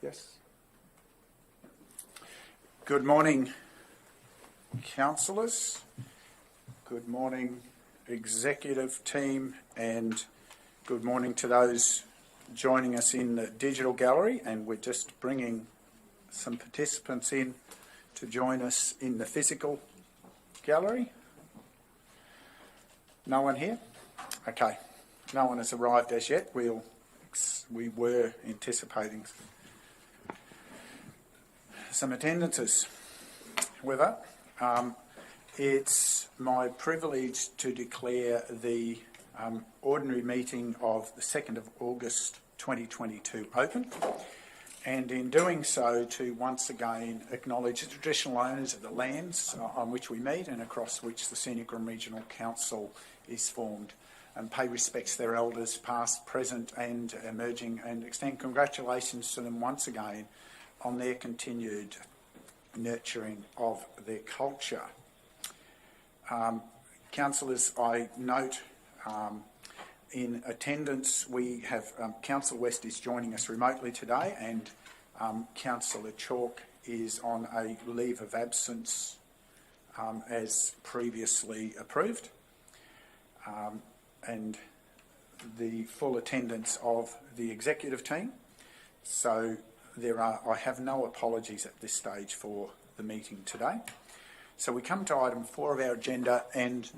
Yes. Good morning, councillors. Good morning, executive team, and good morning to those joining us in the digital gallery. And we're just bringing some participants in to join us in the physical gallery. No one here? Okay. No one has arrived as yet. We were anticipating some attendances. However, it's my privilege to declare the ordinary meeting of the 2nd of August 2022 open, and in doing so to once again acknowledge the traditional owners of the lands on which we meet and across which the Scenic Regional Council is formed, and pay respects to their elders past, present and emerging, and extend congratulations to them once again on their continued nurturing of their culture. Councillors, I note in attendance we have Councillor West is joining us remotely today, and Councillor Chalk is on a leave of absence as previously approved, and the full attendance of the executive team. So I have no apologies at this stage for the meeting today. So we come to item 4 of our agenda, and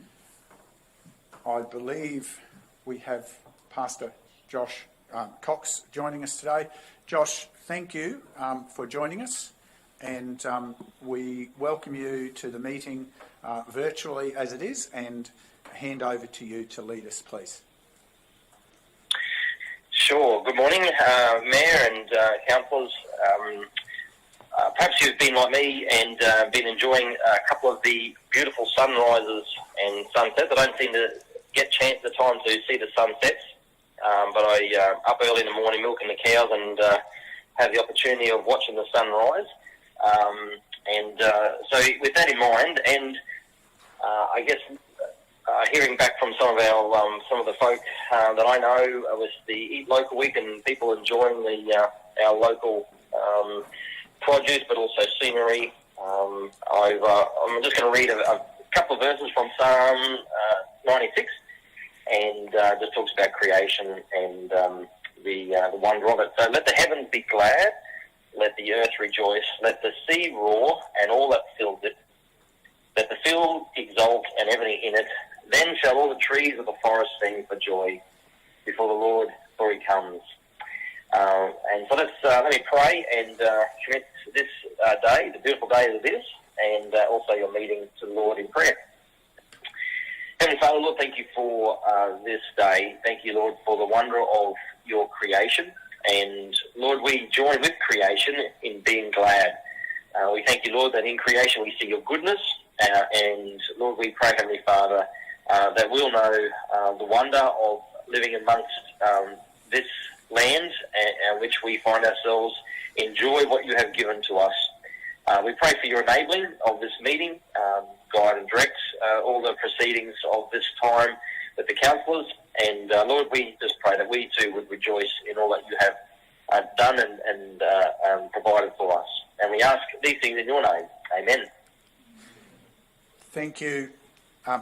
I believe we have Pastor Josh Cox joining us today. Josh, thank you for joining us, and we welcome you to the meeting virtually as it is, and hand over to you to lead us, please. Sure. Good morning, Mayor and councillors. Perhaps you've been like me and been enjoying a couple of the beautiful sunrises and sunsets. I don't seem to get the time to see the sunsets, but I up early in the morning milking the cows and have the opportunity of watching the sunrise. So with that in mind, and I guess hearing back from some of the folk that I know with the Eat Local Week and people enjoying our local produce, but also scenery. I'm just going to read a couple of verses from Psalm 96, and just talks about creation and the wonder of it. So let the heavens be glad, let the earth rejoice, let the sea roar and all that fills it, let the field exult and everything in it. Then shall all the trees of the forest sing for joy before the Lord, for he comes. And so let me pray and commit this day, the beautiful day of this, and also your meeting to the Lord in prayer. Heavenly Father, Lord, thank you for this day. Thank you, Lord, for the wonder of your creation. And Lord, we join with creation in being glad. We thank you, Lord, that in creation we see your goodness. And Lord, we pray, Heavenly Father, that we'll know the wonder of living amongst this land which we find ourselves, enjoy what you have given to us. We pray for your enabling of this meeting, guide and direct all the proceedings of this time with the councillors. And Lord, we just pray that we too would rejoice in all that you have done and provided for us. And we ask these things in your name. Amen. Thank you.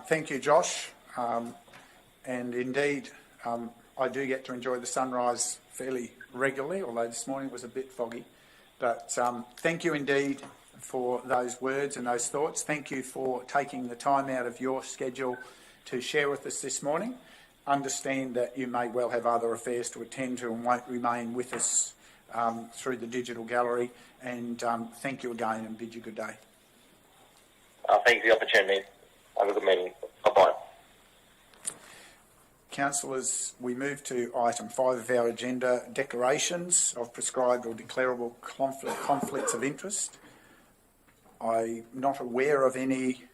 Thank you, Josh. And indeed, I do get to enjoy the sunrise fairly regularly, although this morning was a bit foggy. But thank you indeed for those words and those thoughts. Thank you for taking the time out of your schedule to share with us this morning. Understand that you may well have other affairs to attend to and won't remain with us through the digital gallery. And thank you again and bid you good day. Thank you for the opportunity. Have a good meeting. Bye-bye. Councillors, we move to item 5 of our agenda, declarations of prescribed or declarable conflicts of interest. I'm not aware of any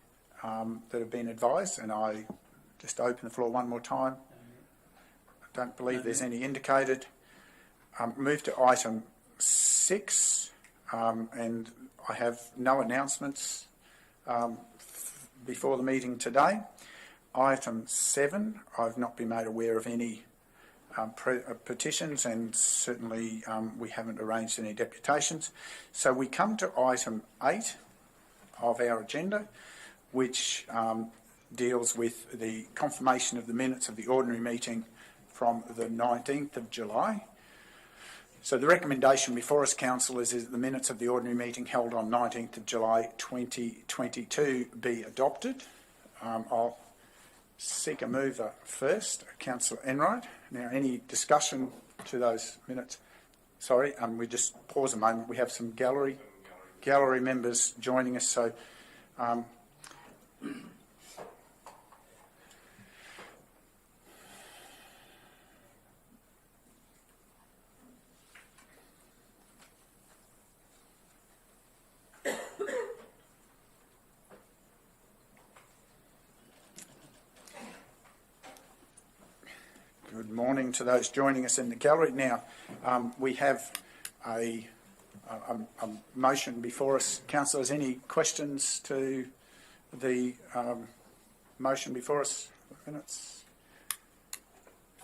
that have been advised, and I just open the floor one more time. I don't believe there's any indicated. Move to item 6, and I have no announcements before the meeting today. Item 7, I've not been made aware of any petitions, and certainly we haven't arranged any deputations. So we come to item 8 of our agenda, which deals with the confirmation of the minutes of the ordinary meeting from the 19th of July. So the recommendation before us, councillors, is that the minutes of the ordinary meeting held on 19th of July 2022 be adopted. I'll seek a mover first, Councillor Enright. Now, any discussion to those minutes? Sorry, we just pause a moment. We have some gallery members joining us, so good morning to those joining us in the gallery. Now, we have a motion before us. Councillors, any questions to the motion before us? Minutes?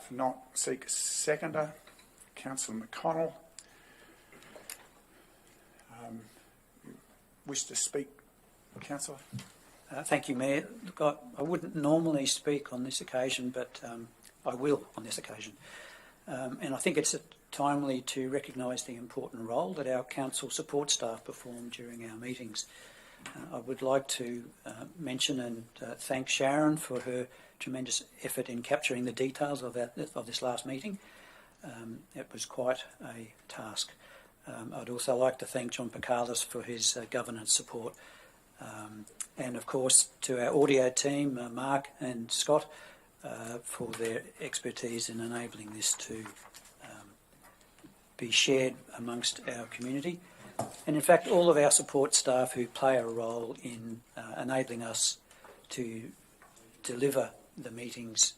If not, seek a seconder. Councillor McConnell. Wish to speak, Councillor? Thank you, Mayor. Look, I wouldn't normally speak on this occasion, but I will on this occasion. And I think it's timely to recognise the important role that our council support staff perform during our meetings. I would like to mention and thank Sharon for her tremendous effort in capturing the details of this last meeting. It was quite a task. I'd also like to thank John Picalis for his governance support. And of course to our audio team, Mark and Scott, for their expertise in enabling this to be shared amongst our community. And in fact, all of our support staff who play a role in enabling us to deliver the meetings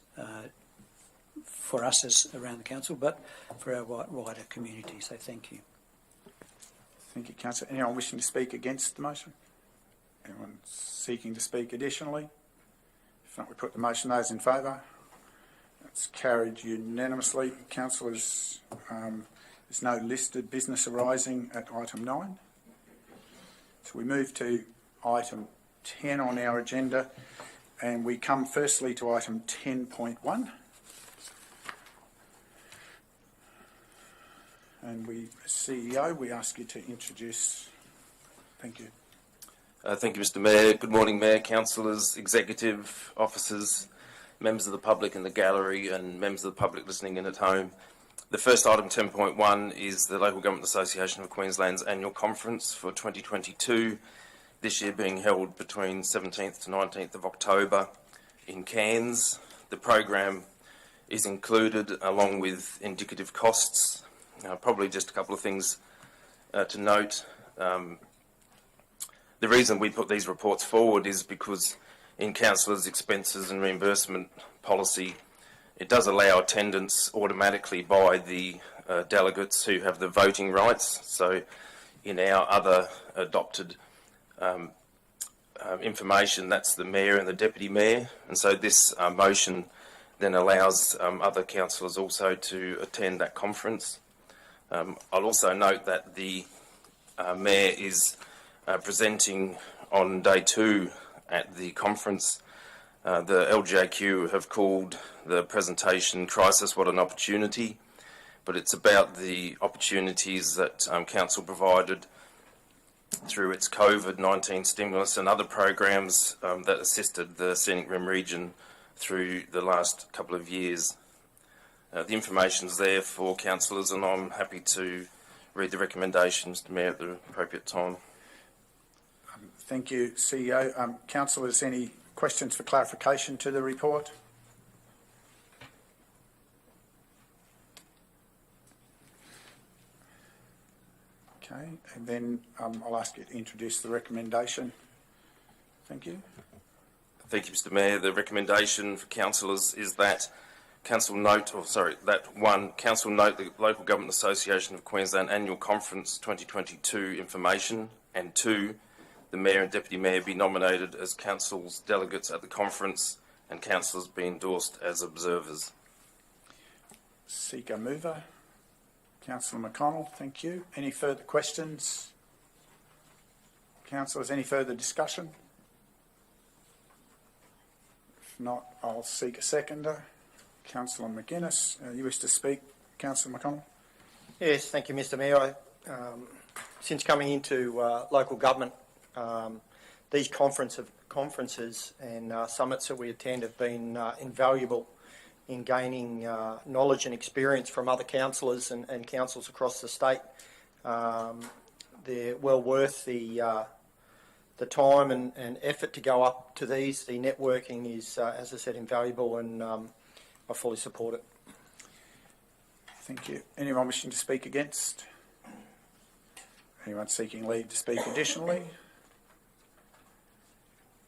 for us as around the council, but for our wider community. So thank you. Thank you, Councillor. Anyone wishing to speak against the motion? Anyone seeking to speak additionally? If not, we put the motion. Those in favour? That's carried unanimously. Councillors, there's no listed business arising at item 9. So we move to item 10 on our agenda, and we come firstly to item 10.1. And CEO, we ask you to introduce. Thank you. Thank you, Mr. Mayor. Good morning, Mayor, councillors, executive officers, members of the public in the gallery and members of the public listening in at home. The first item, 10.1, is the Local Government Association of Queensland's annual conference for 2022, this year being held between 17th to 19th of October in Cairns. The program is included along with indicative costs. Probably just a couple of things to note. The reason we put these reports forward is because in councillors' expenses and reimbursement policy, it does allow attendance automatically by the delegates who have the voting rights. So in our other adopted information, that's the Mayor and the Deputy Mayor. And so this motion then allows other councillors also to attend that conference. I'll also note that the Mayor is presenting on day 2 at the conference. The LGAQ have called the presentation Crisis, What an Opportunity, but it's about the opportunities that Council provided through its COVID-19 stimulus and other programs that assisted the Scenic Rim region through the last couple of years. The information's there for councillors, and I'm happy to read the recommendations to Mayor at the appropriate time. Thank you, CEO. Councillors, any questions for clarification to the report? Okay, and then I'll ask you to introduce the recommendation. Thank you. Thank you, Mr. Mayor. The recommendation for councillors is that Council note the Local Government Association of Queensland Annual Conference 2022 information, and 2, the Mayor and Deputy Mayor be nominated as Council's delegates at the conference and councillors be endorsed as observers. Seeker mover. Councillor McConnell, thank you. Any further questions? Councillors, any further discussion? If not, I'll seek a seconder. Councillor McGuinness, you wish to speak? Councillor McConnell? Yes, thank you, Mr Mayor. Since coming into local government, these conferences and summits that we attend have been invaluable in gaining knowledge and experience from other councillors and councils across the state. They're well worth the time and effort to go up to these. The networking is, as I said, invaluable, and I fully support it. Thank you. Anyone wishing to speak against? Anyone seeking leave to speak additionally?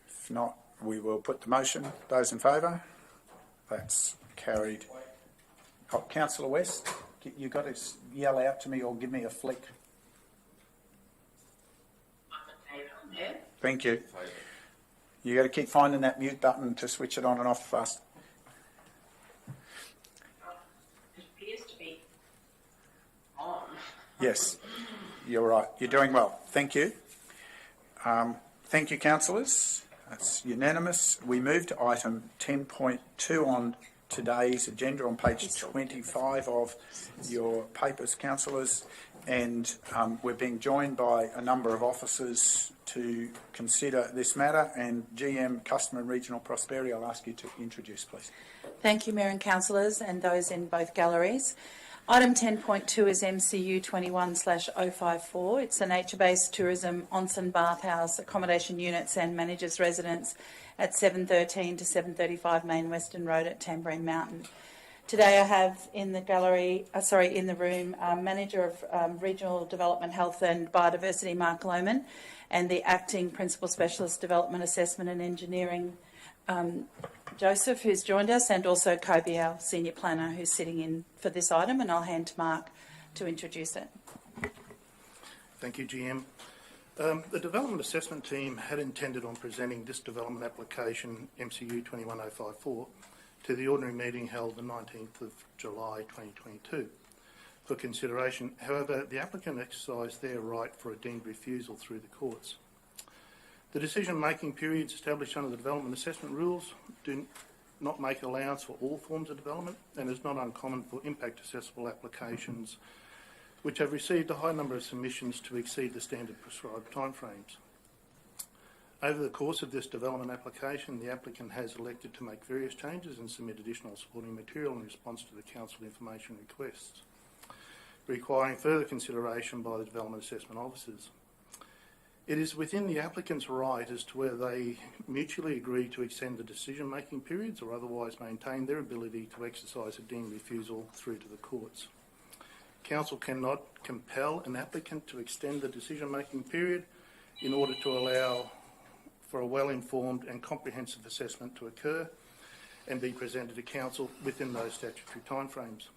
If not, we will put the motion. Those in favour? That's carried. Oh, Councillor West, you've got to yell out to me or give me a flick. Thank you. You've got to keep finding that mute button to switch it on and off fast. It appears to be on. Yes, you're right. You're doing well. Thank you. Thank you, councillors. That's unanimous. We move to item 10.2 on today's agenda on page 25 of your papers, councillors, and we're being joined by a number of officers to consider this matter. And GM Customer and Regional Prosperity, I'll ask you to introduce, please. Thank you, Mayor and councillors, and those in both galleries. Item 10.2 is MCU 21/054. It's a nature-based tourism onsen bathhouse, accommodation units and managers' residence at 713 to 735 Main Western Road at Tamborine Mountain. Today I have in the in the room, Manager of Regional Development, Health and Biodiversity, Mark Lohman, and the Acting Principal Specialist Development Assessment and Engineering, Joseph, who's joined us, and also Kobe, our Senior Planner, who's sitting in for this item, and I'll hand to Mark to introduce it. Thank you, GM. The Development Assessment Team had intended on presenting this development application, MCU 21054, to the ordinary meeting held the 19th of July 2022 for consideration. However, the applicant exercised their right for a deemed refusal through the courts. The decision-making periods established under the development assessment rules do not make allowance for all forms of development, and is not uncommon for impact assessable applications which have received a high number of submissions to exceed the standard prescribed timeframes. Over the course of this development application, the applicant has elected to make various changes and submit additional supporting material in response to the council information requests, requiring further consideration by the development assessment officers. It is within the applicant's right as to whether they mutually agree to extend the decision-making periods or otherwise maintain their ability to exercise a deemed refusal through to the courts. Council cannot compel an applicant to extend the decision-making period in order to allow for a well-informed and comprehensive assessment to occur and be presented to Council within those statutory timeframes.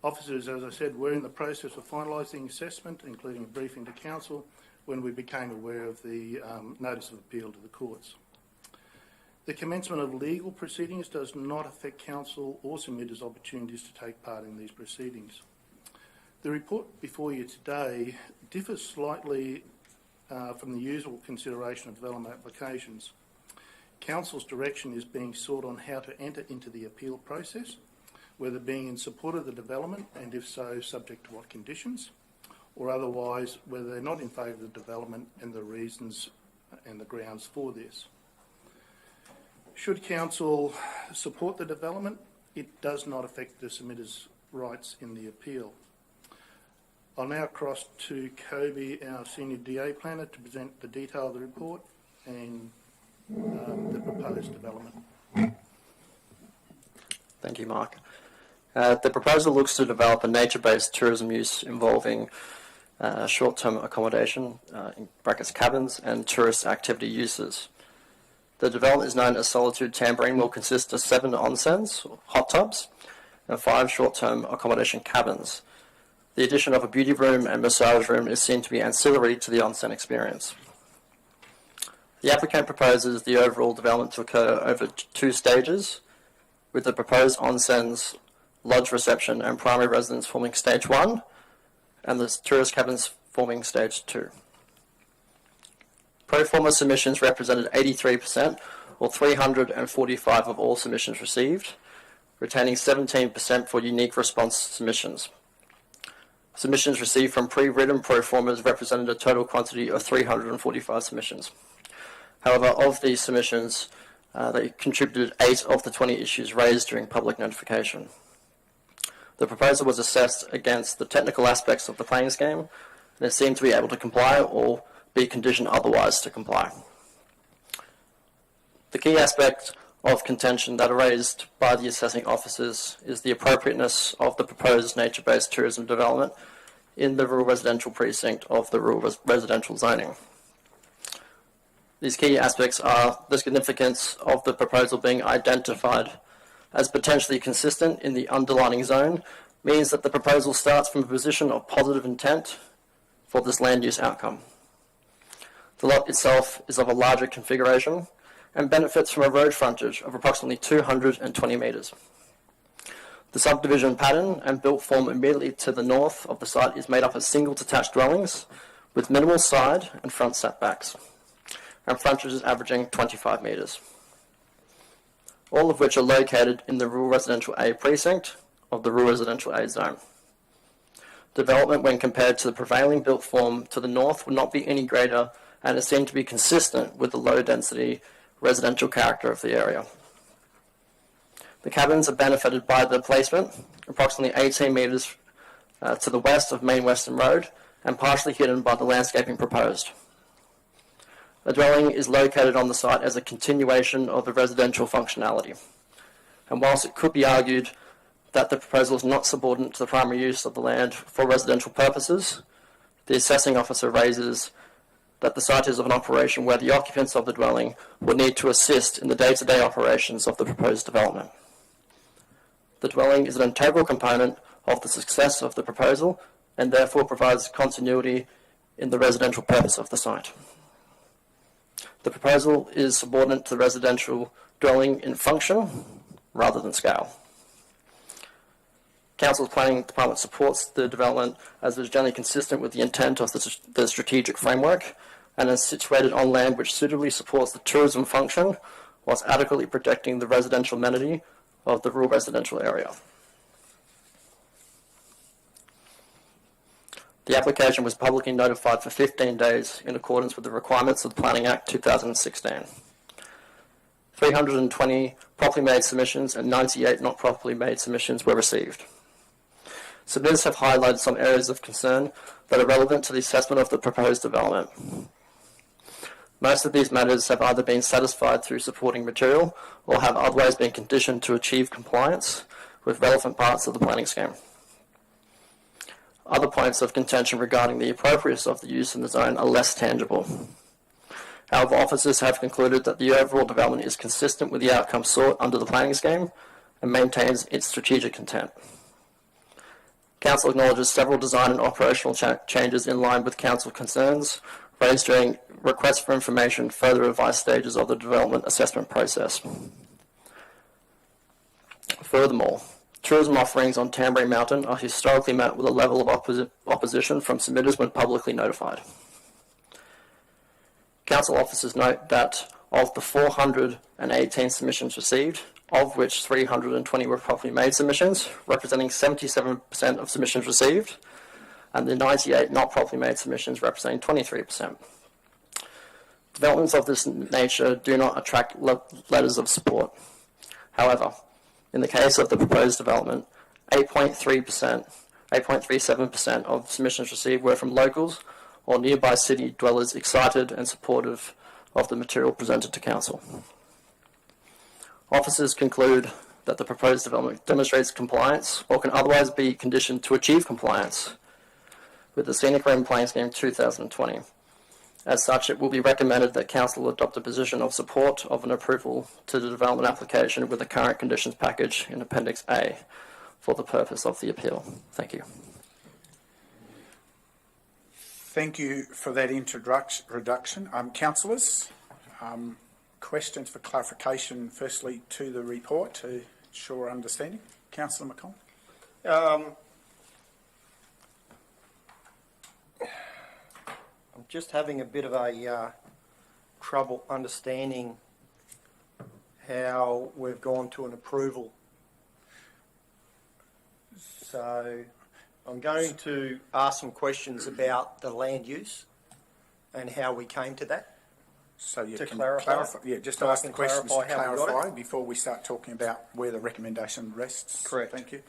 Officers, as I said, were in the process of finalising assessment, including a briefing to Council, when we became aware of the notice of appeal to the courts. The commencement of legal proceedings does not affect Council or submitters' opportunities to take part in these proceedings. The report before you today differs slightly from the usual consideration of development applications. Council's direction is being sought on how to enter into the appeal process, whether being in support of the development, and if so, subject to what conditions, or otherwise whether they're not in favour of the development and the reasons and the grounds for this. Should Council support the development, it does not affect the submitter's rights in the appeal. I'll now cross to Kobe, our Senior DA Planner, to present the detail of the report and the proposed development. Thank you, Mark. The proposal looks to develop a nature-based tourism use involving short-term accommodation, in brackets cabins, and tourist activity uses. The development is known as Solitude Tamborine, will consist of 7 onsens, hot tubs, and 5 short-term accommodation cabins. The addition of a beauty room and massage room is seen to be ancillary to the onsen experience. The applicant proposes the overall development to occur over 2 stages, with the proposed onsens lodge reception and primary residence forming stage 1, and the tourist cabins forming stage 2. Pro forma submissions represented 83%, or 345 of all submissions received, retaining 17% for unique response submissions. Submissions received from pre-written pro formas represented a total quantity of 345 submissions. However, of these submissions, they contributed 8 of the 20 issues raised during public notification. The proposal was assessed against the technical aspects of the planning scheme, and it seemed to be able to comply or be conditioned otherwise to comply. The key aspect of contention that are raised by the assessing officers is the appropriateness of the proposed nature-based tourism development in the rural residential precinct of the rural residential zoning. These key aspects are the significance of the proposal being identified as potentially consistent in the underlying zone means that the proposal starts from a position of positive intent for this land use outcome. The lot itself is of a larger configuration and benefits from a road frontage of approximately 220 metres. The subdivision pattern and built form immediately to the north of the site is made up of single detached dwellings with minimal side and front setbacks, and frontages averaging 25 metres, all of which are located in the Rural Residential A precinct of the Rural Residential A zone. Development, when compared to the prevailing built form to the north, would not be any greater and is seen to be consistent with the low density residential character of the area. The cabins are benefited by the placement, approximately 18 metres to the west of Main Western Road and partially hidden by the landscaping proposed. The dwelling is located on the site as a continuation of the residential functionality. And whilst it could be argued that the proposal is not subordinate to the primary use of the land for residential purposes, the assessing officer raises that the site is of an operation where the occupants of the dwelling will need to assist in the day-to-day operations of the proposed development. The dwelling is an integral component of the success of the proposal and therefore provides continuity in the residential purpose of the site. The proposal is subordinate to the residential dwelling in function rather than scale. Council's Planning Department supports the development as it is generally consistent with the intent of the strategic framework and is situated on land which suitably supports the tourism function whilst adequately protecting the residential amenity of the rural residential area. The application was publicly notified for 15 days in accordance with the requirements of the Planning Act 2016. 320 properly made submissions and 98 not properly made submissions were received. Submitters have highlighted some areas of concern that are relevant to the assessment of the proposed development. Most of these matters have either been satisfied through supporting material or have otherwise been conditioned to achieve compliance with relevant parts of the planning scheme. Other points of contention regarding the appropriateness of the use in the zone are less tangible. However, officers have concluded that the overall development is consistent with the outcome sought under the planning scheme and maintains its strategic intent. Council acknowledges several design and operational changes in line with Council concerns raised during requests for information further advised stages of the development assessment process. Furthermore, tourism offerings on Tambury Mountain are historically met with a level of opposition from submitters when publicly notified. Council officers note that of the 418 submissions received, of which 320 were properly made submissions, representing 77% of submissions received, and the 98 not properly made submissions representing 23%. Developments of this nature do not attract letters of support. However, in the case of the proposed development, 8.37% of submissions received were from locals or nearby city dwellers excited and supportive of the material presented to Council. Officers conclude that the proposed development demonstrates compliance or can otherwise be conditioned to achieve compliance with the Scenic Planning Scheme 2020. As such, it will be recommended that Council adopt a position of support of an approval to the development application with the current conditions package in Appendix A for the purpose of the appeal. Thank you. Thank you for that introduction. Councillors, questions for clarification, firstly, to the report, to ensure understanding. Councillor McColl. I'm just having a bit of a trouble understanding how we've gone to an approval. So I'm going to ask some questions about the land use and how we came to that. So you To can clarify? Yeah, just So I ask the can questions to clarify how we got clarify before we start talking about where the recommendation rests. Correct. Thank you.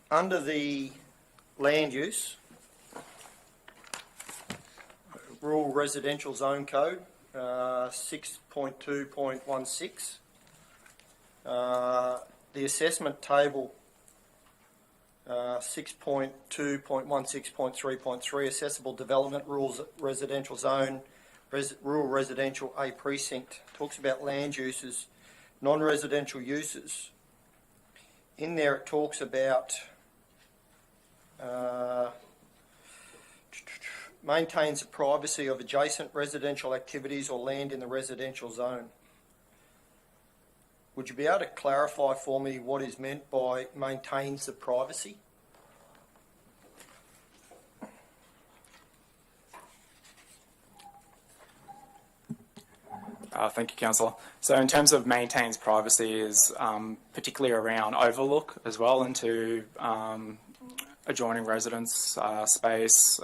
Under the land use, Rural Residential Zone Code, 6.2.16, the assessment table, 6.2.16.3.3, assessable development rules, residential zone, rural residential A precinct, talks about land uses, non-residential uses. In there it talks about maintains the privacy of adjacent residential activities or land in the residential zone. Would you be able to clarify for me what is meant by maintains the privacy? Thank you, Councillor. So in terms of maintains privacy is particularly around overlook as well into adjoining residence space,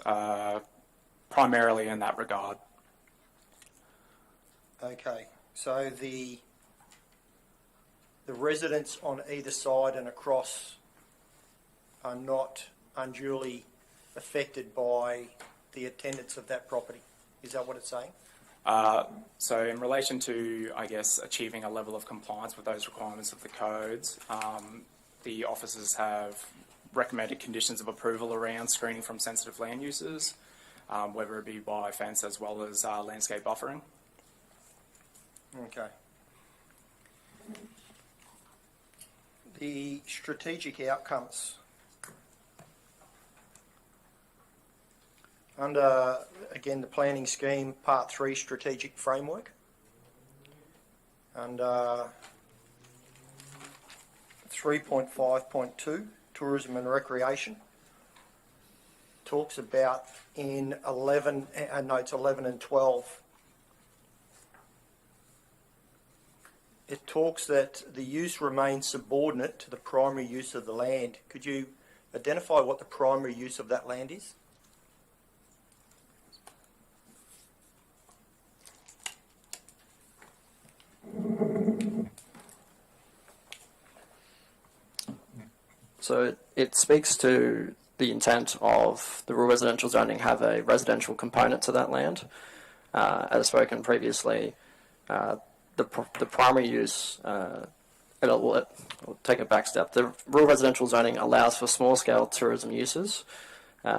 primarily in that regard. Okay, so the residents on either side and across are not unduly affected by the attendance of that property. Is that what it's saying? So in relation to, I guess, achieving a level of compliance with those requirements of the codes, the officers have recommended conditions of approval around screening from sensitive land uses, whether it be by fence as well as landscape buffering. Okay. The strategic outcomes. Under, again, the planning scheme, part 3, strategic framework. Under 3.5.2, tourism and recreation. Talks about in notes 11 and 12. It talks that the use remains subordinate to the primary use of the land. Could you identify what the primary use of that land is? So it speaks to the intent of the rural residential zoning have a residential component to that land. As spoken previously, the primary use, we'll take a back step. The rural residential zoning allows for small scale tourism uses.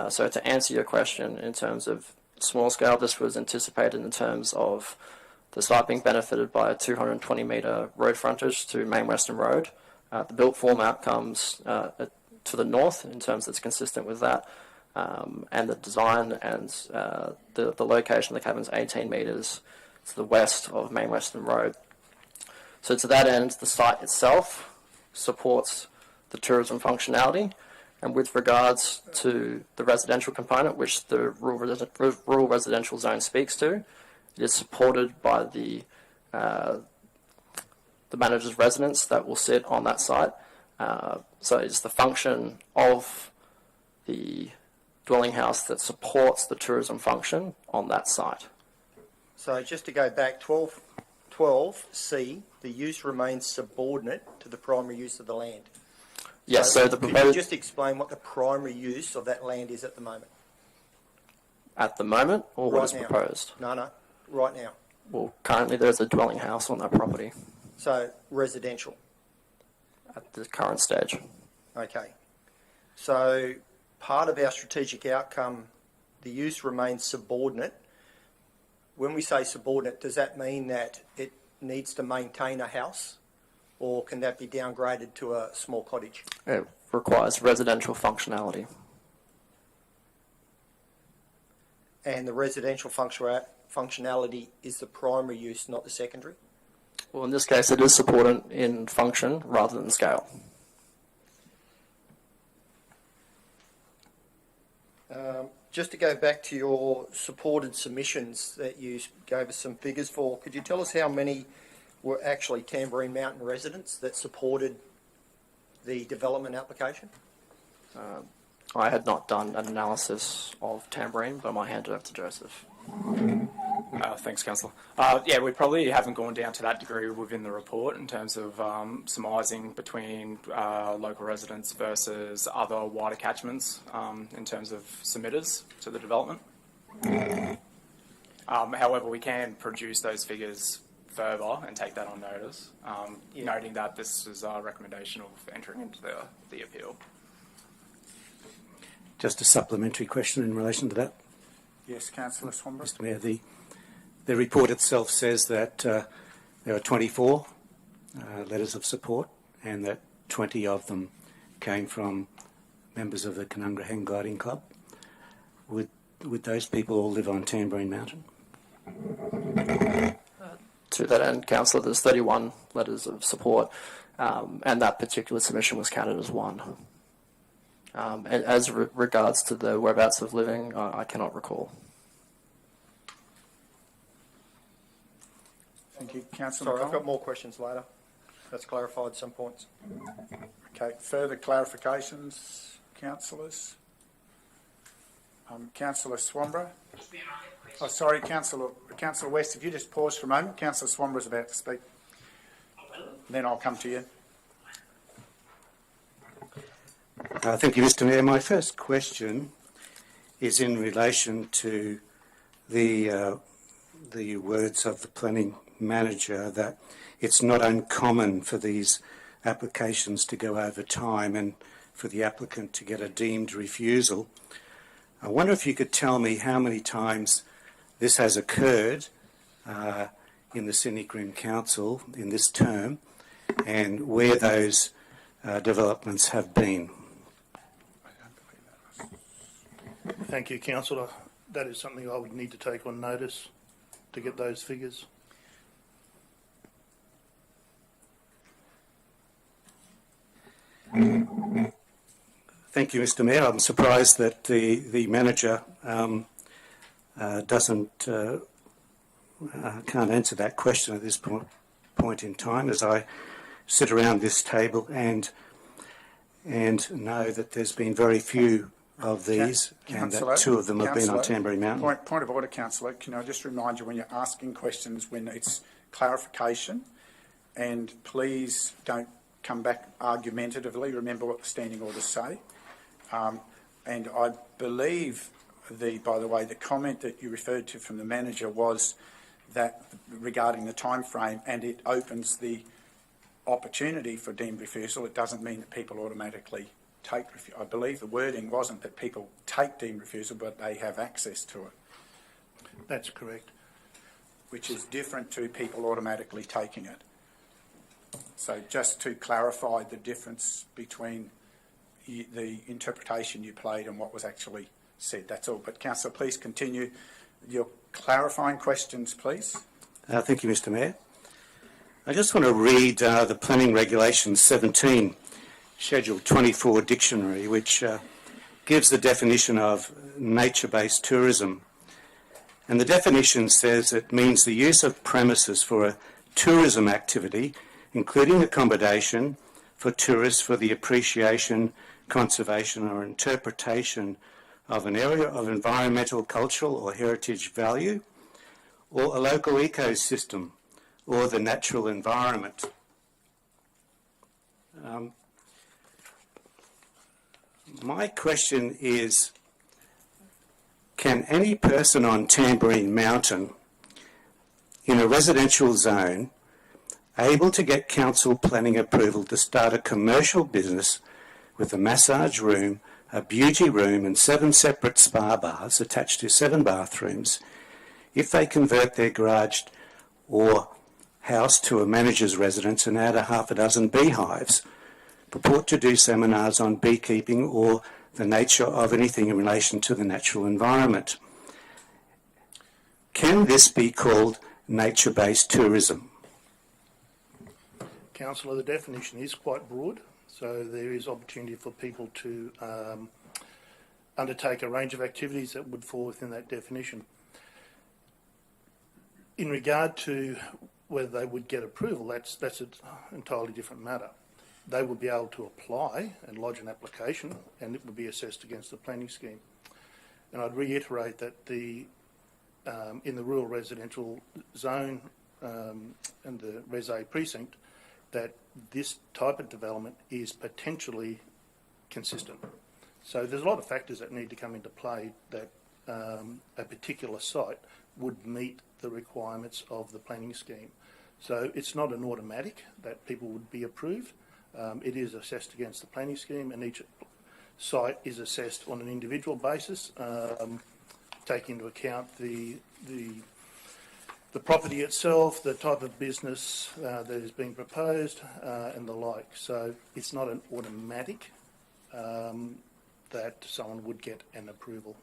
So to answer your question in terms of small scale, this was anticipated in terms of the site being benefited by a 220 metre road frontage to Main Western Road. The built form outcomes to the north in terms that's consistent with that, and the design and the location of the cabin's 18 metres to the west of Main Western Road. So to that end, the site itself supports the tourism functionality, and with regards to the residential component, which the rural residential zone speaks to, it is supported by the manager's residence that will sit on that site. So it's the function of the dwelling house that supports the tourism function on that site. So just to go back, 12C, the use remains subordinate to the primary use of the land. Yes, so the could proposed... you just explain what the primary use of that land is at the moment? At the moment, or what is proposed? No, right now. Well, currently there's a dwelling house on that property. So residential. At the current stage. Okay. So part of our strategic outcome, the use remains subordinate. When we say subordinate, does that mean that it needs to maintain a house, or can that be downgraded to a small cottage? It requires residential functionality. And the residential functionality is the primary use, not the secondary? Well, in this case, it is supported in function rather than scale. Just to go back to your supported submissions that you gave us some figures for, could you tell us how many were actually Tamborine Mountain residents that supported the development application? I had not done an analysis of Tamborine, but I might hand it over to Joseph. Thanks, Councillor. Yeah, we probably haven't gone down to that degree within the report in terms of surmising between local residents versus other wider catchments in terms of submitters to the development. However, we can produce those figures further and take that on notice, noting that this is our recommendation of entering into the appeal. Just a supplementary question in relation to that. Yes, Councillor Swanborough. Mr Mayor, the report itself says that there are 24 letters of support and that 20 of them came from members of the Canungra Hang Gliding Club. Would those people all live on Tamborine Mountain? To that end, Councillor, there's 31 letters of support, and that particular submission was counted as one. And as regards to the whereabouts of living, I cannot recall. Thank you, Councillor. Sorry, I've got more questions later. That's clarified some points. Okay, further clarifications, councillors? Councillor Swanborough? Oh, sorry, Councillor West, if you just pause for a moment. Councillor Swanborough's about to speak. Then I'll come to you. Thank you, Mr Mayor. My first question is in relation to the words of the planning manager that it's not uncommon for these applications to go over time and for the applicant to get a deemed refusal. I wonder if you could tell me how many times this has occurred in the Scenic Rim Council in this term and where those developments have been. Thank you, Councillor. That is something I would need to take on notice to get those figures. Thank you, Mr Mayor. I'm surprised that the manager can't answer that question at this point in time, as I sit around this table and know that there's been very few of these, and that two of them have been on Tamborine Mountain. Point of order, Councillor. Can I just remind you when you're asking questions, when it's clarification, and please don't come back argumentatively. Remember what the standing orders say. And I believe, by the way, the comment that you referred to from the manager was that regarding the time frame, and it opens the opportunity for deemed refusal. It doesn't mean that people automatically take. I believe the wording wasn't that people take deemed refusal, but they have access to it. That's correct. Which is different to people automatically taking it. So just to clarify the difference between the interpretation you played and what was actually said, that's all. But Councillor, please continue your clarifying questions, please. Thank you, Mr Mayor. I just want to read the Planning Regulations 17, Schedule 24 Dictionary, which gives the definition of nature-based tourism. And the definition says it means the use of premises for a tourism activity, including accommodation for tourists for the appreciation, conservation or interpretation of an area of environmental, cultural or heritage value, or a local ecosystem, or the natural environment. My question is, can any person on Tamborine Mountain in a residential zone able to get council planning approval to start a commercial business with a massage room, a beauty room and 7 separate spa bars attached to 7 bathrooms, if they convert their garage or house to a manager's residence and add a half a dozen beehives, purport to do seminars on beekeeping or the nature of anything in relation to the natural environment? Can this be called nature-based tourism? Councillor, the definition is quite broad, so there is opportunity for people to undertake a range of activities that would fall within that definition. In regard to whether they would get approval, that's an entirely different matter. They would be able to apply and lodge an application, and it would be assessed against the planning scheme. And I'd reiterate that in the rural residential zone and the Res A precinct, that this type of development is potentially consistent. So there's a lot of factors that need to come into play that a particular site would meet the requirements of the planning scheme. So it's not an automatic that people would be approved. It is assessed against the planning scheme, and each site is assessed on an individual basis, taking into account the property itself, the type of business that is being proposed, and the like. So it's not an automatic that someone would get an approval.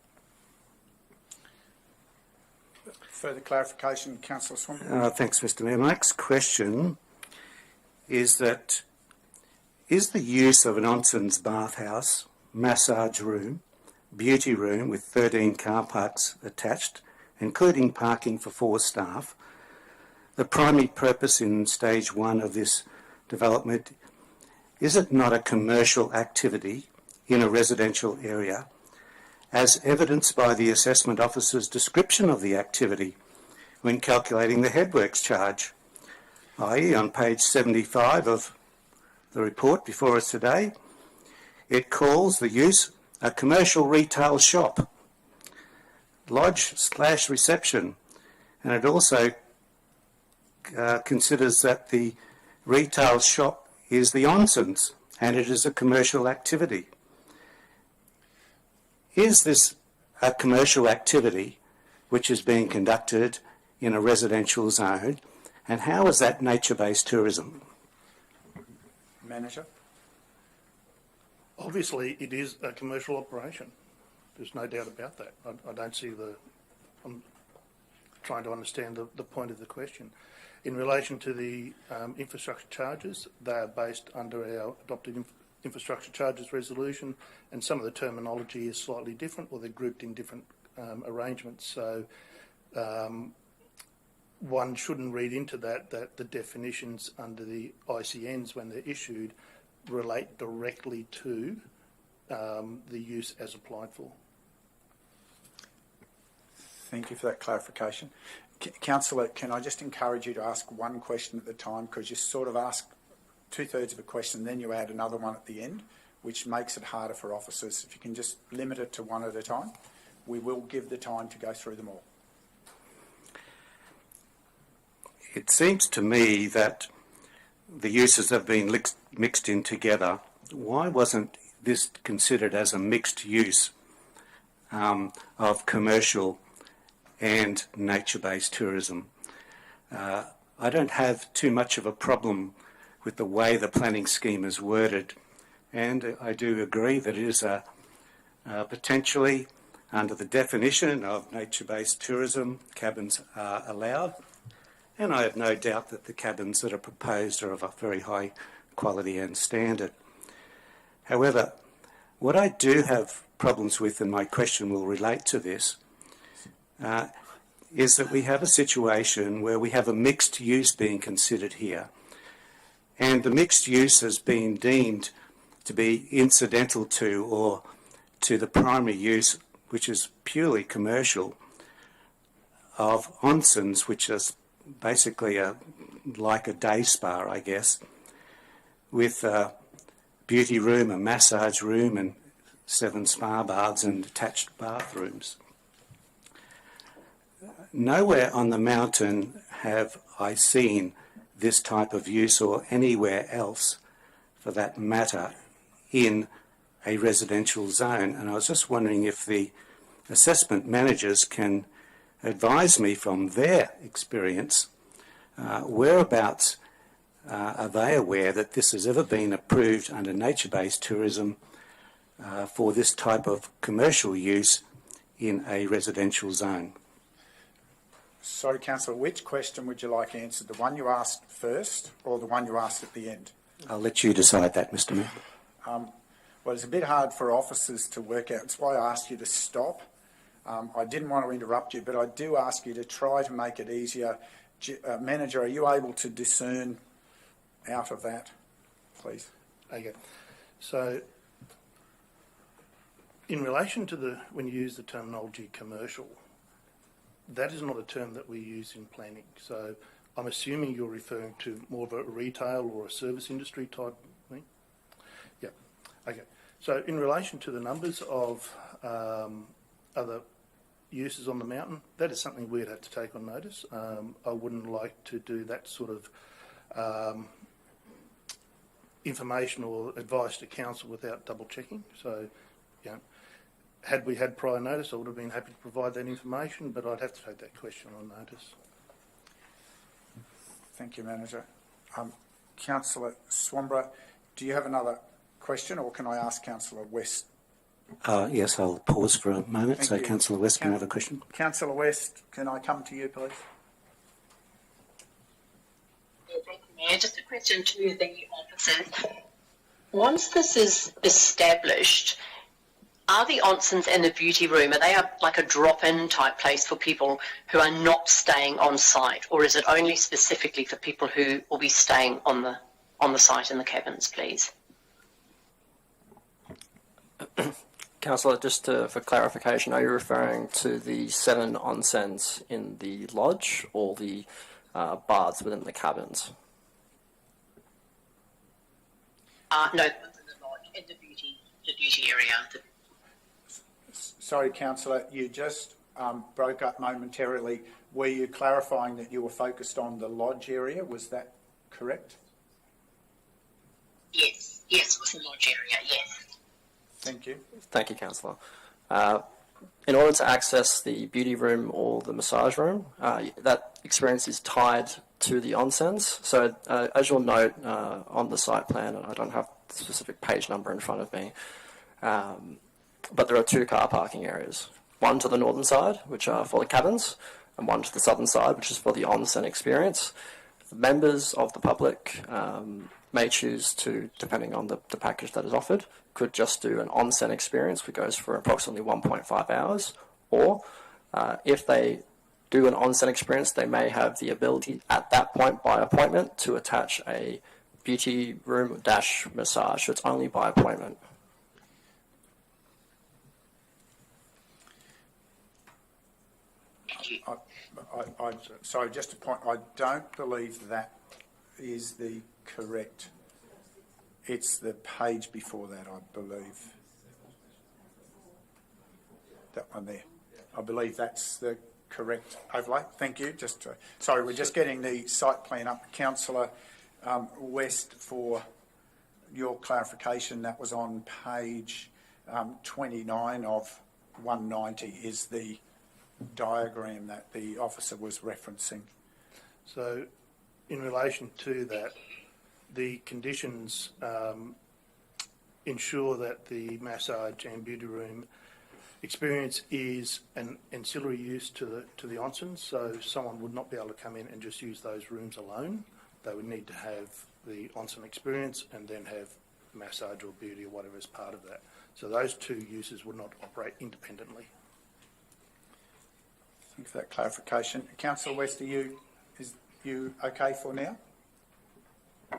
Further clarification, Councillor Swan. Thanks, Mr Mayor. My next question is that is the use of an Onson's bathhouse, massage room, beauty room with 13 car parks attached, including parking for 4 staff, the primary purpose in stage 1 of this development? Is it not a commercial activity in a residential area, as evidenced by the assessment officer's description of the activity when calculating the headworks charge, i.e. on page 75 of the report before us today? It calls the use a commercial retail shop, lodge/reception, and it also considers that the retail shop is the Onson's and it is a commercial activity. Is this a commercial activity which is being conducted in a residential zone, and how is that nature-based tourism? Manager. Obviously, it is a commercial operation. There's no doubt about that. I don't see I'm trying to understand the point of the question. In relation to the infrastructure charges, they are based under our adopted infrastructure charges resolution, and some of the terminology is slightly different, or they're grouped in different arrangements. So one shouldn't read into that the definitions under the ICNs when they're issued relate directly to the use as applied for. Thank you for that clarification. Councillor, can I just encourage you to ask one question at a time, because you sort of ask 2/3 of a question, then you add another one at the end, which makes it harder for officers. If you can just limit it to one at a time, we will give the time to go through them all. It seems to me that the uses have been mixed in together. Why wasn't this considered as a mixed use of commercial and nature-based tourism? I don't have too much of a problem with the way the planning scheme is worded, and I do agree that it is potentially under the definition of nature-based tourism, cabins are allowed, and I have no doubt that the cabins that are proposed are of a very high quality and standard. However, what I do have problems with, and my question will relate to this, is that we have a situation where we have a mixed use being considered here, and the mixed use has been deemed to be incidental to or to the primary use, which is purely commercial, of Onson's, which is basically like a day spa, I guess, with a beauty room, a massage room, and 7 spa baths and attached bathrooms. Nowhere on the mountain have I seen this type of use, or anywhere else for that matter, in a residential zone. And I was just wondering if the assessment managers can advise me from their experience, whereabouts are they aware that this has ever been approved under nature-based tourism for this type of commercial use in a residential zone? Sorry, Councillor, which question would you like answered? The one you asked first or the one you asked at the end? I'll let you decide that, Mr Mayor. Well, it's a bit hard for officers to work out. That's why I asked you to stop. I didn't want to interrupt you, but I do ask you to try to make it easier. Manager, are you able to discern out of that, please? Okay. So, in relation to when you use the terminology commercial, that is not a term that we use in planning. So, I'm assuming you're referring to more of a retail or a service industry type thing? Yeah. Okay. So, in relation to the numbers of other uses on the mountain, that is something we'd have to take on notice. I wouldn't like to do that sort of information or advice to council without double checking. So, you know, had we had prior notice, I would have been happy to provide that information, but I'd have to take that question on notice. Thank you, Manager. Councillor Swamborough, do you have another question, or can I ask Councillor West? Yes, I'll pause for a moment Thank so you. Councillor West can have a question. Councillor West, can I come to you, please? Yeah, thank you, Mayor. Just a question to the officers. Once this is established, are the onsens and the beauty room, are they like a drop-in type place for people who are not staying on site, or is it only specifically for people who will be staying on the site in the cabins, please? Councillor, just for clarification, are you referring to the 7 onsens in the lodge or the baths within the cabins? No, in the lodge, in the beauty area. Sorry, Councillor, you just broke up momentarily. Were you clarifying that you were focused on the lodge area? Was that correct? Yes, within the lodge area, yes. Thank you. Thank you, Councillor. In order to access the beauty room or the massage room, that experience is tied to the onsens. So as you'll note on the site plan, and I don't have the specific page number in front of me, but there are 2 car parking areas. One to the northern side, which are for the cabins, and one to the southern side, which is for the onsen experience. Members of the public may choose to, depending on the package that is offered, could just do an onsen experience, which goes for approximately 1.5 hours, or if they do an onsen experience, they may have the ability at that point by appointment to attach a beauty room dash massage. So it's only by appointment. Sorry, just a point. I don't believe that is the correct. It's the page before that, I believe. That one there. I believe that's the correct overlay. Thank you. Sorry, we're just getting the site plan up. Councillor West, for your clarification, that was on page 29 of 190 is the diagram that the officer was referencing. So, in relation to that, the conditions ensure that the massage and beauty room experience is an ancillary use to the onsens. So someone would not be able to come in and just use those rooms alone. They would need to have the onsen experience and then have massage or beauty or whatever is part of that. So those 2 uses would not operate independently. Thank you for that clarification. Councillor West, are you okay for now?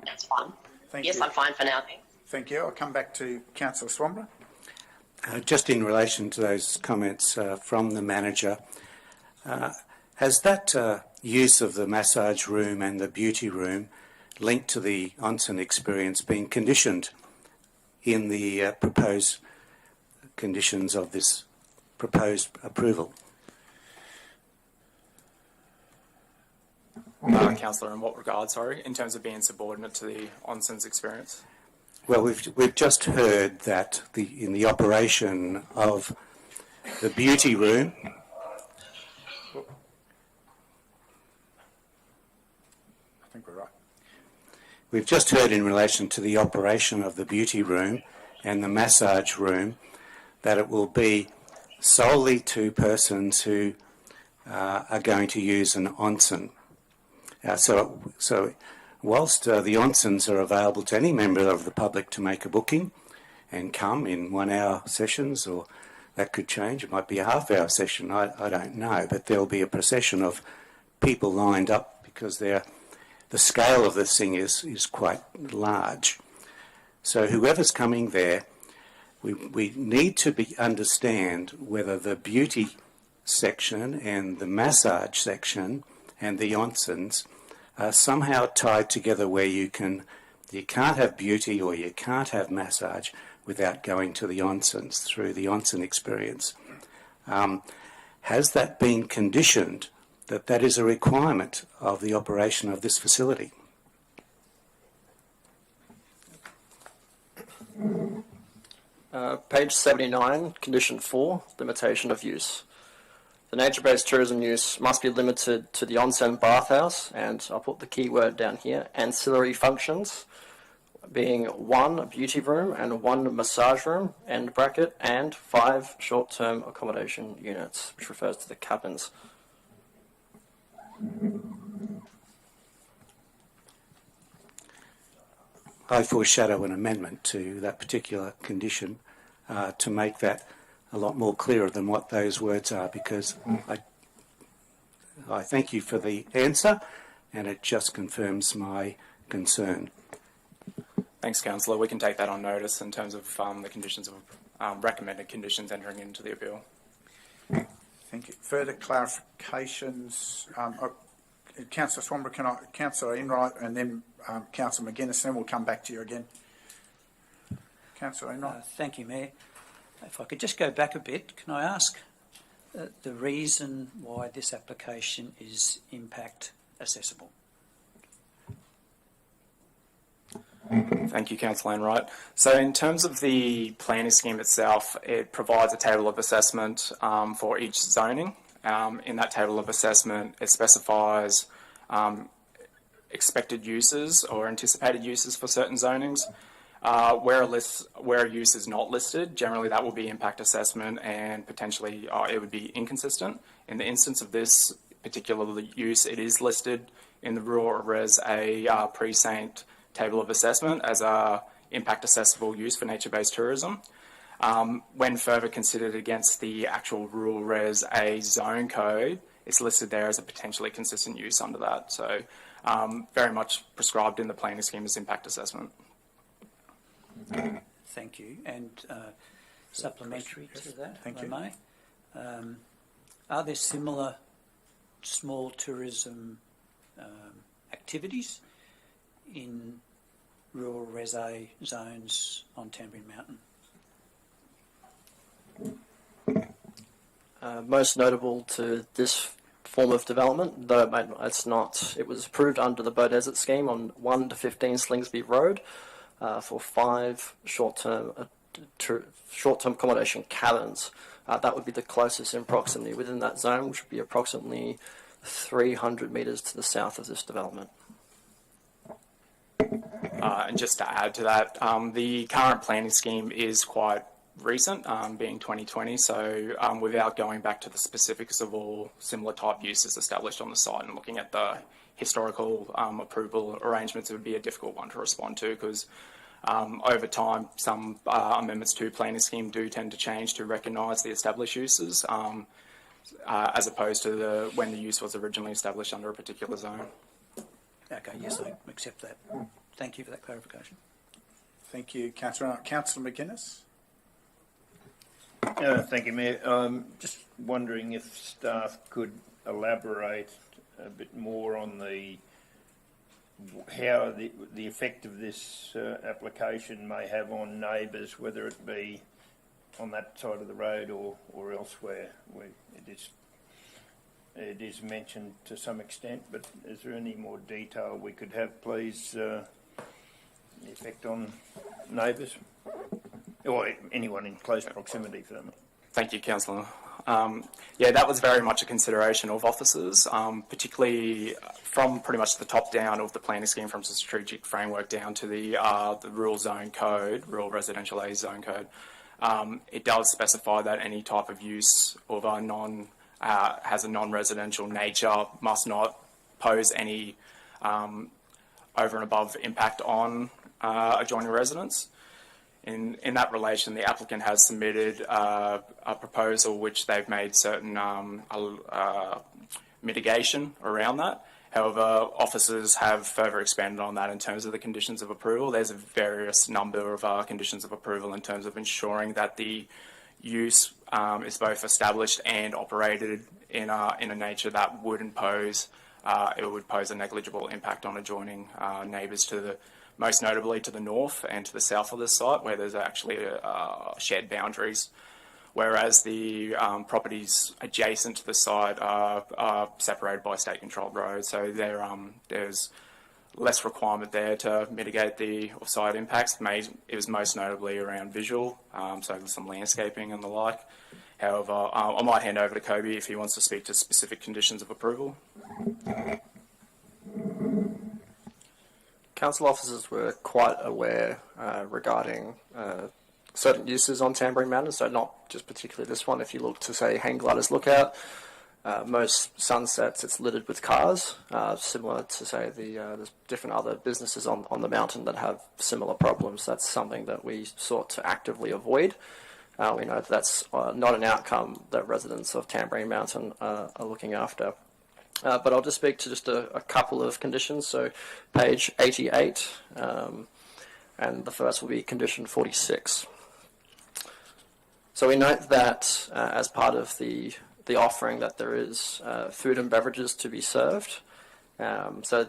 That's fine. Thank yes, you. I'm fine for now, thanks. Thank you. I'll come back to Councillor Swamborough. Just in relation to those comments from the manager, has that use of the massage room and the beauty room linked to the onsen experience been conditioned in the proposed conditions of this proposed approval? Councillor, in what regard, sorry? In terms of being subordinate to the onsen's experience? Well, we've just heard that in the operation of the beauty room, I think we're right. We've just heard in relation to the operation of the beauty room and the massage room that it will be solely to persons who are going to use an onsen. So whilst the onsens are available to any member of the public to make a booking, and come in 1 hour sessions, or that could change. It might be a half-hour session. I don't know, but there'll be a procession of people lined up because the scale of this thing is quite large. So whoever's coming there, we need to understand whether the beauty section and the massage section and the onsens are somehow tied together where you can't have beauty or you can't have massage without going to the onsens through the onsen experience. Has that been conditioned that is a requirement of the operation of this facility? Page 79, condition 4, limitation of use. The nature-based tourism use must be limited to the onsen bathhouse, and I'll put the key word down here, ancillary functions, being 1 beauty room and 1 massage room, end bracket, and 5 short-term accommodation units, which refers to the cabins. I foreshadow an amendment to that particular condition to make that a lot more clearer than what those words are, because I thank you for the answer, and it just confirms my concern. Thanks, Councillor. We can take that on notice in terms of the conditions of recommended conditions entering into the appeal. Thank you. Further clarifications? Councillor Swanborough, Councillor Enright, and then Councillor McGuinness, then we'll come back to you again. Councillor Enright. Thank you, Mayor. If I could just go back a bit, can I ask the reason why this application is impact accessible? Thank you, Councillor Enright. So in terms of the planning scheme itself, it provides a table of assessment for each zoning. In that table of assessment, it specifies expected uses or anticipated uses for certain zonings. Where a use is not listed, generally that will be impact assessment, and potentially it would be inconsistent. In the instance of this particular use, it is listed in the Rural Res A precinct table of assessment as a impact accessible use for nature-based tourism. When further considered against the actual Rural Res A zone code, it's listed there as a potentially consistent use under that. So very much prescribed in the planning scheme as impact assessment. Thank you. And supplementary to that, Thank if you. I may, are there similar small tourism activities in rural Res A zones on Tamborine Mountain? Most notable to this form of development, though it's not, it was approved under the Bow Desert scheme on 1 to 15 Slingsby Road for 5 short-term accommodation cabins. That would be the closest in proximity within that zone, which would be approximately 300 metres to the south of this development. And just to add to that, the current planning scheme is quite recent, being 2020, so without going back to the specifics of all similar type uses established on the site and looking at the historical approval arrangements, it would be a difficult one to respond to, because over time some amendments to planning scheme do tend to change to recognise the established uses, as opposed to when the use was originally established under a particular zone. Okay, yes, I accept that. Thank you for that clarification. Thank you, Councillor. Councillor McGuinness. Thank you, Mayor. Just wondering if staff could elaborate a bit more on how the effect of this application may have on neighbours, whether it be on that side of the road or elsewhere, where it is mentioned to some extent, but is there any more detail we could have, please, the effect on neighbours? Or anyone in close proximity for them. Thank you, Councillor. Yeah, that was very much a consideration of officers, particularly from pretty much the top down of the planning scheme, from the strategic framework down to the rural zone code, rural residential A zone code. It does specify that any type of use of has a non-residential nature must not pose any over and above impact on adjoining residents. In that relation, the applicant has submitted a proposal which they've made certain mitigation around that. However, officers have further expanded on that in terms of the conditions of approval. There's a various number of conditions of approval in terms of ensuring that the use is both established and operated in a nature that wouldn't pose a negligible impact on adjoining neighbours most notably to the north and to the south of this site, where there's actually shared boundaries, whereas the properties adjacent to the site are separated by state-controlled roads. So there's less requirement there to mitigate the off-site impacts. It was most notably around visual, so some landscaping and the like. However, I might hand over to Kobe if he wants to speak to specific conditions of approval. Council officers were quite aware regarding certain uses on Tamborine Mountain, so not just particularly this one. If you look to, say, Hang Gliders Lookout, most sunsets it's littered with cars, similar to, say, there's different other businesses on the mountain that have similar problems. That's something that we sought to actively avoid. We know that's not an outcome that residents of Tamborine Mountain are looking after. But I'll just speak to just a couple of conditions. So page 88, and the first will be condition 46. So we note that as part of the offering that there is food and beverages to be served. So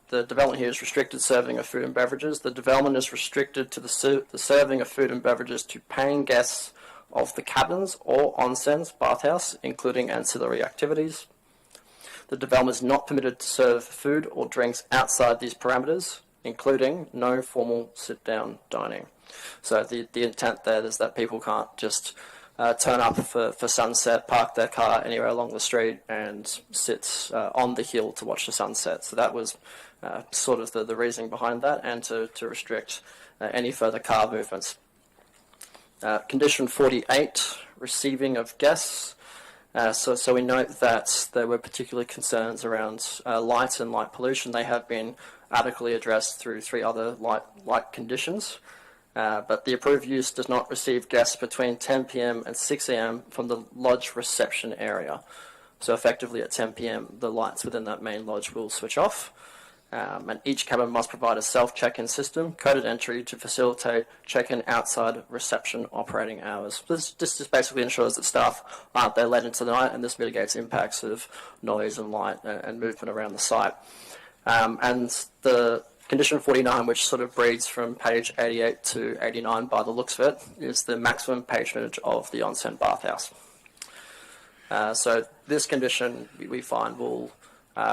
the development here is restricted serving of food and beverages. The development is restricted to the serving of food and beverages to paying guests of the cabins or onsens, bathhouse, including ancillary activities. The development is not permitted to serve food or drinks outside these parameters, including no formal sit-down dining. So the intent there is that people can't just turn up for sunset, park their car anywhere along the street and sit on the hill to watch the sunset. So that was sort of the reasoning behind that, and to restrict any further car movements. Condition 48, receiving of guests. So we note that there were particular concerns around light and light pollution. They have been adequately addressed through 3 other light conditions. But the approved use does not receive guests between 10 p.m. and 6 a.m. from the lodge reception area. So effectively at 10 p.m. the lights within that main lodge will switch off. And each cabin must provide a self-check-in system, coded entry to facilitate check-in outside reception operating hours. This just basically ensures that staff aren't there late into the night, and this mitigates impacts of noise and light and movement around the site. And the condition 49, which sort of breeds from page 88 to 89 by the looks of it, is the maximum patronage of the onsen bathhouse. So this condition we find will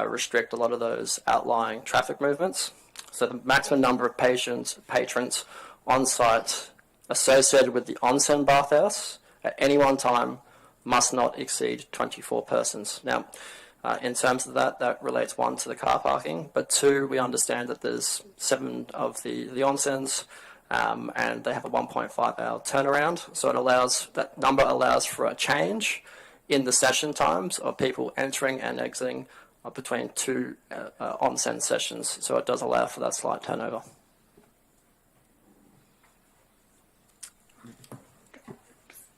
restrict a lot of those outlying traffic movements. So the maximum number of patrons on site associated with the onsen bathhouse at any one time must not exceed 24 persons. Now, in terms of that relates 1 to the car parking, but 2, we understand that there's 7 of the onsens, and they have a 1.5 hour turnaround. So that number allows for a change in the session times of people entering and exiting between 2 onsen sessions, so it does allow for that slight turnover.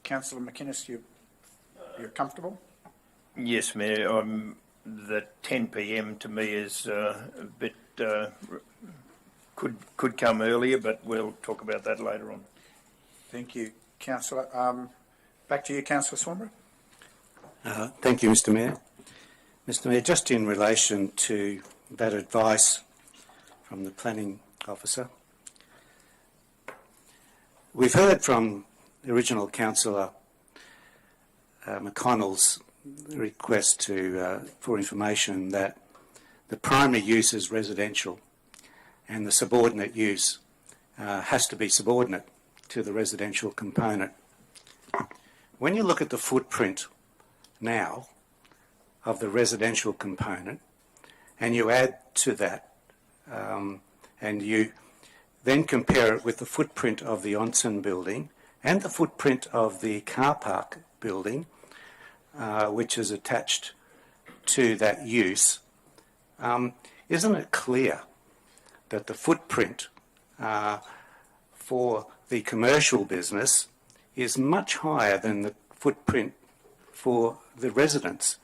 Councillor McInnes, you're comfortable? Yes, Mayor. The 10 p.m. to me is a bit could come earlier, but we'll talk about that later on. Thank you, Councillor. Back to you, Councillor Swanborough. Thank you, Mr. Mayor. Mr. Mayor, just in relation to that advice from the planning officer, we've heard from the original councillor McConnell's request for information that the primary use is residential and the subordinate use has to be subordinate to the residential component. When you look at the footprint now of the residential component and you add to that and you then compare it with the footprint of the onsen building and the footprint of the car park building, which is attached to that use, isn't it clear that the footprint for the commercial business is much higher than the footprint for the residents.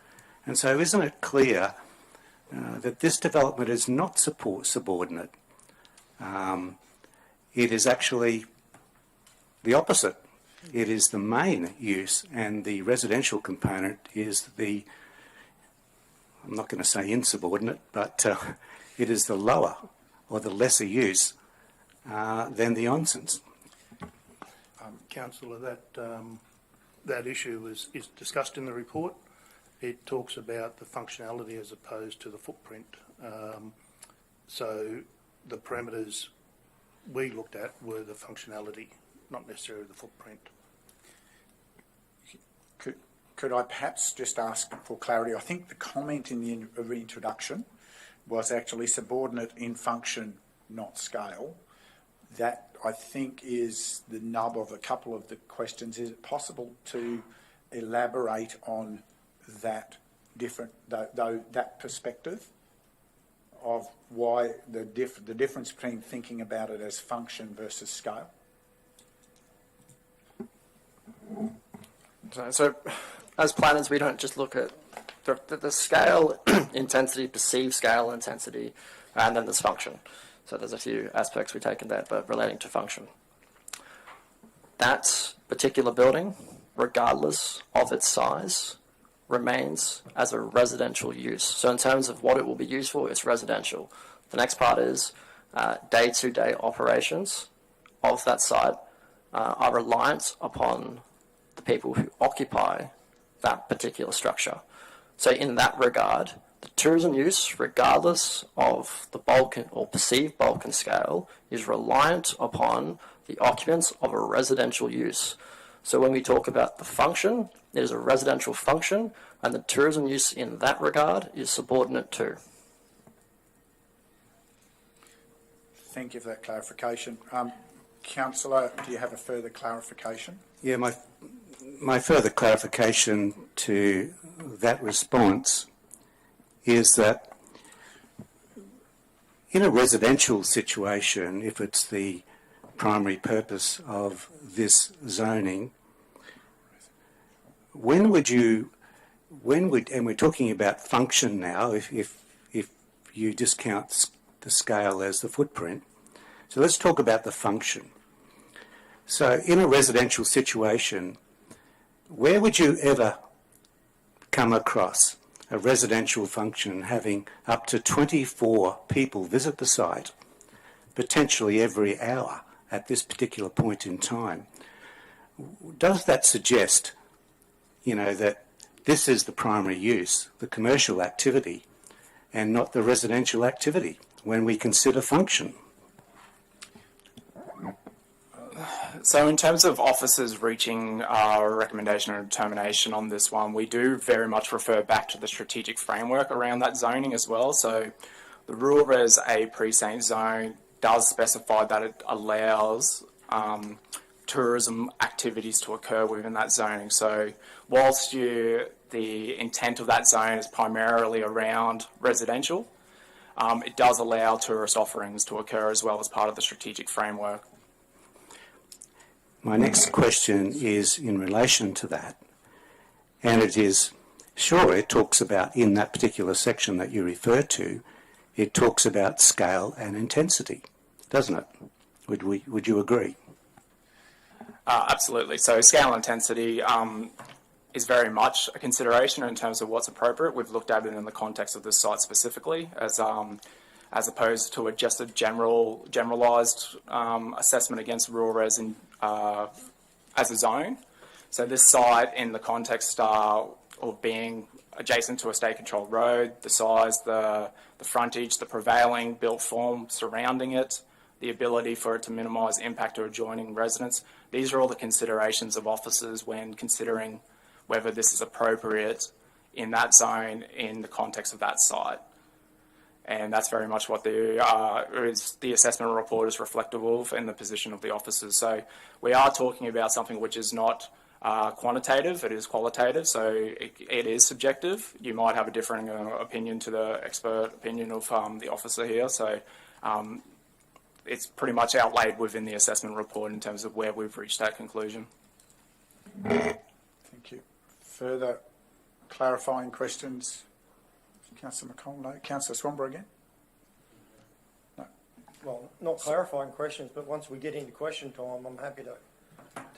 And so isn't it clear that this development is not subordinate? It is actually the opposite. It is the main use, and the residential component is the, I'm not going to say insubordinate, but it is the lower or the lesser use than the onsens. Councillor, that issue is discussed in the report. It talks about the functionality as opposed to the footprint. So the parameters we looked at were the functionality, not necessarily the footprint. Could I perhaps just ask for clarity? I think the comment in the reintroduction was actually subordinate in function, not scale. That, I think, is the nub of a couple of the questions. Is it possible to elaborate on that that perspective of why the difference between thinking about it as function versus scale? So as planners, we don't just look at the scale, intensity, perceived scale, intensity, and then there's function. So there's a few aspects we take in that, but relating to function. That particular building, regardless of its size, remains as a residential use. So in terms of what it will be used for, it's residential. The next part is day-to-day operations of that site are reliant upon the people who occupy that particular structure. So in that regard, the tourism use, regardless of the bulk or perceived bulk and scale, is reliant upon the occupants of a residential use. So when we talk about the function, it is a residential function, and the tourism use in that regard is subordinate to. Thank you for that clarification. Councillor, do you have a further clarification? Yeah, my further clarification to that response is that in a residential situation, if it's the primary purpose of this zoning, and we're talking about function now, if you discount the scale as the footprint, so let's talk about the function. So in a residential situation, where would you ever come across a residential function having up to 24 people visit the site, potentially every hour at this particular point in time? Does that suggest, that this is the primary use, the commercial activity, and not the residential activity when we consider function? So in terms of officers reaching our recommendation or determination on this one, we do very much refer back to the strategic framework around that zoning as well. So the Rural Res A precinct zone does specify that it allows tourism activities to occur within that zoning. So whilst the intent of that zone is primarily around residential, it does allow tourist offerings to occur as well as part of the strategic framework. My next question is in relation to that, and it is, sure, it talks about, in that particular section that you refer to, it talks about scale and intensity, doesn't it? Would you agree? Absolutely. So scale and intensity is very much a consideration in terms of what's appropriate. We've looked at it in the context of this site specifically as opposed to just a generalised assessment against rural res as a zone. So this site, in the context of being adjacent to a state-controlled road, the size, the frontage, the prevailing built form surrounding it, the ability for it to minimise impact to adjoining residents, these are all the considerations of officers when considering whether this is appropriate in that zone in the context of that site. And that's very much what the assessment report is reflective of in the position of the officers. So we are talking about something which is not quantitative, it is qualitative, so it is subjective. You might have a differing opinion to the expert opinion of the officer here. So it's pretty much outlaid within the assessment report in terms of where we've reached that conclusion. Thank you. Further clarifying questions? Councillor McConnell, no. Councillor Swanborough again? No. Well, not clarifying questions, but once we get into question time, I'm happy to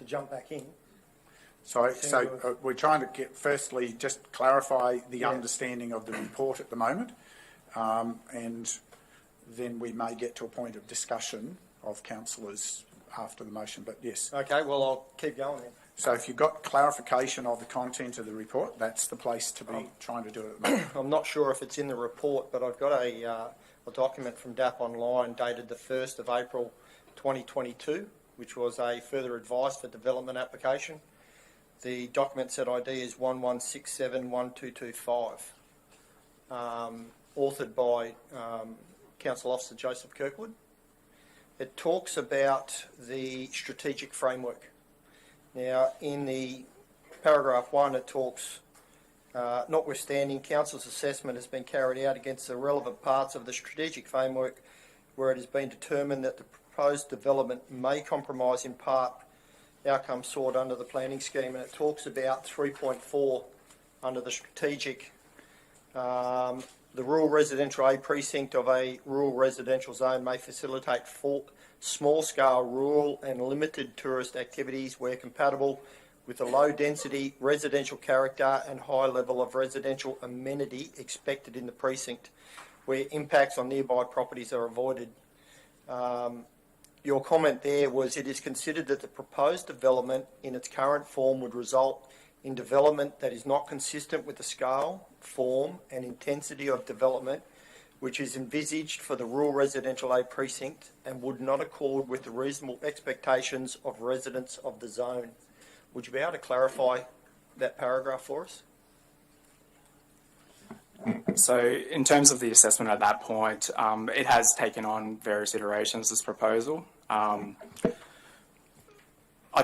jump back in. So we're trying to get, firstly, just clarify the understanding of the report at the moment, and then we may get to a point of discussion of councillors after the motion, but yes. Okay, well, I'll keep going then. So if you've got clarification of the content of the report, that's the place to be trying to do it at the moment. I'm not sure if it's in the report, but I've got a document from DAP Online dated the 1st of April 2022, which was a further advice for development application. The document set ID is 11671225, authored by Council Officer Joseph Kirkwood. It talks about the strategic framework. Now, in the paragraph 1, it talks, notwithstanding Council's assessment has been carried out against the relevant parts of the strategic framework where it has been determined that the proposed development may compromise in part outcomes sought under the planning scheme, and it talks about 3.4 under the strategic. The rural residential A precinct of a rural residential zone may facilitate small-scale rural and limited tourist activities where compatible with a low-density residential character and high level of residential amenity expected in the precinct, where impacts on nearby properties are avoided. Your comment there was it is considered that the proposed development in its current form would result in development that is not consistent with the scale, form and intensity of development which is envisaged for the rural residential A precinct and would not accord with the reasonable expectations of residents of the zone. Would you be able to clarify that paragraph for us? So in terms of the assessment at that point, it has taken on various iterations, this proposal. I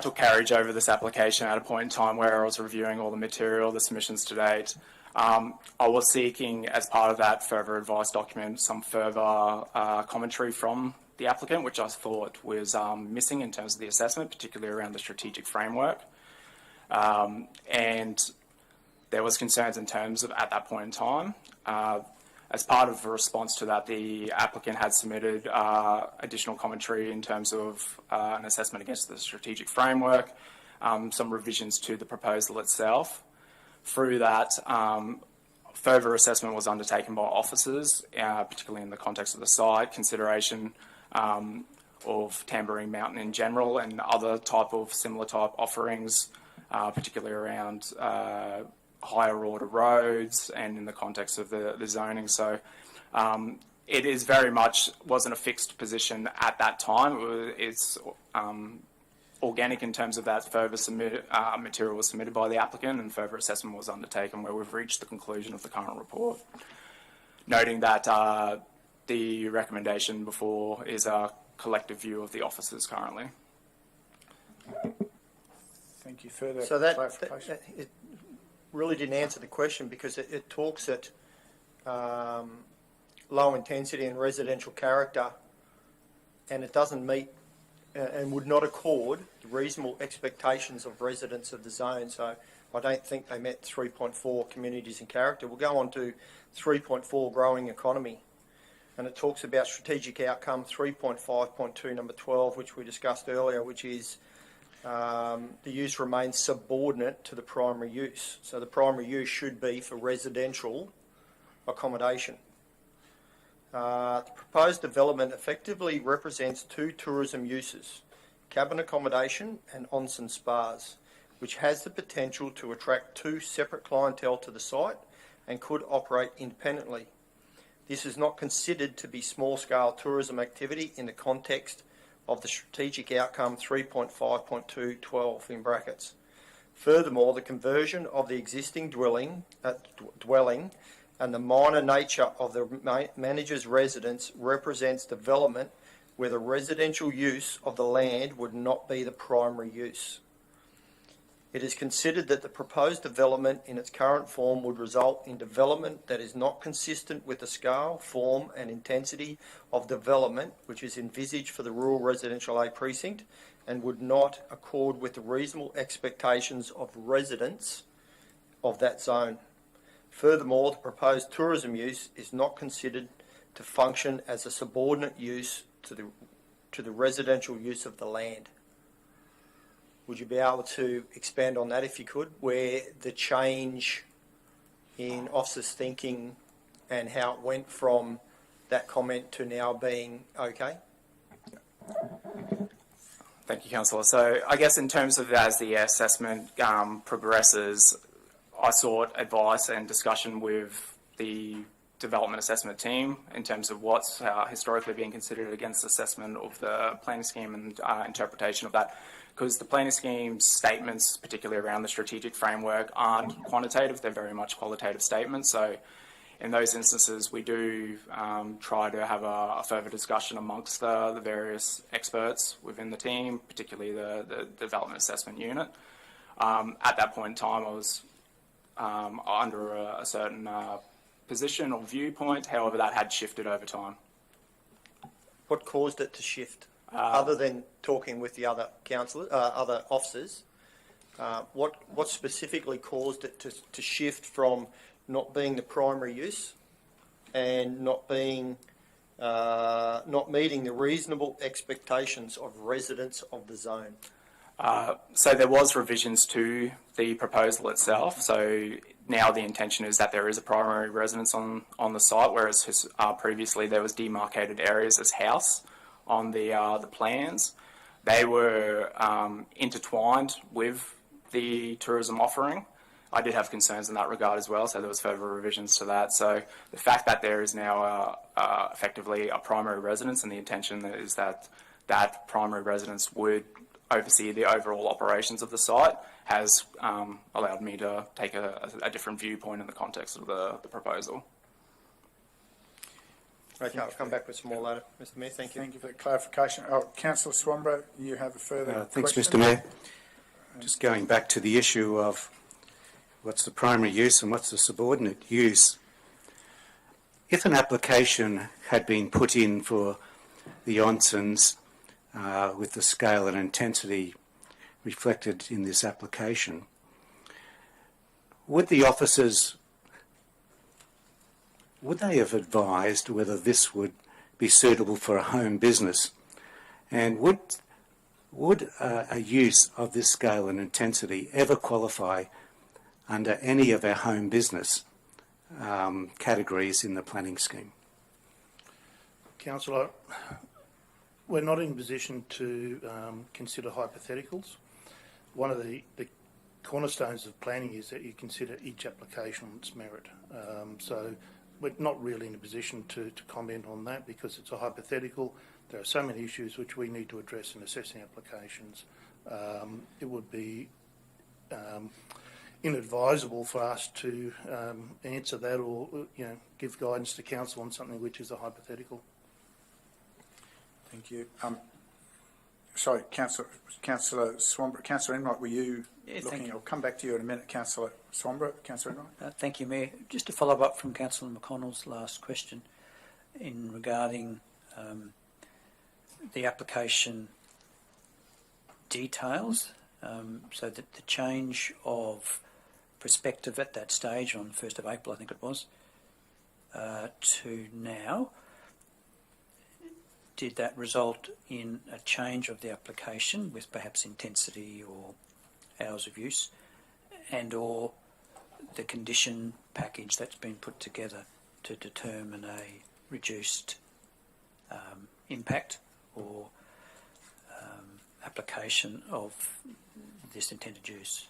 took carriage over this application at a point in time where I was reviewing all the material, the submissions to date. I was seeking, as part of that further advice document, some further commentary from the applicant, which I thought was missing in terms of the assessment, particularly around the strategic framework. And there was concerns in terms of, at that point in time, as part of a response to that, the applicant had submitted additional commentary in terms of an assessment against the strategic framework, some revisions to the proposal itself. Through that, further assessment was undertaken by officers, particularly in the context of the site, consideration of Tamborine Mountain in general and other type of similar type offerings, particularly around higher order roads and in the context of the zoning. So it is very much wasn't a fixed position at that time. It's organic in terms of that further material was submitted by the applicant and further assessment was undertaken where we've reached the conclusion of the current report. Noting that the recommendation before is a collective view of the officers currently. Thank you. Further clarification? It really didn't answer the question because it talks at low intensity and residential character, and it doesn't meet and would not accord the reasonable expectations of residents of the zone. So I don't think they met 3.4 communities and character. We'll go on to 3.4 growing economy, and it talks about strategic outcome 3.5.2 number 12, which we discussed earlier, which is the use remains subordinate to the primary use. So the primary use should be for residential accommodation. The proposed development effectively represents two tourism uses, cabin accommodation and onsen spas, which has the potential to attract two separate clientele to the site and could operate independently. This is not considered to be small-scale tourism activity in the context of the strategic outcome 3.5.2.12 in brackets. Furthermore, the conversion of the existing dwelling and the minor nature of the manager's residence represents development where the residential use of the land would not be the primary use. It is considered that the proposed development in its current form would result in development that is not consistent with the scale, form and intensity of development which is envisaged for the rural residential A precinct and would not accord with the reasonable expectations of residents of that zone. Furthermore, the proposed tourism use is not considered to function as a subordinate use to the residential use of the land. Would you be able to expand on that if you could, where the change in officers' thinking and how it went from that comment to now being okay? Thank you, Councillor. So I guess in terms of as the assessment progresses, I sought advice and discussion with the development assessment team in terms of what's historically being considered against assessment of the planning scheme and interpretation of that. Because the planning scheme's statements, particularly around the strategic framework, aren't quantitative, they're very much qualitative statements. So in those instances, we do try to have a further discussion amongst the various experts within the team, particularly the development assessment unit. At that point in time, I was under a certain position or viewpoint, however that had shifted over time. What caused it to shift? Other than talking with the other councillors, other officers, what specifically caused it to shift from not being the primary use and not being not meeting the reasonable expectations of residents of the zone? So there was revisions to the proposal itself. So now the intention is that there is a primary residence on the site, whereas previously there was demarcated areas as house on the plans. They were intertwined with the tourism offering. I did have concerns in that regard as well, so there was further revisions to that. So the fact that there is now effectively a primary residence, and the intention is that that primary residence would oversee the overall operations of the site, has allowed me to take a different viewpoint in the context of the proposal. Okay, I'll come back with some more later, Mr. Mayor. Thank you. Thank you for the clarification. Councillor Swamborough, you have a further Thanks, question? Mr. Mayor. Just going back to the issue of what's the primary use and what's the subordinate use. If an application had been put in for the onsens with the scale and intensity reflected in this application, would the officers, would they have advised whether this would be suitable for a home business? And would a use of this scale and intensity ever qualify under any of our home business categories in the planning scheme? Councillor, we're not in a position to consider hypotheticals. One of the cornerstones of planning is that you consider each application on its merit. So we're not really in a position to comment on that because it's a hypothetical. There are so many issues which we need to address in assessing applications. It would be inadvisable for us to answer that or give guidance to council on something which is a hypothetical. Thank you. Sorry, Councillor Swamborough. Councillor Enright, were you looking? I'll come back to you in a minute, Councillor Swamborough. Councillor Enright. Thank you, Mayor. Just to follow up from Councillor McConnell's last question in regarding the application details, so that the change of perspective at that stage on 1st of April, I think it was, to now, did that result in a change of the application with perhaps intensity or hours of use and or the condition package that's been put together to determine a reduced impact or application of this intended use?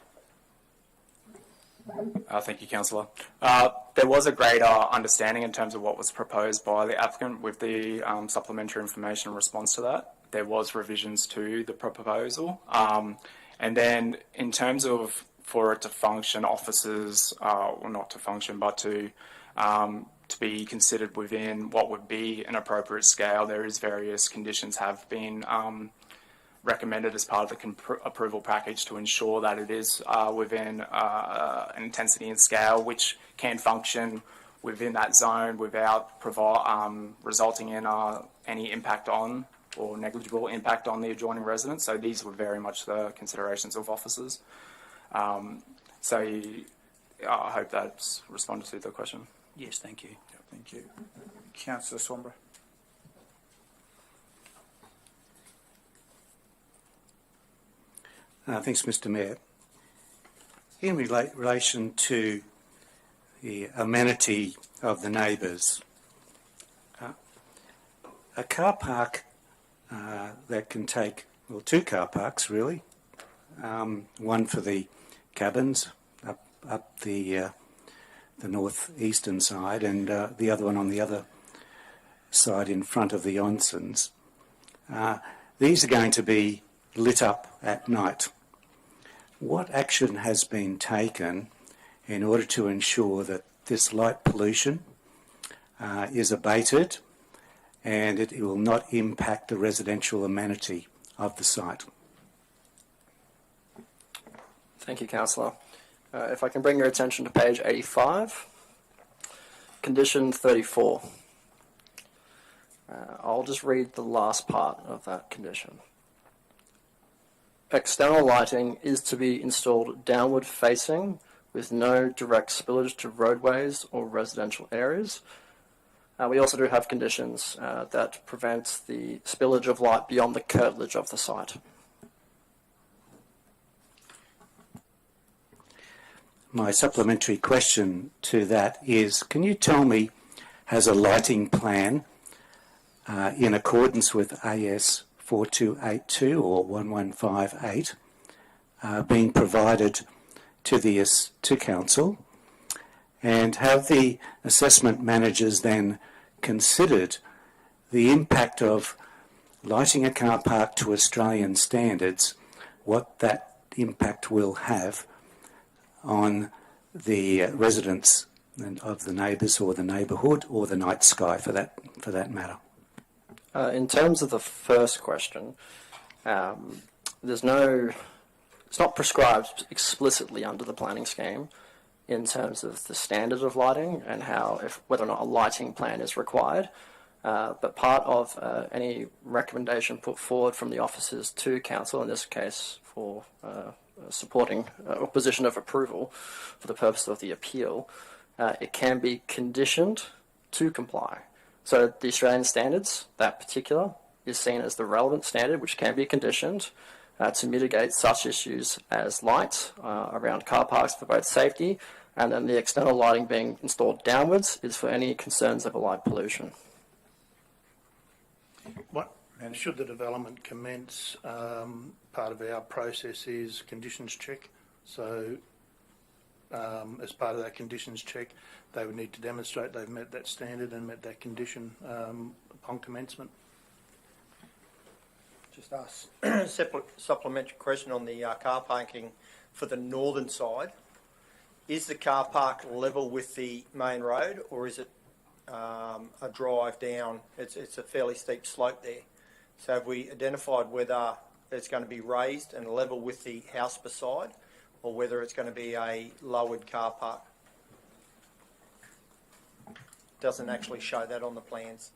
Thank you, Councillor. There was a greater understanding in terms of what was proposed by the applicant with the supplementary information in response to that. There was revisions to the proposal. And then in terms of for it to function, officers, well not to function, but to be considered within what would be an appropriate scale, there is various conditions have been recommended as part of the approval package to ensure that it is within an intensity and scale which can function within that zone without resulting in any impact on or negligible impact on the adjoining residents. So these were very much the considerations of officers. So I hope that's responded to the question. Yes, thank you. Thank you. Councillor Swanborough. Thanks, Mr. Mayor. In relation to the amenity of the neighbours, a car park that can take, well, two car parks really, one for the cabins up the north-eastern side and the other one on the other side in front of the onsens. These are going to be lit up at night. What action has been taken in order to ensure that this light pollution is abated and it will not impact the residential amenity of the site? Thank you, Councillor. If I can bring your attention to page 85, condition 34. I'll just read the last part of that condition. External lighting is to be installed downward facing with no direct spillage to roadways or residential areas. We also do have conditions that prevent the spillage of light beyond the curtilage of the site. My supplementary question to that is, can you tell me, has a lighting plan in accordance with AS 4282 or 1158 been provided to council, and have the assessment managers then considered the impact of lighting a car park to Australian standards, what that impact will have on the residents of the neighbours or the neighbourhood or the night sky for that matter? In terms of the first question, it's not prescribed explicitly under the planning scheme in terms of the standard of lighting and whether or not a lighting plan is required. But part of any recommendation put forward from the officers to council, in this case for supporting a position of approval for the purpose of the appeal, it can be conditioned to comply. So the Australian standards, that particular, is seen as the relevant standard which can be conditioned to mitigate such issues as light around car parks for both safety, and then the external lighting being installed downwards is for any concerns over light pollution. Should the development commence, part of our process is conditions check. So as part of that conditions check, they would need to demonstrate they've met that standard and met that condition upon commencement. Just ask a supplementary question on the car parking for the northern side. Is the car park level with the main road, or is it a drive down? It's a fairly steep slope there. So have we identified whether it's going to be raised and level with the house beside, or whether it's going to be a lowered car park? Doesn't actually show that on the plans.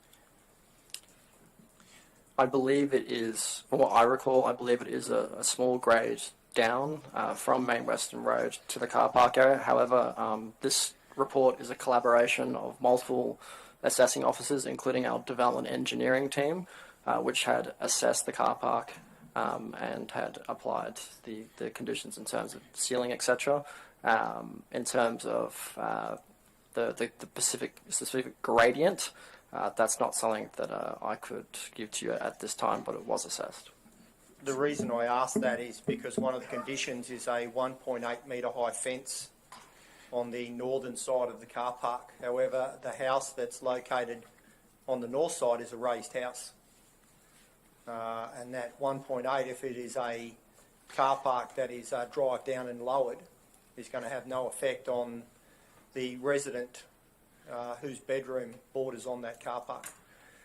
I believe it is, from what I recall, I believe it is a small grade down from Main Western Road to the car park area. However, this report is a collaboration of multiple assessing officers, including our development engineering team, which had assessed the car park and had applied the conditions in terms of ceiling, etc. In terms of the specific gradient, that's not something that I could give to you at this time, but it was assessed. The reason I ask that is because one of the conditions is a 1.8 metre high fence on the northern side of the car park. However, the house that's located on the north side is a raised house. And that 1.8, if it is a car park that is drive down and lowered, is going to have no effect on the resident whose bedroom borders on that car park.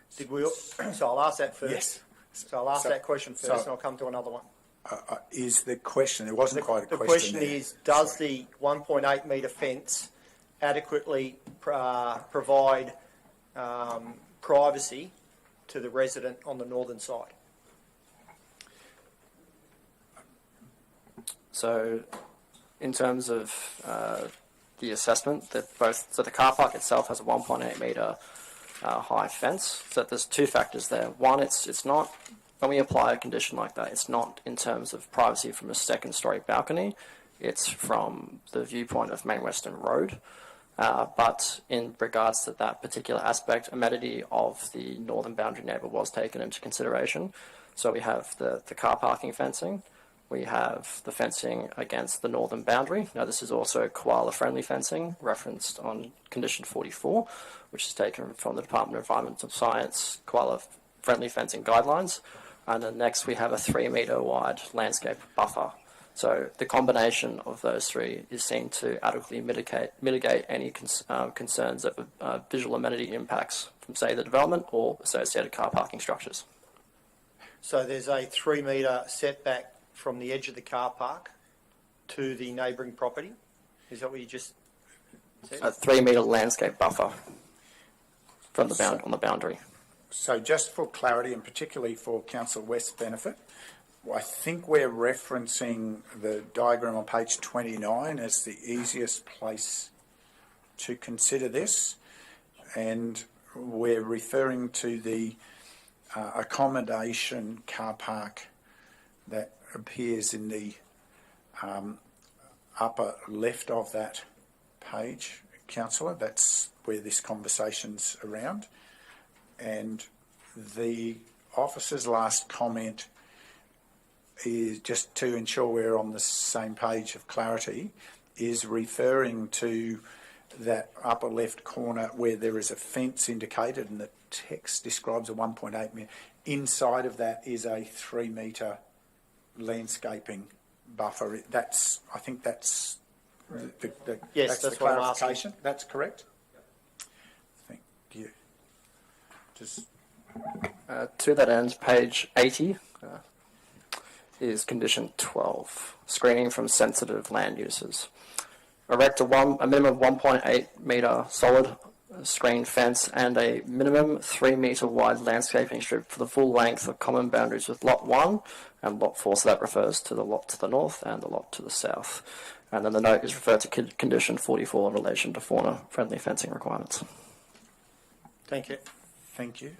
So I'll ask that first. Yes. So I'll ask that question first, so- and I'll come to another one. Is the question, it wasn't quite a The question question there. is, does Sorry. the 1.8 metre fence adequately provide privacy to the resident on the northern side? So, in terms of the assessment, so the car park itself has a 1.8 metre high fence. So there's two factors there. One, it's not, when we apply a condition like that, it's not in terms of privacy from a second-storey balcony. It's from the viewpoint of Main Western Road. But in regards to that particular aspect, amenity of the northern boundary neighbour was taken into consideration. So we have the car parking fencing. We have the fencing against the northern boundary. Now, this is also koala-friendly fencing, referenced on condition 44, which is taken from the Department of Environmental Science koala-friendly fencing guidelines. And then next, we have a 3 metre wide landscape buffer. So the combination of those three is seen to adequately mitigate any concerns of visual amenity impacts from, say, the development or associated car parking structures. So there's a 3 metre setback from the edge of the car park to the neighbouring property? Is that what you just said? A 3 metre landscape buffer from the on the boundary. So just for clarity, and particularly for Councillor West's benefit, I think we're referencing the diagram on page 29 as the easiest place to consider this, and we're referring to the accommodation car park that appears in the upper left of that page, Councillor. That's where this conversation's around. And the officer's last comment is, just to ensure we're on the same page of clarity, is referring to that upper left corner where there is a fence indicated and the text describes a 1.8 metre. Inside of that is a 3 metre landscaping buffer. I think that's Yes, that's the what I'm asking. clarification. That's correct. Thank you. Just To that end, page 80 is condition 12, screening from sensitive land uses. Erect a minimum of 1.8 metre solid screen fence and a minimum 3 metre wide landscaping strip for the full length of common boundaries with Lot 1 and Lot 4, so that refers to the lot to the north and the lot to the south. And then the note is referred to condition 44 in relation to fauna-friendly fencing requirements. Thank you. thank you.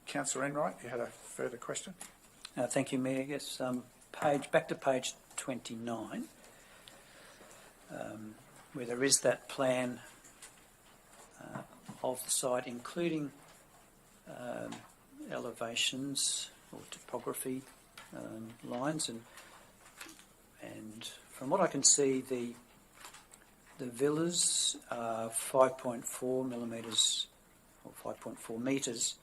Councillor Enright, you had a further question? Thank you, Mayor. Yes, back to page 29, where there is that plan of the site, including elevations or topography lines, and from what I can see, the villas are 5.4 millimetres or 5.4 metres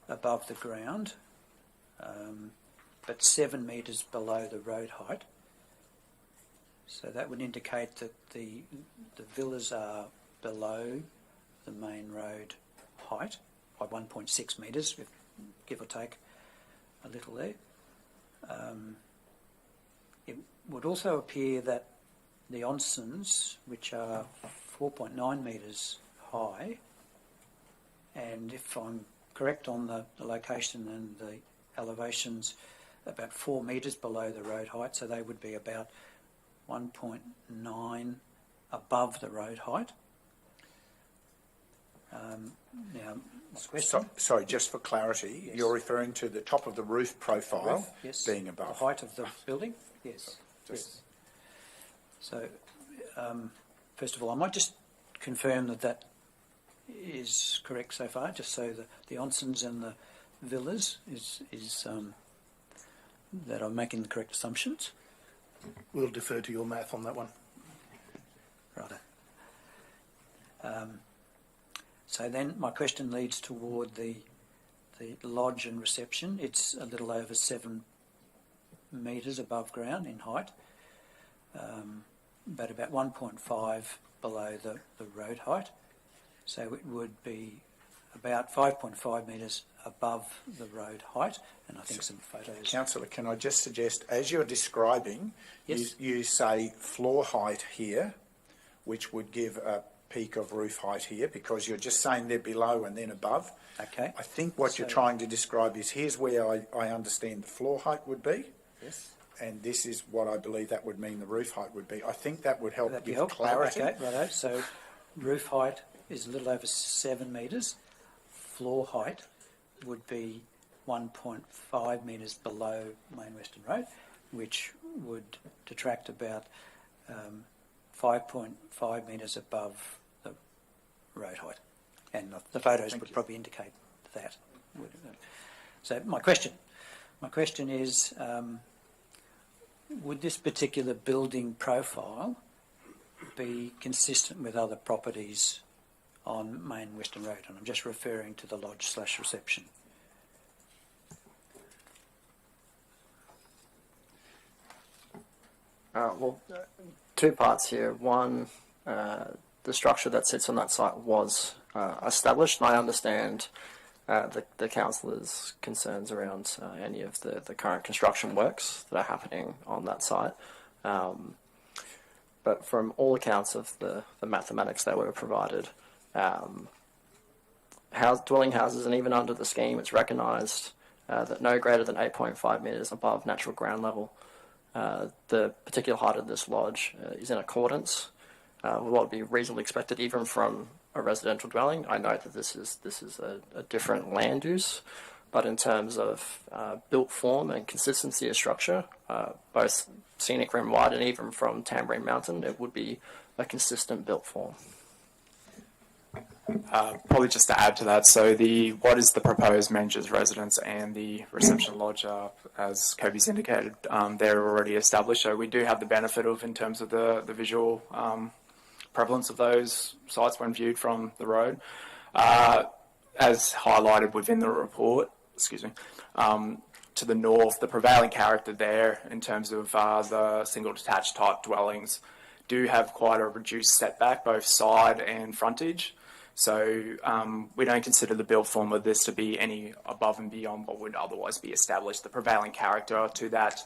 above the ground, but 7 metres below the road height. So that would indicate that the villas are below the main road height by 1.6 metres, give or take a little there. It would also appear that the onsens, which are 4.9 metres high, and if I'm correct on the location and the elevations, about 4 metres below the road height, so they would be about 1.9 above the road height. Now, this question, Sorry, just for clarity, Yes. you're referring to the top of the roof profile yes, being above. the height of the building, yes. Just- Yes. So, first of all, I might just confirm that is correct so far, just so the onsens and the villas is that I'm making the correct assumptions. We'll defer to your math on that one. Righto. So then my question leads toward the lodge and reception. It's a little over 7 metres above ground in height, but about 1.5 below the road height. So it would be about 5.5 metres above the road height, and I think some photos. Councillor, can I just suggest, as you're describing, Yes. you say floor height here, which would give a peak of roof height here, because you're just saying they're below and then above. Okay. I think what you're trying to describe is here's where I understand the floor height would be. Yes. And this is what I believe that would mean the roof height would be. I think that would help That'd give help. clarity. Okay, righto. So roof height is a little over 7 metres. Floor height would be 1.5 metres below Main Western Road, which would detract about 5.5 metres above the road height. And the photos would probably indicate that. So my question is, would this particular building profile be consistent with other properties on Main Western Road? And I'm just referring to the lodge/reception. Well, two parts here. One, the structure that sits on that site was established, and I understand the councillors' concerns around any of the current construction works that are happening on that site. But from all accounts of the mathematics that were provided, dwelling houses, and even under the scheme, it's recognised that no greater than 8.5 metres above natural ground level. The particular height of this lodge is in accordance with what would be reasonably expected even from a residential dwelling. I note that this is a different land use, but in terms of built form and consistency of structure, both Scenic rim wide and even from Tambourine Mountain, it would be a consistent built form. Probably just to add to that, so what is the proposed manager's residence and the reception lodge, as Kobe's indicated, they're already established. So we do have the benefit of, in terms of the visual prevalence of those sites when viewed from the road. As highlighted within the report, to the north, the prevailing character there in terms of the single detached type dwellings do have quite a reduced setback, both side and frontage. So we don't consider the build form of this to be any above and beyond what would otherwise be established. The prevailing character to that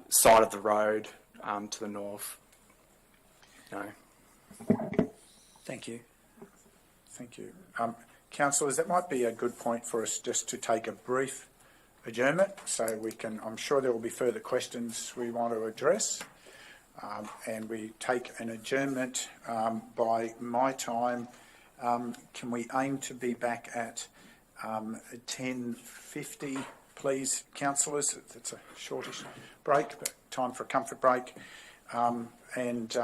side of the road to the north. No. Thank you. Thank you. Councillors, that might be a good point for us just to take a brief adjournment so we can, I'm sure there will be further questions we want to address. And we take an adjournment by my time. Can we aim to be back at 10:50, please, councillors? It's a shortish break, but time for a comfort break. And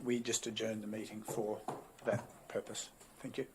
we just adjourn the meeting for that purpose. Thank you.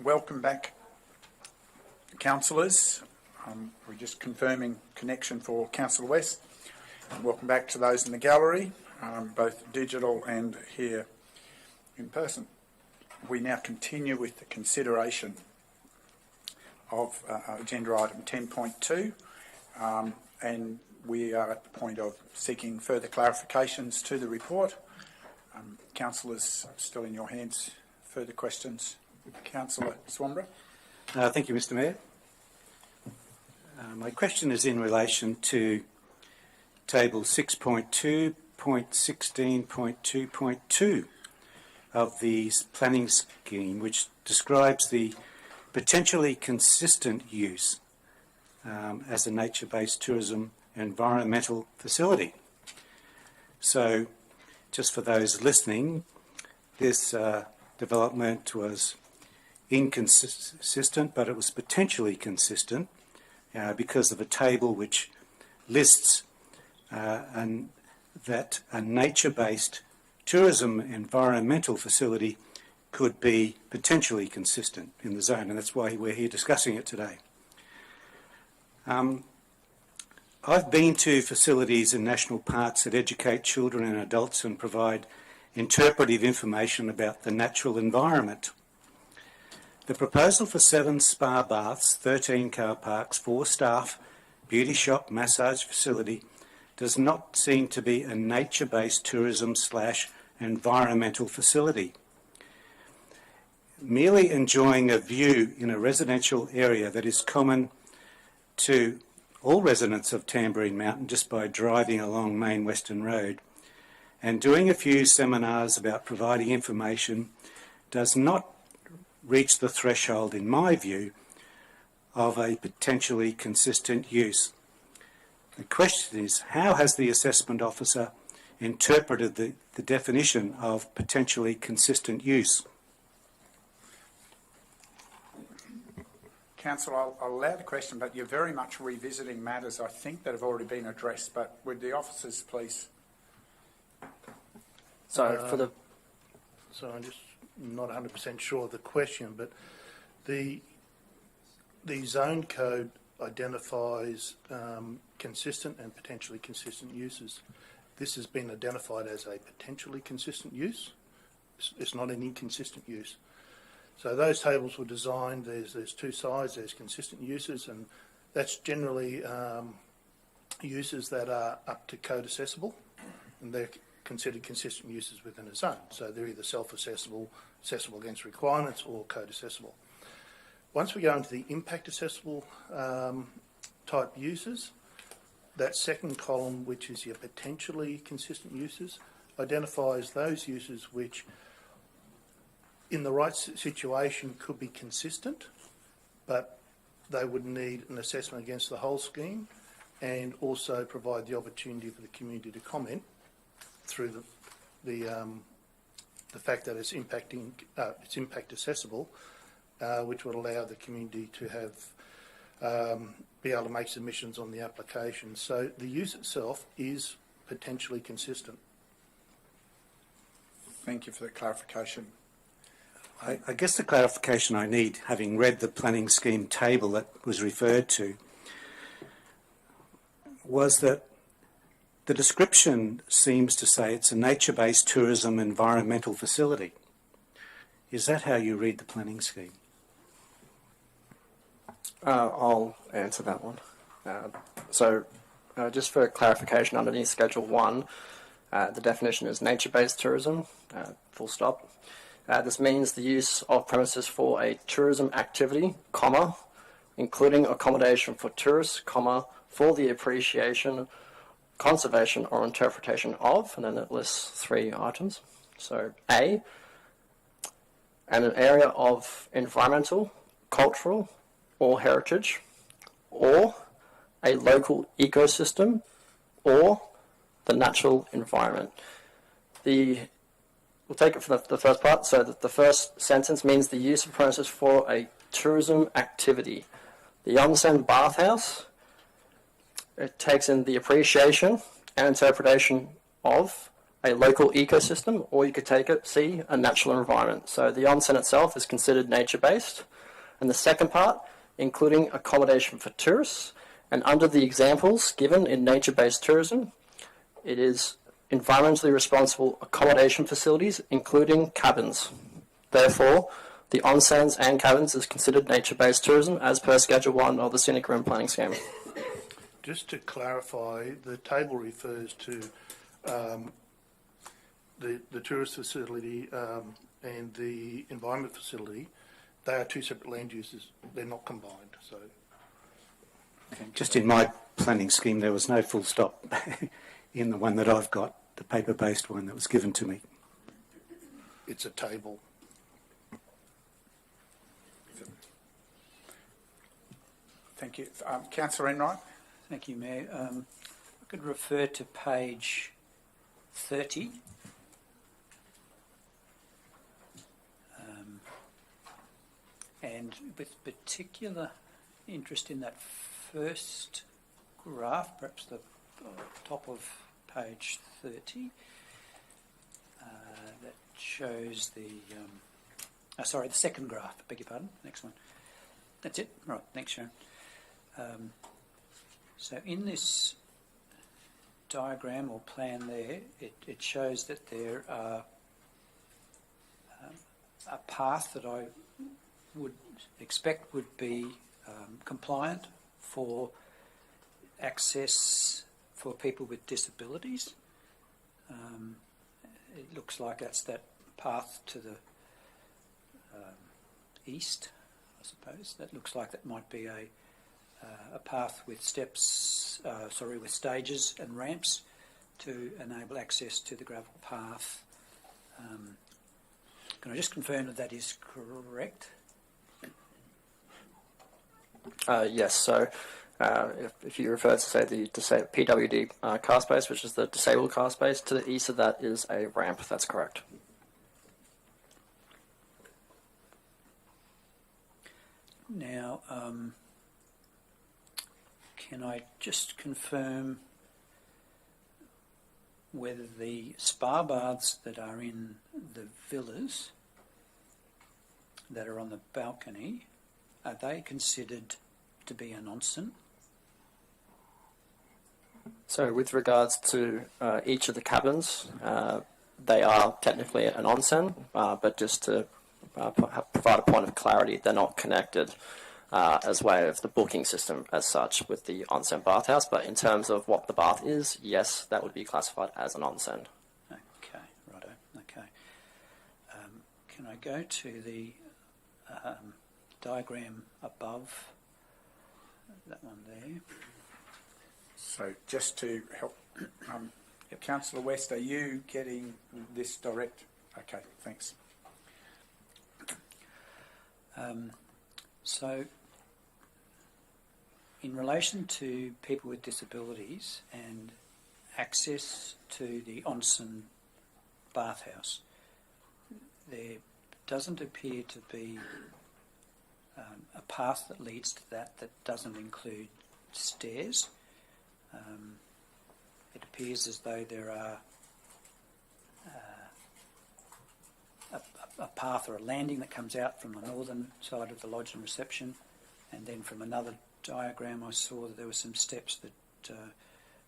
Welcome back, councillors. We're just confirming connection for Councillor West. Welcome back to those in the gallery, both digital and here in person. We now continue with the consideration of agenda item 10.2, and we are at the point of seeking further clarifications to the report. Councillors, still in your hands. Further questions? Councillor Swamborough. Thank you, Mr. Mayor. My question is in relation to table 6.2.16.2.2 of the planning scheme, which describes the potentially consistent use as a nature-based tourism environmental facility. So, just for those listening, this development was inconsistent, but it was potentially consistent because of a table which lists that a nature-based tourism environmental facility could be potentially consistent in the zone, and that's why we're here discussing it today. I've been to facilities in national parks that educate children and adults and provide interpretive information about the natural environment. The proposal for 7 spa baths, 13 car parks, 4 staff, beauty shop, massage facility does not seem to be a nature-based tourism/environmental facility. Merely enjoying a view in a residential area that is common to all residents of Tamborine Mountain just by driving along Main Western Road and doing a few seminars about providing information does not reach the threshold, in my view, of a potentially consistent use. The question is, how has the assessment officer interpreted the definition of potentially consistent use? Councillor, I'll allow the question, but you're very much revisiting matters, I think, that have already been addressed, but would the officers please... So I'm just not 100% sure of the question, but the zone code identifies consistent and potentially consistent uses. This has been identified as a potentially consistent use. It's not an inconsistent use. So those tables were designed, there's 2 sides, there's consistent uses, and that's generally uses that are up to code assessable, and they're considered consistent uses within a zone. So they're either self-assessable, assessable against requirements, or code assessable. Once we go into the impact assessable type uses, that second column, which is your potentially consistent uses, identifies those uses which in the right situation could be consistent, but they would need an assessment against the whole scheme and also provide the opportunity for the community to comment through the fact that it's impact accessible, which would allow the community to have be able to make submissions on the application. So the use itself is potentially consistent. Thank you for the clarification. I guess the clarification I need, having read the planning scheme table that was referred to, was that the description seems to say it's a nature-based tourism environmental facility. Is that how you read the planning scheme? I'll answer that one. Just for clarification, underneath Schedule 1, the definition is nature-based tourism, full stop. This means the use of premises for a tourism activity, comma, including accommodation for tourists, comma, for the appreciation, conservation or interpretation of, and then it lists 3 items. So A, and an area of environmental, cultural, or heritage, or a local ecosystem, or the natural environment. We'll take it from the first part. So the first sentence means the use of premises for a tourism activity. The onsen bathhouse, it takes in the appreciation and interpretation of a local ecosystem, or you could take it, C, a natural environment. So the onsen itself is considered nature-based. And the second part, including accommodation for tourists. And under the examples given in nature-based tourism, it is environmentally responsible accommodation facilities, including cabins. Therefore, the onsens and cabins is considered nature-based tourism as per Schedule 1 of the Scenic Room Planning Scheme. Just to clarify, the table refers to the tourist facility and the environment facility. They are two separate land uses. They're not combined. So, Just in my planning scheme, there was no full stop in the one that I've got, the paper-based one that was given to me. it's a table. Thank you. Councillor Enright? Thank you, Mayor. I could refer to page 30. And with particular interest in that first graph, perhaps the top of page 30, that shows the, the second graph, beg your pardon, next one. That's it, right, thanks Sharon. So in this diagram or plan there, it shows that there are a path that I would expect would be compliant for access for people with disabilities. It looks like that's that path to the east, I suppose. That looks like that might be a path with steps, with stages and ramps to enable access to the gravel path. Can I just confirm that that is correct? Yes, so if you refer to, say, the PWD car space, which is the disabled car space, to the east of that is a ramp. That's correct. Now, can I just confirm whether the spa baths that are in the villas that are on the balcony, are they considered to be an onsen? So with regards to each of the cabins, they are technically an onsen, but just to provide a point of clarity, they're not connected as way of the booking system as such with the onsen bathhouse, but in terms of what the bath is, yes, that would be classified as an onsen. Okay, righto, okay. Can I go to the diagram above that one there? So just to help, Councillor West, are you getting this direct? Okay, thanks. So, in relation to people with disabilities and access to the onsen bathhouse, there doesn't appear to be a path that leads to that doesn't include stairs. It appears as though there are a path or a landing that comes out from the northern side of the lodge and reception, and then from another diagram I saw that there were some steps that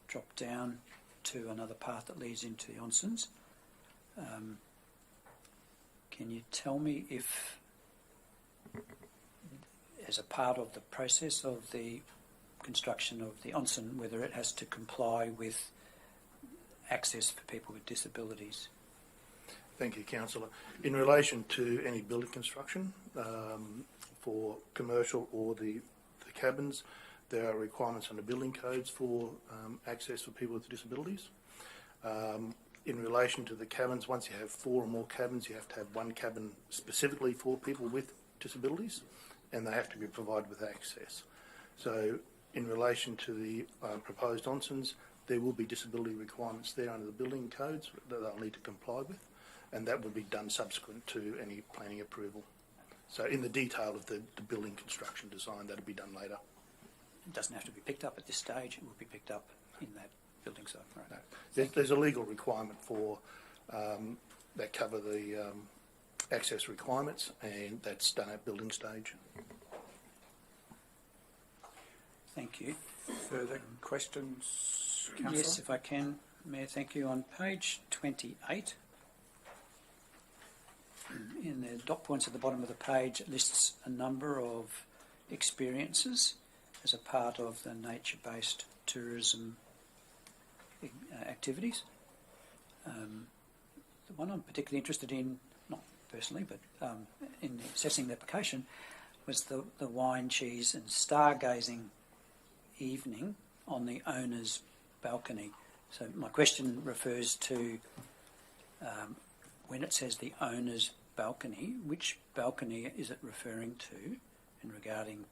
drop down to another path that leads into the onsens. Can you tell me if, as a part of the process of the construction of the onsen, whether it has to comply with access for people with disabilities? Thank you, Councillor. In relation to any building construction for commercial or the cabins, there are requirements under building codes for access for people with disabilities. In relation to the cabins, once you have 4 or more cabins, you have to have one cabin specifically for people with disabilities, and they have to be provided with access. So in relation to the proposed onsens, there will be disability requirements there under the building codes that they'll need to comply with, and that will be done subsequent to any planning approval. So in the detail of the building construction design, that'll be done later. It doesn't have to be picked up at this stage, it will be picked up in that building site, right? No. There's a legal requirement for that cover the access requirements, and that's done at building stage. Thank you. Further questions, Councillor? Yes, if I can, Mayor, thank you. On page 28, in the dot points at the bottom of the page, it lists a number of experiences as a part of the nature-based tourism activities. The one I'm particularly interested in, not personally, but in assessing the application, was the wine, cheese and stargazing evening on the owner's balcony. So my question refers to when it says the owner's balcony, which balcony is it referring to in regarding,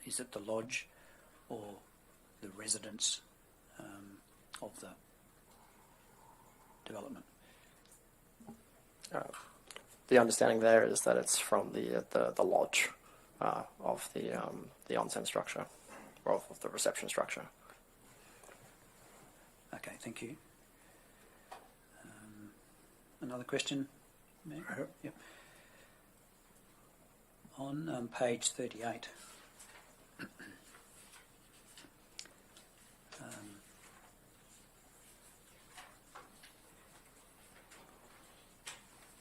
is it the lodge or the residence of the development? The understanding there is that it's from the lodge of the onsen structure, or of the reception structure. Okay, thank you. Another question, Mayor? Yep. On page 38,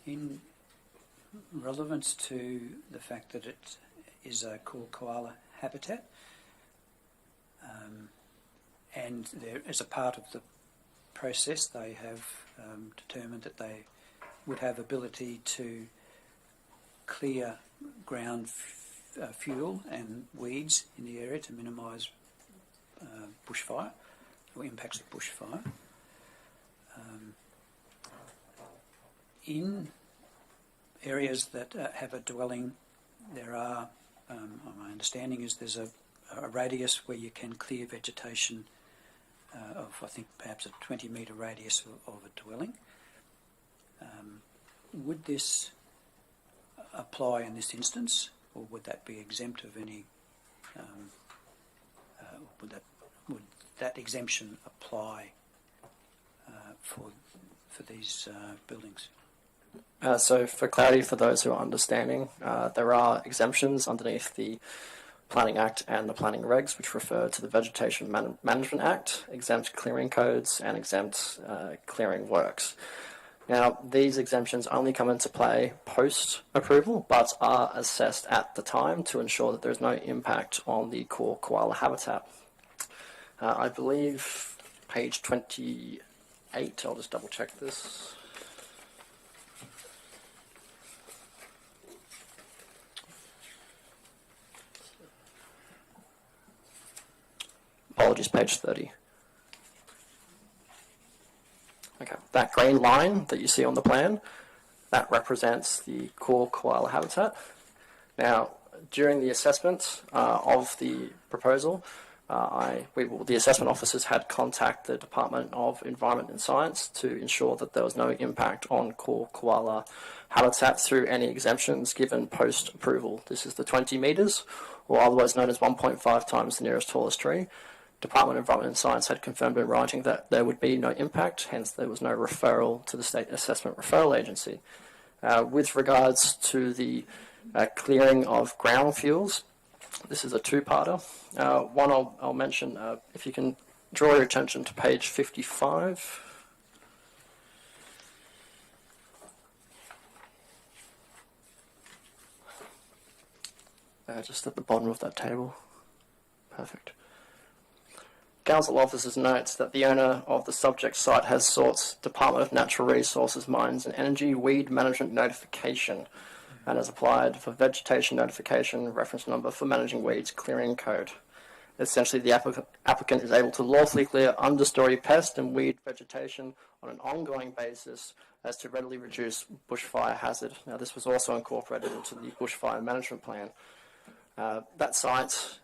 in relevance to the fact that it is a core koala habitat, and there, as a part of the process, they have determined that they would have ability to clear ground fuel and weeds in the area to minimise bushfire or impacts of bushfire. In areas that have a dwelling, there are, my understanding is there's a radius where you can clear vegetation of, I think, perhaps a 20-metre radius of a dwelling. Would this apply in this instance, or would that be exempt of any? Would that exemption apply for these buildings? So for clarity for those who are understanding, there are exemptions underneath the Planning Act and the Planning Regs, which refer to the Vegetation Management Act, exempt clearing codes and exempt clearing works. Now, these exemptions only come into play post-approval, but are assessed at the time to ensure that there is no impact on the core koala habitat. I believe page 28, I'll just double check this. Apologies, page 30. Okay, that green line that you see on the plan, that represents the core koala habitat. Now, during the assessment of the proposal, the assessment officers had contacted the Department of Environment and Science to ensure that there was no impact on core koala habitat through any exemptions given post-approval. This is the 20 metres, or otherwise known as 1.5 times the nearest tallest tree. Department of Environment and Science had confirmed in writing that there would be no impact, hence there was no referral to the State Assessment Referral Agency. With regards to the clearing of ground fuels, this is a two-parter. One I'll mention, if you can draw your attention to page 55. Just at the bottom of that table. Perfect. Council officers notes that the owner of the subject site has sought Department of Natural Resources, Mines and Energy weed management notification and has applied for vegetation notification reference number for managing weeds clearing code. Essentially, the applicant is able to lawfully clear understory pest and weed vegetation on an ongoing basis as to readily reduce bushfire hazard. Now, this was also incorporated into the bushfire management plan. That site,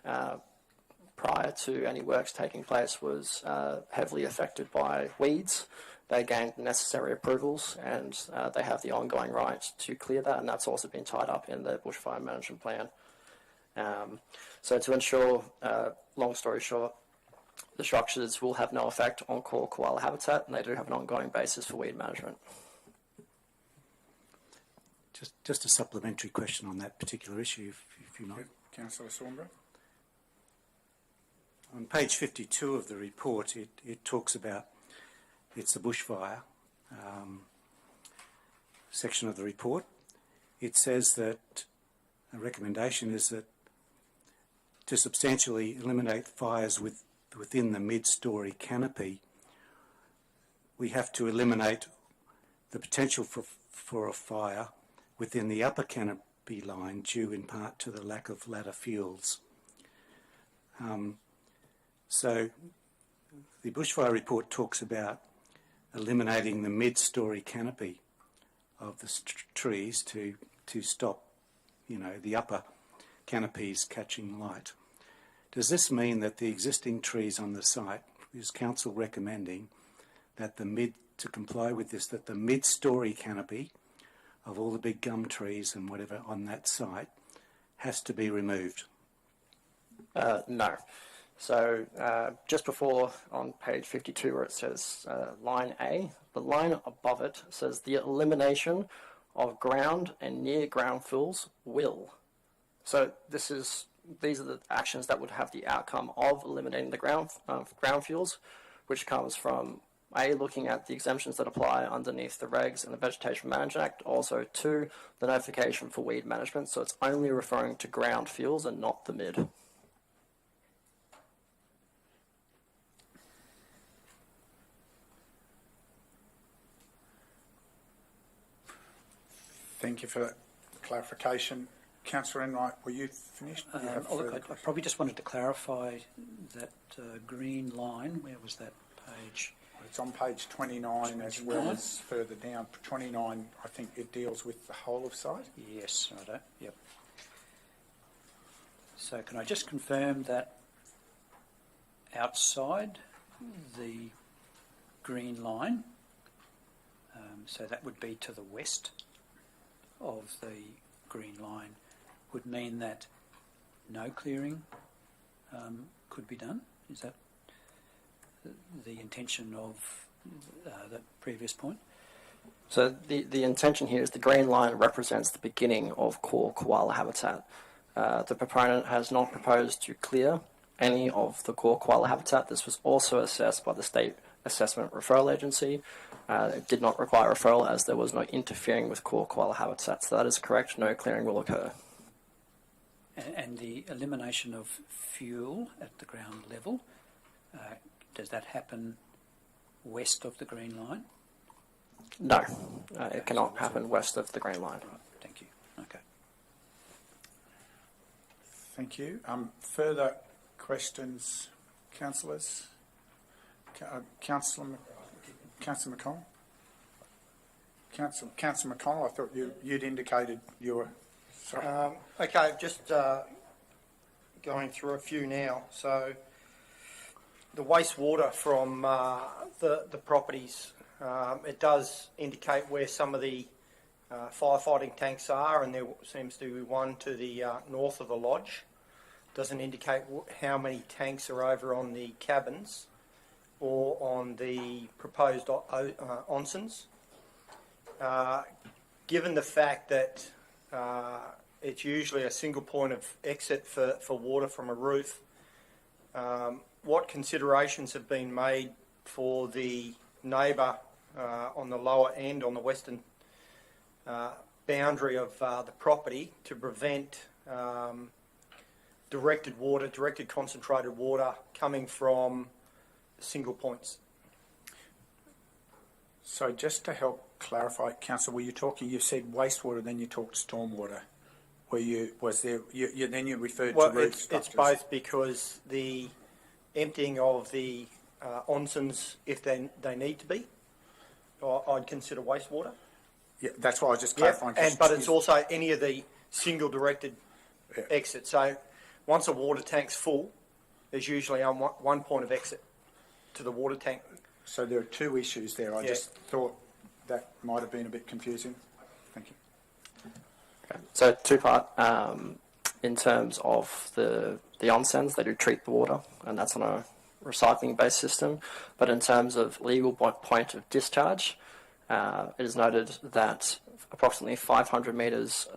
prior to any works taking place, was heavily affected by weeds. They gained necessary approvals and they have the ongoing right to clear that, and that's also been tied up in the bushfire management plan. So to ensure, long story short, The structures will have no effect on core koala habitat, and they do have an ongoing basis for weed management. Just a supplementary question on that particular issue, if you might. Councillor Saundra. On page 52 of the report, it talks about, it's a bushfire section of the report. It says that a recommendation is that to substantially eliminate fires within the mid-storey canopy, we have to eliminate the potential for a fire within the upper canopy line due in part to the lack of ladder fuels. So the bushfire report talks about eliminating the mid-storey canopy of the trees to stop, the upper canopies catching light. Does this mean that the existing trees on the site, is council recommending that to comply with this, that the mid-storey canopy of all the big gum trees and whatever on that site has to be removed? No. So just before on page 52 where it says line A, the line above it says the elimination of ground and near ground fills will. So these are the actions that would have the outcome of eliminating the ground fuels, which comes from A, looking at the exemptions that apply underneath the regs and the Vegetation Management Act, also 2, the notification for weed management, so it's only referring to ground fuels and not the mid. Thank you for that clarification. Councillor Enright, were you finished? Do you have look, further I probably just wanted to clarify that green line. Where was that page? It's on page 29 as well as further down. 29, I think it deals with the whole of site. Yes, righto. Yep. So can I just confirm that outside the green line, so that would be to the west of the green line, would mean that no clearing could be done? Is that the intention of the previous point? So the intention here is the green line represents the beginning of core koala habitat. The proponent has not proposed to clear any of the core koala habitat. This was also assessed by the State Assessment Referral Agency. It did not require referral as there was no interfering with core koala habitat. So that is correct, no clearing will occur. And the elimination of fuel at the ground level, does that happen west of the green line? No, it cannot happen west of the green line. Right, thank you. Okay. Thank you. Further questions, councillors? Councillor McConnell? Councillor McConnell, I thought you'd indicated you were... Sorry. Okay, just going through a few now. So the wastewater from the properties, it does indicate where some of the firefighting tanks are, and there seems to be one to the north of the lodge. Doesn't indicate how many tanks are over on the cabins or on the proposed onsens. Given the fact that it's usually a single point of exit for water from a roof, what considerations have been made for the neighbour on the lower end, on the western boundary of the property, to prevent directed concentrated water coming from single points? So just to help clarify, Councillor, you said wastewater, then you talked stormwater. Then you referred to roof structures? It's both, because the emptying of the onsens, if they need to be, I'd consider wastewater. Yeah, that's why I was just clarifying. Yeah, but it's also any of the single directed exits. So once a water tank's full, there's usually on one point of exit to the water tank. So there are two issues there. I just thought that might have been a bit confusing. Thank you. Okay. So two-part. In terms of the onsens, they do treat the water, and that's on a recycling-based system, but in terms of legal point of discharge, it is noted that approximately 500 metres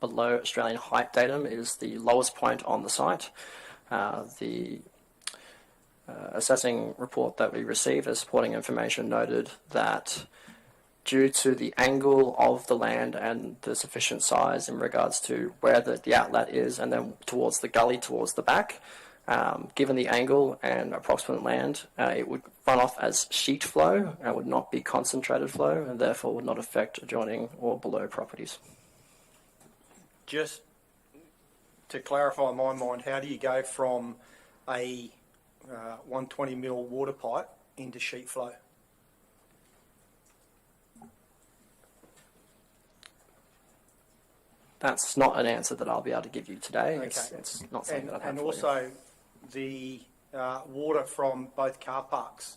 below Australian height datum is the lowest point on the site. The assessing report that we received as supporting information noted that due to the angle of the land and the sufficient size in regards to where the outlet is and then towards the gully towards the back, given the angle and approximate land, it would run off as sheet flow and would not be concentrated flow and therefore would not affect adjoining or below properties. Just to clarify in my mind, how do you go from a 120 mil water pipe into sheet flow? That's not an answer that I'll be able to give you today. Okay. It's not something that I've had And for you. also the water from both car parks.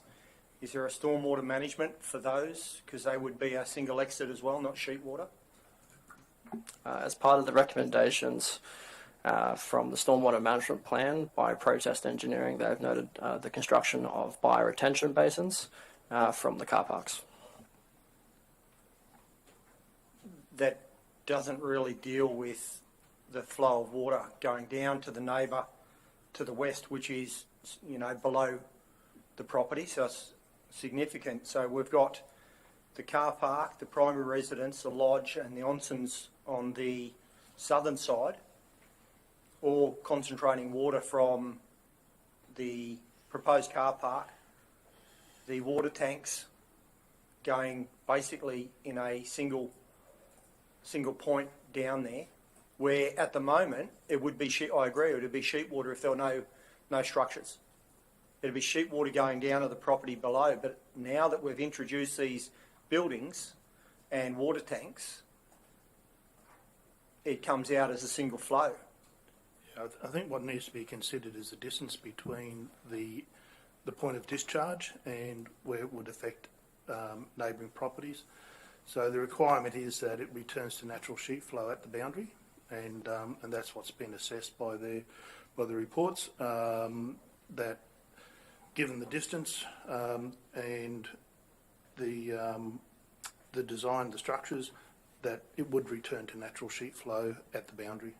Is there a stormwater management for those? Because they would be a single exit as well, not sheet water. As part of the recommendations from the stormwater management plan by Protest Engineering, they've noted the construction of bioretention basins from the car parks. That doesn't really deal with the flow of water going down to the neighbour to the west, which is, you know, below the property, so it's significant. So we've got the car park, the primary residence, the lodge and the onsens on the southern side, all concentrating water from the proposed car park, the water tanks going basically in a single point down there, where at the moment it would be sheet. I agree, it would be sheet water if there were no structures. It'd be sheet water going down to the property below. But now that we've introduced these buildings and water tanks, it comes out as a single flow. Yeah, I think what needs to be considered is the distance between the point of discharge and where it would affect neighbouring properties. So the requirement is that it returns to natural sheet flow at the boundary, and that's what's been assessed by the reports. That given the distance and the design, the structures, that it would return to natural sheet flow at the boundary.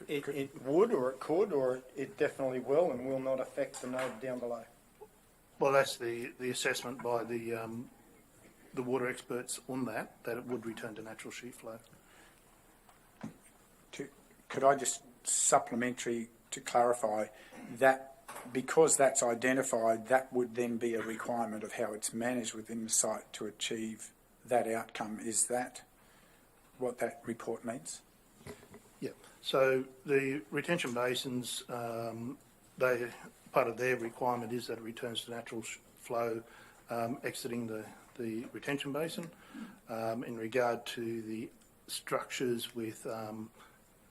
It would, or it could, or it definitely will, and will not affect the node down below. Well, that's the assessment by the water experts on that it would return to natural sheet flow. Could I just supplementary to clarify that because that's identified, that would then be a requirement of how it's managed within the site to achieve that outcome. Is that what that report means? Yeah. So the retention basins, part of their requirement is that it returns to natural flow exiting the retention basin. In regard to the structures with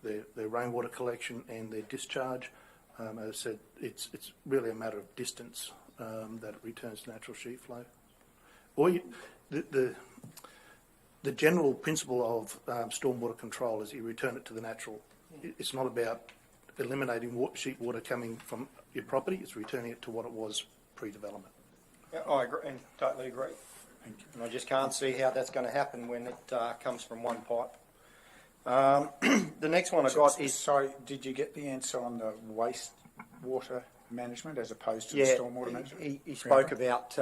their rainwater collection and their discharge, as I said, it's really a matter of distance that it returns to natural sheet flow. Or the general principle of stormwater control is you return it to the natural. It's not about eliminating sheet water coming from your property, it's returning it to what it was pre-development. Yeah, I agree, and totally agree. Thank you. And I just can't see how that's going to happen when it comes from one pipe. The next one I got is... Sorry, did you get the answer on the wastewater management as opposed to Yeah, the stormwater management? he spoke about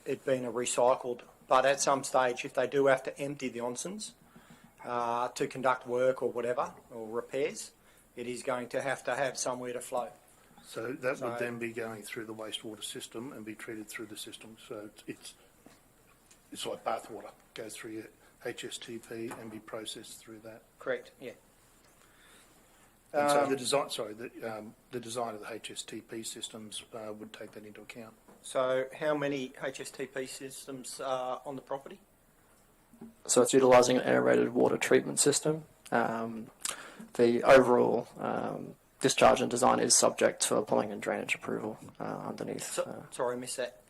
it being a recycled, but at some stage, if they do have to empty the onsens to conduct work or whatever, or repairs, it is going to have somewhere to flow. So that would then be going through the wastewater system and be treated through the system. So it's like bath water, goes through your HSTP and be processed through that. Correct. Yeah. And so the design of the HSTP systems would take that into account. So how many HSTP systems are on the property? So it's utilising an aerated water treatment system. The overall discharge and design is subject to plumbing and drainage approval underneath. Sorry, I missed that.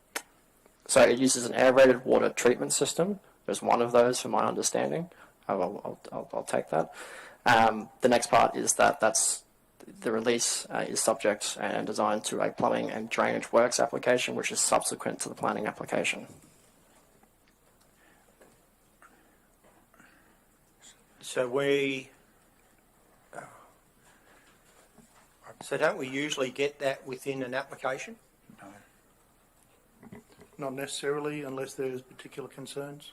So it uses an aerated water treatment system. There's one of those, from my understanding. I'll take that. The next part is that the release is subject and designed to a plumbing and drainage works application, which is subsequent to the planning application. So don't we usually get that within an application? No. Not necessarily, unless there's particular concerns.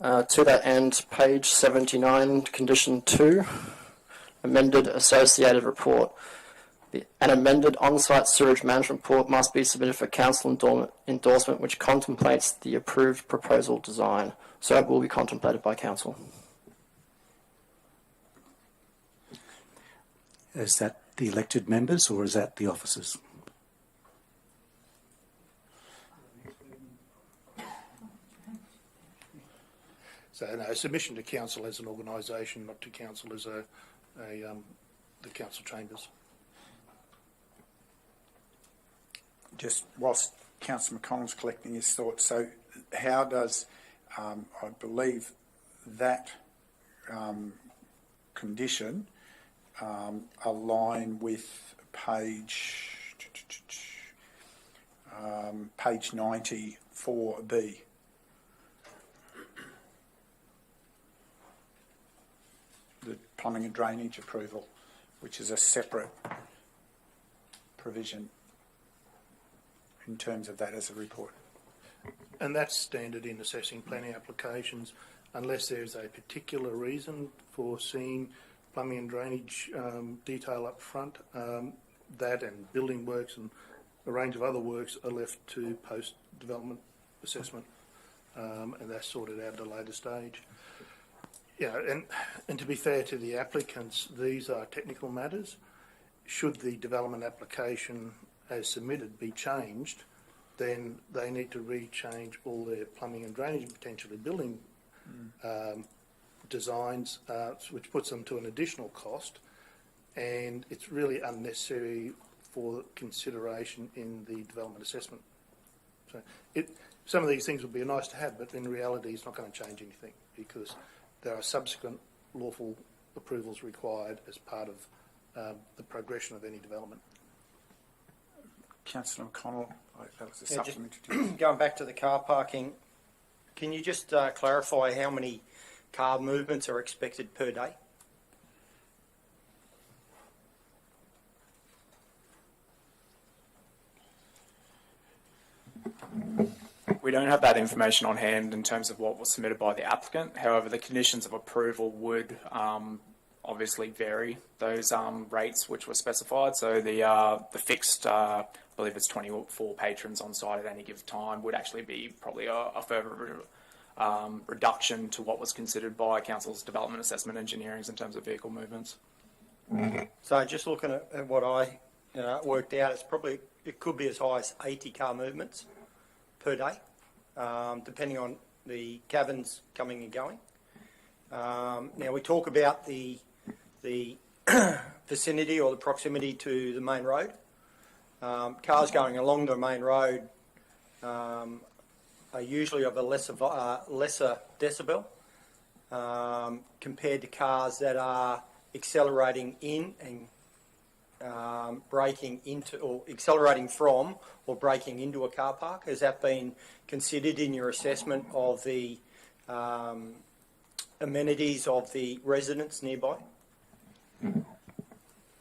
To that end, page 79, condition 2, amended associated report. An amended on-site sewage management report must be submitted for council endorsement, which contemplates the approved proposal design. So it will be contemplated by council. Is that the elected members or is that the officers? So no, submission to council as an organisation, not to council as the council chambers. Just whilst Councillor McConnell's collecting his thoughts, so how does, I believe, that condition align with page 90 4B? The plumbing and drainage approval, which is a separate provision in terms of that as a report. And that's standard in assessing planning applications, unless there's a particular reason for seeing plumbing and drainage detail up front. That and building works and a range of other works are left to post-development assessment, and that's sorted out at a later stage. Yeah, and to be fair to the applicants, these are technical matters. Should the development application as submitted be changed, then they need to re-change all their plumbing and drainage and potentially building designs, which puts them to an additional cost, and it's really unnecessary for consideration in the development assessment. So some of these things would be nice to have, but in reality it's not going to change anything because there are subsequent lawful approvals required as part of the progression of any development. Councillor McConnell, that was a Yeah, supplement. Going back to the car parking, can you just clarify how many car movements are expected per day? We don't have that information on hand in terms of what was submitted by the applicant. However, the conditions of approval would obviously vary those rates which were specified. So the fixed, I believe it's 24 patrons on site at any given time, would actually be probably a further reduction to what was considered by Council's development assessment engineering in terms of vehicle movements. So just looking at what I worked out, it could be as high as 80 car movements per day, depending on the cabins coming and going. Now we talk about the vicinity or the proximity to the main road. Cars going along the main road are usually of a lesser decibel compared to cars that are accelerating in and braking into, or accelerating from or braking into a car park. Has that been considered in your assessment of the amenities of the residents nearby?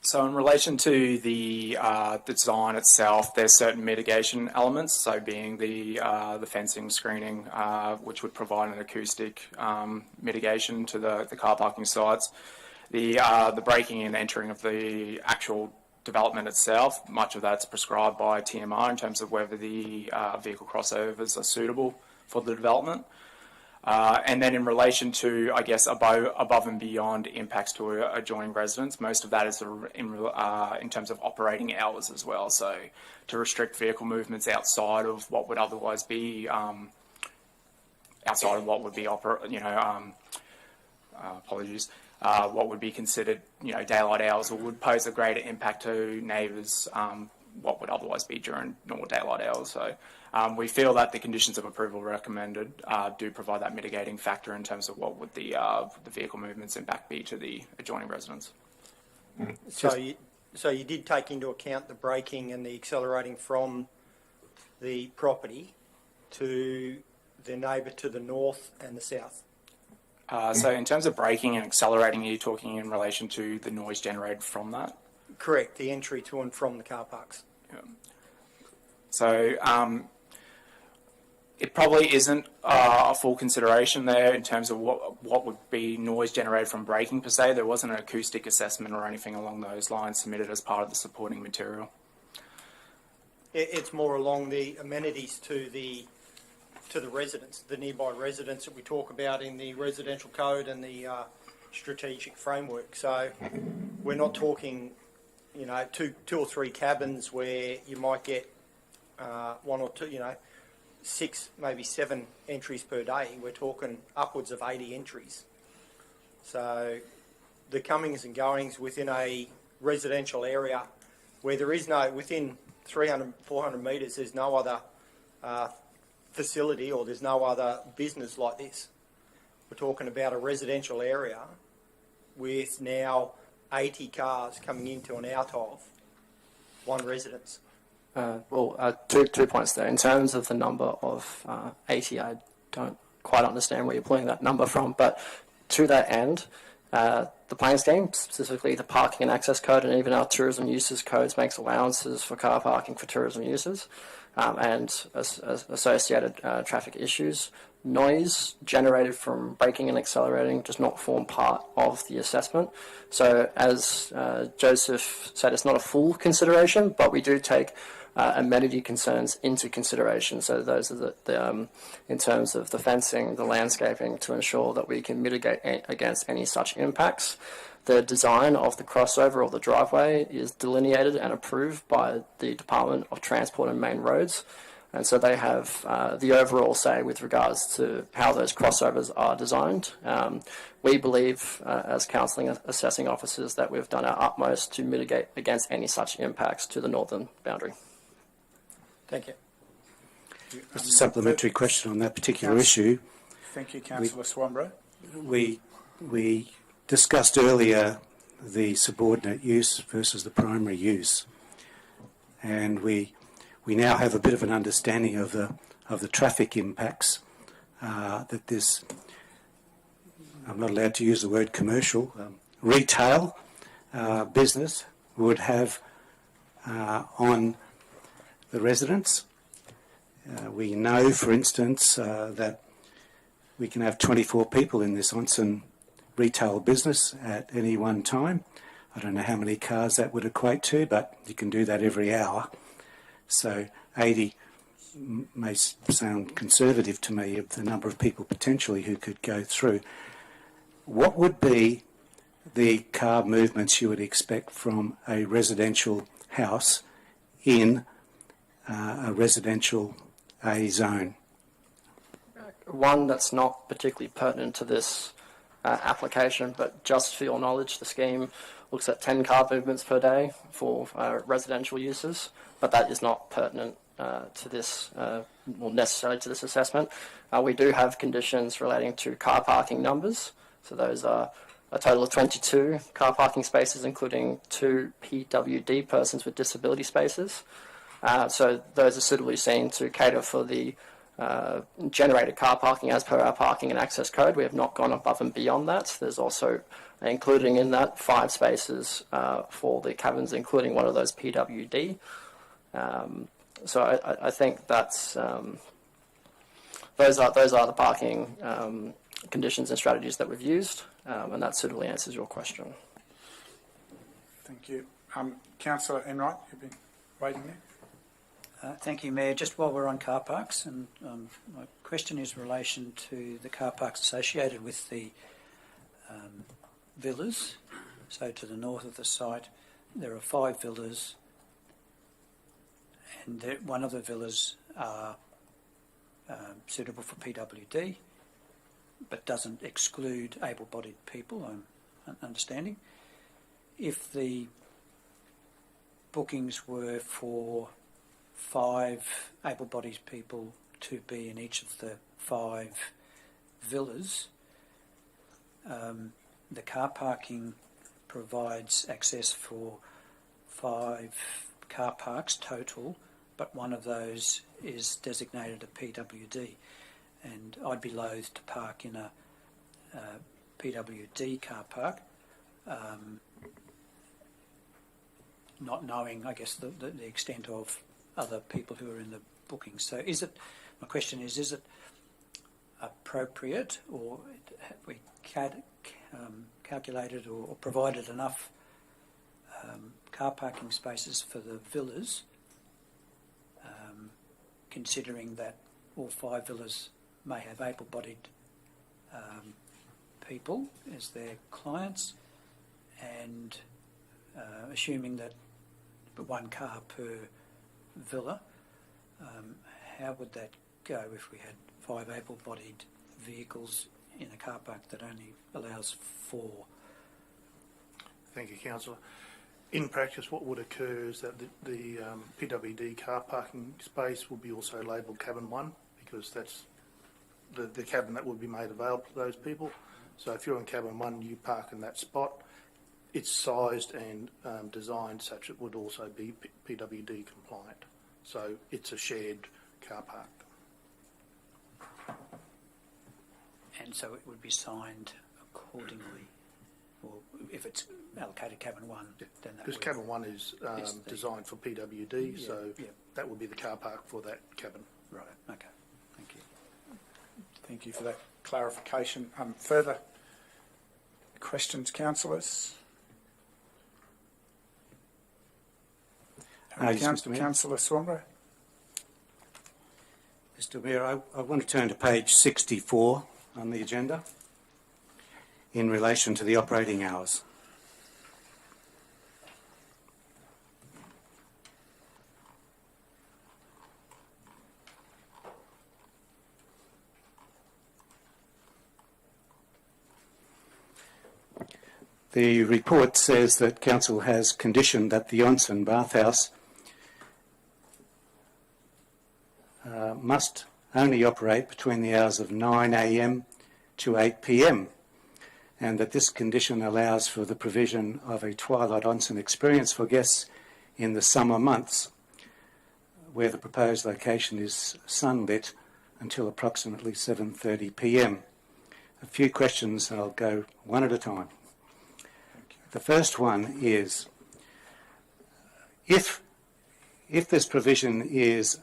So in relation to the design itself, there's certain mitigation elements, so being the fencing screening, which would provide an acoustic mitigation to the car parking sites. The braking and entering of the actual development itself, much of that's prescribed by TMR in terms of whether the vehicle crossovers are suitable for the development. And then in relation to, I guess, above and beyond impacts to adjoining residents, most of that is in terms of operating hours as well. So to restrict vehicle movements outside of what would otherwise be, what would be considered, daylight hours, or would pose a greater impact to neighbours, what would otherwise be during normal daylight hours. So we feel that the conditions of approval recommended do provide that mitigating factor in terms of what would the vehicle movements impact be to the adjoining residents. So So you did take into account the braking and the accelerating from the property to the neighbour to the north and the south? So in terms of braking and accelerating, are you talking in relation to the noise generated from that? Correct, the entry to and from the car parks. Yeah. So it probably isn't a full consideration there in terms of what would be noise generated from braking per se. There wasn't an acoustic assessment or anything along those lines submitted as part of the supporting material. It's more along the amenities to the residents, the nearby residents that we talk about in the residential code and the strategic framework. So we're not talking, two or three cabins where you might get one or two, 6, maybe 7 entries per day. We're talking upwards of 80 entries. So the comings and goings within a residential area where there is no, within 300, 400 metres, there's no other facility or there's no other business like this. We're talking about a residential area with now 80 cars coming into and out of one residence. Two points there. In terms of the number of 80, I don't quite understand where you're pulling that number from, but to that end, the planning scheme, specifically the parking and access code and even our tourism uses codes, makes allowances for car parking for tourism users and associated traffic issues. Noise generated from braking and accelerating does not form part of the assessment. So as Joseph said, it's not a full consideration, but we do take amenity concerns into consideration. So those are the in terms of the fencing, the landscaping, to ensure that we can mitigate against any such impacts. The design of the crossover or the driveway is delineated and approved by the Department of Transport and Main Roads. And so they have the overall say with regards to how those crossovers are designed. We believe, as counselling assessing officers, that we've done our utmost to mitigate against any such impacts to the northern boundary. Thank you. Just a supplementary question on that particular issue. Thank you, Councillor Swamborough. We discussed earlier the subordinate use versus the primary use, and we now have a bit of an understanding of the traffic impacts that this, I'm not allowed to use the word commercial, retail business would have on the residents. We know, for instance, that we can have 24 people in this Onsen retail business at any one time. I don't know how many cars that would equate to, but you can do that every hour. So 80 may sound conservative to me of the number of people potentially who could go through. What would be the car movements you would expect from a residential house in a residential A zone? One that's not particularly pertinent to this application, but just for your knowledge, the scheme looks at 10 car movements per day for residential uses, but that is not pertinent to this, or necessarily to this assessment. We do have conditions relating to car parking numbers, so those are a total of 22 car parking spaces, including 2 PWD, persons with disability spaces. So those are suitably seen to cater for the generated car parking as per our parking and access code. We have not gone above and beyond that. There's also, including in that, 5 spaces for the cabins, including one of those PWD. So I think that's those are the parking conditions and strategies that we've used, and that suitably answers your question. Thank you. Councillor Enright, you've been waiting there. Thank you, Mayor. Just while we're on car parks, and my question is in relation to the car parks associated with the villas. So to the north of the site, there are 5 villas, and one of the villas are suitable for PWD, but doesn't exclude able-bodied people, I'm understanding. If the bookings were for 5 able-bodied people to be in each of the 5 villas, the car parking provides access for 5 car parks total, but one of those is designated a PWD. And I'd be loath to park in a PWD car park, not knowing, I guess, the extent of other people who are in the bookings. So my question is it appropriate, or have we calculated or provided enough car parking spaces for the villas, considering that all 5 villas may have able-bodied people as their clients, and assuming that 1 car per villa, how would that go if we had 5 able-bodied vehicles in a car park that only allows 4? Thank you, Councillor. In practice, what would occur is that the PWD car parking space will be also labelled cabin 1, because that's the cabin that would be made available to those people. So if you're in cabin 1, you park in that spot. It's sized and designed such it would also be PWD compliant. So it's a shared car park. And so it would be signed accordingly, or if it's allocated cabin 1, then that Because cabin 1 is designed for PWD, so that would be the car park for that cabin. Right, okay, thank you. Thank you for that clarification. Further questions, councillors? Mr. Mayor. Councillor Swanborough? Mr. Mayor, I want to turn to page 64 on the agenda in relation to the operating hours. The report says that Council has conditioned that the onsen bathhouse must only operate between the hours of 9 a.m. to 8 p.m. and that this condition allows for the provision of a twilight onsen experience for guests in the summer months, where the proposed location is sunlit until approximately 7:30 p.m. A few questions, and I'll go one at a time. The first one is, if this provision is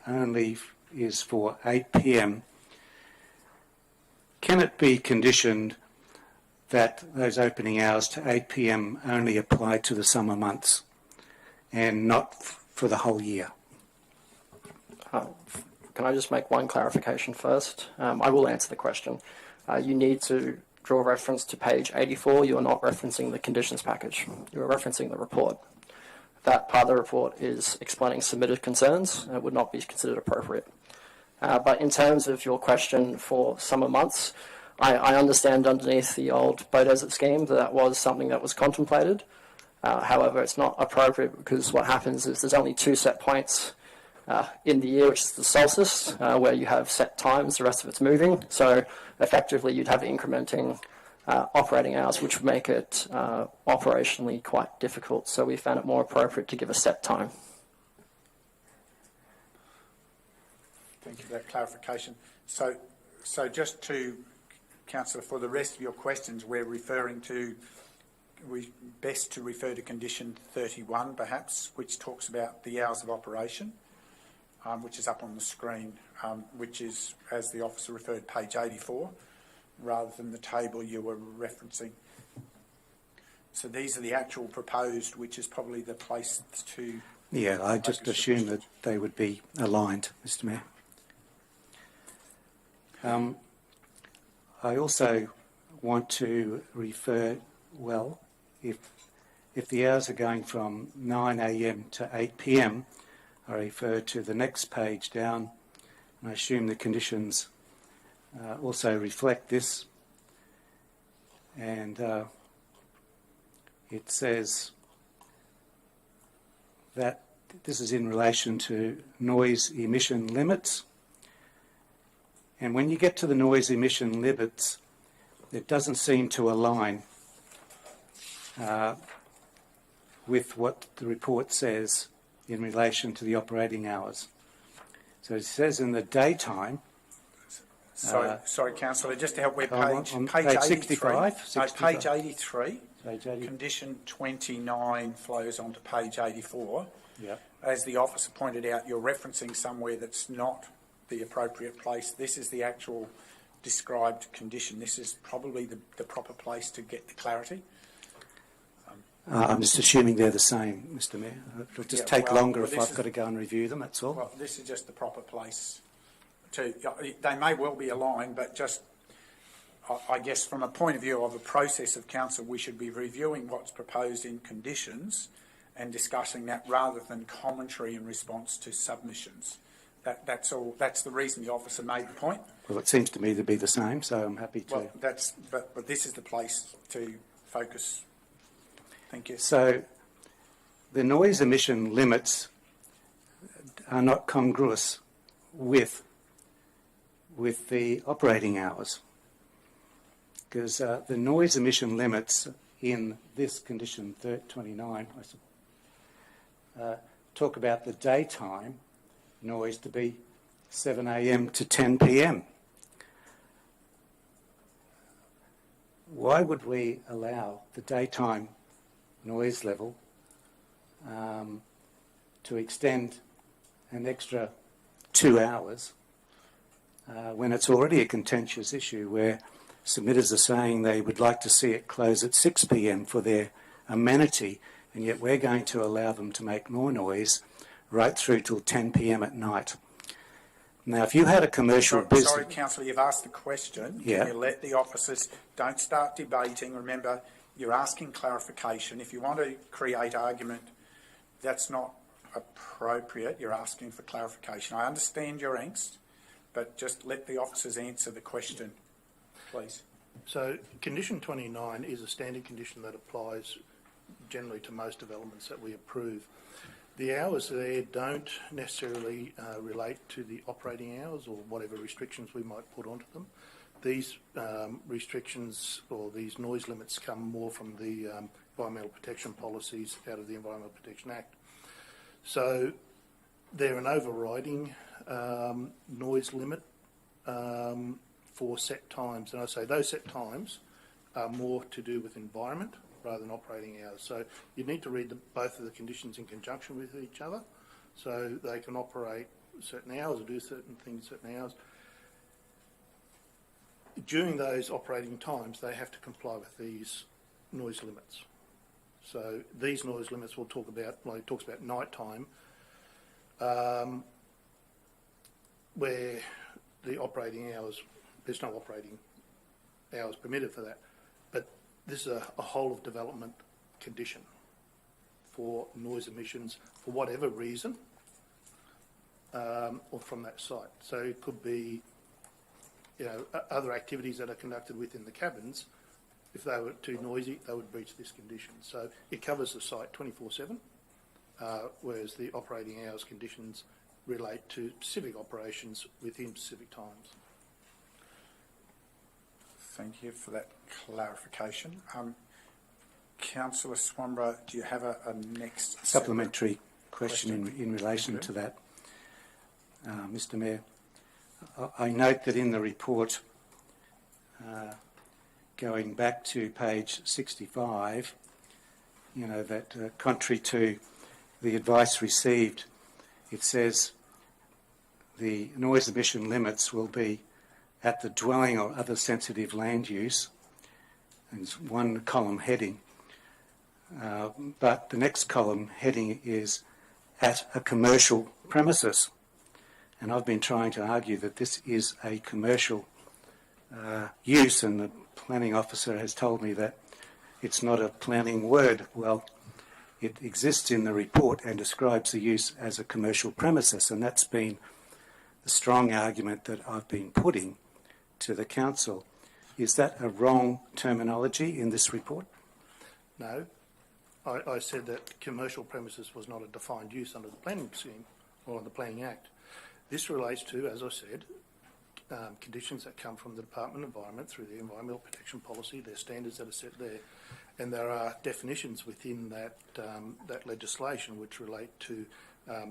for 8 p.m, can it be conditioned that those opening hours to 8 p.m. only apply to the summer months and not for the whole year? Can I just make one clarification first? I will answer the question. You need to draw reference to page 84. You are not referencing the conditions package. You are referencing the report. That part of the report is explaining submitted concerns and it would not be considered appropriate. But in terms of your question for summer months, I understand underneath the old boat desert scheme that was something that was contemplated. However, it's not appropriate because what happens is there's only 2 set points in the year, which is the solstice, where you have set times, the rest of it's moving. So effectively you'd have incrementing operating hours, which would make it operationally quite difficult. So we found it more appropriate to give a set time. Thank you for that clarification. So just to, Councillor, for the rest of your questions, we're referring to, best to refer to condition 31 perhaps, which talks about the hours of operation, which is up on the screen, which is, as the officer referred, page 84, rather than the table you were referencing. So these are the actual proposed, which is probably the place to... Yeah, I just assume that they would be aligned, Mr. Mayor. I also want to refer, well, if the hours are going from 9 a.m. to 8 p.m, I refer to the next page down, and I assume the conditions also reflect this. And it says that this is in relation to noise emission limits. And when you get to the noise emission limits, it doesn't seem to align with what the report says in relation to the operating hours. So it says in the daytime. Sorry, Councillor, just to help, we're on page 83. 65? No, page 83. Page 80. Condition 29 flows onto page 84. Yeah. As the officer pointed out, you're referencing somewhere that's not the appropriate place. This is the actual described condition. This is probably the proper place to get the clarity. I'm just assuming they're the same, Mr Mayor. It'll just take longer if I've got to go and review them, that's all. Well, this is just the proper place to... They may well be aligned, but just, I guess, from a point of view of a process of council, we should be reviewing what's proposed in conditions and discussing that rather than commentary in response to submissions. That's all. That's the reason the officer made the point. Well, it seems to me to be the same, so I'm happy to... Well, but this is the place to focus. Thank you. So the noise emission limits are not congruous with the operating hours, because the noise emission limits in this condition 29 talk about the daytime noise to be 7 a.m. to 10 p.m. Why would we allow the daytime noise level to extend an extra 2 hours when it's already a contentious issue where submitters are saying they would like to see it close at 6 p.m. for their amenity, and yet we're going to allow them to make more noise right through till 10 p.m. at night. Now, if you had a commercial business... Sorry, Councillor, you've asked the question. Yeah. Can you let the officers... Don't start debating. Remember, you're asking clarification. If you want to create argument, that's not appropriate. You're asking for clarification. I understand your angst, but just let the officers answer the question, please. So condition 29 is a standard condition that applies generally to most developments that we approve. The hours there don't necessarily relate to the operating hours or whatever restrictions we might put onto them. These restrictions or these noise limits come more from the environmental protection policies out of the Environmental Protection Act. So they're an overriding noise limit for set times. And I say those set times are more to do with environment rather than operating hours. So you need to read both of the conditions in conjunction with each other, so they can operate certain hours or do certain things certain hours. During those operating times, they have to comply with these noise limits. So these noise limits we'll talk about, well, it talks about night time, where the operating hours, there's no operating hours permitted for that. But this is a whole of development condition for noise emissions for whatever reason, or from that site. So it could be, you know, other activities that are conducted within the cabins. If they were too noisy, they would breach this condition. So it covers the site 24/7, whereas the operating hours conditions relate to specific operations within specific times. Thank you for that clarification. Councillor Swanborough, do you have a next supplementary question in relation to that? Mr Mayor, I note that in the report, going back to page 65, you know, that contrary to the advice received, it says the noise emission limits will be at the dwelling or other sensitive land use, and it's one column heading, but the next column heading is at a commercial premises. And I've been trying to argue that this is a commercial use, and the planning officer has told me that it's not a planning word. Well, it exists in the report and describes the use as a commercial premises, and that's been the strong argument that I've been putting to the council. Is that a wrong terminology in this report? No. I said that commercial premises was not a defined use under the planning scheme or the Planning Act. This relates to, as I said, conditions that come from the Department of Environment through the Environmental Protection Policy, their standards that are set there, and there are definitions within that that legislation which relate to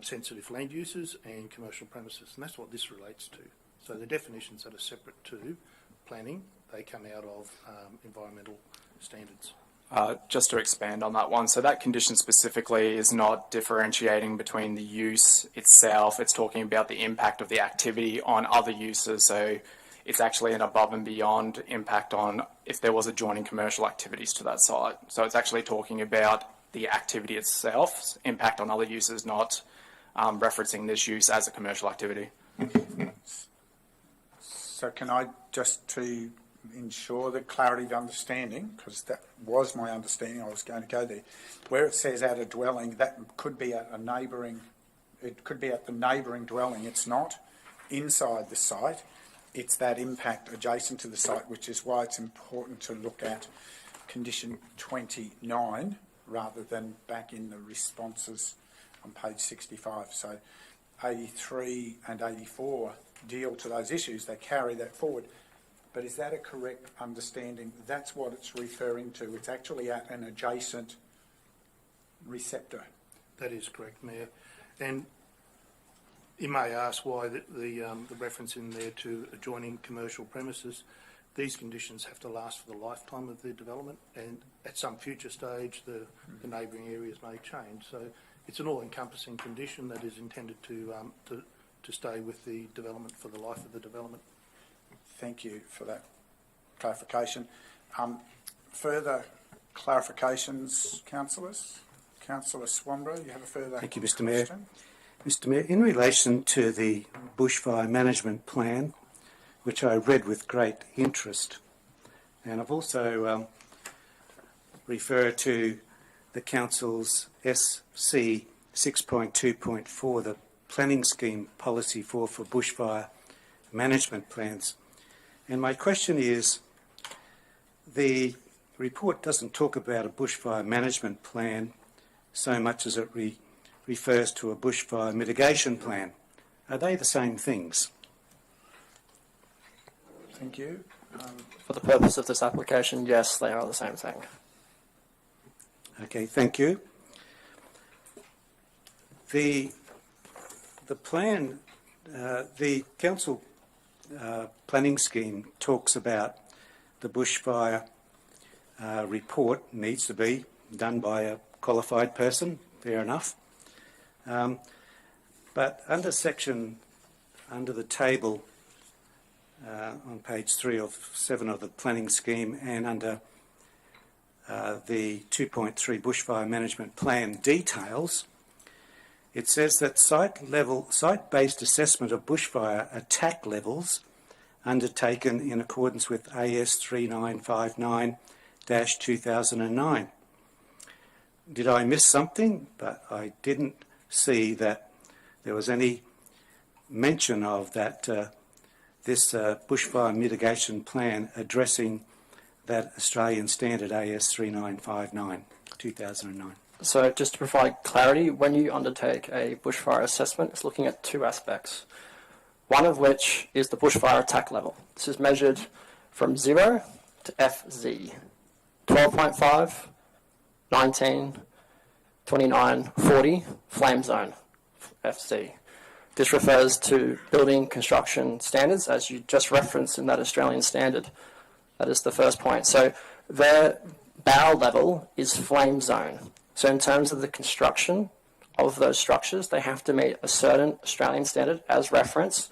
sensitive land uses and commercial premises, and that's what this relates to. So the definitions that are separate to planning, they come out of environmental standards. Just to expand on that one, so that condition specifically is not differentiating between the use itself, it's talking about the impact of the activity on other uses, so it's actually an above and beyond impact on if there was adjoining commercial activities to that site. So it's actually talking about the activity itself, impact on other uses, not referencing this use as a commercial activity. So can I, just to ensure the clarity of understanding, because that was my understanding, I was going to go there, where it says at a dwelling, that could be at a neighbouring, it could be at the neighbouring dwelling, it's not inside the site, it's that impact adjacent to the site, which is why it's important to look at condition 29 rather than back in the responses on page 65. So 83 and 84 deal to those issues, they carry that forward. But is that a correct understanding? That's what it's referring to. It's actually at an adjacent receptor. That is correct, Mayor. And you may ask why the reference in there to adjoining commercial premises. These conditions have to last for the lifetime of the development, and at some future stage the neighbouring areas may change. So it's an all-encompassing condition that is intended to stay with the development for the life of the development. Thank you for that clarification. Further clarifications, councillors? Councillor Swanborough, you have a further Thank you, Mr. Mayor. question? Mr. Mayor, in relation to the bushfire management plan, which I read with great interest, and I've also referred to the Council's SC 6.2.4, the planning scheme policy for bushfire management plans. And my question is, the report doesn't talk about a bushfire management plan so much as it refers to a bushfire mitigation plan. Are they the same things? Thank you. For the purpose of this application, yes, they are the same thing. Okay, thank you. The plan, the council planning scheme talks about the bushfire report needs to be done by a qualified person, fair enough. But under the table on page 3 of 7 of the planning scheme, and under the 2.3 bushfire management plan details, it says that site-based assessment of bushfire attack levels undertaken in accordance with AS 3959-2009. Did I miss something? But I didn't see that there was any mention of that this bushfire mitigation plan addressing that Australian standard AS 3959-2009. So just to provide clarity, when you undertake a bushfire assessment, it's looking at two aspects. One of which is the bushfire attack level. This is measured from 0 to FZ. 12.5, 19, 29, 40, flame zone, FC. This refers to building construction standards, as you just referenced in that Australian standard. That is the first point. So their bow level is flame zone. So in terms of the construction of those structures, they have to meet a certain Australian standard as reference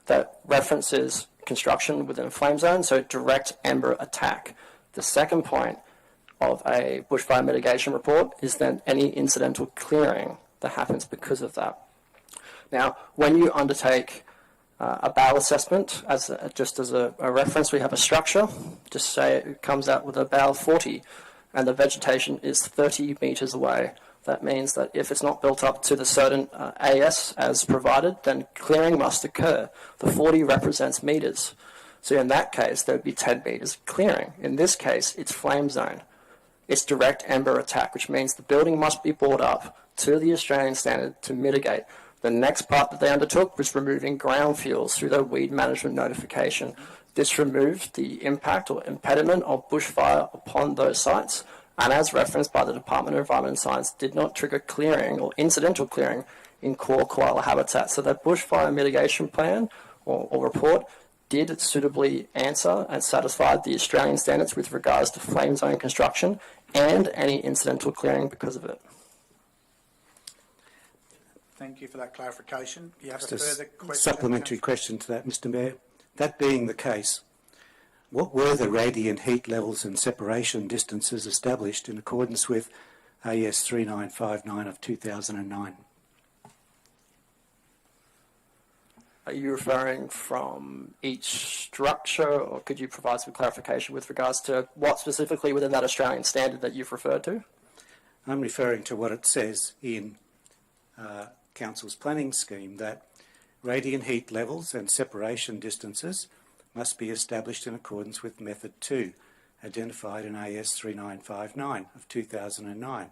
that references construction within a flame zone, so direct ember attack. The second point of a bushfire mitigation report is then any incidental clearing that happens because of that. Now, when you undertake a bow assessment, just as a reference, we have a structure, just say it comes out with a bow 40, and the vegetation is 30 metres away. That means that if it's not built up to the certain AS as provided, then clearing must occur. The 40 represents metres. So in that case, there would be 10 metres clearing. In this case, it's flame zone. It's direct ember attack, which means the building must be brought up to the Australian standard to mitigate The next part that they undertook was removing ground fuels through their weed management notification. This removed the impact or impediment of bushfire upon those sites, and as referenced by the Department of Environment and Science, did not trigger clearing or incidental clearing in core koala habitat. So that bushfire mitigation plan or report did suitably answer and satisfy the Australian standards with regards to flame zone construction and any incidental clearing because of it. Thank you for that clarification. You have Just a a further question? supplementary question to that, Mr Mayor. That being the case, what were the radiant heat levels and separation distances established in accordance with AS 3959 of 2009? Are you referring from each structure, or could you provide some clarification with regards to what specifically within that Australian standard that you've referred to? I'm referring to what it says in Council's planning scheme, that radiant heat levels and separation distances must be established in accordance with Method 2, identified in AS 3959 of 2009.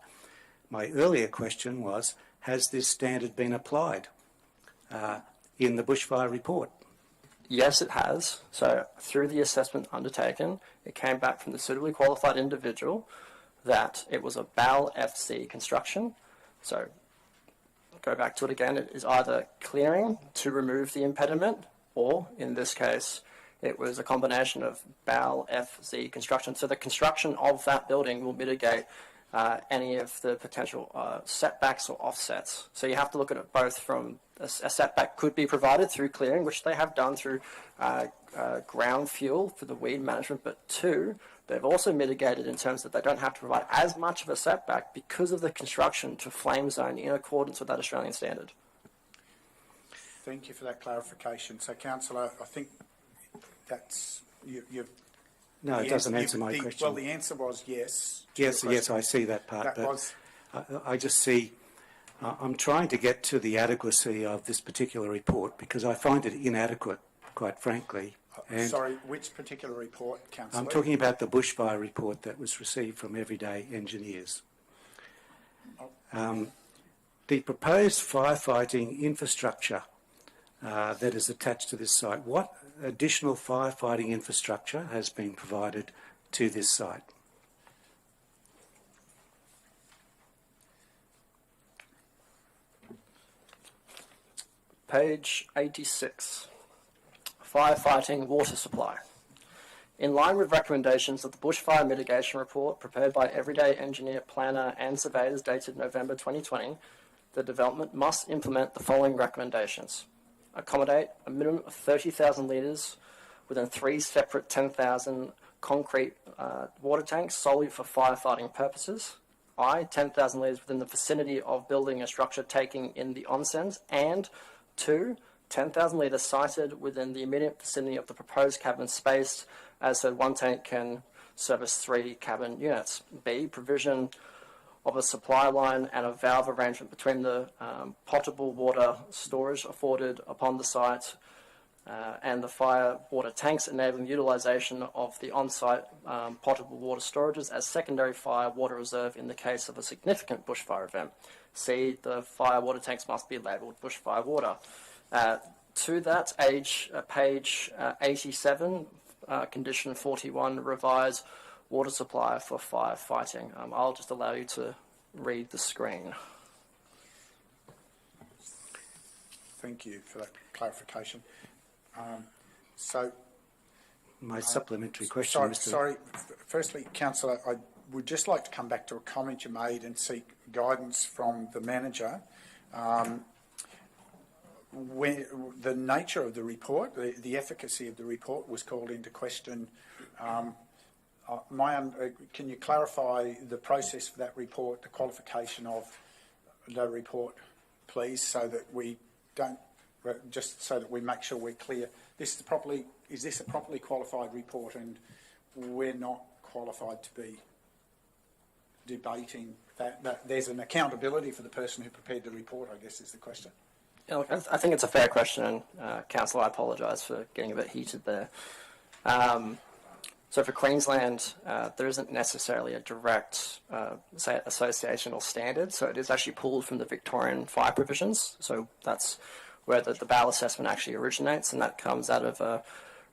My earlier question was, has this standard been applied in the bushfire report? Yes, it has. So through the assessment undertaken, it came back from the suitably qualified individual that it was a BAL FC construction. So go back to it again, it is either clearing to remove the impediment, or in this case, it was a combination of BAL FC construction. So the construction of that building will mitigate any of the potential setbacks or offsets. So you have to look at it both from a setback could be provided through clearing, which they have done through ground fuel for the weed management, but two, they've also mitigated in terms that they don't have to provide as much of a setback because of the construction to flame zone in accordance with that Australian standard. Thank you for that clarification. So, Councillor, I think that's you've. No, it doesn't answer my question. Well, the answer was yes. Yes, I see that part. That was. I just see. I'm trying to get to the adequacy of this particular report because I find it inadequate, quite frankly. And sorry, which particular report, Councillor? I'm talking about the bushfire report that was received from Everyday Engineers. The proposed firefighting infrastructure that is attached to this site, what additional firefighting infrastructure has been provided to this site? Page 86. Firefighting water supply. In line with recommendations of the Bushfire Mitigation Report prepared by Everyday Engineer, Planner and Surveyors dated November 2020, the development must implement the following recommendations. Accommodate a minimum of 30,000 litres within 3 separate 10,000 concrete water tanks solely for firefighting purposes. 10,000 litres within the vicinity of building a structure taking in the onsens, and 2, 10,000 litres sited within the immediate vicinity of the proposed cabin space, as said, one tank can service 3 cabin units. B, provision of a supply line and a valve arrangement between the potable water storage afforded upon the site and the fire water tanks, enabling utilisation of the on-site potable water storages as secondary fire water reserve in the case of a significant bushfire event. C, the fire water tanks must be labelled bushfire water. To that, page 87, condition 41, revise water supply for firefighting. I'll just allow you to read the screen. Thank you for that clarification. So, my supplementary question, sorry. Firstly, Councillor, I would just like to come back to a comment you made and seek guidance from the manager. When the nature of the report, the efficacy of the report was called into question. Can you clarify the process for that report, the qualification of the report, please, so that we don't, just so that we make sure we're clear. Is this a properly qualified report, and we're not qualified to be debating that there's an accountability for the person who prepared the report, I guess is the question. Yeah, look, I think it's a fair question, and Councillor, I apologise for getting a bit heated there. So for Queensland, there isn't necessarily a direct, say, association or standard. So it is actually pulled from the Victorian fire provisions. So that's where the BAL assessment actually originates, and that comes out of a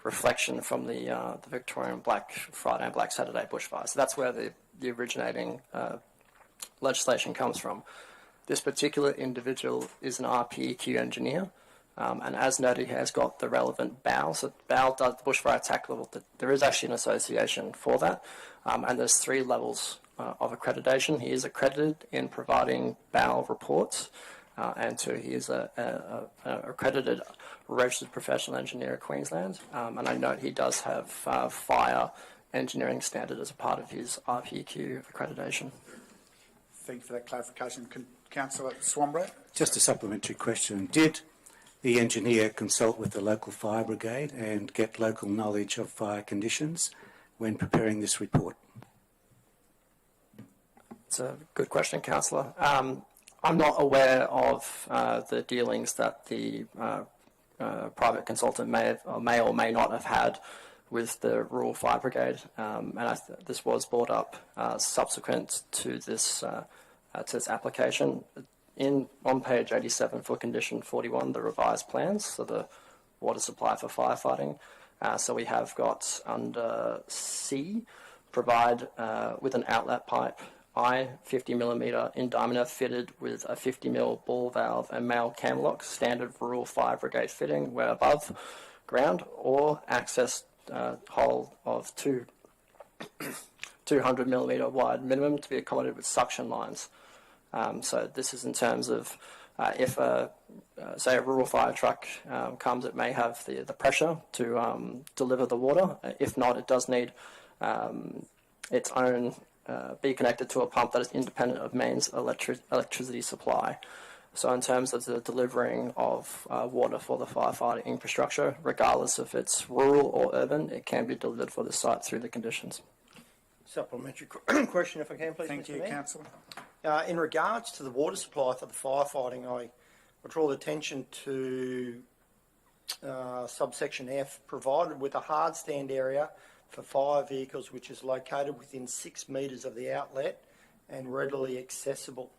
reflection from the Victorian Black Friday and Black Saturday bushfires. So that's where the originating legislation comes from. This particular individual is an RPEQ engineer, and as noted, he has got the relevant BAL. So BAL does the bushfire attack level. There is actually an association for that, and there's 3 levels of accreditation. He is accredited in providing BAL reports, and 2, he is an accredited registered professional engineer at Queensland. And I note he does have fire engineering standard as a part of his RPEQ accreditation. Thank you for that clarification. Councillor Swanborough? Just a supplementary question. Did the engineer consult with the local fire brigade and get local knowledge of fire conditions when preparing this report? It's a good question, Councillor. I'm not aware of the dealings that the private consultant may or may not have had with the Rural Fire Brigade, and this was brought up subsequent to this application. On page 87 for condition 41, the revised plans, so the water supply for firefighting. So we have got under C, provide with an outlet pipe, 50mm in diameter fitted with a 50mm ball valve and male cam lock, standard Rural Fire Brigade fitting where above ground, or access hole of 200mm wide minimum to be accommodated with suction lines. So this is in terms of if say a rural fire truck comes, it may have the pressure to deliver the water. If not, it does need its own be connected to a pump that is independent of mains electricity supply. So in terms of the delivering of water for the firefighting infrastructure, regardless if it's rural or urban, it can be delivered for the site through the conditions. Supplementary question, if I can, please. Thank you, Councillor. In regards to the water supply for the firefighting, I draw the attention to subsection F, provided with a hard stand area for fire vehicles which is located within 6 metres of the outlet and readily accessible.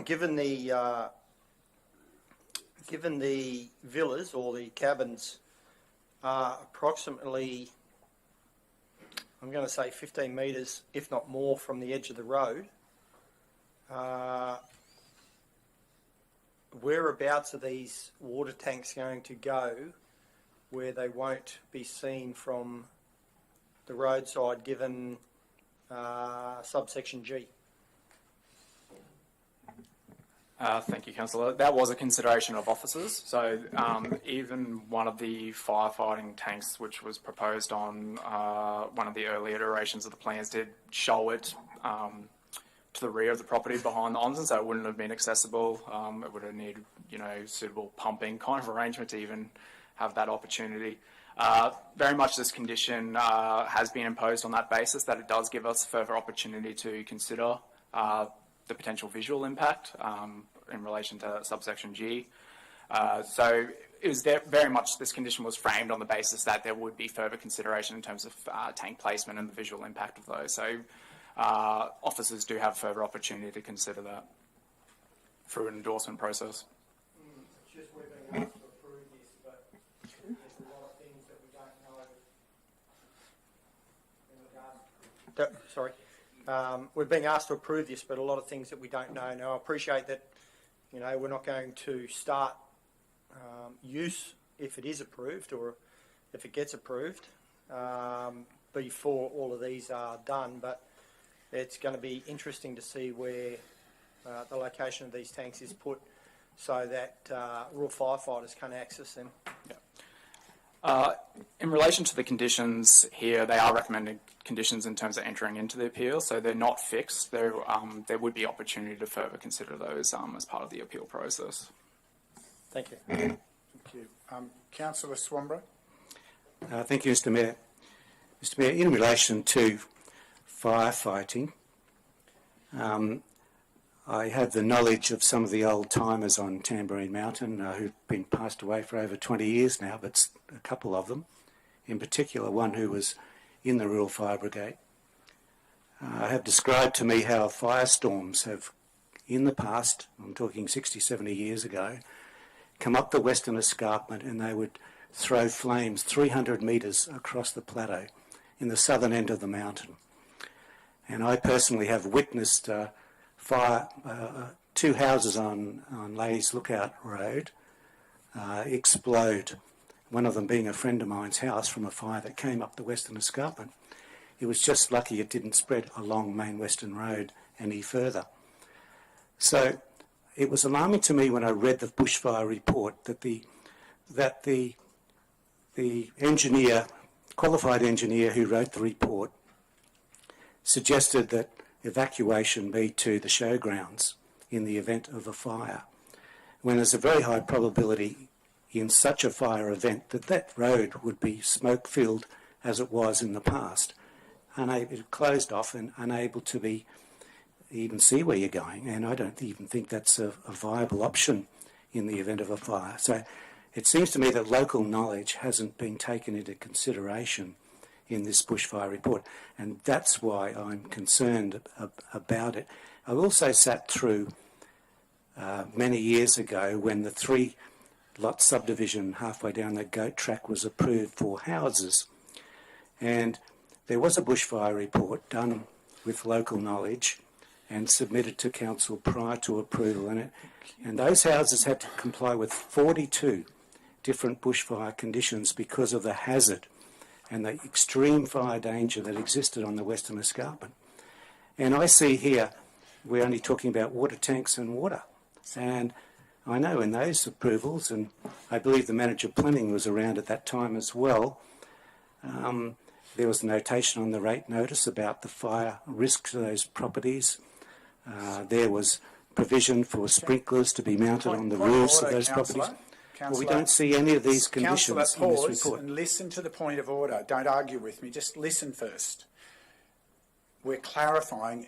Given the villas or the cabins are approximately, I'm going to say 15 metres, if not more, from the edge of the road, whereabouts are these water tanks going to go where they won't be seen from the roadside, given subsection G? Thank you, Councillor. That was a consideration of officers. So even one of the firefighting tanks, which was proposed on one of the early iterations of the plans, did show it to the rear of the property behind the onsen, so it wouldn't have been accessible. It would have needed, suitable pumping kind of arrangement to even have that opportunity. Very much this condition has been imposed on that basis, that it does give us further opportunity to consider the potential visual impact in relation to subsection G. So it was very much, this condition was framed on the basis that there would be further consideration in terms of tank placement and the visual impact of those. So officers do have further opportunity to consider that through an endorsement process. It's just we're being asked to approve this, but there's a lot of things that we don't know in regards. Sorry. We're being asked to approve this, but a lot of things that we don't know. Now, I appreciate that, we're not going to start use if it is approved or if it gets approved before all of these are done, but it's going to be interesting to see where the location of these tanks is put so that rural firefighters can access them. Yeah. In relation to the conditions here, they are recommended conditions in terms of entering into the appeal, so they're not fixed. There would be opportunity to further consider those as part of the appeal process. Thank you. Thank you. Councillor Swanborough. Thank you, Mr Mayor. Mr Mayor, in relation to firefighting, I have the knowledge of some of the old timers on Tamborine Mountain who've been passed away for over 20 years now, but a couple of them, in particular one who was in the Rural Fire Brigade have described to me how firestorms have, in the past, I'm talking 60, 70 years ago, come up the Western Escarpment and they would throw flames 300 metres across the plateau in the southern end of the mountain. And I personally have witnessed fire, two houses on Lay's Lookout Road explode, one of them being a friend of mine's house from a fire that came up the Western Escarpment. It was just lucky it didn't spread along Main Western Road any further. So it was alarming to me when I read the bushfire report that the engineer, qualified engineer who wrote the report, suggested that evacuation be to the showgrounds in the event of a fire, when there's a very high probability in such a fire event that that road would be smoke-filled as it was in the past, closed off and unable to be even see where you're going. And I don't even think that's a viable option in the event of a fire. So it seems to me that local knowledge hasn't been taken into consideration in this bushfire report, and that's why I'm concerned about it. I also sat through many years ago when the 3-lot subdivision halfway down the goat track was approved for houses, and there was a bushfire report done with local knowledge and submitted to council prior to approval, and those houses had to comply with 42 different bushfire conditions because of the hazard and the extreme fire danger that existed on the Western Escarpment. And I see here we're only talking about water tanks and water. And I know in those approvals, and I believe the manager of planning was around at that time as well, there was a notation on the rate notice about the fire risk to those properties. There was provision for sprinklers to be mounted on the roofs of those properties. Well, we don't see any of these conditions in this report. And listen to the point of order. Don't argue with me. Just listen first. We're clarifying.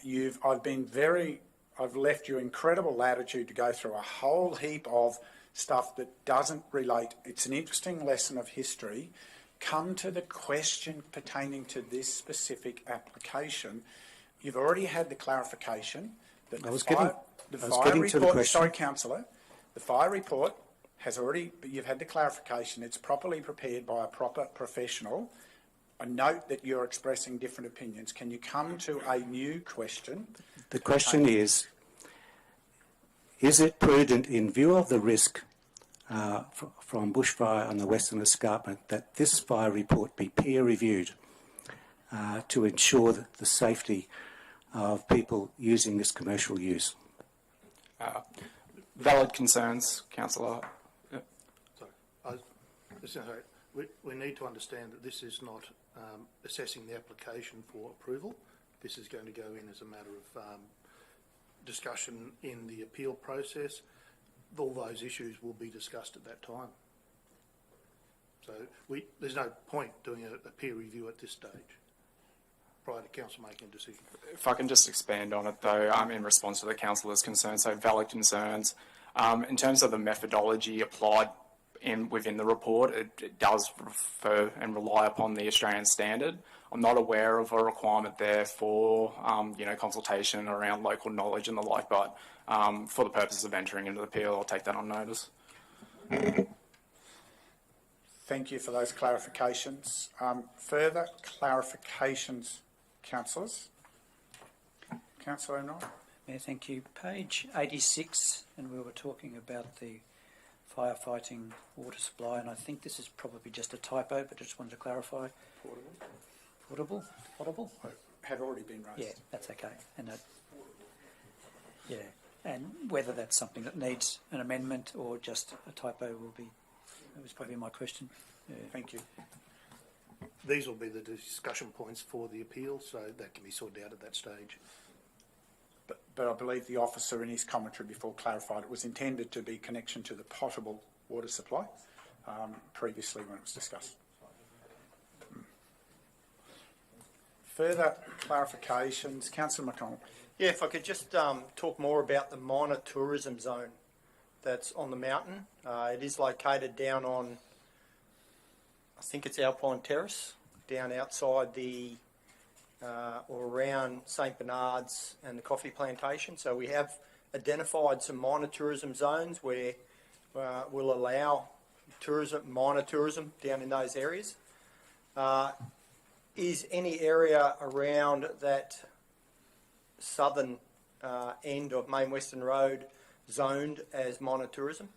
I've left you incredible latitude to go through a whole heap of stuff that doesn't relate. It's an interesting lesson of history. Come to the question pertaining to this specific application. You've already had the clarification that the fire report. Sorry, councillor. The fire report has already. You've had the clarification. It's properly prepared by a proper professional. I note that you're expressing different opinions. Can you come to a new question? The question is it prudent, in view of the risk from bushfire on the Western Escarpment, that this fire report be peer-reviewed to ensure the safety of people using this commercial use? Valid concerns, councillor. Sorry, we need to understand that this is not assessing the application for approval. This is going to go in as a matter of discussion in the appeal process. All those issues will be discussed at that time. So there's no point doing a peer review at this stage prior to council making a decision. If I can just expand on it though, in response to the councillor's concerns, so valid concerns. In terms of the methodology applied within the report, it does refer and rely upon the Australian standard. I'm not aware of a requirement there for consultation around local knowledge and the like, but for the purpose of entering into the appeal, I'll take that on notice. Thank you for those clarifications. Further clarifications, councillors? Councillor O'Neill? Yeah, thank you. Page 86, and we were talking about the firefighting water supply, and I think this is probably just a typo, but I just wanted to clarify. Potable? Had already been raised. Yeah, that's okay. And and whether that's something that needs an amendment or just a typo that was probably my question. Yeah. Thank you. These will be the discussion points for the appeal, so that can be sorted out at that stage. But I believe the officer in his commentary before clarified it was intended to be connection to the potable water supply previously when it was discussed. Further clarifications, Councillor McConnell. Yeah, if I could just talk more about the minor tourism zone that's on the mountain. It is located down on, I think it's Alpine Terrace, down outside the or around St Bernard's and the coffee plantation. So we have identified some minor tourism zones where we'll allow minor tourism down in those areas. Is any area around that southern end of Main Western Road zoned as minor tourism?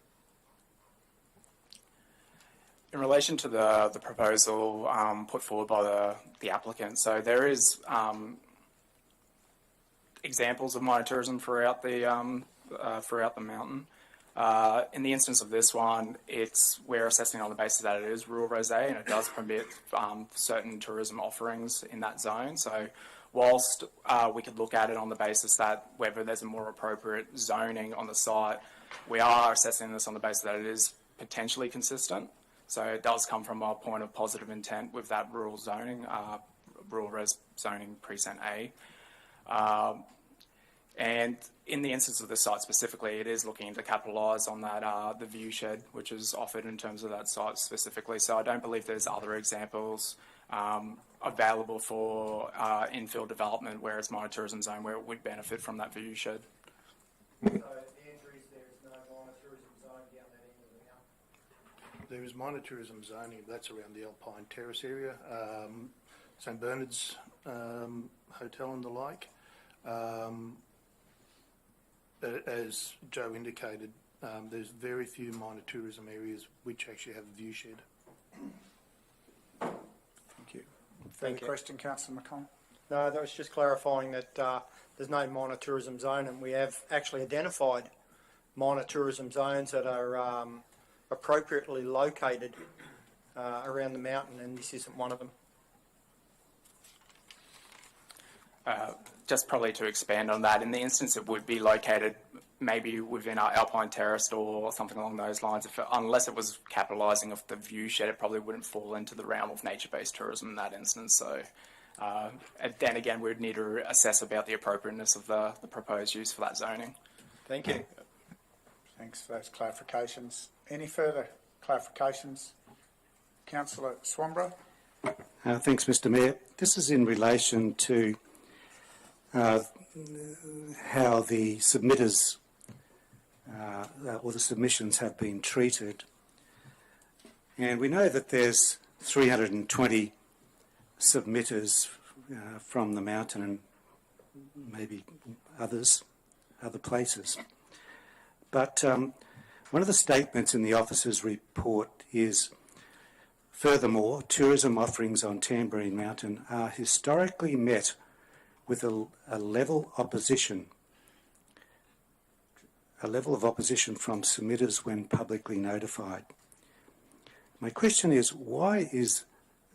In relation to the proposal put forward by the applicant, so there is examples of minor tourism throughout the mountain. In the instance of this one, we're assessing on the basis that it is rural rosé and it does permit certain tourism offerings in that zone. So whilst we could look at it on the basis that whether there's a more appropriate zoning on the site, we are assessing this on the basis that it is potentially consistent. So it does come from a point of positive intent with that rural zoning, rural res zoning precinct A. And in the instance of the site specifically, it is looking to capitalise on that the view shed, which is offered in terms of that site specifically. So I don't believe there's other examples available for infill development where it's minor tourism zone where it would benefit from that view shed. So the answer is there is no minor tourism zone down that end of the mountain? There is minor tourism zoning, that's around the Alpine Terrace area, St Bernard's Hotel and the like. As Joe indicated, there's very few minor tourism areas which actually have a view shed. Thank you. Thank you. Question, Councillor McConnell? No, that was just clarifying that there's no minor tourism zone, and we have actually identified minor tourism zones that are appropriately located around the mountain, and this isn't one of them. Just probably to expand on that, in the instance it would be located maybe within our Alpine Terrace or something along those lines, unless it was capitalising off the view shed, it probably wouldn't fall into the realm of nature-based tourism in that instance. So then again, we'd need to assess about the appropriateness of the proposed use for that zoning. Thank you. Thanks for those clarifications. Any further clarifications? Councillor Swanborough? Thanks, Mr Mayor. This is in relation to how the submitters or the submissions have been treated. And we know that there's 320 submitters from the mountain and maybe other places. But one of the statements in the officer's report is, furthermore, tourism offerings on Tamborine Mountain are historically met with a level of opposition from submitters when publicly notified. My question is, why is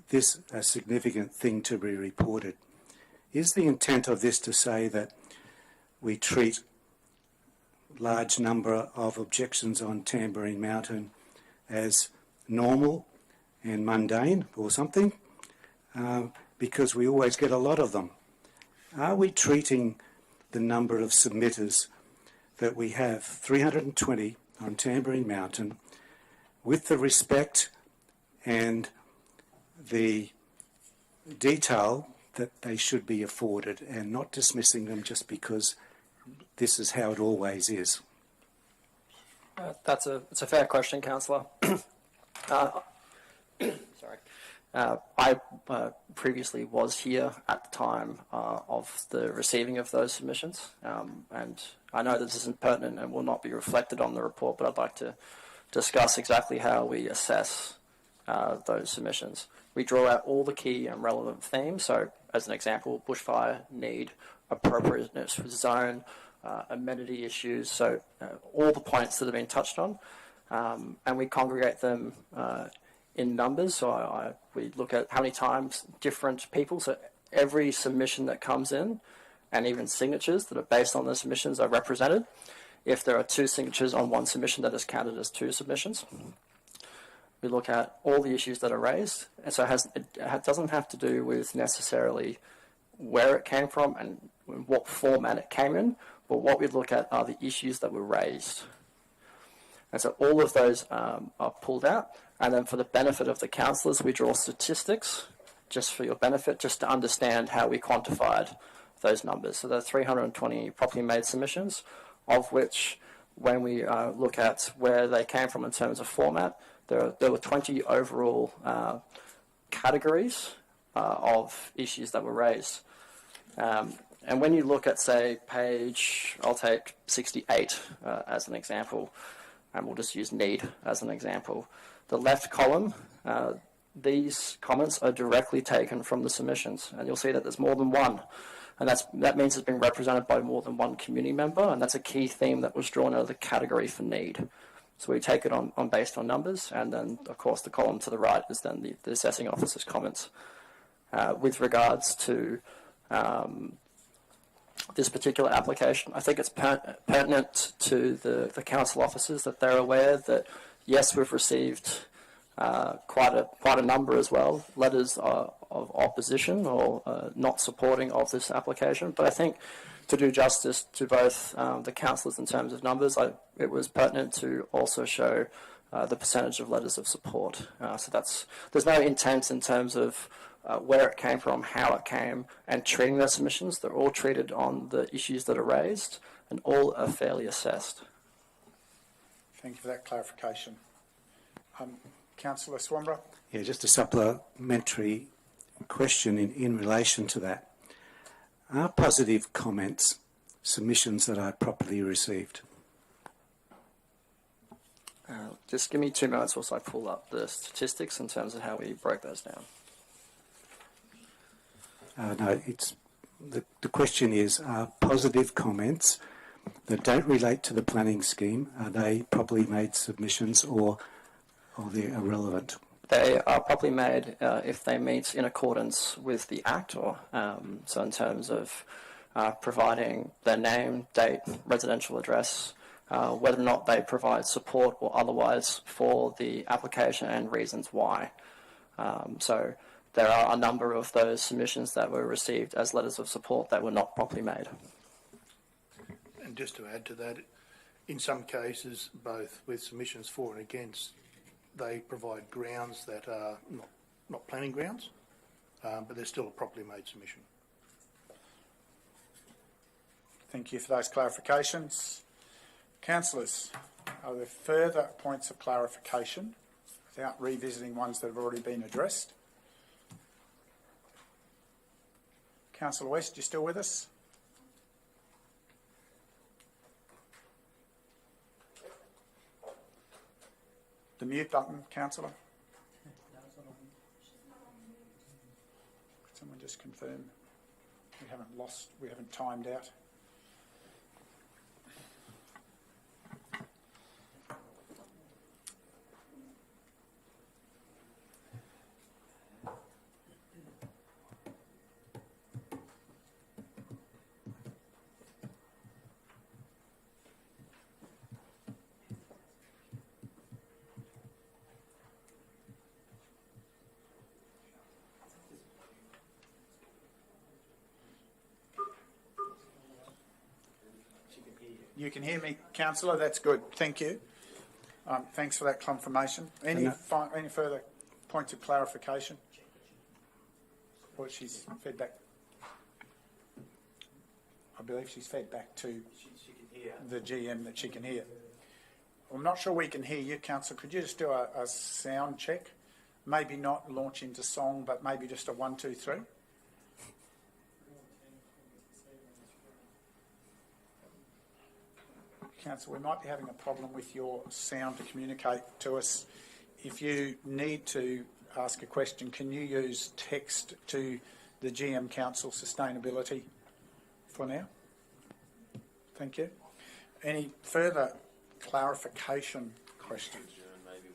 this a significant thing to be reported? Is the intent of this to say that we treat large number of objections on Tamborine Mountain as normal and mundane or something? Because we always get a lot of them. Are we treating the number of submitters that we have, 320 on Tamborine Mountain, with the respect and the detail that they should be afforded, and not dismissing them just because this is how it always is? It's a fair question, Councillor. Sorry. I previously was here at the time of the receiving of those submissions, and I know this isn't pertinent and will not be reflected on the report, but I'd like to discuss exactly how we assess those submissions. We draw out all the key and relevant themes. So, as an example, bushfire need, appropriateness for zone, amenity issues, so all the points that have been touched on, and we congregate them in numbers. So we look at how many times different people, so every submission that comes in, and even signatures that are based on the submissions are represented. If there are 2 signatures on one submission, that is counted as 2 submissions. We look at all the issues that are raised, and so it doesn't have to do with necessarily where it came from and what format it came in, but what we look at are the issues that were raised. And so all of those are pulled out, and then for the benefit of the councillors, we draw statistics just for your benefit, just to understand how we quantified those numbers. So there are 320 properly made submissions, of which, when we look at where they came from in terms of format, there were 20 overall categories of issues that were raised. And when you look at, say, page, I'll take 68 as an example, and we'll just use need as an example. The left column, these comments are directly taken from the submissions, and you'll see that there's more than one. And that means it's been represented by more than one community member, and that's a key theme that was drawn out of the category for need. So we take it on based on numbers, and then, of course, the column to the right is then the assessing officer's comments. With regards to this particular application, I think it's pertinent to the council officers that they're aware that, yes, we've received quite a number as well, letters of opposition or not supporting of this application. But I think to do justice to both the councillors in terms of numbers, it was pertinent to also show the percentage of letters of support. So there's no intent in terms of where it came from, how it came, and treating those submissions. They're all treated on the issues that are raised, and all are fairly assessed. Thank you for that clarification. Councillor Swanborough? Yeah, just a supplementary question in relation to that. Are positive comments submissions that are properly received? Just give me 2 minutes whilst I pull up the statistics in terms of how we break those down. No, it's the question is, are positive comments that don't relate to the planning scheme, are they properly made submissions or they're irrelevant? They are properly made if they meet in accordance with the Act, or so in terms of providing their name, date, residential address, whether or not they provide support or otherwise for the application and reasons why. So there are a number of those submissions that were received as letters of support that were not properly made. And just to add to that, in some cases, both with submissions for and against, they provide grounds that are not planning grounds, but they're still a properly made submission. Thank you for those clarifications. Councillors, are there further points of clarification without revisiting ones that have already been addressed? Councillor West, you still with us? The mute button, Councillor. Could someone just confirm we haven't timed out? You can hear me, Councillor. That's good. Thank you. Thanks for that confirmation. Any further points of clarification? Well, she's fed back. I believe she's fed back to the GM that she can hear. I'm not sure we can hear you, Councillor. Could you just do a sound check? Maybe not launch into song, but maybe just a 1, 2, 3. Councillor, we might be having a problem with your sound to communicate to us. If you need to ask a question, can you use text to the GM Council Sustainability for now? Thank you. Any further clarification questions?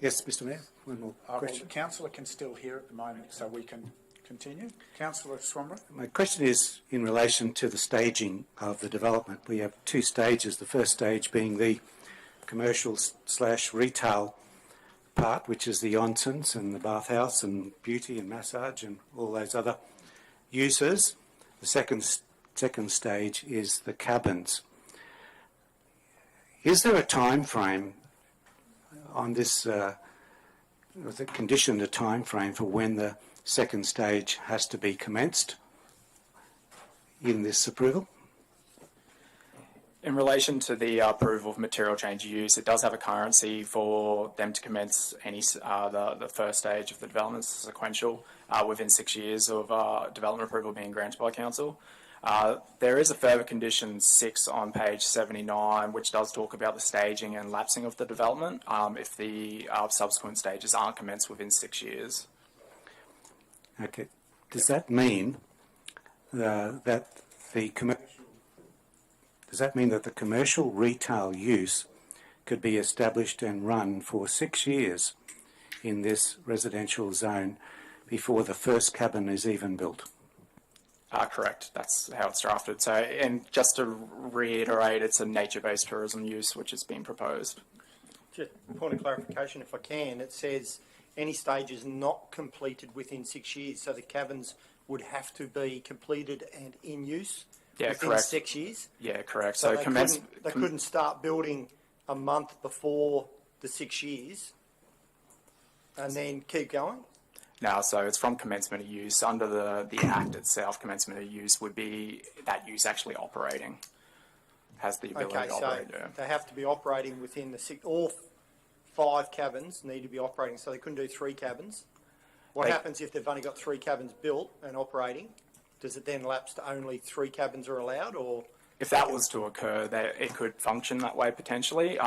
Yes, Mr Mayor, one more question. Well, the Councillor can still hear at the moment, so we can continue. Councillor Swanborough. My question is in relation to the staging of the development. We have 2 stages. The first stage being the commercial/retail part, which is the onsens and the bathhouse and beauty and massage and all those other uses. The second stage is the cabins. Is there a time frame on this, was it conditioned a time frame for when the second stage has to be commenced in this approval? In relation to the approval of material change of use, it does have a currency for them to commence any the first stage of the development sequential within 6 years of development approval being granted by council. There is a further condition 6 on page 79, which does talk about the staging and lapsing of the development if the subsequent stages aren't commenced within 6 years. Okay. Does that mean that the commercial retail use could be established and run for 6 years in this residential zone before the first cabin is even built? Correct. That's how it's drafted. So, and just to reiterate, it's a nature-based tourism use which is being proposed. Just a point of clarification, if I can, it says any stage is not completed within 6 years, so the cabins would have to be completed and in use within correct. 6 years. Yeah, correct. So So, they couldn't start building a month before the 6 years and then keep going? No, so it's from commencement of use. Under the Act itself, commencement of use would be that use actually operating, has the ability Okay, to so operate. Yeah. they have to be operating within the all 5 cabins need to be operating, so they couldn't do 3 cabins. What happens if they've only got 3 cabins built and operating? Does it then lapse to only 3 cabins are allowed, or? If that was to occur, it could function that way potentially.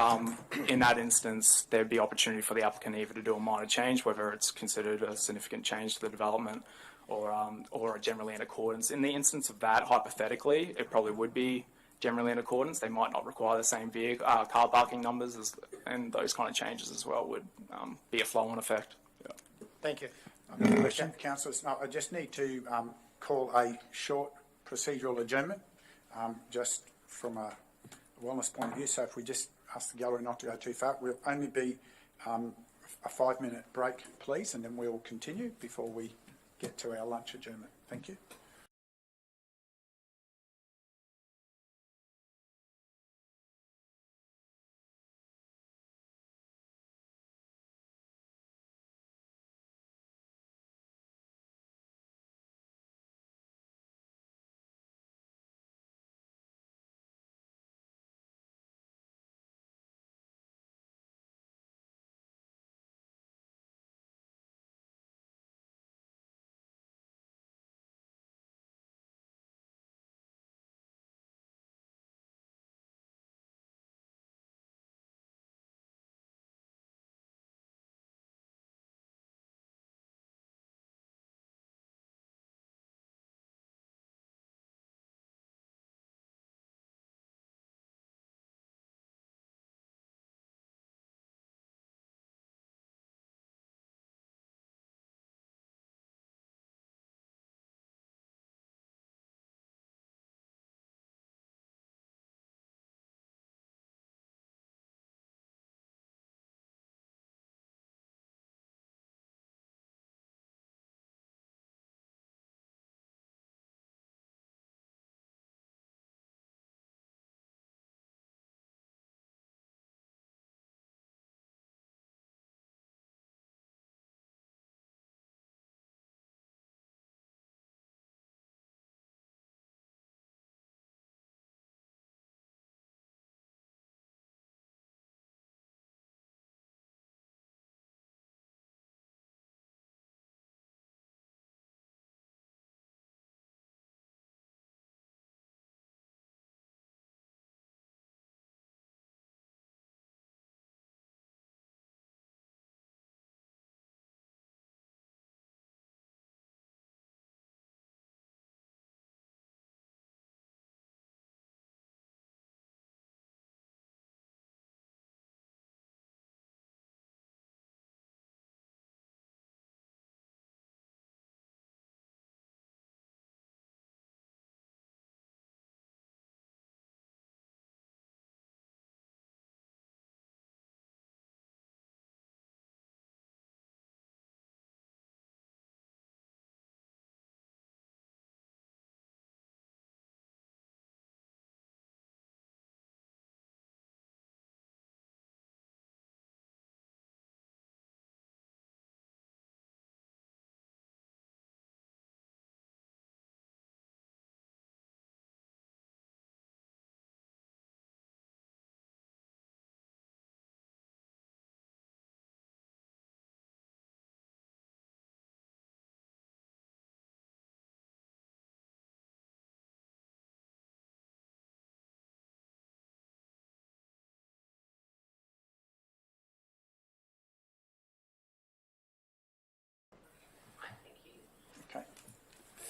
In that instance, there'd be opportunity for the applicant either to do a minor change, whether it's considered a significant change to the development, or generally in accordance. In the instance of that, hypothetically, it probably would be generally in accordance. They might not require the same vehicle, car parking numbers, and those kind of changes as well would be a flow-on effect. Yeah. Thank you. Question, councillors. No, I just need to call a short procedural adjournment. Just from a wellness point of view, so if we just ask the gallery not to go too far, we'll only be a 5-minute break, please, and then we'll continue before we get to our lunch adjournment. Thank you.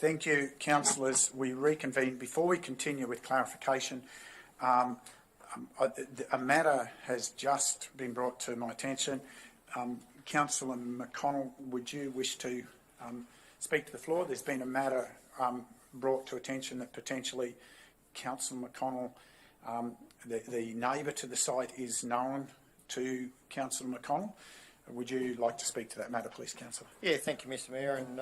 Thank you, councillors. We reconvene. Before we continue with clarification, a matter has just been brought to my attention. Councillor McConnell, would you wish to speak to the floor? There's been a matter brought to attention that potentially Councillor McConnell, the neighbour to the site, is known to Councillor McConnell. Would you like to speak to that matter, please, Councillor? Yeah, thank you, Mr Mayor, and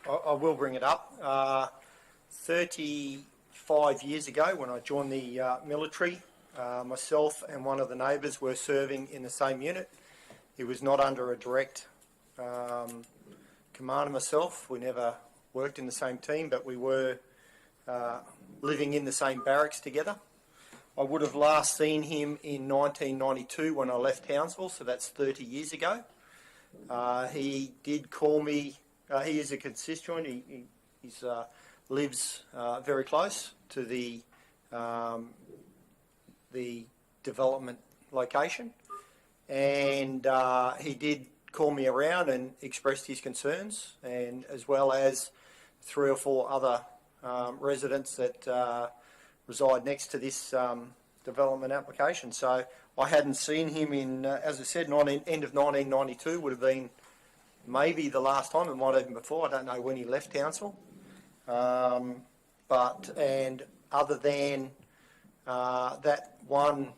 I will bring it up. 35 years ago, when I joined the military, myself and one of the neighbours were serving in the same unit. He was not under a direct command of myself. We never worked in the same team, but we were living in the same barracks together. I would have last seen him in 1992 when I left Townsville, so that's 30 years ago. He did call me. He is a constituent. He lives very close to the development location, and he did call me around and expressed his concerns, and as well as 3 or 4 other residents that reside next to this development application. So I hadn't seen him in, as I said, end of 1992 would have been maybe the last time. It might have been before. I don't know when he left Townsville. And other than that one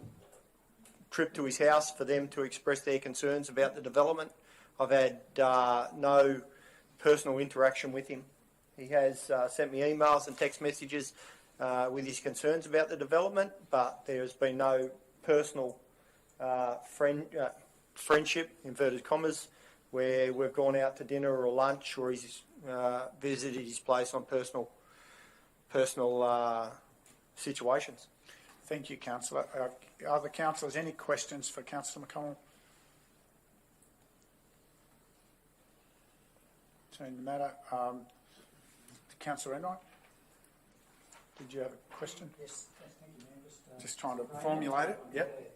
trip to his house for them to express their concerns about the development, I've had no personal interaction with him. He has sent me emails and text messages with his concerns about the development, but there has been no personal friendship, inverted commas, where we've gone out to dinner or lunch, or he's visited his place on personal situations. Thank you, Councillor. Other councillors, any questions for Councillor McConnell? Turn the matter. Councillor Enright, did you have a question? Yes, thank you, Mayor. Just trying to formulate it. Yep.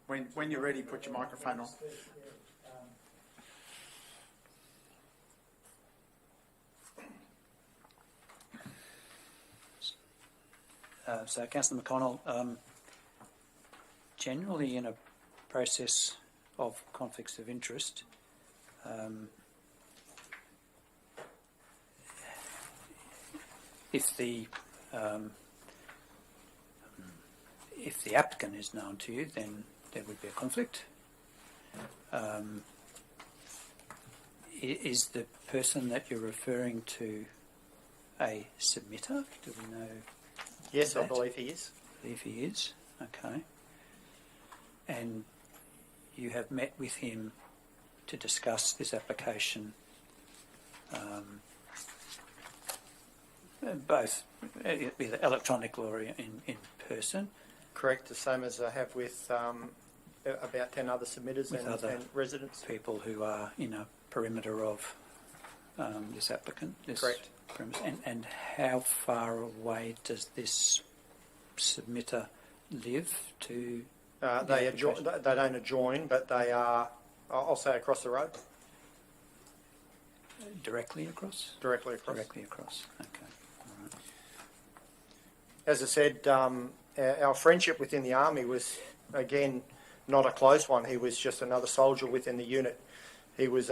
When you're ready, put your microphone on. So, Councillor McConnell, generally in a process of conflicts of interest, if the applicant is known to you, then there would be a conflict. Is the person that you're referring to a submitter? Do we know? Yes, that? I believe he is. I believe he is. Okay. And you have met with him to discuss this application, both either electronic or in person? Correct, the same as I have with about 10 other submitters and residents. People who are in a perimeter of this applicant? Correct. Premise. And how far away does this submitter live to? They don't adjoin, but they are, I'll say, across the road. Directly across? Directly across. Directly across, okay. All right. As I said, our friendship within the Army was, again, not a close one. He was just another soldier within the unit. He was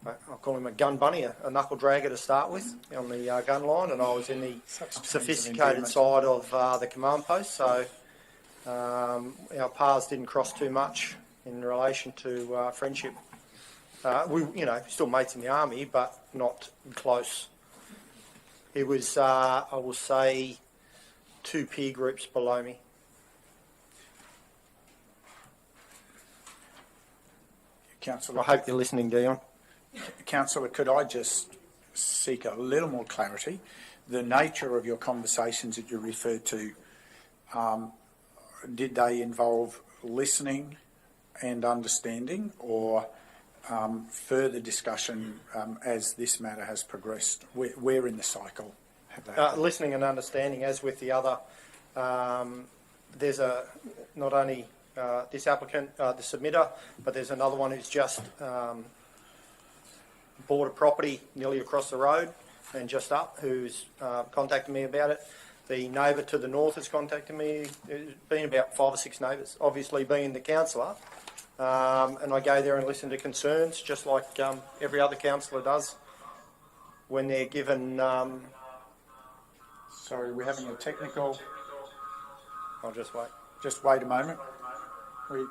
I'll call him a gun bunny, a knuckle dragger to start with on the gun line, and I was in the sophisticated side of the command post, so our paths didn't cross too much in relation to friendship. We, still mates in the Army, but not close. He was, I will say, 2 peer groups below me. Councillor, I hope you're listening, Dion. Councillor, could I just seek a little more clarity? The nature of your conversations that you referred to, did they involve listening and understanding, or further discussion as this matter has progressed? Where in the cycle have they? Listening and understanding, as with the other, there's not only this applicant, the submitter, but there's another one who's just bought a property nearly across the road and just up who's contacted me about it. The neighbour to the north has contacted me. There's been about 5 or 6 neighbours, obviously being the councillor. And I go there and listen to concerns, just like every other councillor does when they're given... Sorry, we're having a technical... I'll just wait. Just wait a moment. We...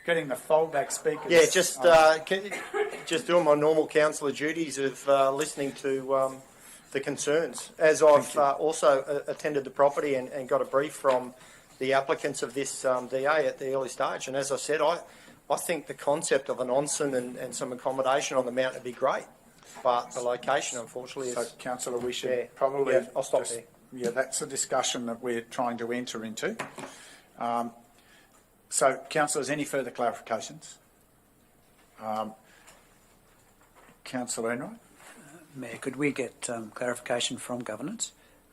Getting the foldback speakers. Yeah, just doing my normal councillor duties of listening to the concerns. As I've also attended the property and got a brief from the applicants of this DA at the early stage. And as I said, I think the concept of an onsen and some accommodation on the mountain would be great. But the location, unfortunately, is... So, Councillor, we should probably... Yeah, I'll stop there. Yeah, that's a discussion that we're trying to enter into. So, councillors, any further clarifications? Councillor Enright? Mayor, could we get clarification from governance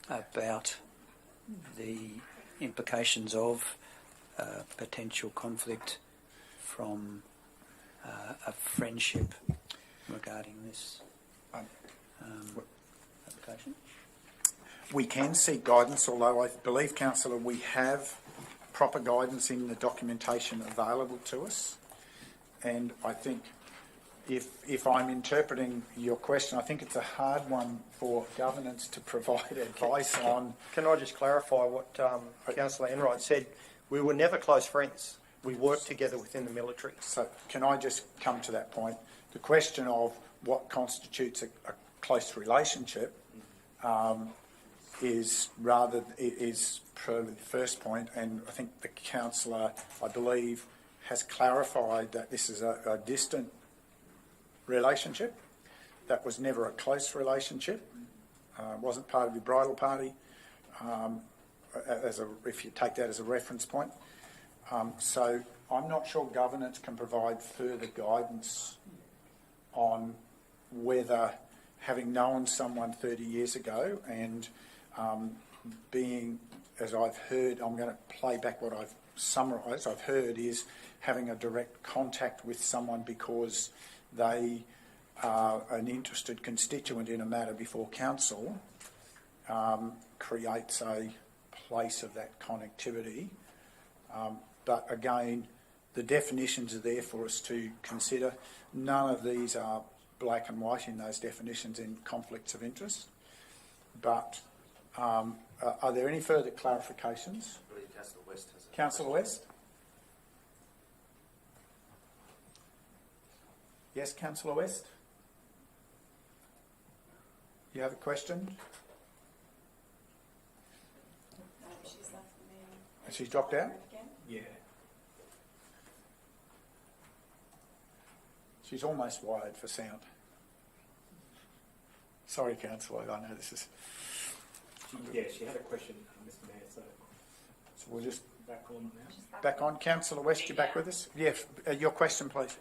about the implications of potential conflict from a friendship regarding this application? We can seek guidance, although I believe, Councillor, we have proper guidance in the documentation available to us. And I think if I'm interpreting your question, I think it's a hard one for governance to provide advice on. Can I just clarify what Councillor Enright said? We were never close friends. We worked together within the military. So can I just come to that point? The question of what constitutes a close relationship is probably the first point, and I think the councillor, I believe, has clarified that this is a distant relationship. That was never a close relationship. Wasn't part of your bridal party. If you take that as a reference point. So I'm not sure governance can provide further guidance on whether, having known someone 30 years ago and being, as I've heard, I'm going to play back what I've summarised, I've heard is having a direct contact with someone because they are an interested constituent in a matter before council creates a place of that connectivity. But again, the definitions are there for us to consider. None of these are black and white in those definitions in conflicts of interest. But are there any further clarifications? I believe Councillor West has a Councillor West? Yes, Councillor West? You have a question? She's dropped out? Yeah. She's almost wired for sound. Sorry, Councillor, I know this is... Yeah, she had a question, Mr Mayor, so we'll just... back on now. Back on. Councillor West, you back with us? Yeah, your question, please.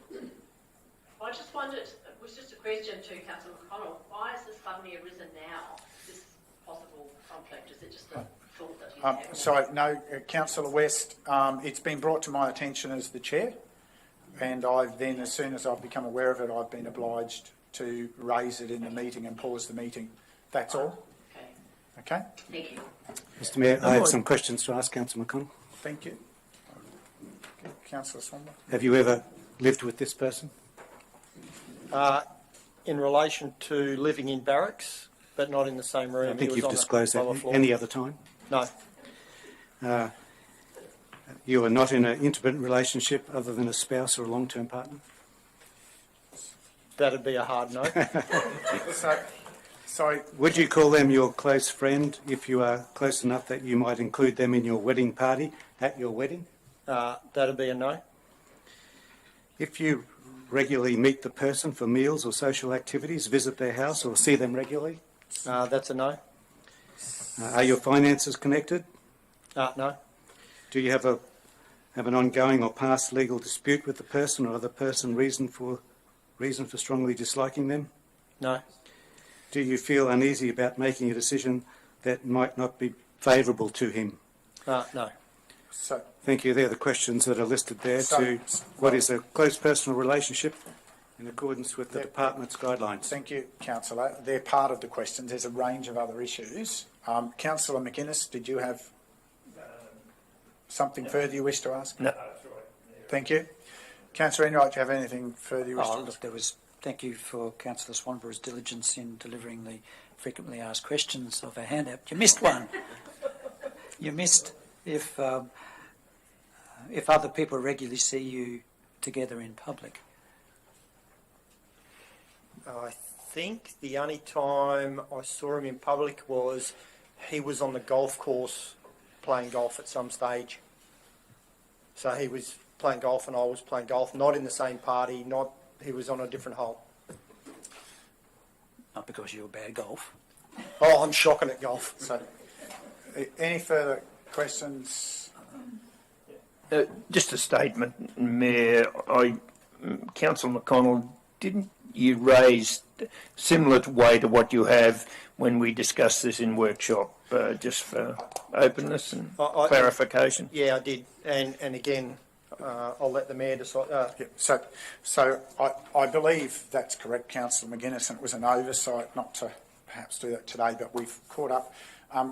I just wondered, it was just a question to Councillor McConnell, why has this suddenly arisen now, this possible conflict? Is it just a thought that you have? Sorry, no, Councillor West, it's been brought to my attention as the chair, and I've then, as soon as I've become aware of it, I've been obliged to raise it in the meeting and pause the meeting. That's all. Okay? Thank you. Mr Mayor, I have some questions to ask Councillor McConnell. Thank you. Okay, Councillor Swanberg. Have you ever lived with this person? In relation to living in barracks, but not in the same room. I think you've disclosed that any other time. No. You are not in an intimate relationship other than a spouse or a long-term partner? That'd be a hard no. Sorry. Would you call them your close friend if you are close enough that you might include them in your wedding party at your wedding? That'd be a no. If you regularly meet the person for meals or social activities, visit their house or see them regularly? That's a no. Are your finances connected? No. Do you have an ongoing or past legal dispute with the person, or the person reason for strongly disliking them? No. Do you feel uneasy about making a decision that might not be favourable to him? No. So, thank you. They're the questions that are listed there. What is a close personal relationship in accordance with the department's guidelines. Thank you, Councillor. They're part of the questions. There's a range of other issues. Councillor McInnes, did you have something further you wish to ask? No. Thank you. Councillor Enright, do you have anything further you wish to ask? Look, thank you for Councillor Swanborough's diligence in delivering the frequently asked questions of our handout. You missed one. You missed if other people regularly see you together in public. I think the only time I saw him in public was he was on the golf course playing golf at some stage. So he was playing golf and I was playing golf, not in the same party, he was on a different hole. Not because you're bad golf. Oh, I'm shocking at golf. So, any further questions? Just a statement, Mayor. Councillor McConnell, didn't you raise similar way to what you have when we discussed this in workshop, just for openness and clarification? Yeah, I did. And again, I'll let the Mayor decide. So I believe that's correct, Councillor McGuinness, and it was an oversight not to perhaps do that today, but we've caught up.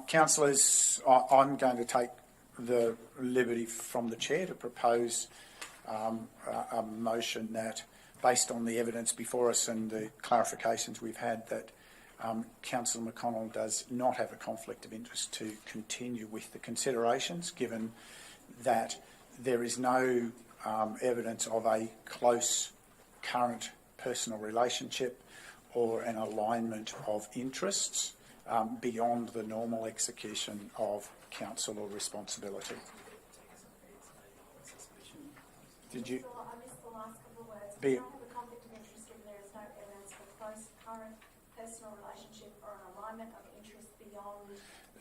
Councillors, I'm going to take the liberty from the Chair to propose a motion that, based on the evidence before us and the clarifications we've had, that Councillor McConnell does not have a conflict of interest to continue with the considerations, given that there is no evidence of a close current personal relationship or an alignment of interests beyond the normal execution of council responsibility. Did you? I missed the last couple of words. Be, I don't have a conflict of interest given there is no evidence of a close current personal relationship or an alignment of interest beyond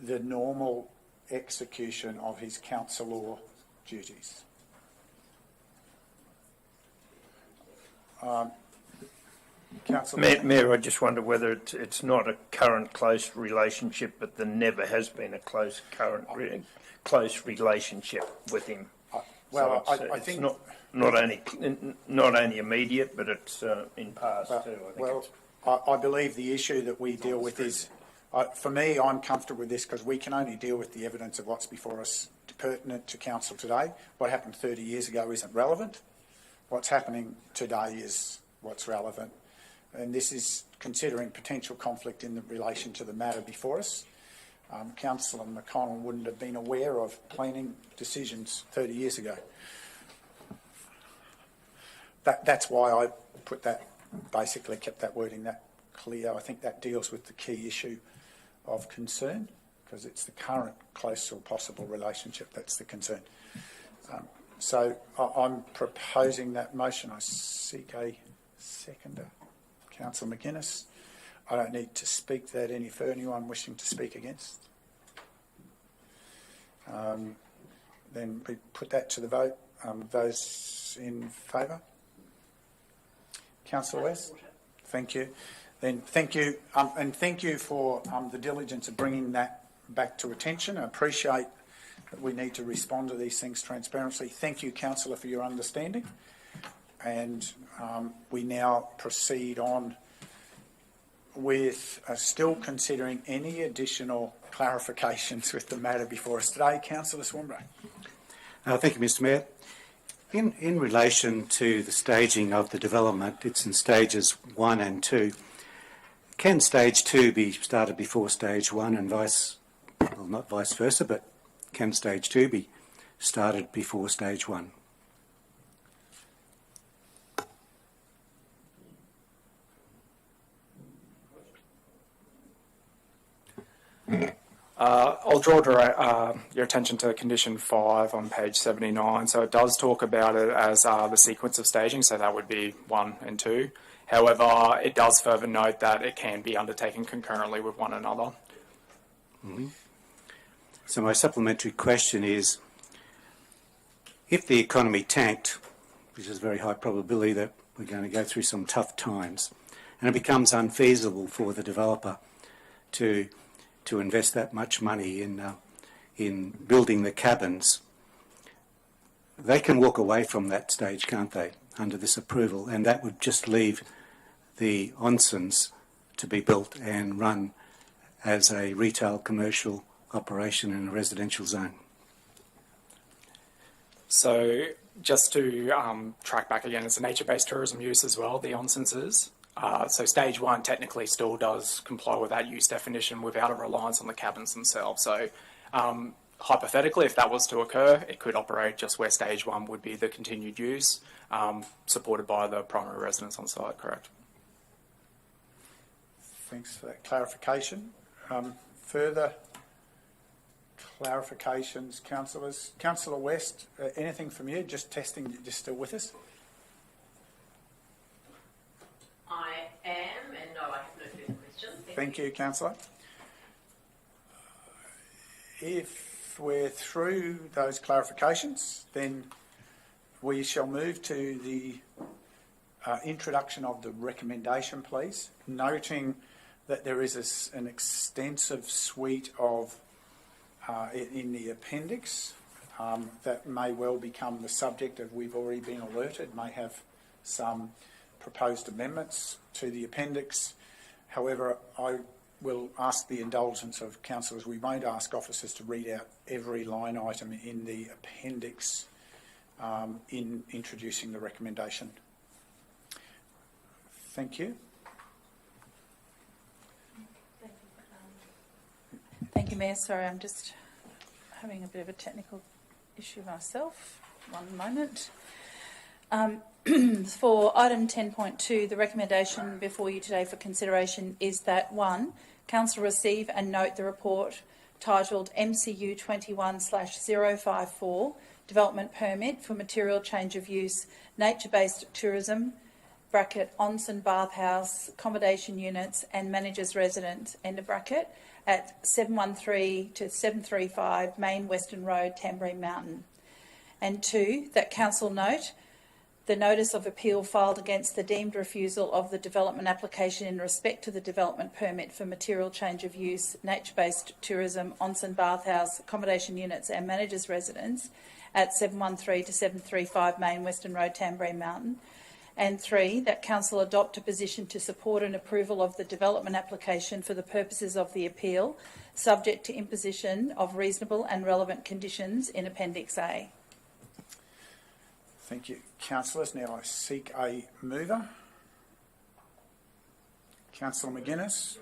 the normal execution of his council law duties. Mayor, I just wonder whether it's not a current close relationship, but there never has been a close relationship with him. Well, so I think not only immediate, but it's in past too. I believe the issue that we deal with is, for me, I'm comfortable with this because we can only deal with the evidence of what's before us pertinent to council today. What happened 30 years ago isn't relevant. What's happening today is what's relevant. And this is considering potential conflict in relation to the matter before us. Councillor McConnell wouldn't have been aware of planning decisions 30 years ago. That's why I put that, basically kept that wording that clear. I think that deals with the key issue of concern, because it's the current close or possible relationship that's the concern. So I'm proposing that motion. I seek a seconder. Councillor McInnes. I don't need to speak that any further. Anyone wishing to speak against? Then we put that to the vote. Those in favour? Councillor West? Thank you. Then thank you, and thank you for the diligence of bringing that back to attention. I appreciate that we need to respond to these things transparently. Thank you, Councillor, for your understanding. And we now proceed on with still considering any additional clarifications with the matter before us today. Councillor Swanborough. Thank you, Mr Mayor. In relation to the staging of the development, it's in stages 1 and 2. Can stage 2 be started before stage 1 and not vice versa, but can stage 2 be started before stage 1? I'll draw your attention to condition 5 on page 79. So it does talk about it as the sequence of staging, so that would be 1 and 2. However, it does further note that it can be undertaken concurrently with one another. Mm-hmm. So my supplementary question is, if the economy tanked, which is a very high probability that we're going to go through some tough times, and it becomes unfeasible for the developer to invest that much money in building the cabins, they can walk away from that stage, can't they? under this approval, and that would just leave the onsens to be built and run as a retail commercial operation in a residential zone. So just to track back again, it's a nature-based tourism use as well, the onsens is. So stage one technically still does comply with that use definition without a reliance on the cabins themselves. So hypothetically, if that was to occur, it could operate just where stage one would be the continued use, supported by the primary residents on site, correct? Thanks for that clarification. Further clarifications, councillors? Councillor West, anything from you? Just testing, you're just still with us? I am, and no, I have no further questions. Thank you, councillor. If we're through those clarifications, then we shall move to the introduction of the recommendation, please, noting that there is an extensive suite of, in the appendix, that may well become the subject of, we've already been alerted, may have some proposed amendments to the appendix. However, I will ask the indulgence of councillors. We won't ask officers to read out every line item in the appendix in introducing the recommendation. Thank you. Thank you, Mayor. Sorry, I'm just having a bit of a technical issue myself. One moment. For item 10.2, the recommendation before you today for consideration is that 1, Council receive and note the report titled MCU 21/054 Development Permit for Material Change of Use, Nature-Based Tourism, bracket, onsen bathhouse, accommodation units and managers residence, end of bracket, at 713 to 735 Main Western Road, Tamborine Mountain. And 2, that Council note the notice of appeal filed against the deemed refusal of the development application in respect to the development permit for material change of use, nature-based tourism, onsen bathhouse, accommodation units and managers residence at 713 to 735 Main Western Road, Tamborine Mountain. And 3, that Council adopt a position to support an approval of the development application for the purposes of the appeal, subject to imposition of reasonable and relevant conditions in Appendix A. Thank you, councillors. Now I seek a mover. Councillor McGuinness,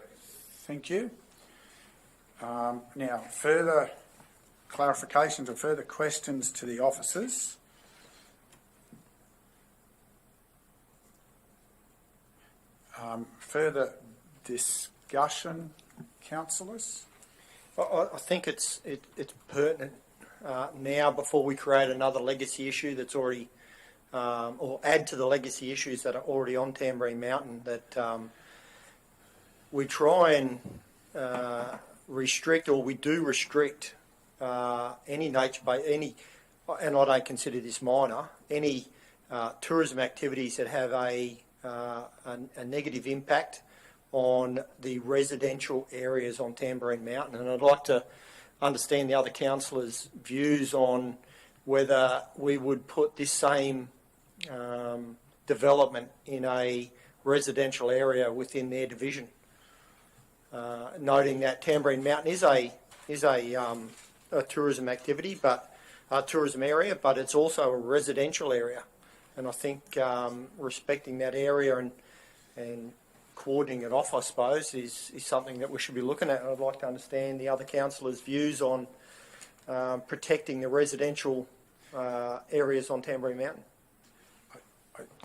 thank you. Now, further clarifications or further questions to the officers? Further discussion, councillors? I think it's pertinent now, before we create another legacy issue that's already, or add to the legacy issues that are already on Tamborine Mountain, that we try and restrict, or we do restrict any nature by any, and I don't consider this minor, any tourism activities that have a negative impact on the residential areas on Tamborine Mountain. And I'd like to understand the other councillors' views on whether we would put this same development in a residential area within their division. Noting that Tamborine Mountain is a tourism activity, but a tourism area, but it's also a residential area. And I think respecting that area and cordoning it off, I suppose, is something that we should be looking at. And I'd like to understand the other councillors' views on protecting the residential areas on Tamborine Mountain.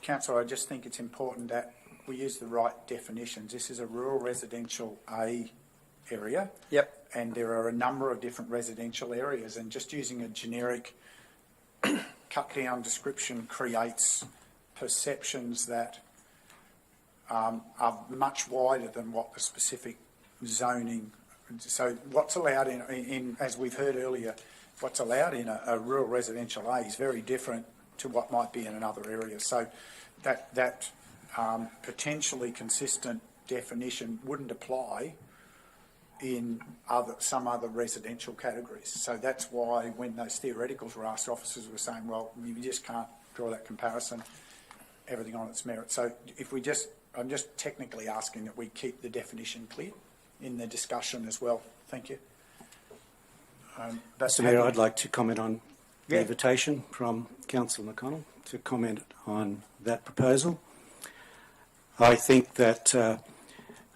Councillor, I just think it's important that we use the right definitions. This is a rural residential A area. Yep. And there are a number of different residential areas, and just using a generic cut-down description creates perceptions that are much wider than what the specific zoning. So what's allowed in as we've heard earlier, what's allowed in a rural residential A is very different to what might be in another area. So that potentially consistent definition wouldn't apply in some other residential categories. So that's why when those theoreticals were asked, officers were saying, well, you just can't draw that comparison everything on its merit. So I'm just technically asking that we keep the definition clear in the discussion as well. Thank you. Mr. Mayor, I'd like to comment on the invitation from Councillor McConnell to comment on that proposal. I think that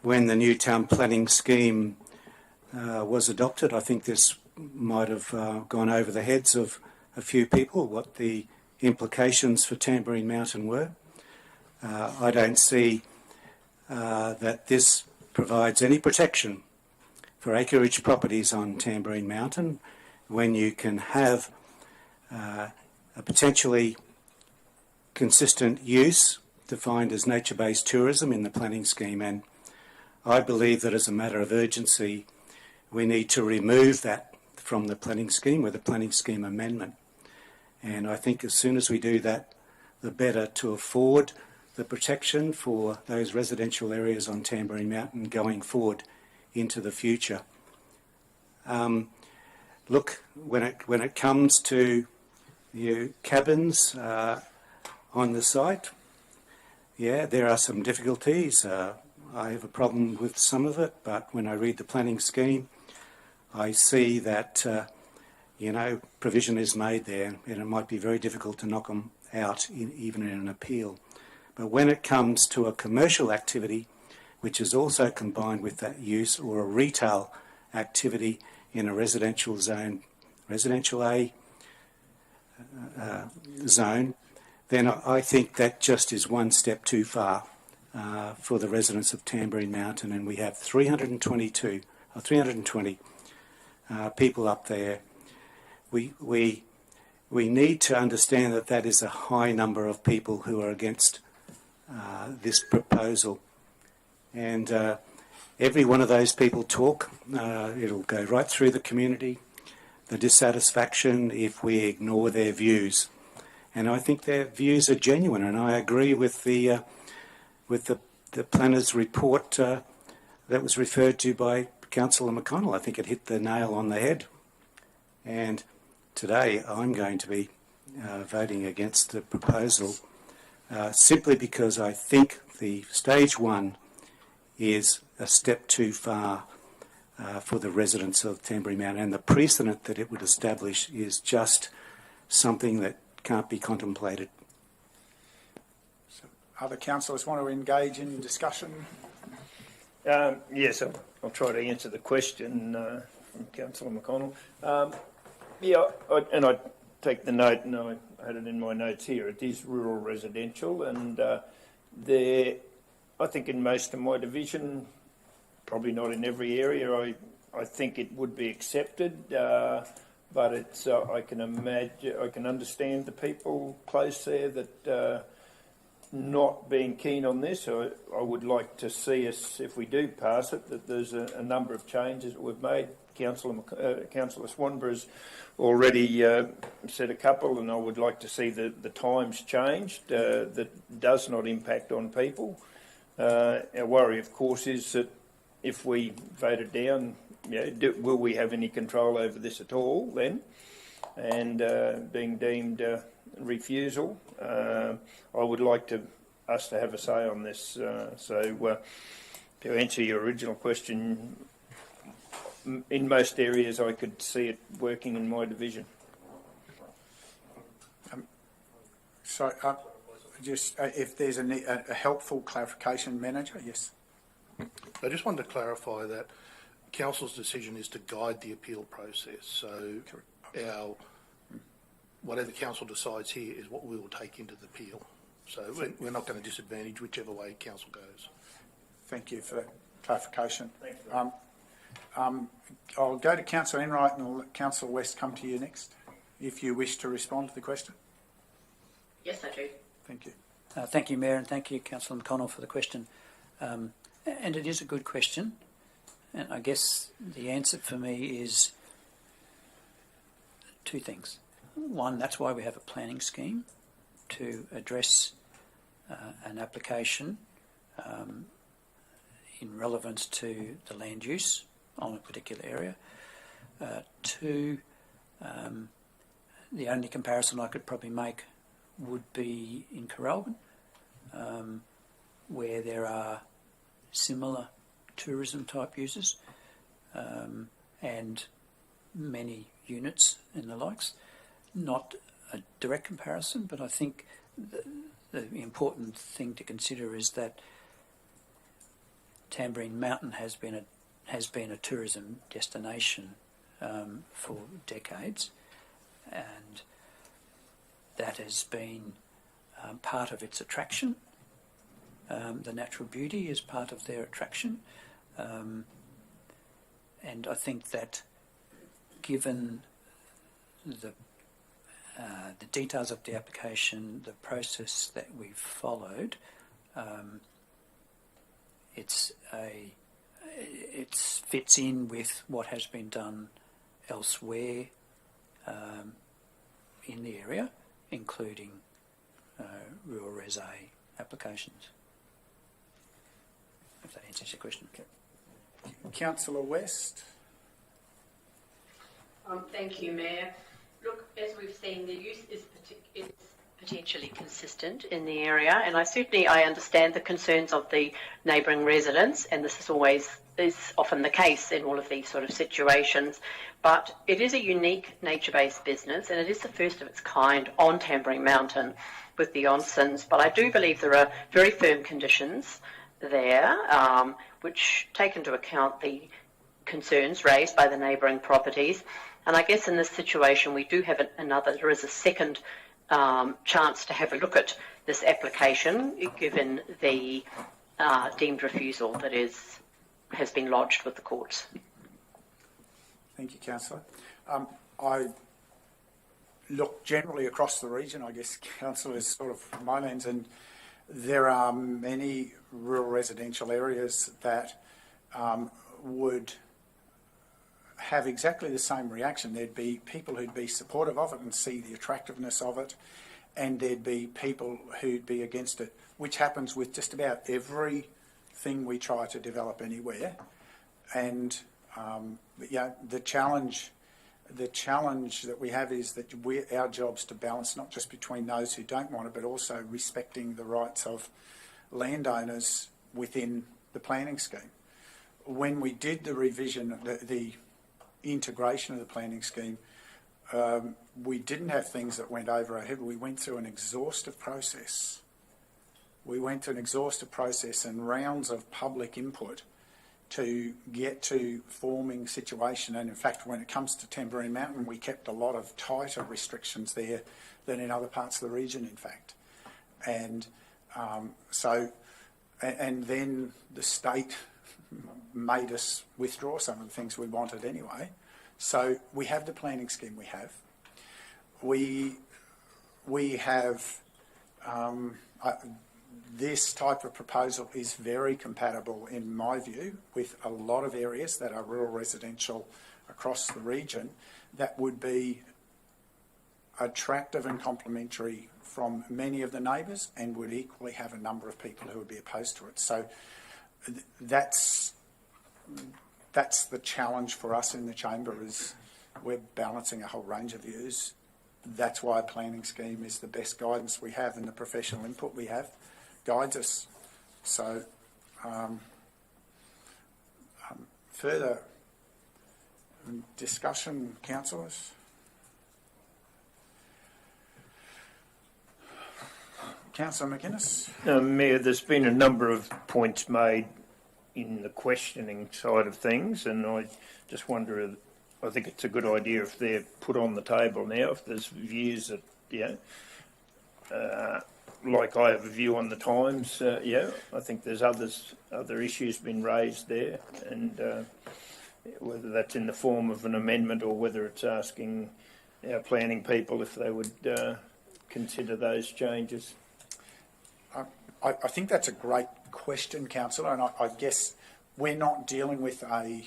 when the new town planning scheme was adopted, I think this might have gone over the heads of a few people, what the implications for Tamborine Mountain were. I don't see that this provides any protection for acreage properties on Tamborine Mountain when you can have a potentially consistent use defined as nature-based tourism in the planning scheme. And I believe that as a matter of urgency, we need to remove that from the planning scheme with a planning scheme amendment. And I think as soon as we do that, the better to afford the protection for those residential areas on Tamborine Mountain going forward into the future. Look, when it comes to cabins on the site, yeah, there are some difficulties. I have a problem with some of it, but when I read the planning scheme, I see that provision is made there, and it might be very difficult to knock them out even in an appeal. But when it comes to a commercial activity, which is also combined with that use, or a retail activity in a residential zone, residential A zone, then I think that just is one step too far for the residents of Tamborine Mountain. And we have 320 people up there. We need to understand that that is a high number of people who are against this proposal. And every one of those people talk. It'll go right through the community, the dissatisfaction if we ignore their views. And I think their views are genuine, and I agree with the planner's report that was referred to by Councillor McConnell. I think it hit the nail on the head. And today I'm going to be voting against the proposal simply because I think the stage one is a step too far for the residents of Tamborine Mountain, and the precedent that it would establish is just something that can't be contemplated. So other councillors want to engage in discussion? Yes, I'll try to answer the question from Councillor McConnell. I take the note, and I had it in my notes here. It is rural residential, and I think in most of my division, probably not in every area, I think it would be accepted. But it's I can understand the people close there that not being keen on this. I would like to see us, if we do pass it, that there's a number of changes that we've made. Councillor Swanborough's already said a couple, and I would like to see the times changed that does not impact on people. Our worry, of course, is that if we vote it down, will we have any control over this at all then? And being deemed refusal, I would like us to have a say on this. So to answer your original question, in most areas I could see it working in my division. If there's a helpful clarification, Manager, yes. I just wanted to clarify that Council's decision is to guide the appeal process. So whatever Council decides here is what we will take into the appeal. So we're not going to disadvantage whichever way Council goes. Thank you for that clarification. Thank you. I'll go to Councillor Enright and I'll let Councillor West come to you next, if you wish to respond to the question. Yes, I do. Thank you. Thank you, Mayor, and thank you, Councillor McConnell, for the question. And it is a good question. And I guess the answer for me is two things. One, that's why we have a planning scheme, to address an application in relevance to the land use on a particular area. Two, the only comparison I could probably make would be in Coralban, where there are similar tourism type uses and many units and the likes. Not a direct comparison, but I think the important thing to consider is that Tamborine Mountain has been a tourism destination for decades, and that has been part of its attraction. The natural beauty is part of their attraction, and I think that given the details of the application, the process that we've followed, it fits in with what has been done elsewhere in the area, including rural res A applications. If that answers your question. Councillor West. Thank you, Mayor. Look, as we've seen, the use is Potentially consistent in the area, and I understand the concerns of the neighbouring residents, and this is often the case in all of these sort of situations. But it is a unique nature-based business, and it is the first of its kind on Tamborine Mountain with the onsens. But I do believe there are very firm conditions there, which take into account the concerns raised by the neighbouring properties. And I guess in this situation, we do have there is a second chance to have a look at this application, given the deemed refusal that has been lodged with the courts. Thank you, Councillor. I look generally across the region, I guess Councillor is sort of my lens, and there are many rural residential areas that would have exactly the same reaction. There'd be people who'd be supportive of it and see the attractiveness of it, and there'd be people who'd be against it, which happens with just about everything we try to develop anywhere. And the challenge that we have is that our job's to balance not just between those who don't want it, but also respecting the rights of landowners within the planning scheme. When we did the revision, the integration of the planning scheme, we didn't have things that went over our head. We went through an exhaustive process. And rounds of public input to get to forming situation. And in fact, when it comes to Tamborine Mountain, we kept a lot of tighter restrictions there than in other parts of the region, in fact. And and then the state made us withdraw some of the things we wanted anyway. So we have the planning scheme we have. We have this type of proposal is very compatible, in my view, with a lot of areas that are rural residential across the region that would be attractive and complementary from many of the neighbours, and would equally have a number of people who would be opposed to it. So that's the challenge for us in the chamber, is we're balancing a whole range of views. That's why a planning scheme is the best guidance we have, and the professional input we have guides us. So further discussion, councillors? Councillor McInnes. Mayor, there's been a number of points made in the questioning side of things, and I just wonder, I think it's a good idea if they're put on the table now, if there's views that, like I have a view on the Times, I think there's other issues been raised there, and whether that's in the form of an amendment or whether it's asking our planning people if they would consider those changes. I think that's a great question, Councillor, and I guess we're not dealing with an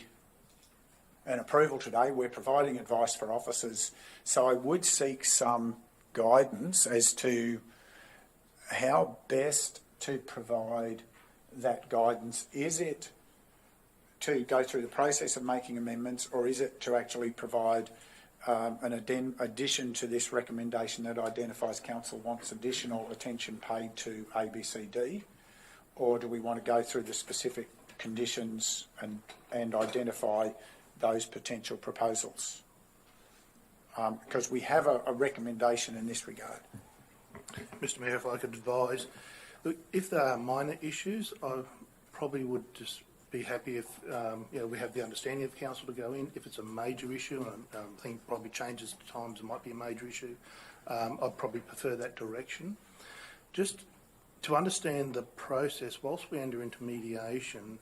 approval today. We're providing advice for officers. So I would seek some guidance as to how best to provide that guidance. Is it to go through the process of making amendments, or is it to actually provide addition to this recommendation that identifies council wants additional attention paid to A, B, C, D, or do we want to go through the specific conditions and identify those potential proposals? Because we have a recommendation in this regard. Mr Mayor, if I could advise, look, if there are minor issues, I probably would just be happy if we have the understanding of council to go in. If it's a major issue, and I think probably changes at times, it might be a major issue, I'd probably prefer that direction. Just to understand the process, whilst we enter into mediation,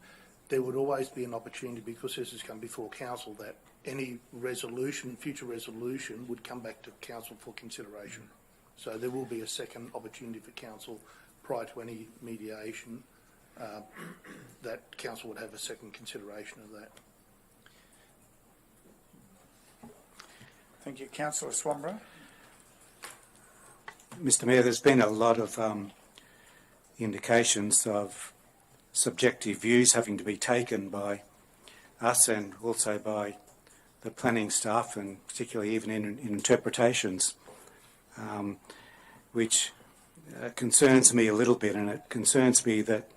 there would always be an opportunity, because this has come before council, that any resolution, future resolution, would come back to council for consideration. So there will be a second opportunity for council prior to any mediation, that council would have a second consideration of that. Thank you. Councillor Swanborough. Mr Mayor, there's been a lot of indications of subjective views having to be taken by us and also by the planning staff, and particularly even in interpretations, which concerns me a little bit. And it concerns me that,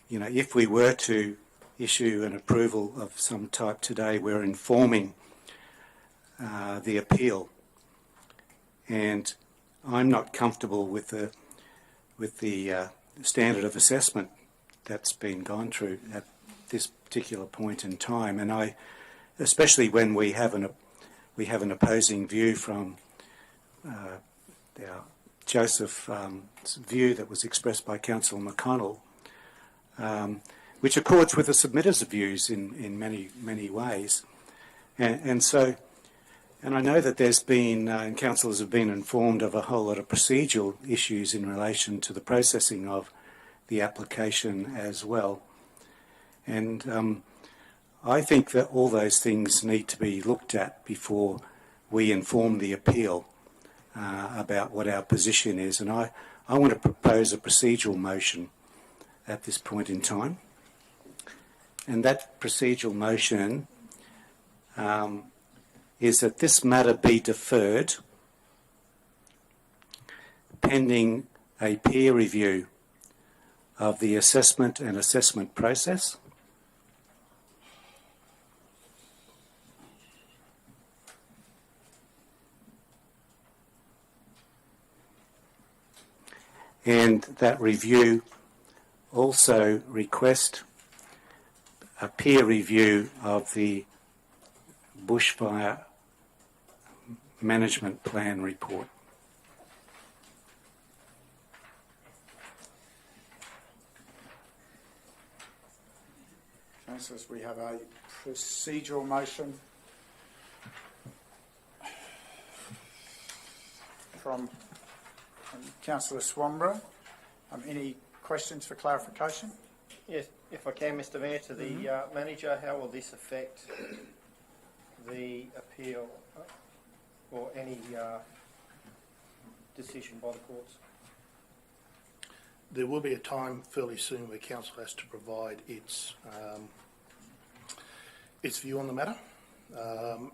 you know, if we were to issue an approval of some type today, we're informing the appeal, and I'm not comfortable with the standard of assessment that's been gone through at this particular point in time. And I, especially when we have an opposing view from Joseph's view that was expressed by Councillor McConnell, which accords with the submitters' views in many ways, and I know that there's been and councillors have been informed of a whole lot of procedural issues in relation to the processing of the application as well, and I think that all those things need to be looked at before we inform the appeal about what our position is. And I want to propose a procedural motion at this point in time. And that procedural motion is that this matter be deferred pending a peer review of the assessment and assessment process, and that review also request a peer review of the bushfire management plan report. Councillors, we have a procedural motion from Councillor Swanborough. Any questions for clarification? Yes, if I can, Mr Mayor, to the manager, how will this affect the appeal or any decision by the courts? There will be a time fairly soon where council has to provide its view on the matter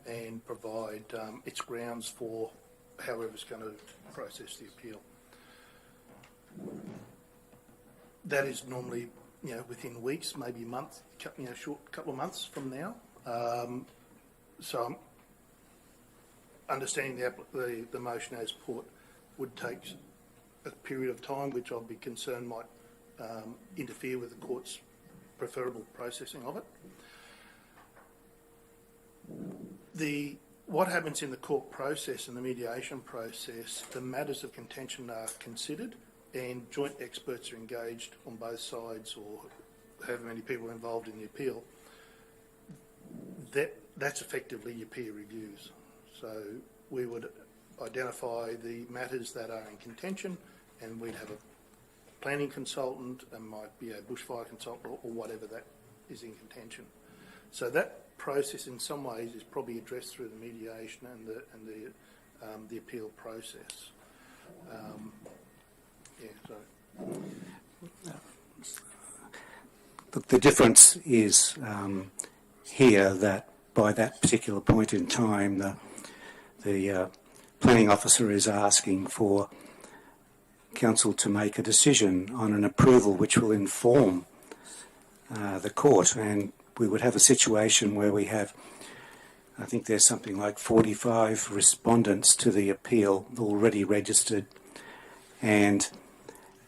and provide its grounds for however it's going to process the appeal. That is normally, within weeks, maybe a month, short couple of months from now. So I'm understanding the motion as put would take a period of time, which I'll be concerned might interfere with the court's preferable processing of it. What happens in the court process and the mediation process, the matters of contention are considered and joint experts are engaged on both sides, or however many people are involved in the appeal. That's effectively your peer reviews. So we would identify the matters that are in contention, and we'd have a planning consultant, and might be a bushfire consultant, or whatever that is in contention. So that process, in some ways, is probably addressed through the mediation and the appeal process. The difference is here that by that particular point in time, the planning officer is asking for council to make a decision on an approval which will inform the court, and we would have a situation where we have, I think there's something like 45 respondents to the appeal already registered, and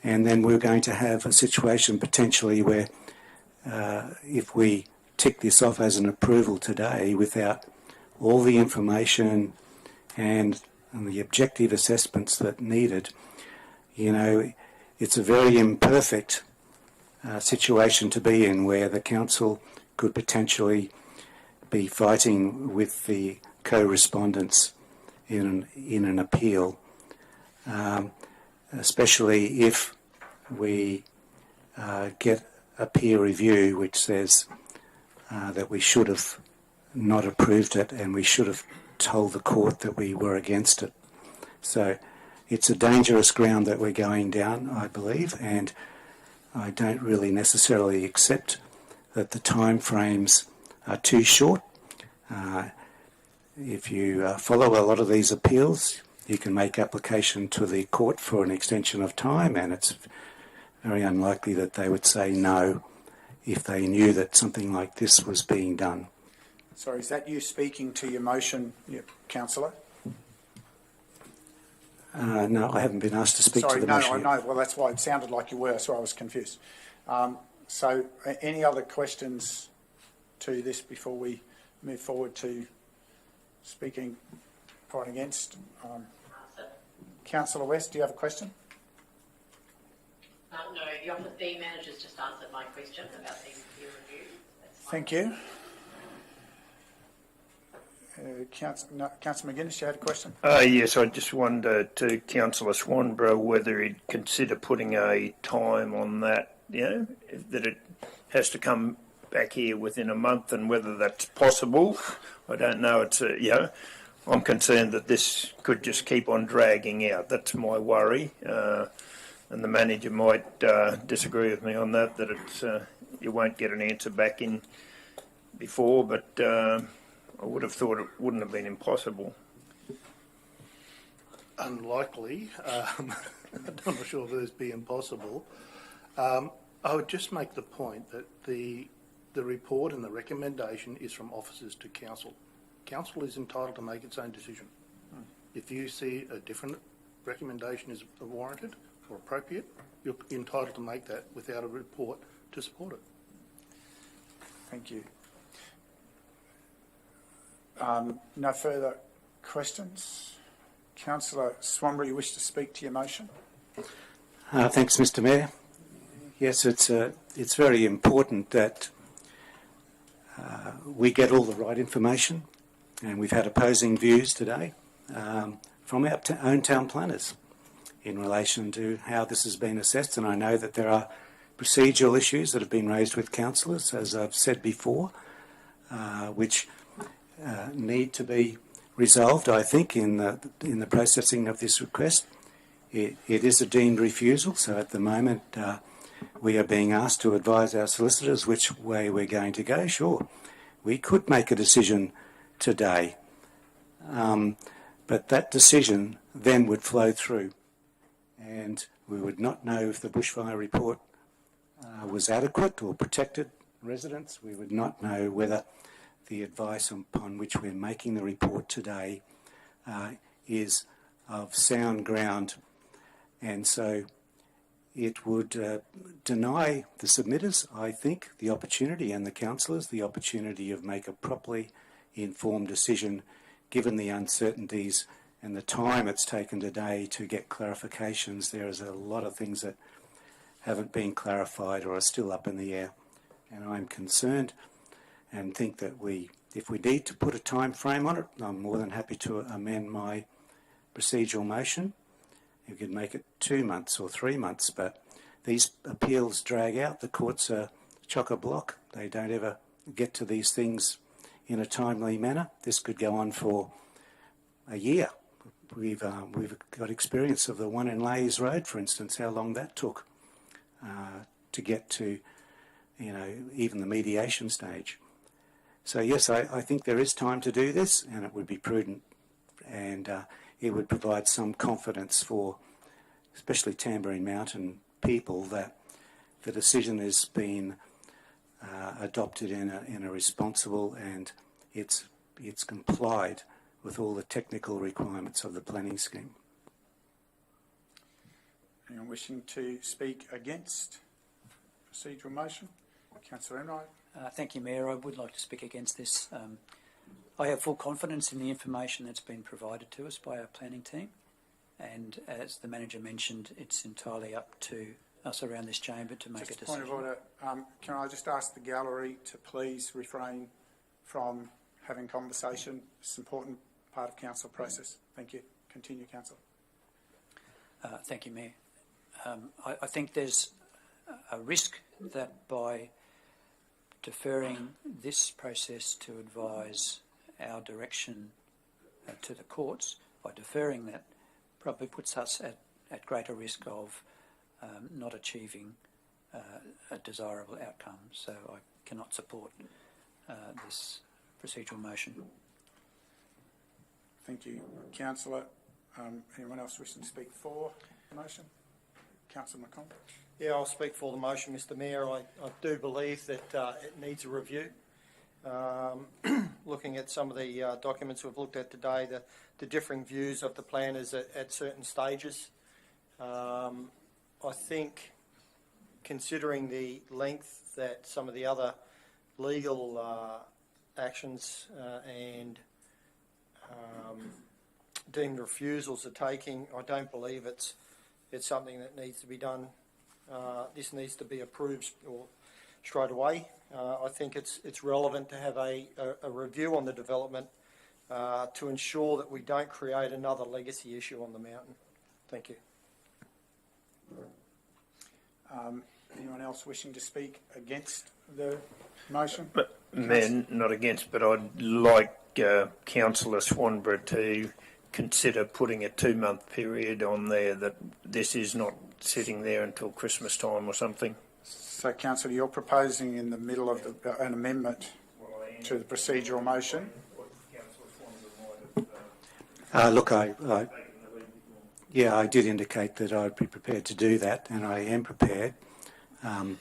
then we're going to have a situation potentially where if we tick this off as an approval today without all the information and the objective assessments that needed, you know, it's a very imperfect situation to be in, where the council could potentially be fighting with the co-respondents in an appeal, especially if we get a peer review which says that we should have not approved it and we should have told the court that we were against it. So it's a dangerous ground that we're going down, I believe, and I don't really necessarily accept that the time frames are too short. If you follow a lot of these appeals, you can make application to the court for an extension of time, and it's very unlikely that they would say no if they knew that something like this was being done. Sorry, is that you speaking to your motion, Councillor? No, I haven't been asked to speak to the motion. Sorry, no, I know. Well, that's why it sounded like you were, so I was confused. So, any other questions to this before we move forward to speaking for and against? Councillor West, do you have a question? No, the manager's just answered my question about the peer review. Thank you. Councillor McGuinness, you had a question? Yes, I just wondered to Councillor Swanborough whether he'd consider putting a time on that, you know, that it has to come back here within a month, and whether that's possible. I don't know. It's you know, I'm concerned that this could just keep on dragging out. That's my worry, and the manager might disagree with me on that. That it's you won't get an answer back in before, but I would have thought it wouldn't have been impossible. Unlikely. I'm not sure if it'd be impossible. I would just make the point that the report and the recommendation is from officers to council. Council is entitled to make its own decision. If you see a different recommendation is warranted or appropriate, you're entitled to make that without a report to support it. Thank you. No further questions? Councillor Swanborough, you wish to speak to your motion? Thanks, Mr. Mayor. Yes, it's very important that we get all the right information, and we've had opposing views today from our own town planners in relation to how this has been assessed, and I know that there are procedural issues that have been raised with councillors, as I've said before, which need to be resolved, I think, in the processing of this request. It is a deemed refusal, so at the moment we are being asked to advise our solicitors which way we're going to go. Sure, we could make a decision today, but that decision then would flow through, and we would not know if the bushfire report was adequate or protected residents. We would not know whether the advice upon which we're making the report today is of sound ground, and so it would deny the submitters, I think, the opportunity, and the councillors the opportunity of make a properly informed decision, given the uncertainties and the time it's taken today to get clarifications. There is a lot of things that haven't been clarified or are still up in the air, and I'm concerned and think that if we need to put a time frame on it, I'm more than happy to amend my procedural motion. You could make it 2 months or 3 months, but these appeals drag out. The courts are chock-a-block. They don't ever get to these things in a timely manner. This could go on for a year. We've got experience of the one in Lays Road, for instance, how long that took to get to, you know, even the mediation stage. So yes, I think there is time to do this, and it would be prudent and it would provide some confidence for especially Tamborine Mountain people that the decision has been adopted in a responsible, and it's complied with all the technical requirements of the planning scheme. Anyone wishing to speak against procedural motion? Councillor Enright. Thank you, Mayor. I would like to speak against this. I have full confidence in the information that's been provided to us by our planning team, and as the manager mentioned, it's entirely up to us around this chamber to make a decision. Point of order. Can I just ask the gallery to please refrain from having conversation? It's an important part of council process. Thank you. Continue, councillor. Thank you, Mayor. I think there's a risk that by deferring this process to advise our direction to the courts, by deferring that, probably puts us at greater risk of not achieving a desirable outcome. So I cannot support this procedural motion. Thank you, councillor. Anyone else wishing to speak for the motion? Councillor McConnell. Yeah, I'll speak for the motion, Mr Mayor. I do believe that it needs a review. Looking at some of the documents we've looked at today, the differing views of the planners at certain stages. I think, considering the length that some of the other legal actions and deemed refusals are taking, I don't believe it's something that needs to be done. This needs to be approved or straight away. I think it's relevant to have a review on the development to ensure that we don't create another legacy issue on the mountain. Thank you. Anyone else wishing to speak against the motion? Mayor, not against, but I'd like Councillor Swanborough to consider putting a 2-month period on there, that this is not sitting there until Christmas time or something. So, councillor, you're proposing in the middle of an amendment to the procedural motion? Look, I did indicate that I'd be prepared to do that, and I am prepared. I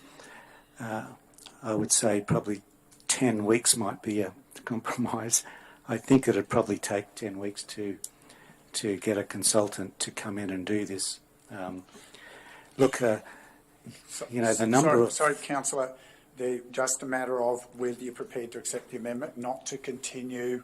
would say probably 10 weeks might be a compromise. I think it'd probably take 10 weeks to get a consultant to come in and do this. Look, the number of... Sorry, councillor, just a matter of whether you're prepared to accept the amendment, not to continue.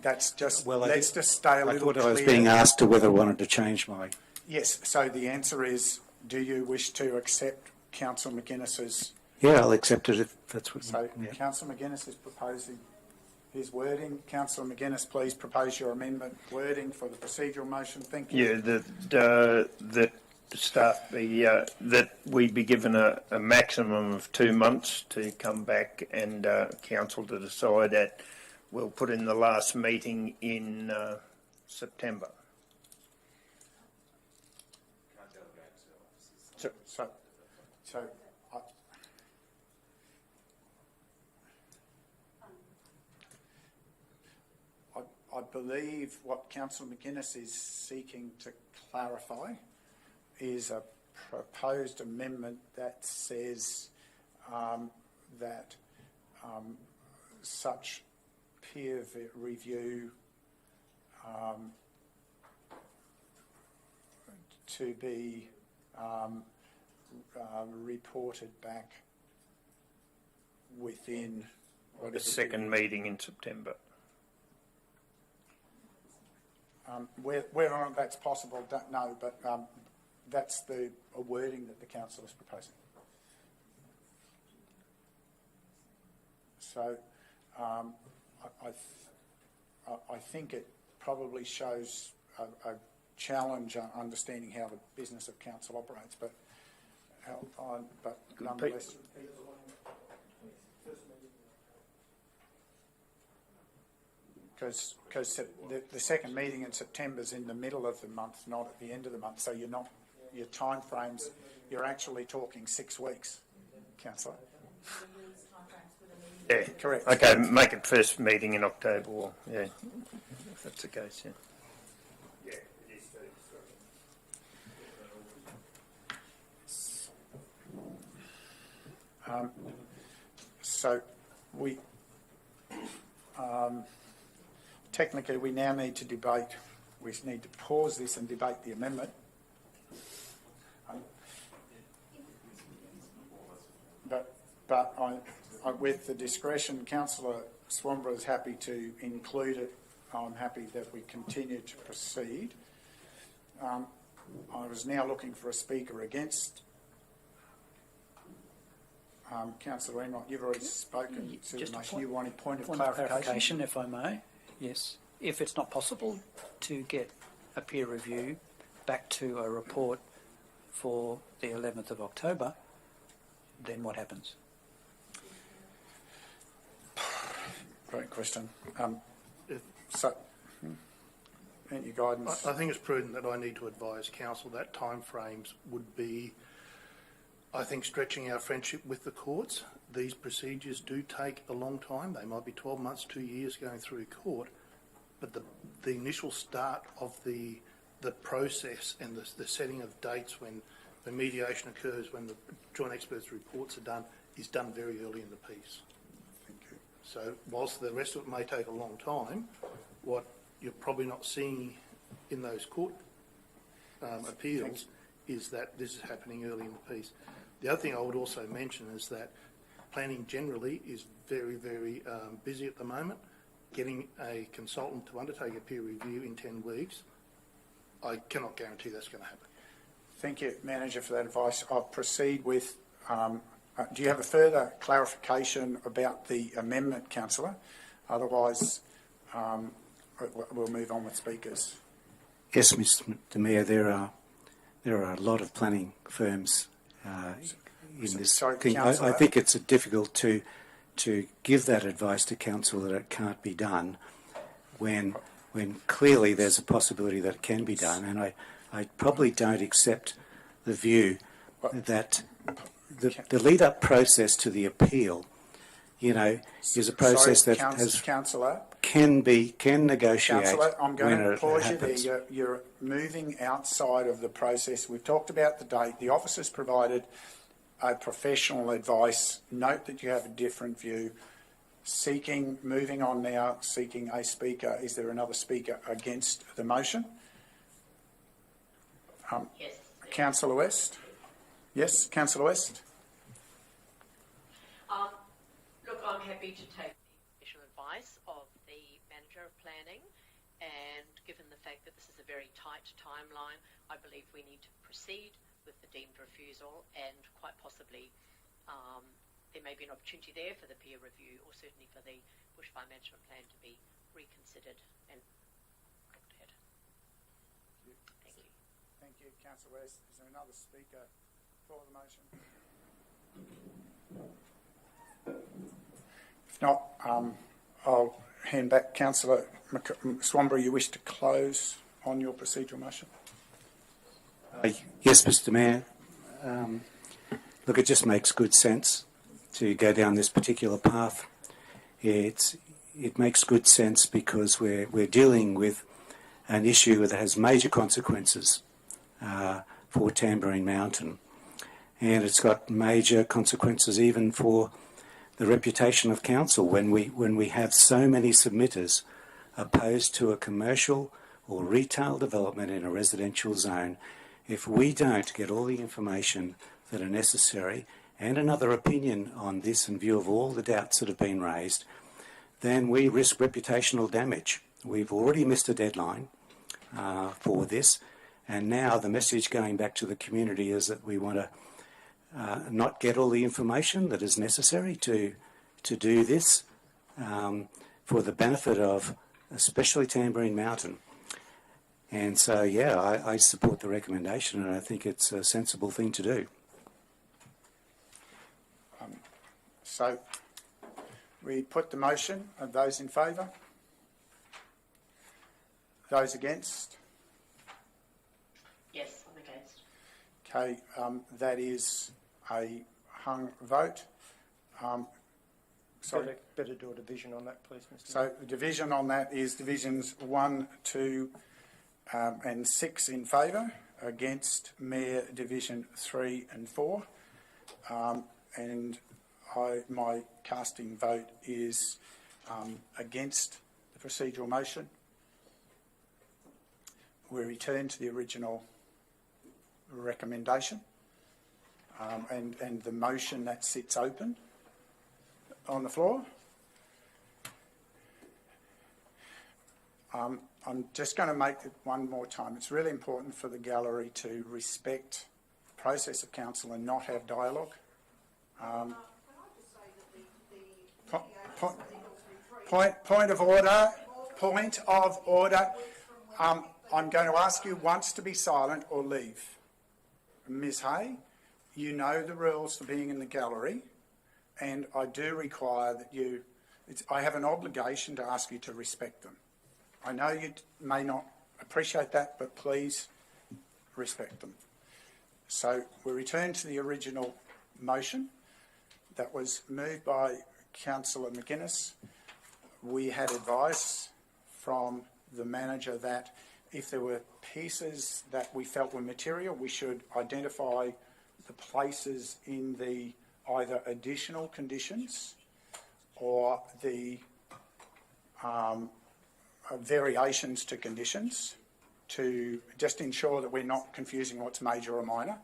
That's just... Well, let's just stay a little clear. I thought I was clear. being asked to whether I wanted to change my... Yes, so the answer is, do you wish to accept Councillor McGuinness's... Yeah, I'll accept it if that's what... So, Councillor McGuinness is proposing his wording. Councillor McGuinness, please propose your amendment wording for the procedural motion. Thank you. Yeah, that we be given a maximum of 2 months to come back and council to decide that. We'll put in the last meeting in September. So I believe what Councillor McGuinness is seeking to clarify is a proposed amendment that says that such peer review to be reported back within The second meeting in September. Whether or not that's possible, don't know, but that's the wording that the council is proposing. So I think it probably shows a challenge on understanding how the business of council operates, but nonetheless. Because the second meeting in September is in the middle of the month, not at the end of the month. So your time frames, you're actually talking 6 weeks, councillor. Yeah, correct. Okay, make it first meeting in October. Yeah. that's the case, yeah. Yeah, it is 30, So we, technically, we now need to debate, we need to pause this and debate the amendment. But with the discretion, Councillor Swanborough is happy to include it. I'm happy that we continue to proceed. I was now looking for a speaker against. Councillor Enright, you've already spoken to the motion. You want a point of clarification? If I may. Yes. If it's not possible to get a peer review back to a report for the 11th of October, then what happens? Great question. Any guidance? I think it's prudent that I need to advise council that timeframes would be, I think, stretching our friendship with the courts. These procedures do take a long time. They might be 12 months, 2 years going through court, but the initial start of the process and the setting of dates when mediation occurs, when the joint experts reports are done, is done very early in the piece. Thank you. So whilst the rest of it may take a long time, what you're probably not seeing in those court appeals is that this is happening early in the piece. The other thing I would also mention is that planning generally is very, very busy at the moment. Getting a consultant to undertake a peer review in 10 weeks, I cannot guarantee that's going to happen. Thank you, Manager, for that advice. I'll proceed with, do you have a further clarification about the amendment, Councillor? Otherwise, we'll move on with speakers. Yes, Mr. Mayor, there are a lot of planning firms in this thing. I think it's difficult to give that advice to council that it can't be done when clearly there's a possibility that it can be done, and I probably don't accept the view that the lead-up process to the appeal, is a process that can negotiate. Councillor, I'm going to pause you happens. there. You're moving outside of the process. We've talked about the date. The officer's provided a professional advice. Note that you have a different view. Moving on now, seeking a speaker. Is there another speaker against the motion? Yes. Councillor West? Yes, Councillor West? Look, I'm happy to take the professional advice of the Manager of Planning, and given the fact that this is a very tight timeline, I believe we need to proceed with the deemed refusal, and quite possibly there may be an opportunity there for the peer review, or certainly for the bushfire management plan to be reconsidered and looked at. Thank you. Thank you, Councillor West. Is there another speaker for the motion? If not, I'll hand back. Councillor Swanborough, you wish to close on your procedural motion? Yes, Mr. Mayor. Look, it just makes good sense to go down this particular path. It makes good sense because we're dealing with an issue that has major consequences for Tamborine Mountain, and it's got major consequences even for the reputation of council when we have so many submitters opposed to a commercial or retail development in a residential zone. If we don't get all the information that are necessary and another opinion on this in view of all the doubts that have been raised, then we risk reputational damage. We've already missed a deadline for this, and now the message going back to the community is that we want to not get all the information that is necessary to do this for the benefit of especially Tamborine Mountain. And so, yeah, I support the recommendation, and I think it's a sensible thing to do. So we put the motion. Are those in favour? Those against? Yes, I'm against. Okay, that is a hung vote. Sorry. Better do a division on that, please, Mr. So the division on that is divisions 1, 2 and 6 in favour, against Mayor Division 3 and 4. And my casting vote is against the procedural motion. We return to the original recommendation and the motion that sits open on the floor. I'm just going to make it one more time. It's really important for the gallery to respect the process of council and not have dialogue. Point of order. Point of order. I'm going to ask you once to be silent or leave. Ms. Hay, you know the rules for being in the gallery, and I do require that you. I have an obligation to ask you to respect them. I know you may not appreciate that, but please respect them. So we return to the original motion that was moved by Councillor McGuinness. We had advice from the manager that if there were pieces that we felt were material, we should identify the places in the either additional conditions or the variations to conditions to just ensure that we're not confusing what's major or minor.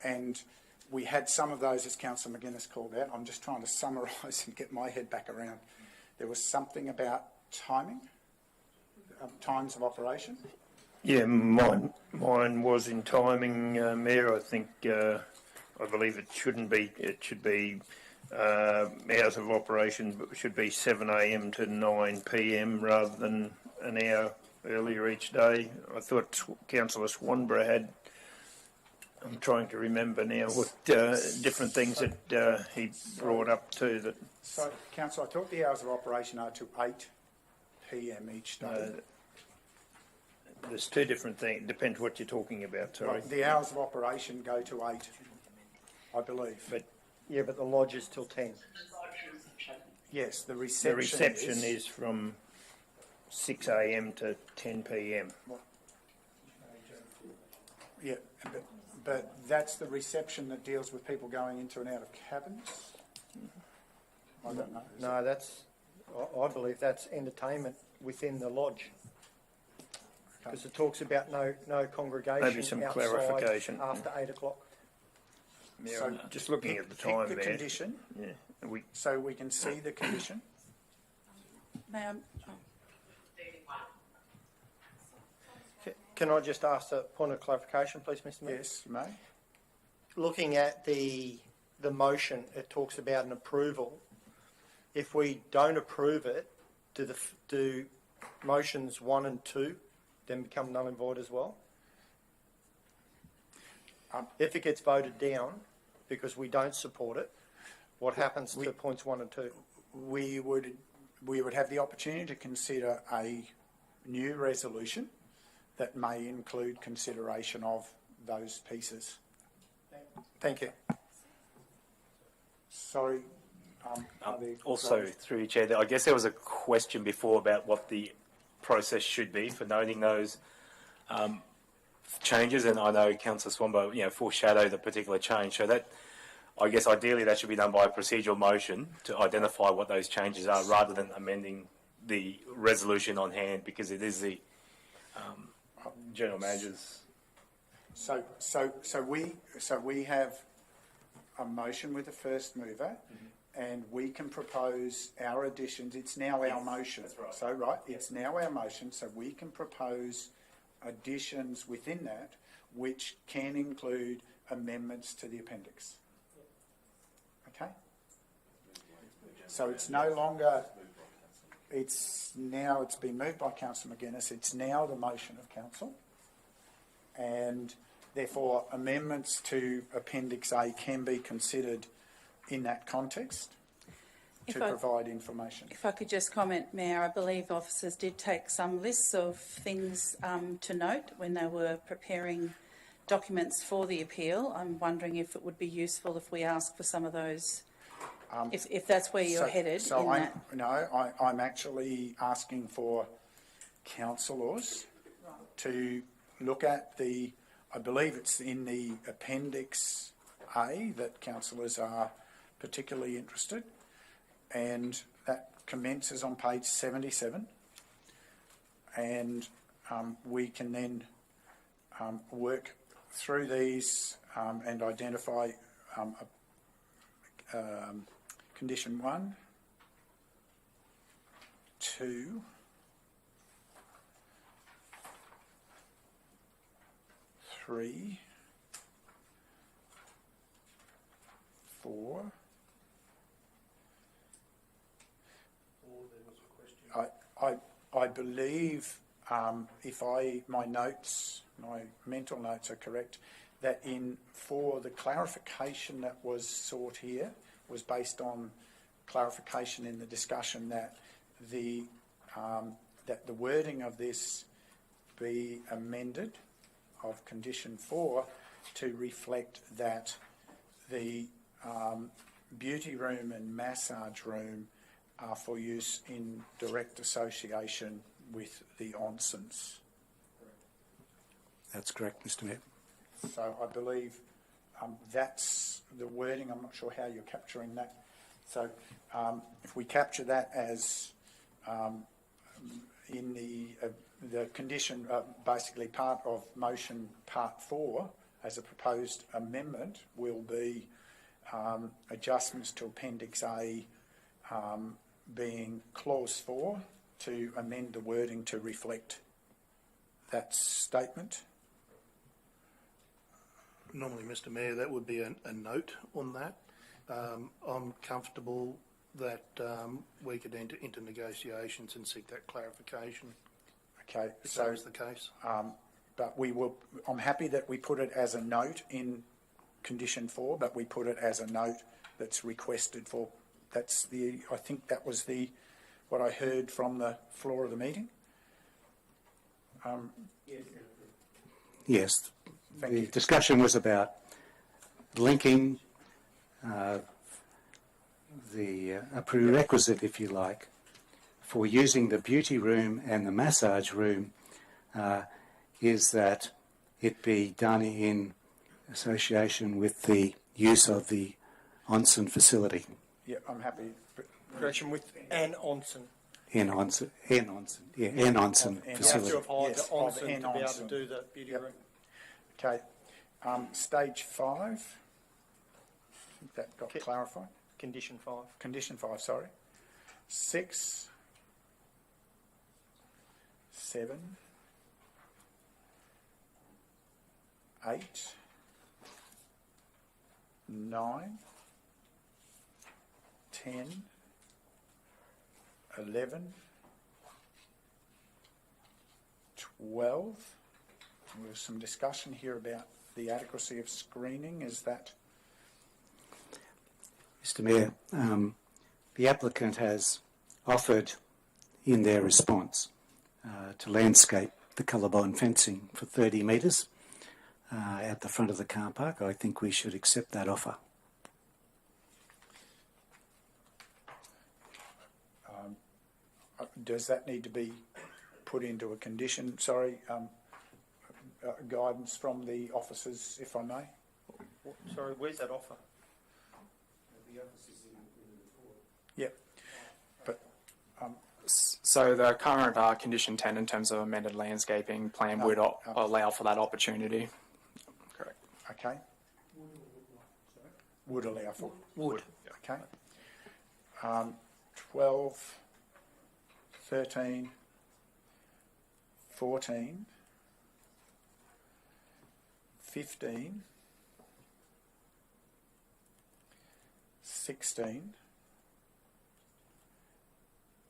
And we had some of those, as Councillor McGuinness called out. I'm just trying to summarise and get my head back around. There was something about timing, times of operation. Yeah, mine was in timing, Mayor. I think, I believe it shouldn't be. It should be hours of operation, but it should be 7 a.m. to 9 p.m. rather than an hour earlier each day. I thought Councillor Swanborough had. I'm trying to remember now what different things that he brought up too. That. So, Councillor, I thought the hours of operation are to 8 p.m. each day. There's two different things. Depends what you're talking about. Sorry. Well, the hours of operation go to 8, I believe. But the lodge is till 10. Yes, the reception. The reception is from 6 a.m. to 10 p.m. Yeah, but that's the reception that deals with people going into and out of cabins? I don't know. No, I believe that's entertainment within the lodge. Because it talks about no congregation Maybe some outside clarification after 8 o'clock. Yeah, So I'm just looking at the time the there. Condition, Yeah, so we can see the condition. May I? Can I just ask a point of clarification, please, Mr. Mayor? Yes, you may. Looking at the motion, it talks about an approval. If we don't approve it, do motions 1 and 2 then become null and void as well? If it gets voted down because we don't support it, what happens to points 1 and 2? We would have the opportunity to consider a new resolution that may include consideration of those pieces. Thank you. Sorry. Also, through your chair, I guess there was a question before about what the process should be for noting those changes, and I know Councillor Swanbo, foreshadowed a particular change. So that, I guess, ideally, that should be done by a procedural motion to identify what those changes are, rather than amending the resolution on hand, because it is the general manager's. So we have a motion with the first mover, and we can propose our additions. It's now our motion. That's right. So, right, it's now our motion, so we can propose additions within that, which can include amendments to the appendix. Okay? So it's no longer, it's been moved by Councillor McGuinness, it's now the motion of council, and therefore amendments to Appendix A can be considered in that context to provide information. If I could just comment, Mayor, I believe officers did take some lists of things to note when they were preparing documents for the appeal. I'm wondering if it would be useful if we ask for some of those if that's where you're headed. I'm actually asking for councillors to look at I believe it's in the Appendix A that councillors are particularly interested, and that commences on page 77, and we can then work through these and identify condition 1, 2, 3, 4. I believe, if my mental notes are correct, that for the clarification that was sought here was based on clarification in the discussion that the wording of this be amended of condition 4 to reflect that the beauty room and massage room are for use in direct association with the onsens. That's correct, Mr Mayor. So I believe that's the wording. I'm not sure how you're capturing that. So if we capture that as in the condition, basically part of motion part 4 as a proposed amendment will be adjustments to Appendix A being clause 4 to amend the wording to reflect that statement. Normally, Mr Mayor, that would be a note on that. I'm comfortable that we could enter into negotiations and seek that clarification. Okay, if so that is the case. But I'm happy that we put it as a note in condition 4, but we put it as a note that's requested for. I think that was what I heard from the floor of the meeting. Yes. Thank The you. discussion was about linking a prerequisite, if you like, for using the beauty room and the massage room is that it be done in association with the use of the onsen facility. Yeah, I'm happy. Correction with an onsen. An onsen facility. You have to have hired Yes, the of onsen to an be able to onsen. do the beauty Yep. room. Okay. Stage 5. I think that got clarified. Condition 5. Condition 5, sorry. 6, 7, 8, 9, 10, 11, 12. There was some discussion here about the adequacy of screening. Is that? Mr Mayor, the applicant has offered in their response to landscape the colorbond fencing for 30 metres at the front of the car park. I think we should accept that offer. Does that need to be put into a condition? Sorry, guidance from the officers, if I may. Sorry, where's that offer? Yep. But So the current condition 10 in terms of amended landscaping plan would allow for that opportunity. Correct. okay. Would allow for. Would. Okay. 12, 13, 14, 15, 16,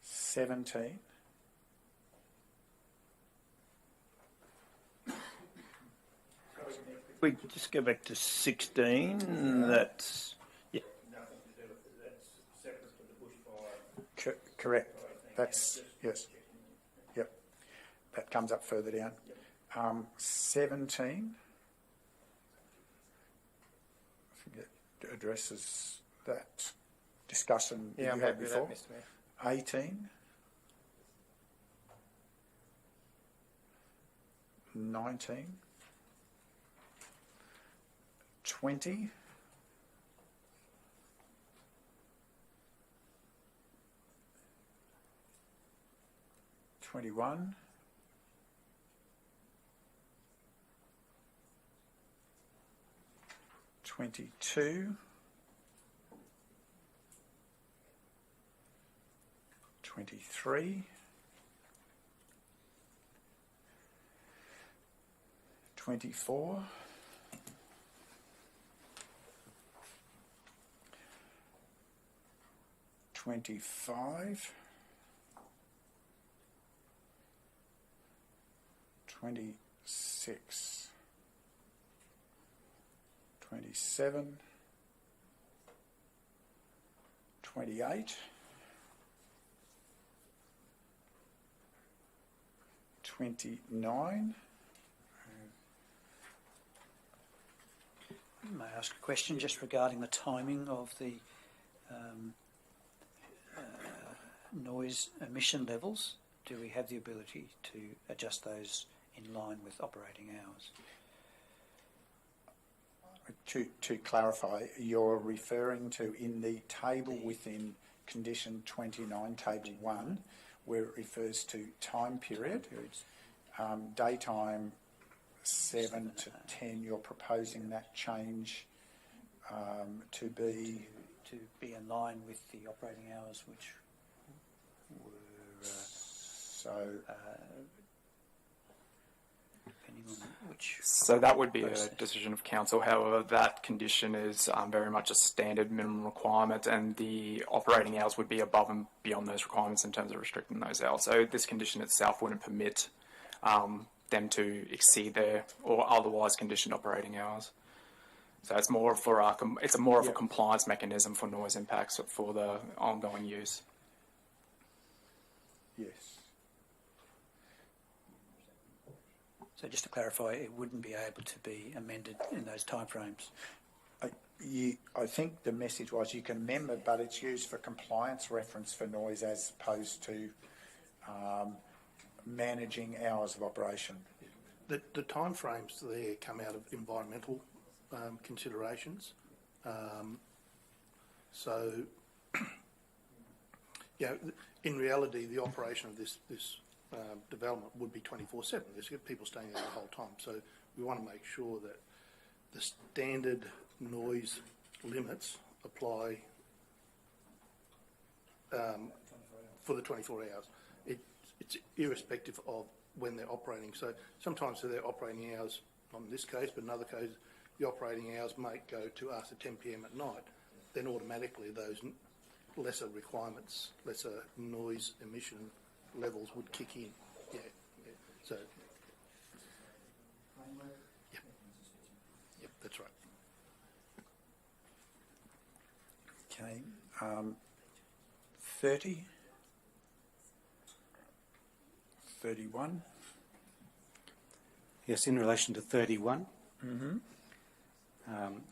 17, We just go back to 16. That's correct. That's, yes. Yep. That comes up further down. 17. I think it addresses that. discussion Yeah, that I'm you had happy with before. that, Mr Mayor. 18, 19, 20, 21, 22, 23, 24, 25, 26, 27, 28, 29. May I ask a question just regarding the timing of the noise emission levels? Do we have the ability to adjust those in line with operating hours? To clarify, you're referring to in the table within condition 29, table 1, where it refers to time period. Daytime 7 to 10, you're proposing that change to be in line with the operating hours, which were depending on which. So that would be a decision of council. However, that condition is very much a standard minimum requirement, and the operating hours would be above and beyond those requirements in terms of restricting those hours. So this condition itself wouldn't permit them to exceed their or otherwise conditioned operating hours. So it's more for a compliance mechanism for noise impacts for the ongoing use. Yes. So just to clarify, it wouldn't be able to be amended in those timeframes. I think the message was you can amend it, but it's used for compliance reference for noise as opposed to managing hours of operation. The timeframes there come out of environmental considerations. So, in reality, the operation of this development would be 24/7. There's people staying there the whole time. So we want to make sure that the standard noise limits apply for the 24 hours. It's irrespective of when they're operating. So sometimes they're operating hours, not in this case, but in other cases, the operating hours might go to after 10 p.m. at night. Then automatically those lesser requirements, lesser noise emission levels would kick in. Yeah. So, yep, that's right. Okay. 30, 31. Yes, in relation to 31,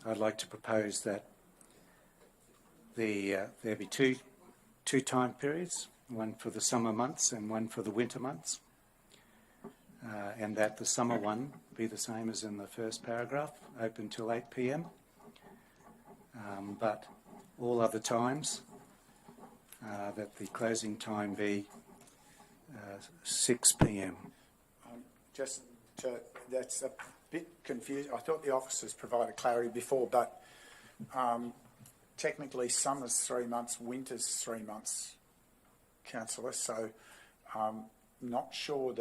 I'd like to propose that there be two time periods, one for the summer months and one for the winter months, and that the summer one be the same as in the first paragraph, open till 8 p.m, but all other times that the closing time be 6 p.m. That's a bit confusing. I thought the officers provided clarity before, but technically summer's 3 months, winter's 3 months, councillor. So not sure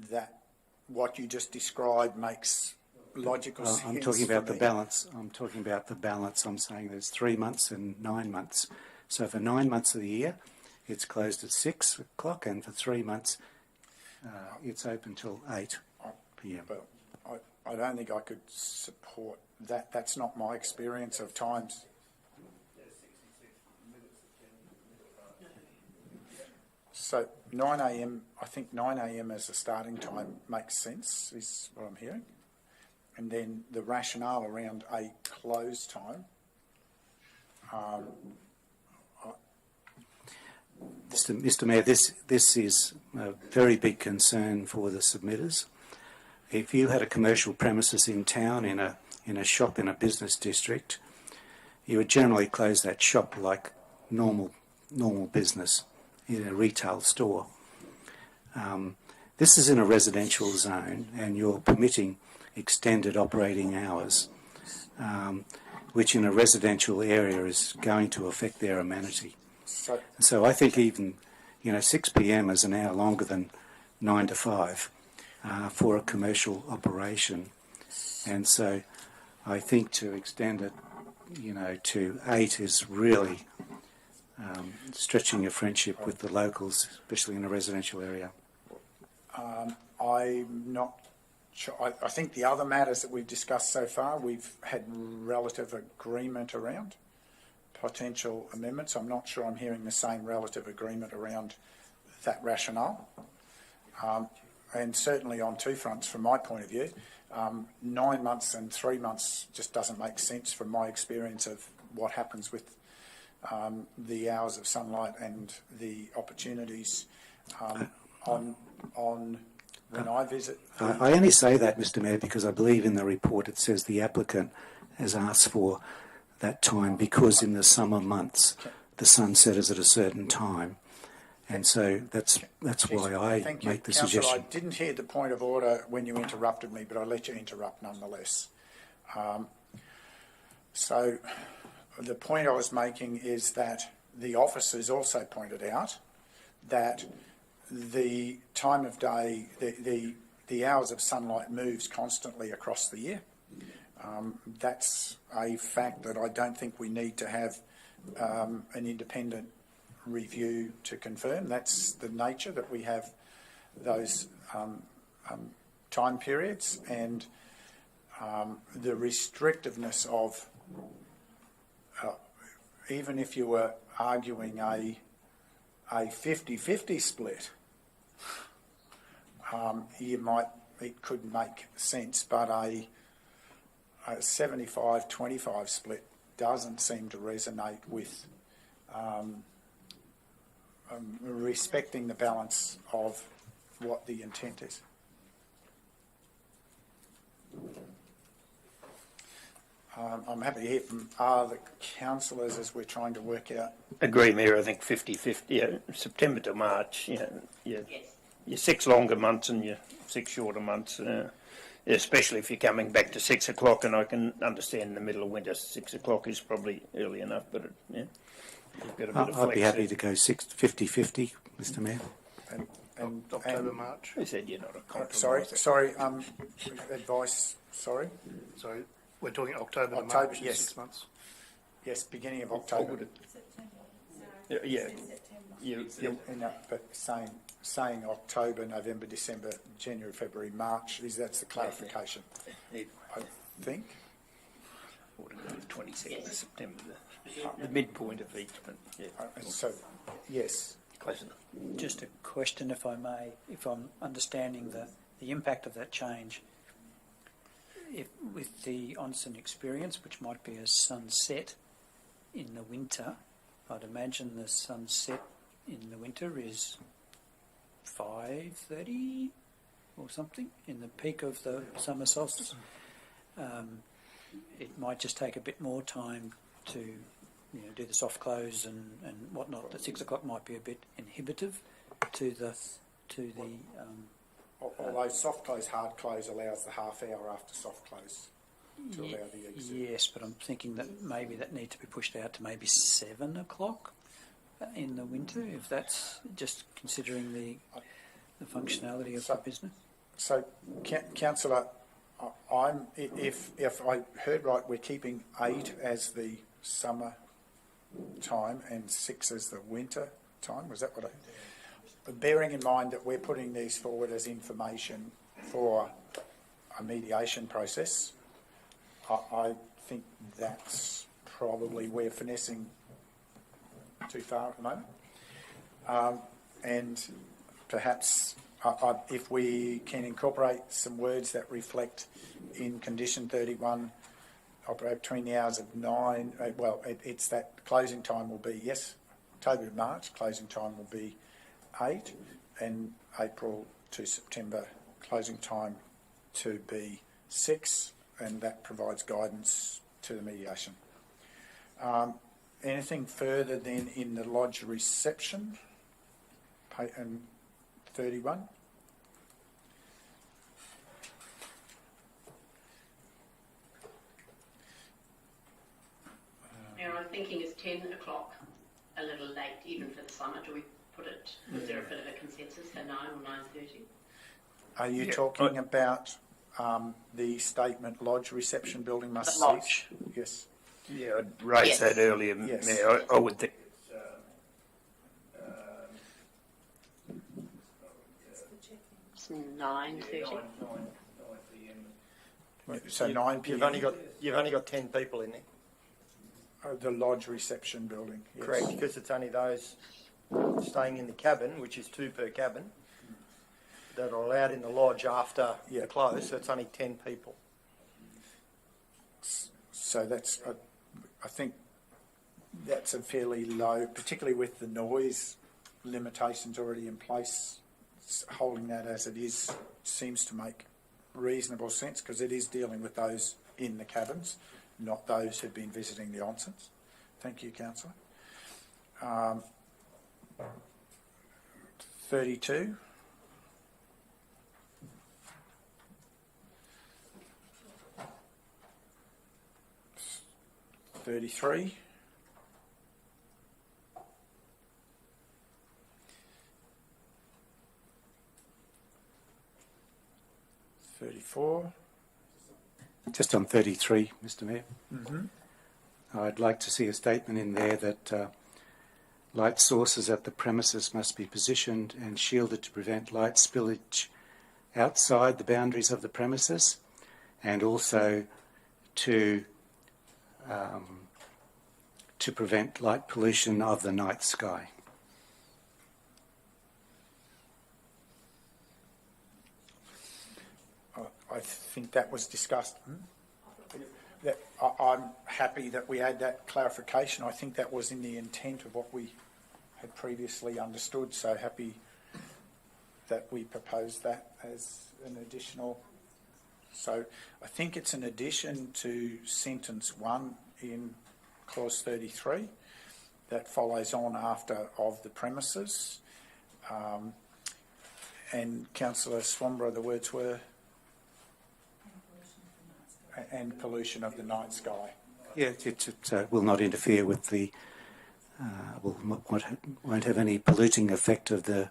that what you just described makes logical sense. I'm talking about the balance. I'm talking about the balance. I'm saying there's 3 months and 9 months. So for 9 months of the year, it's closed at 6 o'clock, and for 3 months, it's open till 8 p.m. But I don't think I could support that. That's not my experience of times. So 9 a.m, I think 9 a.m. as a starting time makes sense, is what I'm hearing. And then the rationale around a close time, Mr. Mayor, this is a very big concern for the submitters. If you had a commercial premises in town, in a shop in a business district, you would generally close that shop like normal business in a retail store. This is in a residential zone, and you're permitting extended operating hours, which in a residential area is going to affect their amenity. So I think even 6 p.m. is an hour longer than 9 to 5 for a commercial operation, and so I think to extend it, to 8 is really stretching your friendship with the locals, especially in a residential area. I'm not sure. I think the other matters that we've discussed so far, we've had relative agreement around potential amendments. I'm not sure I'm hearing the same relative agreement around that rationale. And certainly on two fronts, from my point of view, 9 months and 3 months just doesn't make sense from my experience of what happens with the hours of sunlight and the opportunities on when I visit. I only say that, Mr. Mayor, because I believe in the report it says the applicant has asked for that time because in the summer months the sun sets at a certain time, and so that's why I Thank you, make the Councillor. suggestion. I didn't hear the point of order when you interrupted me, but I'll let you interrupt nonetheless. So the point I was making is that the officers also pointed out that the time of day, the hours of sunlight moves constantly across the year. That's a fact that I don't think we need to have an independent review to confirm. That's the nature that we have those time periods, and the restrictiveness of even if you were arguing a 50-50 split, it could make sense, but a 75-25 split doesn't seem to resonate with respecting the balance of what the intent is. I'm happy to hear from other councillors as we're trying to work out. Agree, Mayor. I think 50-50, September to March, your 6 longer months and your 6 shorter months, especially if you're coming back to 6 o'clock, and I can understand in the middle of winter 6 o'clock is probably early enough, but you've got a bit of I'd be happy flex to go 50-50, Mr. Mayor. And October, March. Who said you're not a compromise? Sorry, advice, sorry. Sorry, we're talking October to October, March, yes. 6 months. Yes, beginning of October. But saying October, November, December, January, February, March, that's the clarification. I think. 22nd of September, the midpoint of each month. So, yes. Close enough. Just a question, if I may, if I'm understanding the impact of that change. If with the onsen experience, which might be a sunset in the winter, I'd imagine the sunset in the winter is 5:30 or something in the peak of the summer solstice. It might just take a bit more time to do the soft close and whatnot. The 6 o'clock might be a bit inhibitive to the although soft close, hard close allows the half hour after soft close to allow the exit. Yes, but I'm thinking that maybe that needs to be pushed out to maybe 7 o'clock in the winter, if that's just considering the functionality of the business. So, Councillor, if I heard right, we're keeping 8 as the summer time and 6 as the winter time. Was that what I? Bearing in mind that we're putting these forward as information for a mediation process, I think that's probably we're finessing too far at the moment. And perhaps if we can incorporate some words that reflect in condition 31, operate between the hours of 9, it's that closing time will be, yes? October to March, closing time will be 8, and April to September, closing time to be 6, and that provides guidance to the mediation. Anything further then in the lodge reception? And 31. Mayor, I'm thinking is 10 o'clock a little late, even for the summer? Do we put it, was there a bit of a consensus for 9 or 9:30? Are you talking about the statement lodge reception building must The lodge. cease? Yes. Yeah, I'd raised that earlier, Yes. Mayor. I would think. It's 9:30. So 9 p.m. You've only got 10 people in there. The lodge reception building. Yes. Correct, because it's only those staying in the cabin, which is 2 per cabin, that are allowed in the lodge after the close, so it's only 10 people. So that's, I think that's a fairly low, particularly with the noise limitations already in place. Holding that as it is seems to make reasonable sense, because it is dealing with those in the cabins, not those who've been visiting the onsens. Thank you, Councillor. 32. 33. 34. Just on 33, Mr Mayor. Mm-hmm. I'd like to see a statement in there that light sources at the premises must be positioned and shielded to prevent light spillage outside the boundaries of the premises, and also to prevent light pollution of the night sky. I think that was discussed. I'm happy that we had that clarification. I think that was in the intent of what we had previously understood, so happy that we proposed that as an additional. So I think it's an addition to sentence 1 in clause 33 that follows on after of the premises. And Councillor Swanborough, the words were and pollution of the night sky. Yeah, it will not interfere with the, won't have any polluting effect of the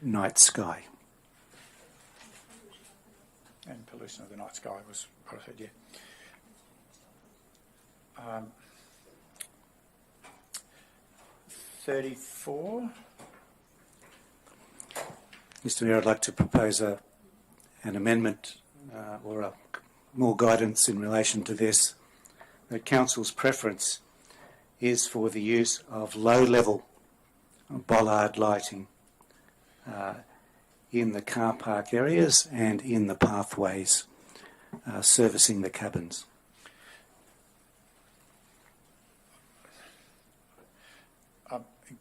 night sky. And pollution of the night sky was what I said, yeah. 34. Mr Mayor, I'd like to propose an amendment or more guidance in relation to this. That Council's preference is for the use of low-level bollard lighting in the car park areas and in the pathways servicing the cabins.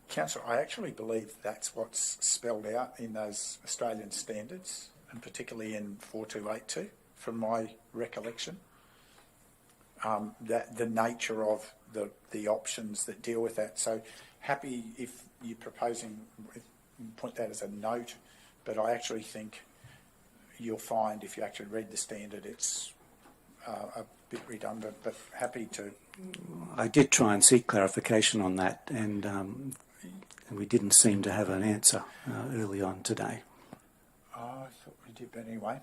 Councillor, I actually believe that's what's spelled out in those Australian standards, and particularly in 4282, from my recollection. That the nature of the options that deal with that. So happy if you're proposing, point that as a note, but I actually think you'll find if you actually read the standard it's a bit redundant, but happy to. I did try and seek clarification on that, and we didn't seem to have an answer early on today. Oh, I thought we did, but anyway,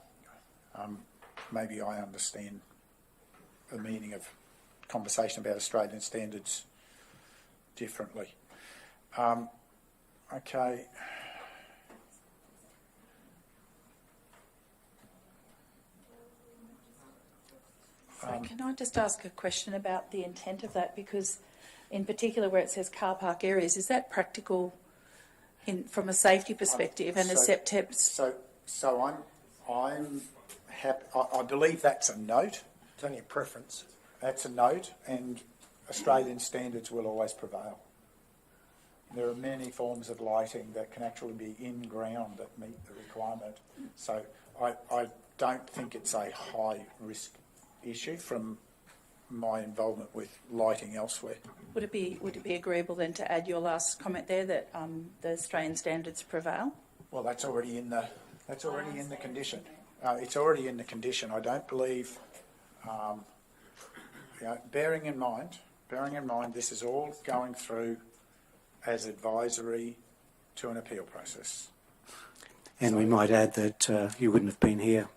maybe I understand the meaning of conversation about Australian standards differently. Okay. Can I just ask a question about the intent of that? Because in particular where it says car park areas, is that practical from a safety perspective? And So I'm happy. I believe that's a note. It's only a preference. That's a note, and Australian standards will always prevail. There are many forms of lighting that can actually be in ground that meet the requirement. So I don't think it's a high risk issue from my involvement with lighting elsewhere. Would it be agreeable then to add your last comment there that the Australian standards prevail? Well, that's already in the condition. It's already in the condition. I don't believe. Bearing in mind, this is all going through as advisory to an appeal process. And we might add that you wouldn't have been here,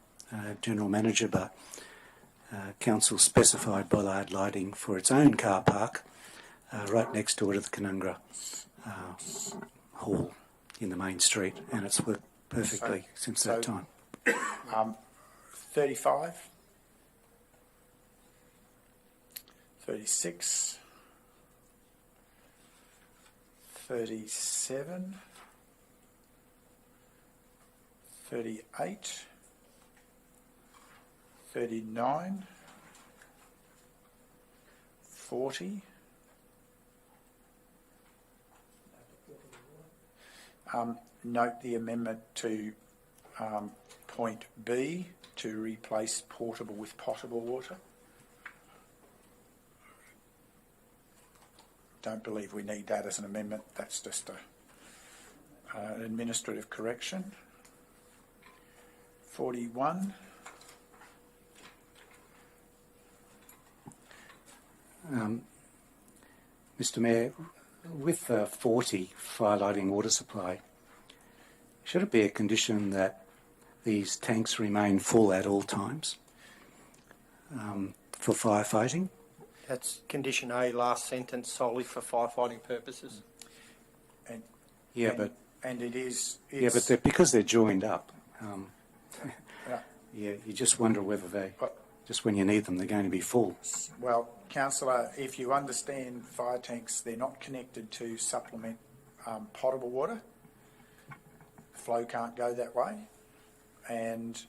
General Manager, but Council specified bollard lighting for its own car park right next door to the Canungra Hall in the main street, and it's worked perfectly since that time. 35, 36, 37, 38, 39, 40, note the amendment to point B to replace portable with potable water. Don't believe we need that as an amendment. That's just an administrative correction. 41. Mr Mayor, with 40 fire lighting water supply, should it be a condition that these tanks remain full at all times for firefighting? That's condition A, last sentence, solely for firefighting purposes. And it is. But because they're joined up, you just wonder whether just when you need them, they're going to be full. Well, Councillor, if you understand fire tanks, they're not connected to supplement potable water. Flow can't go that way, and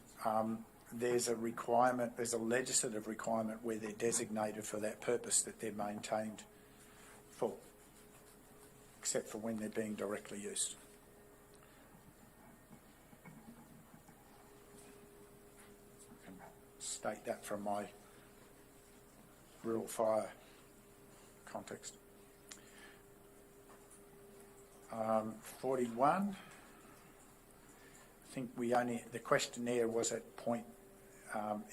there's a requirement, there's a legislative requirement where they're designated for that purpose, that they're maintained full, except for when they're being directly used. I can state that from my rural fire context. 41. I think the questionnaire was at point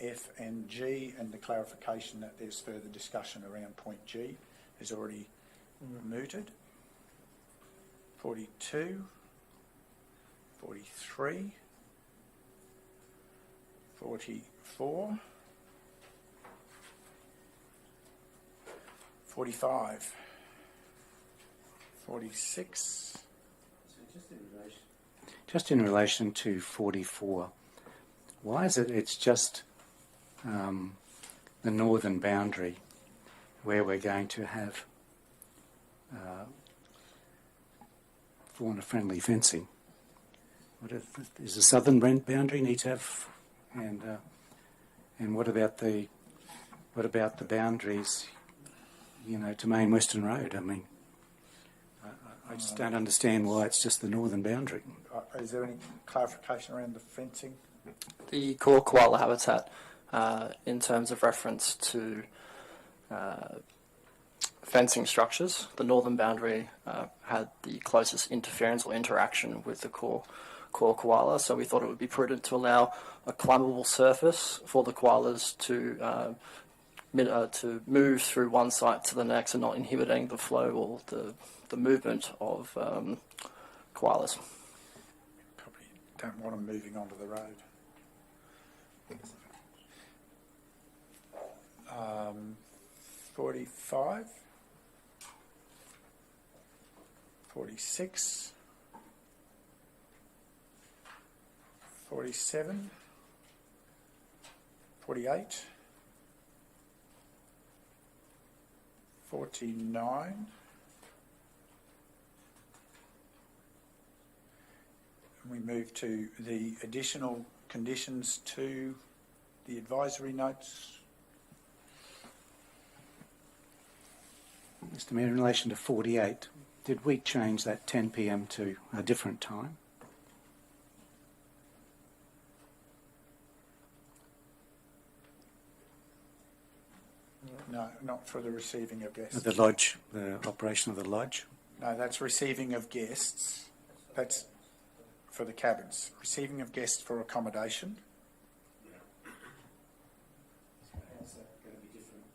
F and G, and the clarification that there's further discussion around point G is already mooted. 42, 43, 44, 45, 46. Just in relation to 44, why is it it's just the northern boundary where we're going to have fauna-friendly fencing? Is the southern boundary need to have, and what about the boundaries, to Main Western Road? I mean, I just don't understand why it's just the northern boundary. Is there any clarification around the fencing? The core koala habitat, in terms of reference to fencing structures, the northern boundary had the closest interference or interaction with the core koala, so we thought it would be prudent to allow a climbable surface for the koalas to move through one site to the next and not inhibiting the flow or the movement of koalas. Probably don't want them moving onto the road. 45, 46, 47, 48, 49, and we move to the additional conditions to the advisory notes. Mr Mayor, in relation to 48, Did we change that 10 p.m. to a different time? No, not for the receiving of guests. The lodge, the operation of the lodge? No, that's receiving of guests. That's for the cabins. Receiving of guests for accommodation.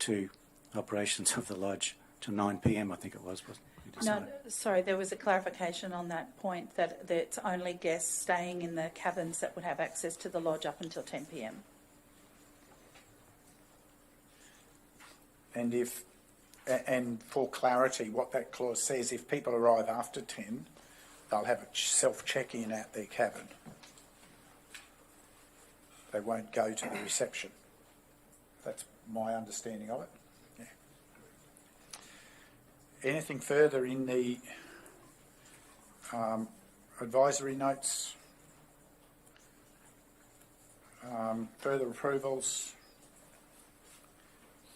To operations of the lodge to 9 p.m. I think it was, wasn't it? No, sorry, there was a clarification on that point that it's only guests staying in the cabins that would have access to the lodge up until 10 p.m. And for clarity, what that clause says, if people arrive after 10, they'll have a self-check-in at their cabin. They won't go to the reception. That's my understanding of it. Yeah. Anything further in the advisory notes? Further approvals?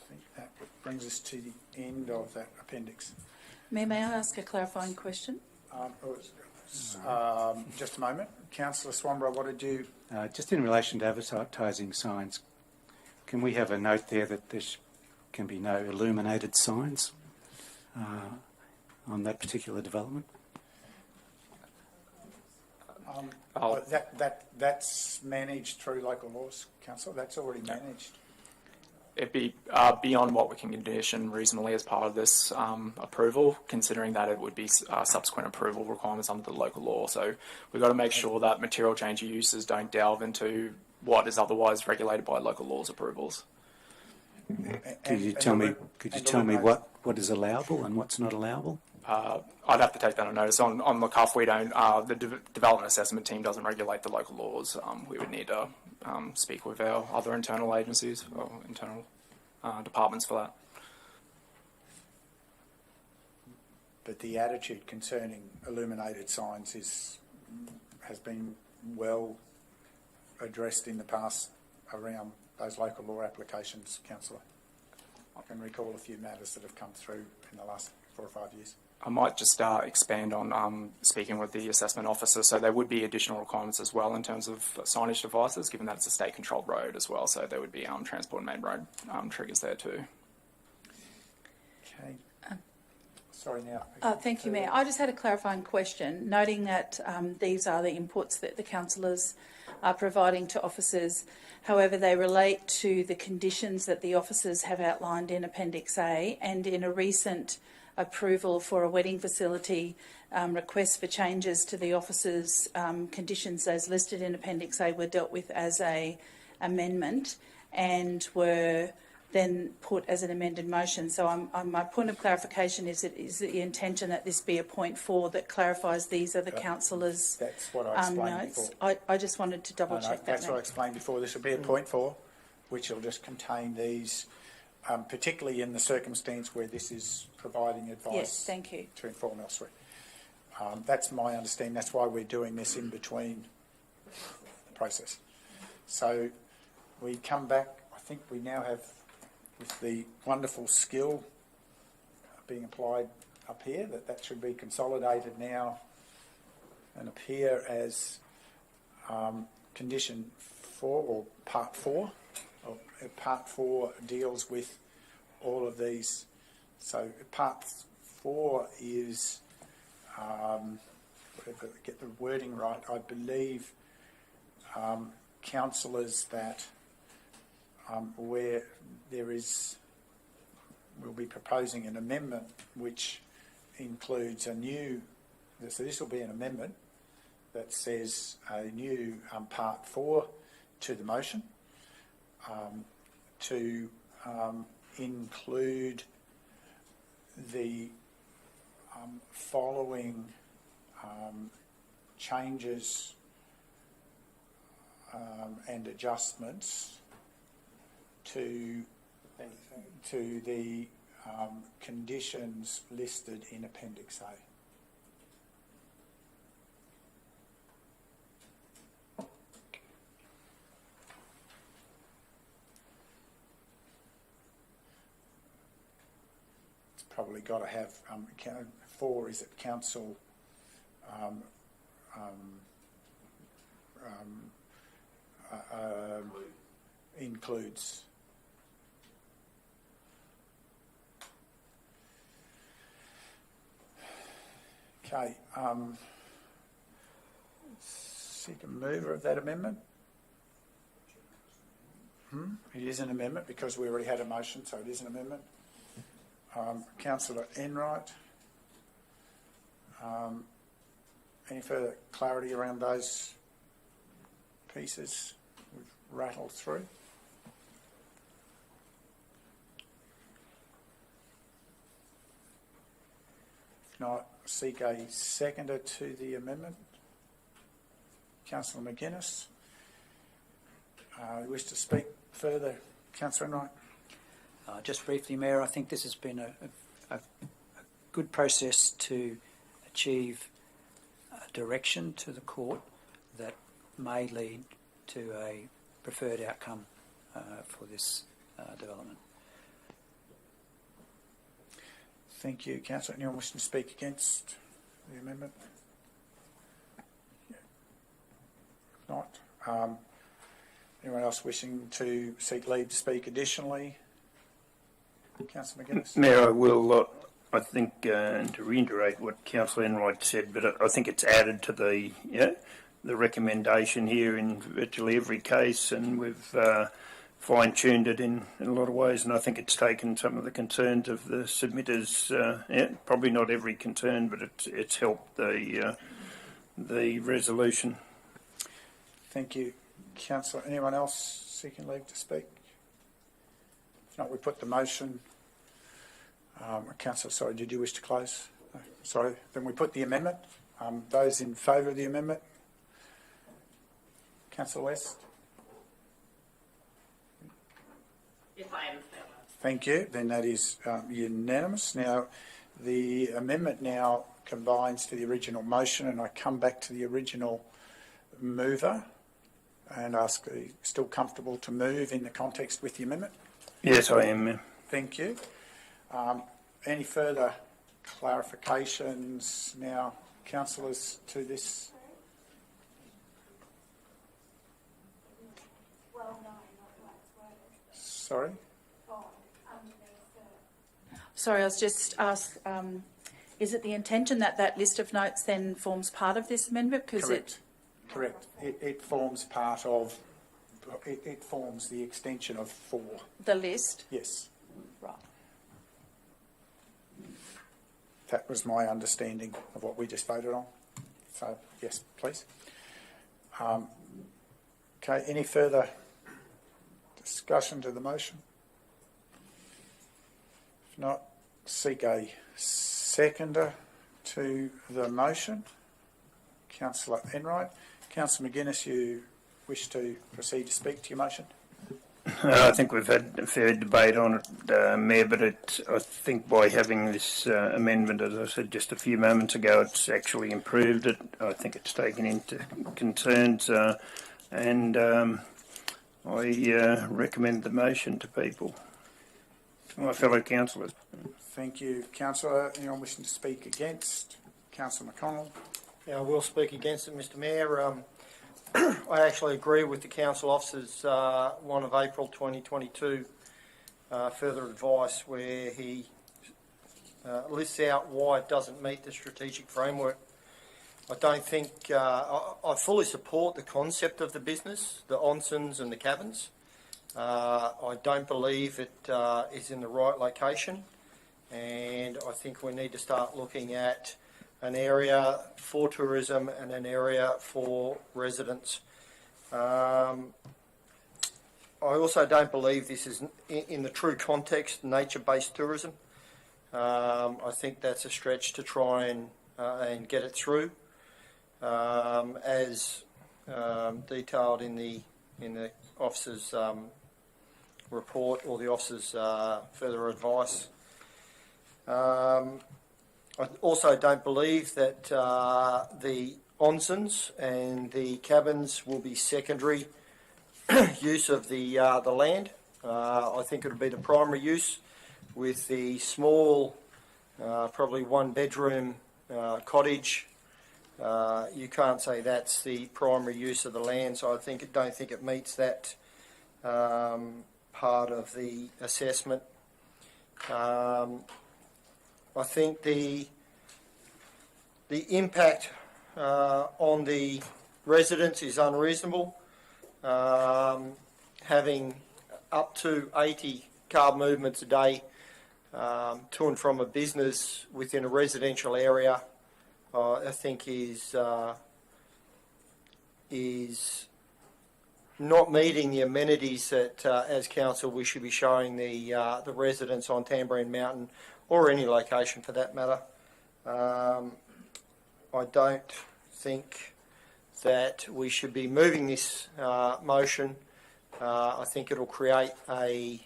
I think that brings us to the end of that appendix. May I ask a clarifying question? Just a moment. Councillor Swanborough, what did you... Just in relation to advertising signs, can we have a note there that there can be no illuminated signs on that particular development? That's managed through local laws, Councillor. That's already managed. It'd be beyond what we can condition reasonably as part of this approval, considering that it would be subsequent approval requirements under the local law. So we've got to make sure that material change of uses don't delve into what is otherwise regulated by local laws approvals. Could you tell me what is allowable and what's not allowable? I'd have to take that on notice. On the cuff, we don't. The development assessment team doesn't regulate the local laws. We would need to speak with our other internal agencies or internal departments for that. But the attitude concerning illuminated signs has been well addressed in the past around those local law applications, Councillor. I can recall a few matters that have come through in the last 4 or 5 years. I might just expand on speaking with the assessment officer. So there would be additional requirements as well in terms of signage devices, given that it's a state-controlled road as well. So there would be transport and main road triggers there too. Okay. Sorry now. Thank you, Mayor. I just had a clarifying question, noting that these are the inputs that the councillors are providing to officers. However, they relate to the conditions that the officers have outlined in Appendix A, and in a recent approval for a wedding facility, requests for changes to the officers' conditions as listed in Appendix A were dealt with as a amendment and were then put as an amended motion. So my point of clarification is the intention that this be a point 4 that clarifies these are the councillors' That's what I explained notes. before. I just wanted to double check that. That's what I explained before. This will be a point 4, which will just contain these, particularly in the circumstance where this is providing advice. Yes, thank you. To inform elsewhere. That's my understanding. That's why we're doing this in between the process. So we come back. I think we now have, with the wonderful skill being applied up here, that should be consolidated now and appear as condition 4 or part 4. Part 4 deals with all of these. So part 4 is, whatever, get the wording right, I believe councillors that where there is, we'll be proposing an amendment which includes a new, so this will be an amendment that says a new part 4 to the motion to include the following changes and adjustments to the conditions listed in Appendix A. probably got to have 4 is it council includes. Okay. Seek a mover of that amendment. It is an amendment because we already had a motion, so it is an amendment. Councillor Enright. Any further clarity around those pieces we've rattled through? If not, seek a seconder to the amendment. Councillor McGuinness. You wish to speak further, Councillor Enright? Just briefly, Mayor, I think this has been a good process to achieve a direction to the court that may lead to a preferred outcome for this development. Thank you, Councillor. Anyone wishing to speak against the amendment? If not, anyone else wishing to seek leave to speak additionally? Councillor McGuinness. Mayor, I will. I think, and to reiterate what Councillor Enright said, but I think it's added to the recommendation here in virtually every case, and we've fine-tuned it in a lot of ways, and I think it's taken some of the concerns of the submitters. Probably not every concern, but it's helped the resolution. Thank you, Councillor. Anyone else seeking leave to speak? If not, we put the motion. Councillor, sorry, did you wish to close? No, sorry, then we put the amendment. Those in favour of the amendment? Councillor West? Yes, I am in favour. Thank you. Then that is unanimous. Now, the amendment now combines to the original motion, and I come back to the original mover and ask, are you still comfortable to move in the context with the amendment? Yes, I am. Thank you. Any further clarifications now, councillors, to this? Sorry? Sorry, I was just asked, is it the intention that that list of notes then forms part of this amendment? Correct. Correct. It forms part of, it forms the extension of 4. The list? Yes. Right. That was my understanding of what we just voted on. So, yes, please. Okay, any further discussion to the motion? If not, seek a seconder to the motion. Councillor Enright. Councillor McGuinness, you wish to proceed to speak to your motion? I think we've had a fair debate on it, Mayor, but I think by having this amendment, as I said just a few moments ago, it's actually improved it. I think it's taken into concerns, and I recommend the motion to people, my fellow councillors. Thank you, Councillor. Anyone wishing to speak against? Councillor McConnell. Yeah, I will speak against it, Mr Mayor. I actually agree with the council officer's 1 of April 2022 further advice, where he lists out why it doesn't meet the strategic framework. I don't think I fully support the concept of the business, the onsens and the cabins. I don't believe it is in the right location, and I think we need to start looking at an area for tourism and an area for residents. I also don't believe this is, in the true context, nature-based tourism. I think that's a stretch to try and get it through, as detailed in the officer's report, or the officer's further advice. I also don't believe that the onsens and the cabins will be secondary use of the land. I think it will be the primary use, with the small probably one-bedroom cottage. You can't say that's the primary use of the land, so don't think it meets that part of the assessment. I think the impact on the residents is unreasonable. Having up to 80 car movements a day to and from a business within a residential area, I think is not meeting the amenities that, as council, we should be showing the residents on Tamborine Mountain, or any location for that matter. I don't think that we should be moving this motion. I think it'll create a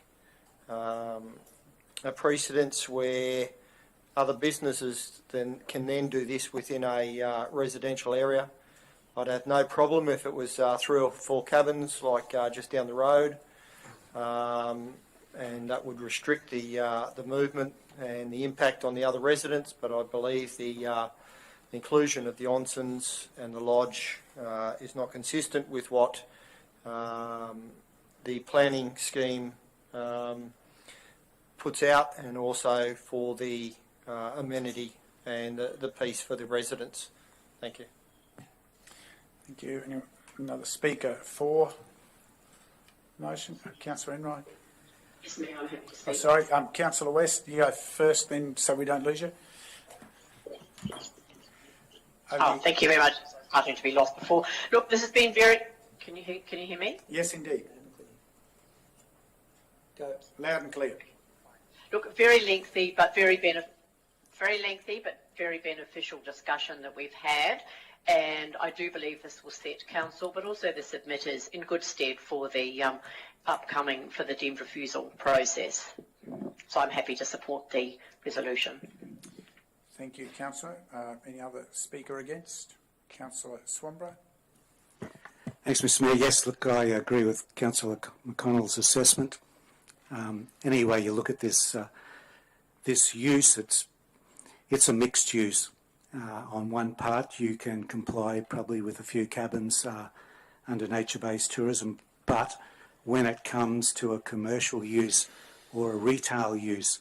precedence where other businesses can then do this within a residential area. I'd have no problem if it was 3 or 4 cabins, like just down the road, and that would restrict the movement and the impact on the other residents. But I believe the inclusion of the onsens and the lodge is not consistent with what the planning scheme puts out, and also for the amenity and the piece for the residents. Thank you. Thank you. Another speaker for motion? Councillor Enright. Yes, Mayor, I'm happy to speak. Oh, sorry, Councillor West, you go first then, so we don't lose you. Thank you very much. I seem to be lost before. Look, this has been very... Can you hear me? Yes, indeed. Go. Loud and clear. Look, very lengthy but very beneficial discussion that we've had, and I do believe this will set council, but also the submitters, in good stead for the upcoming deemed refusal process. So I'm happy to support the resolution. Thank you, Councillor. Any other speaker against? Councillor Swanborough. Thanks, Mr Mayor. Yes, look, I agree with Councillor McConnell's assessment. Any way you look at this, this use, it's a mixed use. On one part, you can comply probably with a few cabins under nature-based tourism, but when it comes to a commercial use or a retail use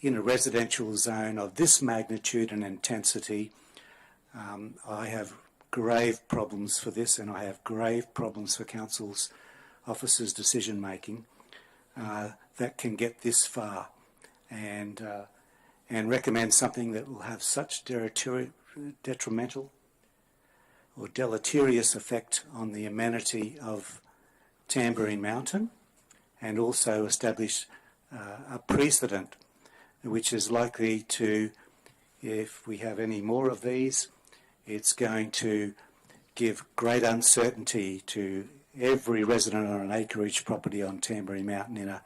in a residential zone of this magnitude and intensity, I have grave problems for this, and I have grave problems for council's officers' decision making that can get this far and recommend something that will have such detrimental or deleterious effect on the amenity of Tamborine Mountain, and also establish a precedent which is likely to, if we have any more of these, it's going to give great uncertainty to every resident on an acreage property on Tamborine Mountain in a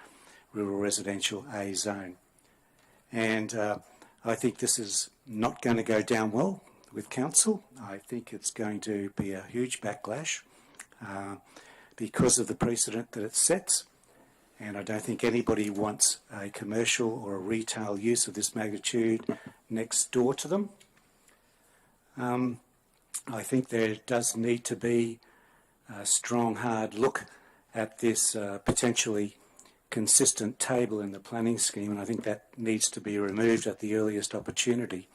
rural residential A zone. And I think this is not going to go down well with council. I think it's going to be a huge backlash because of the precedent that it sets, and I don't think anybody wants a commercial or a retail use of this magnitude next door to them. I think there does need to be a strong, hard look at this potentially consistent table in the planning scheme, and I think that needs to be removed at the earliest opportunity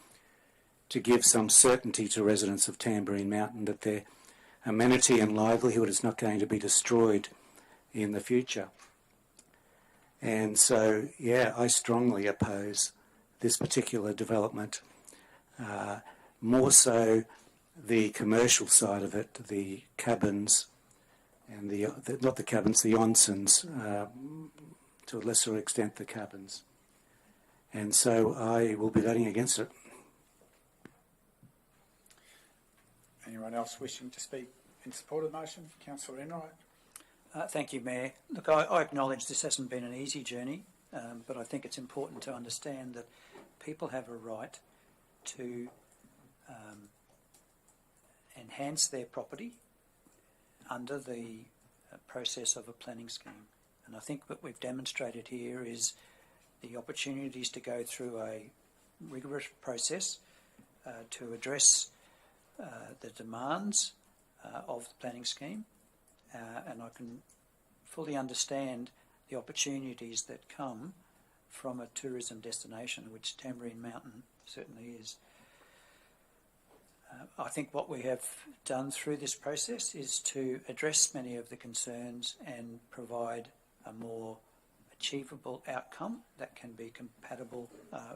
to give some certainty to residents of Tamborine Mountain that their amenity and livelihood is not going to be destroyed in the future. And so, yeah, I strongly oppose this particular development, more so the commercial side of it, the cabins and not the cabins, the onsens, to a lesser extent the cabins. And so I will be voting against it. Anyone else wishing to speak in support of the motion? Councillor Enright. Thank you, Mayor. Look, I acknowledge this hasn't been an easy journey, but I think it's important to understand that people have a right to enhance their property under the process of a planning scheme. And I think what we've demonstrated here is the opportunities to go through a rigorous process to address the demands of the planning scheme, and I can fully understand the opportunities that come from a tourism destination, which Tamborine Mountain certainly is. I think what we have done through this process is to address many of the concerns and provide a more achievable outcome that can be compatible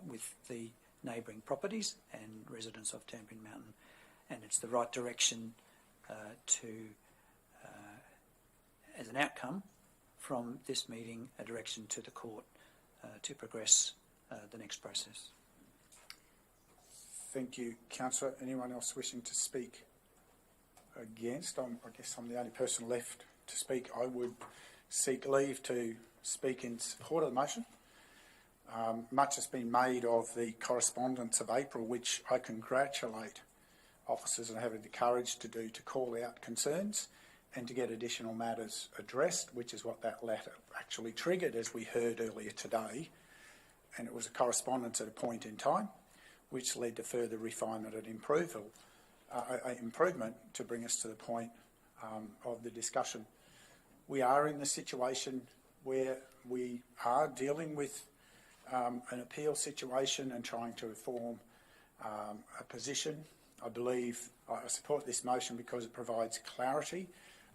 with the neighbouring properties and residents of Tamborine Mountain. And it's the right direction as an outcome from this meeting, a direction to the court to progress the next process. Thank you, Councillor. Anyone else wishing to speak against? I guess I'm the only person left to speak. I would seek leave to speak in support of the motion. Much has been made of the correspondence of April, which I congratulate officers on having the courage to do, to call out concerns and to get additional matters addressed, which is what that letter actually triggered, as we heard earlier today. And it was a correspondence at a point in time, which led to further refinement and improvement to bring us to the point of the discussion. We are in the situation where we are dealing with an appeal situation and trying to form a position. I believe I support this motion because it provides clarity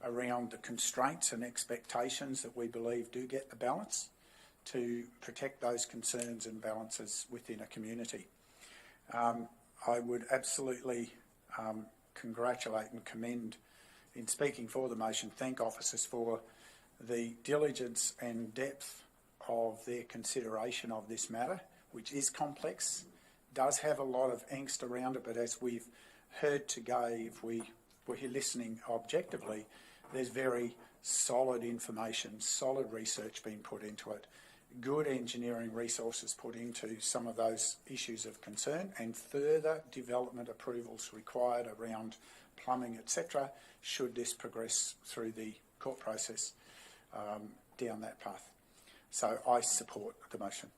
around the constraints and expectations that we believe do get the balance to protect those concerns and balances within a community. I would absolutely congratulate and commend, in speaking for the motion, thank officers for the diligence and depth of their consideration of this matter, which is complex, does have a lot of angst around it, but as we've heard today, if we're listening objectively, there's very solid information, solid research being put into it, good engineering resources put into some of those issues of concern, and further development approvals required around plumbing, etc., should this progress through the court process down that path. So I support the motion.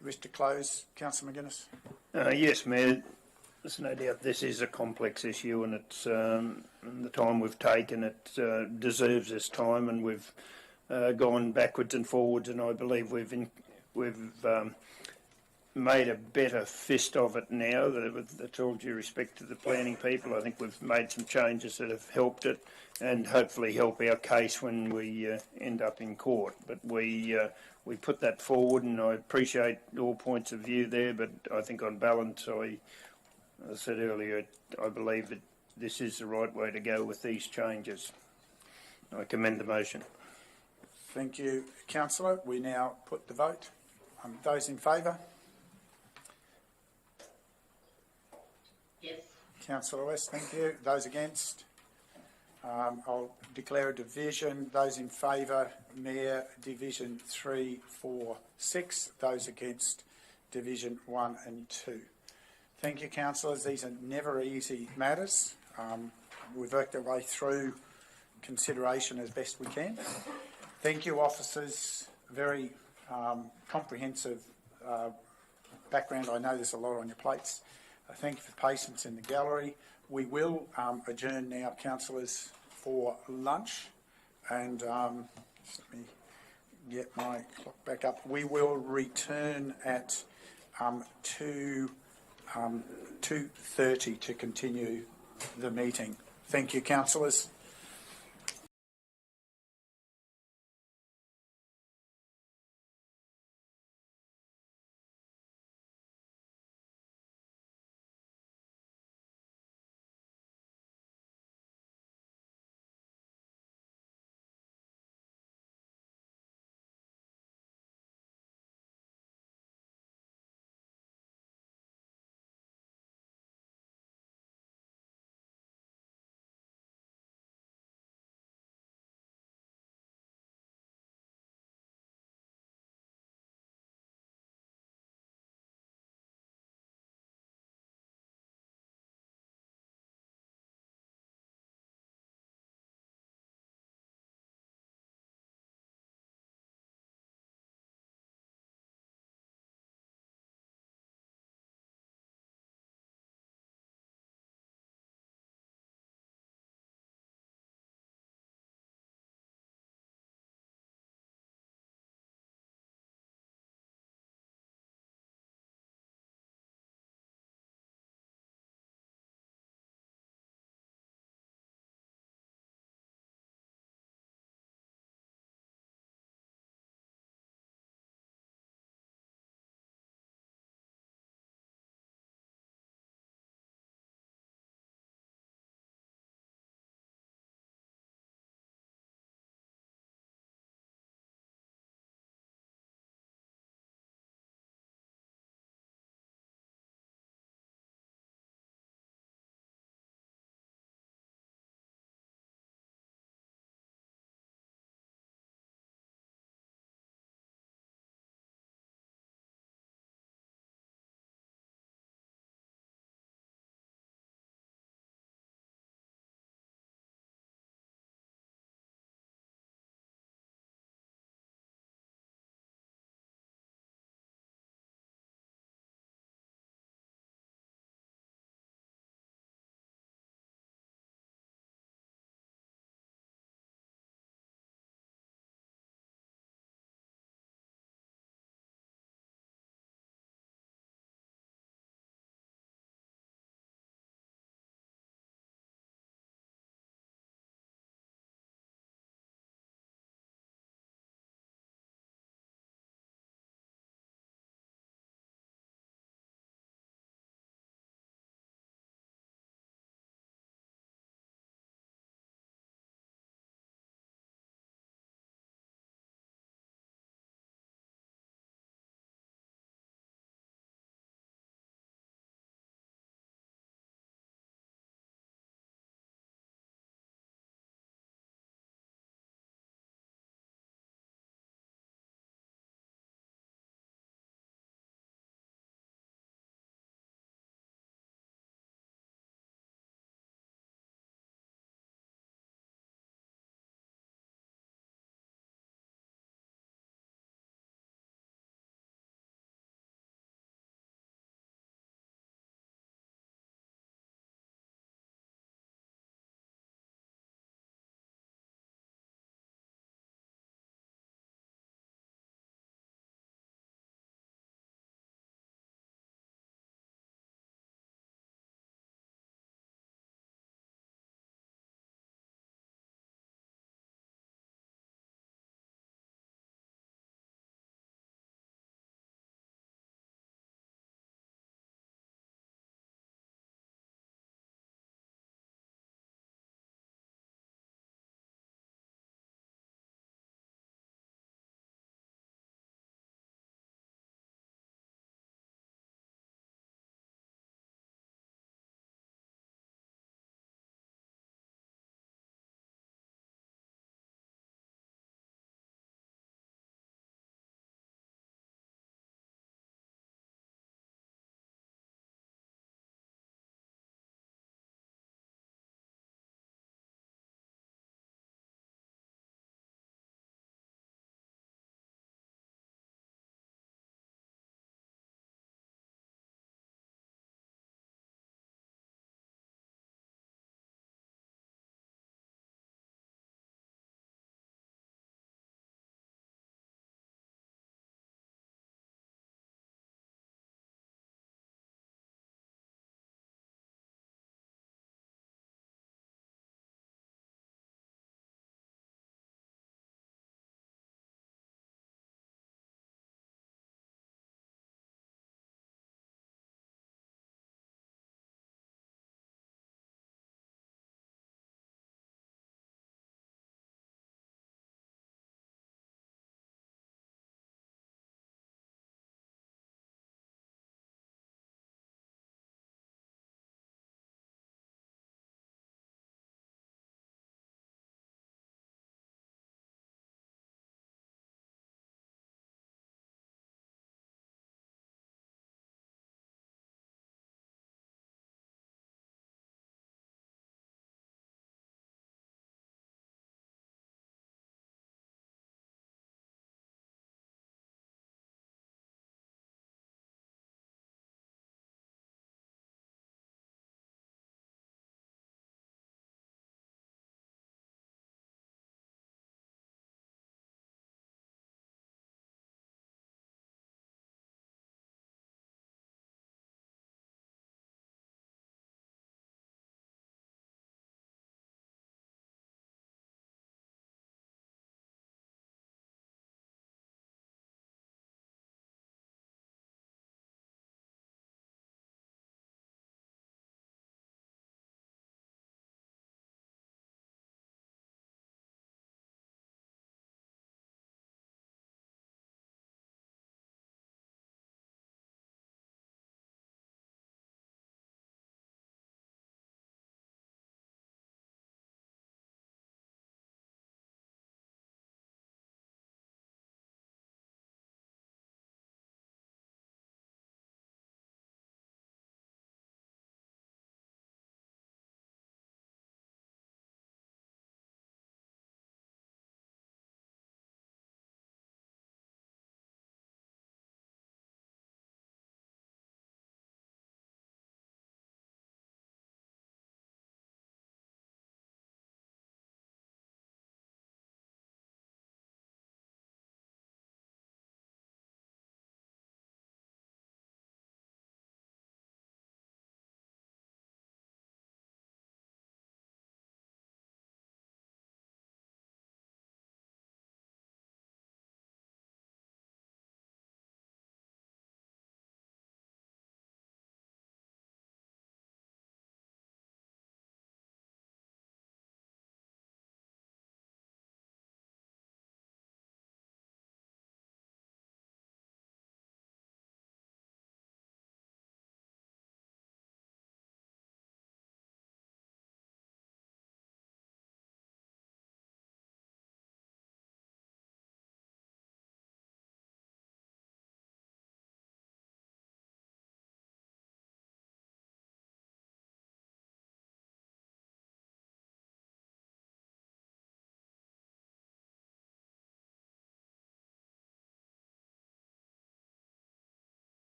You wish to close, Councillor McGuinness? Yes, Mayor. There's no doubt this is a complex issue, and it's the time we've taken, it deserves this time, and we've gone backwards and forwards, and I believe we've made a better fist of it now. With all due respect to the planning people, I think we've made some changes that have helped it, and hopefully help our case when we end up in court. But we put that forward, and I appreciate all points of view there. But I think on balance, as I said earlier, I believe that this is the right way to go with these changes. I commend the motion. Thank you, Councillor. We now put the vote. Those in favour? Yes. Councillor West, thank you. Those against? I'll declare a division. Those in favour, Mayor, Division 3, 4, 6. Those against, Division 1 and 2. Thank you, councillors. These are never easy matters. We've worked our way through consideration as best we can. Thank you, officers. Very comprehensive background. I know there's a lot on your plates. Thank you for patience in the gallery. We will adjourn now, councillors, for lunch. And just let me get my clock back up. We will return at 2:30 to continue the meeting. Thank you, councillors.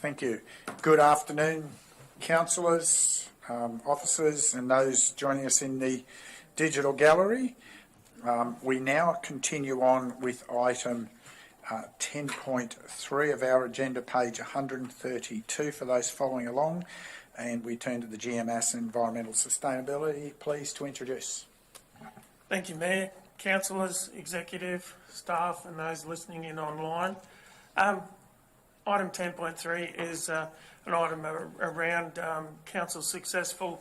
Thank you. Good afternoon, councillors, officers and those joining us in the digital gallery. We now continue on with item 10.3 of our agenda, page 132 for those following along, and we turn to the GMS Environmental Sustainability. Please to introduce. Thank you, Mayor, councillors, executive, staff and those listening in online. Item 10.3 is an item around council's successful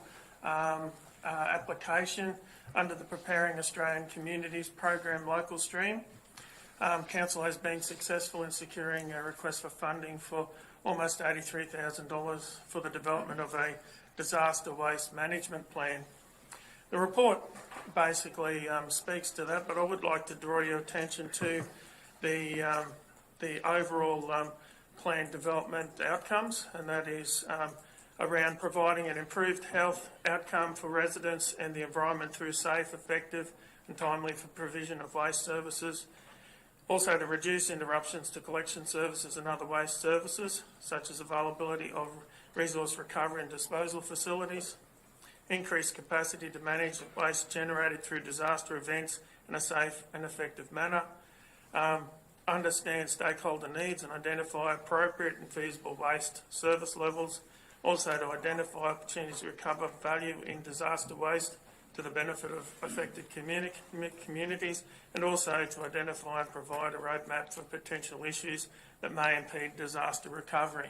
application under the Preparing Australian Communities Program Local Stream. Council has been successful in securing a request for funding for almost $83,000 for the development of a disaster waste management plan. The report basically speaks to that, but I would like to draw your attention to the overall plan development outcomes, and that is around providing an improved health outcome for residents and the environment through safe, effective and timely provision of waste services. Also to reduce interruptions to collection services and other waste services, such as availability of resource recovery and disposal facilities. Increase capacity to manage waste generated through disaster events in a safe and effective manner. Understand stakeholder needs and identify appropriate and feasible waste service levels. Also to identify opportunities to recover value in disaster waste to the benefit of affected communities, and also to identify and provide a roadmap for potential issues that may impede disaster recovery.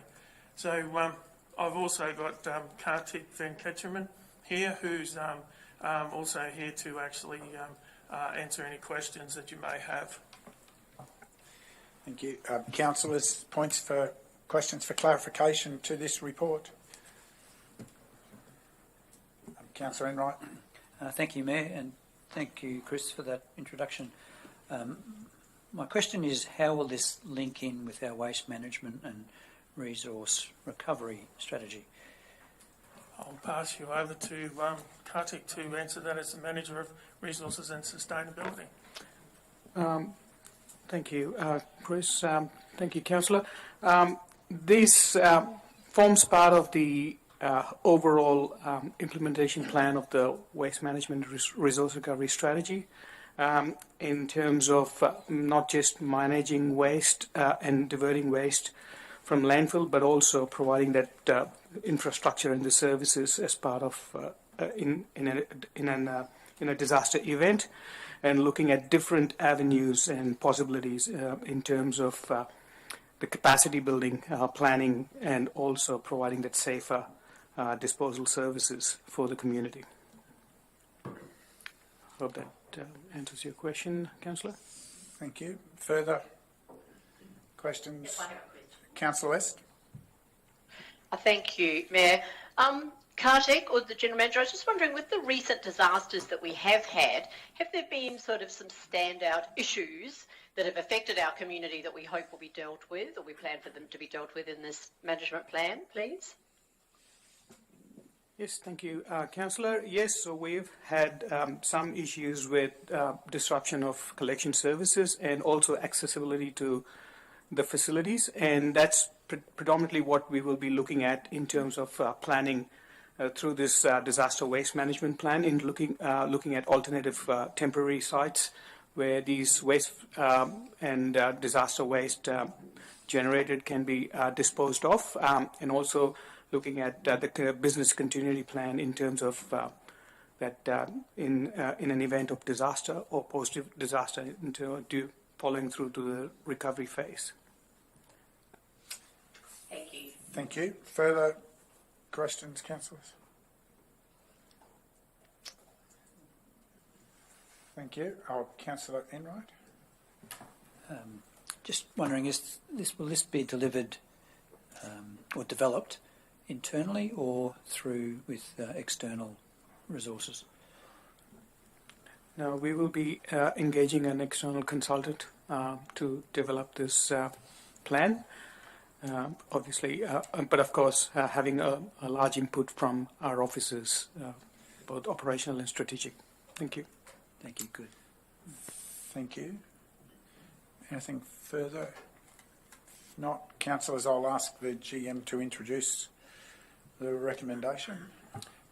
So I've also got Kartik Venkataraman here, who's also here to actually answer any questions that you may have. Thank you. Councillors, questions for clarification to this report? Councillor Enright. Thank you, Mayor, and thank you, Chris, for that introduction. My question is, how will this link in with our waste management and resource recovery strategy? I'll pass you over to Kartik to answer that as the Manager of Resources and Sustainability. Thank you, Chris. Thank you, Councillor. This forms part of the overall implementation plan of the waste management resource recovery strategy in terms of not just managing waste and diverting waste from landfill, but also providing that infrastructure and the services as part of in a disaster event, and looking at different avenues and possibilities in terms of the capacity building, planning, and also providing that safer disposal services for the community. Hope that answers your question, Councillor. Thank you. Further questions? Councillor West. Thank you, Mayor. Kartik, or the General Manager, I was just wondering, with the recent disasters that we have had, have there been sort of some standout issues that have affected our community that we hope will be dealt with, or we plan for them to be dealt with in this management plan, please? Yes, thank you, Councillor. Yes, so we've had some issues with disruption of collection services and also accessibility to the facilities, and that's predominantly what we will be looking at in terms of planning through this disaster waste management plan, in looking at alternative temporary sites where these waste and disaster waste generated can be disposed of, and also looking at the business continuity plan in terms of that in an event of disaster or post-disaster, following through to the recovery phase. Thank you. Thank you. Further questions, councillors? Thank you. Councillor Enright. Just wondering, will this be delivered or developed internally or through with external resources? No, we will be engaging an external consultant to develop this plan, obviously, but of course having a large input from our officers, both operational and strategic. Thank you. Thank you. Good. Thank you. Anything further not, councillors, I'll ask the GM to introduce the recommendation.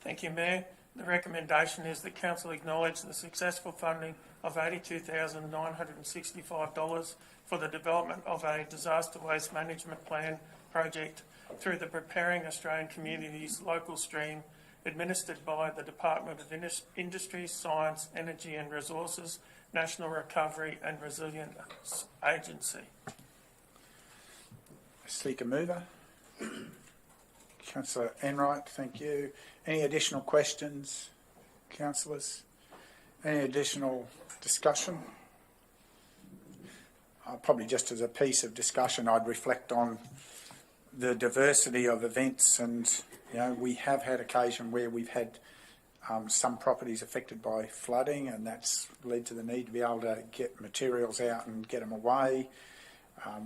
Thank you, Mayor. The recommendation is that Council acknowledge the successful funding of $82,965 for the development of a disaster waste management plan project through the Preparing Australian Communities local stream administered by the Department of Industry, Science, Energy and Resources, National Recovery and Resilience Agency. Seek a mover. Councillor Enright, thank you. Any additional questions, councillors? Any additional discussion? Probably just as a piece of discussion, I'd reflect on the diversity of events, and we have had occasion where we've had some properties affected by flooding, and that's led to the need to be able to get materials out and get them away.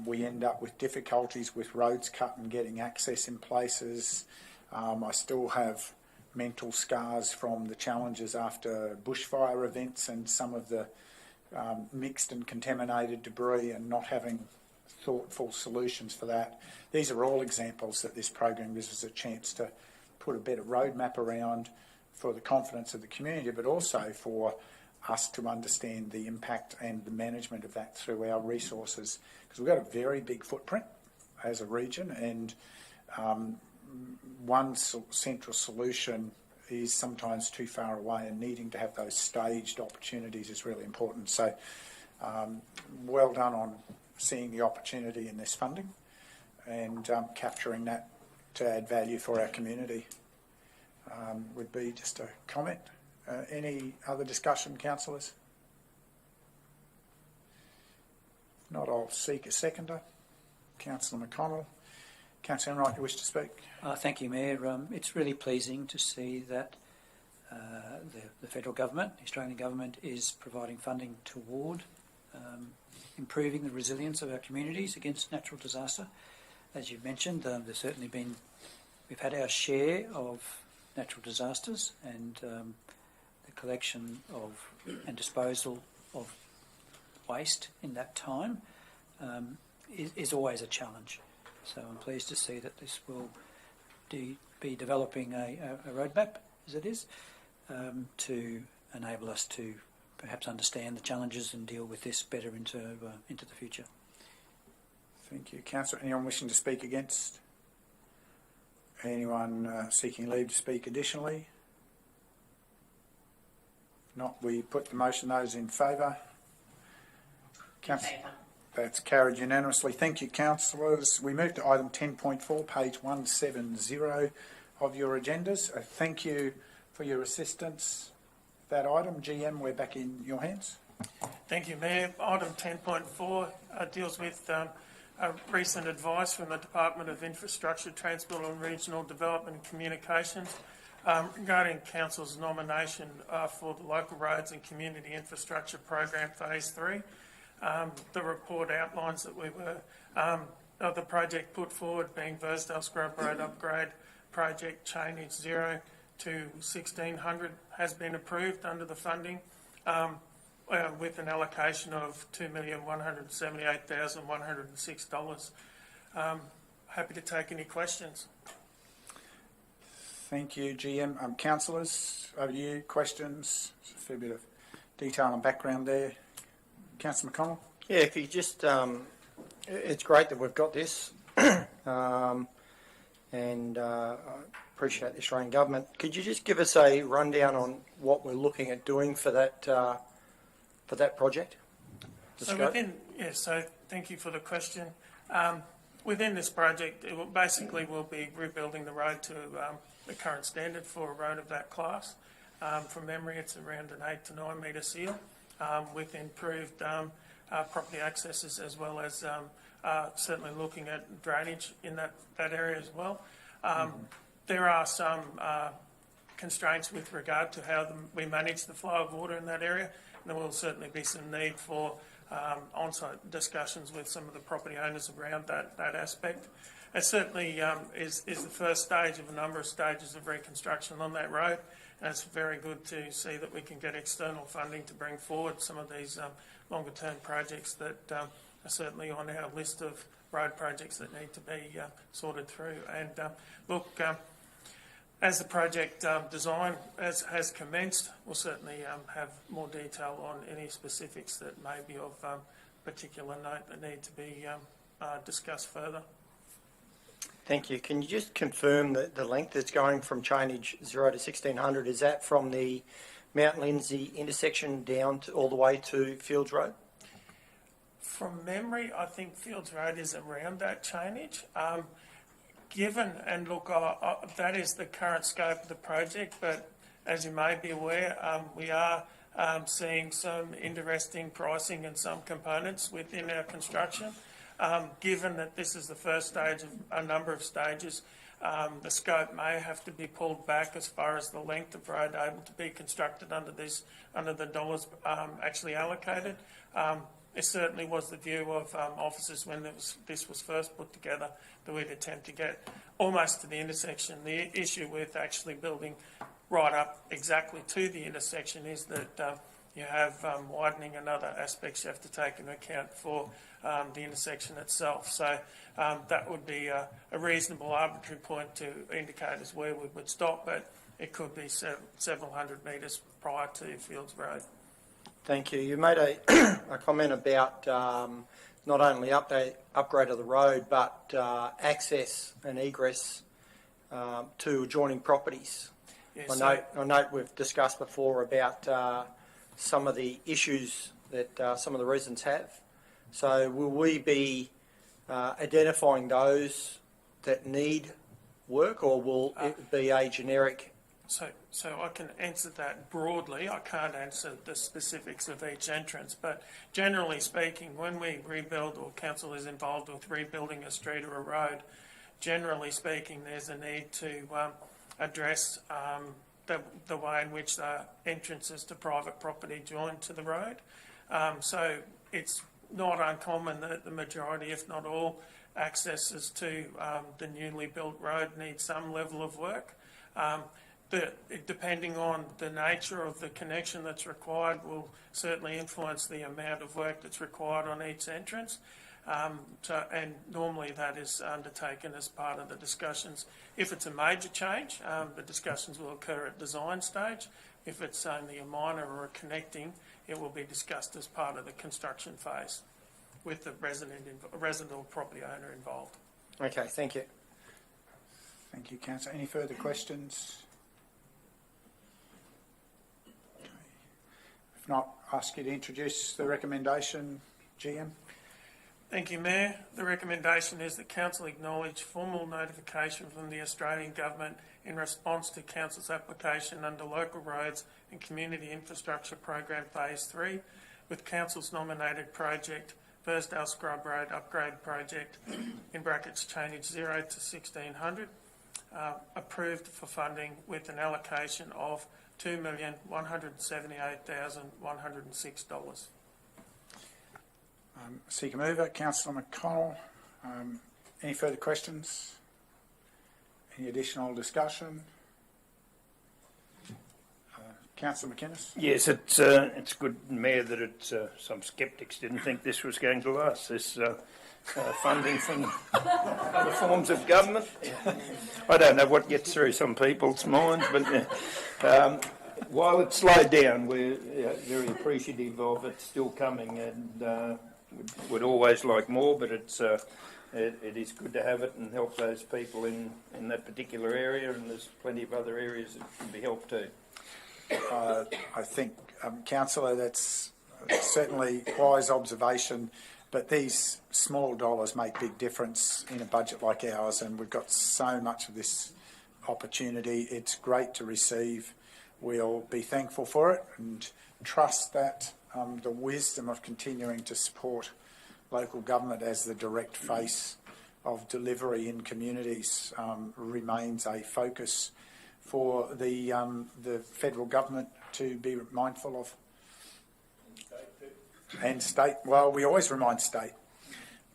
We end up with difficulties with roads cut and getting access in places. I still have mental scars from the challenges after bushfire events and some of the mixed and contaminated debris, and not having thoughtful solutions for that. These are all examples that this program gives us a chance to put a better roadmap around for the confidence of the community, but also for us to understand the impact and the management of that through our resources, because we've got a very big footprint as a region, and one central solution is sometimes too far away, and needing to have those staged opportunities is really important. So well done on seeing the opportunity in this funding and capturing that to add value for our community. Would be just a comment. Any other discussion, councillors? If not, I'll seek a seconder. Councillor McConnell. Councillor Enright, you wish to speak? Thank you, Mayor. It's really pleasing to see that the federal government, the Australian government, is providing funding toward improving the resilience of our communities against natural disaster. As you've mentioned, there's certainly been, we've had our share of natural disasters, and the collection of and disposal of waste in that time is always a challenge. So I'm pleased to see that this will be developing a roadmap, as it is, to enable us to perhaps understand the challenges and deal with this better into the future. Thank you. Councillor, anyone wishing to speak against? Anyone seeking leave to speak additionally? If not, we put the motion. Those in favour? That's carried unanimously. Thank you, councillors. We move to item 10.4, page 170 of your agendas. Thank you for your assistance. That item, GM, we're back in your hands. Thank you, Mayor. Item 10.4 deals with recent advice from the Department of Infrastructure, Transport and Regional Development and Communications regarding Council's nomination for the Local Roads and Community Infrastructure Program Phase 3. The report outlines that we were, the project put forward being Versdale Scrub Road Upgrade Project Chainage 0 to 1600 has been approved under the funding with an allocation of $2,178,106. Happy to take any questions. Thank you, GM. Councillors, over to you. Questions? There's a fair bit of detail and background there. Councillor McConnell? Yeah, if you just, it's great that we've got this, and I appreciate the Australian government. Could you just give us a rundown on what we're looking at doing for that project? So thank you for the question. Within this project, it will basically we'll be rebuilding the road to the current standard for a road of that class. From memory, it's around an 8 to 9 metre seal, with improved property accesses, as well as certainly looking at drainage in that area as well. There are some constraints with regard to how we manage the flow of water in that area, and there will certainly be some need for on-site discussions with some of the property owners around that aspect. It certainly is the first stage of a number of stages of reconstruction on that road, and it's very good to see that we can get external funding to bring forward some of these longer term projects that are certainly on our list of road projects that need to be sorted through. And as the project design has commenced, we'll certainly have more detail on any specifics that may be of particular note that need to be discussed further. Thank you. Can you just confirm that the length that's going from chainage 0 to 1600, is that from the Mount Lindsay intersection down to, all the way to Fields Road? From memory, I think Fields Road is around that chainage. Given, and look, that is the current scope of the project, but as you may be aware, we are seeing some interesting pricing in some components within our construction. Given that this is the first stage of a number of stages, the scope may have to be pulled back as far as the length of road able to be constructed under the dollars actually allocated. It certainly was the view of officers when this was first put together that we'd attempt to get almost to the intersection. The issue with actually building right up exactly to the intersection is that you have widening and other aspects you have to take into account for the intersection itself. So that would be a reasonable arbitrary point to indicate as where we would stop, but it could be several hundred metres prior to Fields Road. Thank you. You made a comment about not only upgrade of the road, but access and egress to adjoining properties. Yes, I note we've discussed before about some of the issues that some of the residents have. So will we be identifying those that need work, or will it be a generic? So I can answer that broadly. I can't answer the specifics of each entrance, but generally speaking, when we rebuild or council is involved with rebuilding a street or a road, generally speaking, there's a need to address the way in which the entrances to private property join to the road. So it's not uncommon that the majority, if not all, accesses to the newly built road need some level of work. Depending on the nature of the connection that's required will certainly influence the amount of work that's required on each entrance. And normally that is undertaken as part of the discussions. If it's a major change, the discussions will occur at design stage. If it's only a minor or a connecting, it will be discussed as part of the construction phase with the resident or property owner involved. Okay, thank you. Thank you, Councillor. Any further questions? Okay. If not, ask you to introduce the recommendation, GM. Thank you, Mayor. The recommendation is that Council acknowledge formal notification from the Australian Government in response to Council's application under Local Roads and Community Infrastructure Program Phase 3 with Council's nominated project, Burstdale Scrub Road Upgrade Project, in brackets chainage 0 to 1600, approved for funding with an allocation of $2,178,106. Seeker mover, Councillor McConnell. Any further questions? Any additional discussion? Councillor McInnes? Yes, it's good, Mayor, that some sceptics didn't think this was going to last, this funding from other forms of government. I don't know what gets through some people's minds, but while it's slowed down, we're very appreciative of it still coming, and would always like more, but it is good to have it and help those people in that particular area, and there's plenty of other areas that can be helped too. I think, Councillor, that's certainly wise observation, but these small dollars make big difference in a budget like ours, and we've got so much of this opportunity. It's great to receive. We'll be thankful for it and trust that the wisdom of continuing to support local government as the direct face of delivery in communities remains a focus for the federal government to be mindful of. And state, well, we always remind state,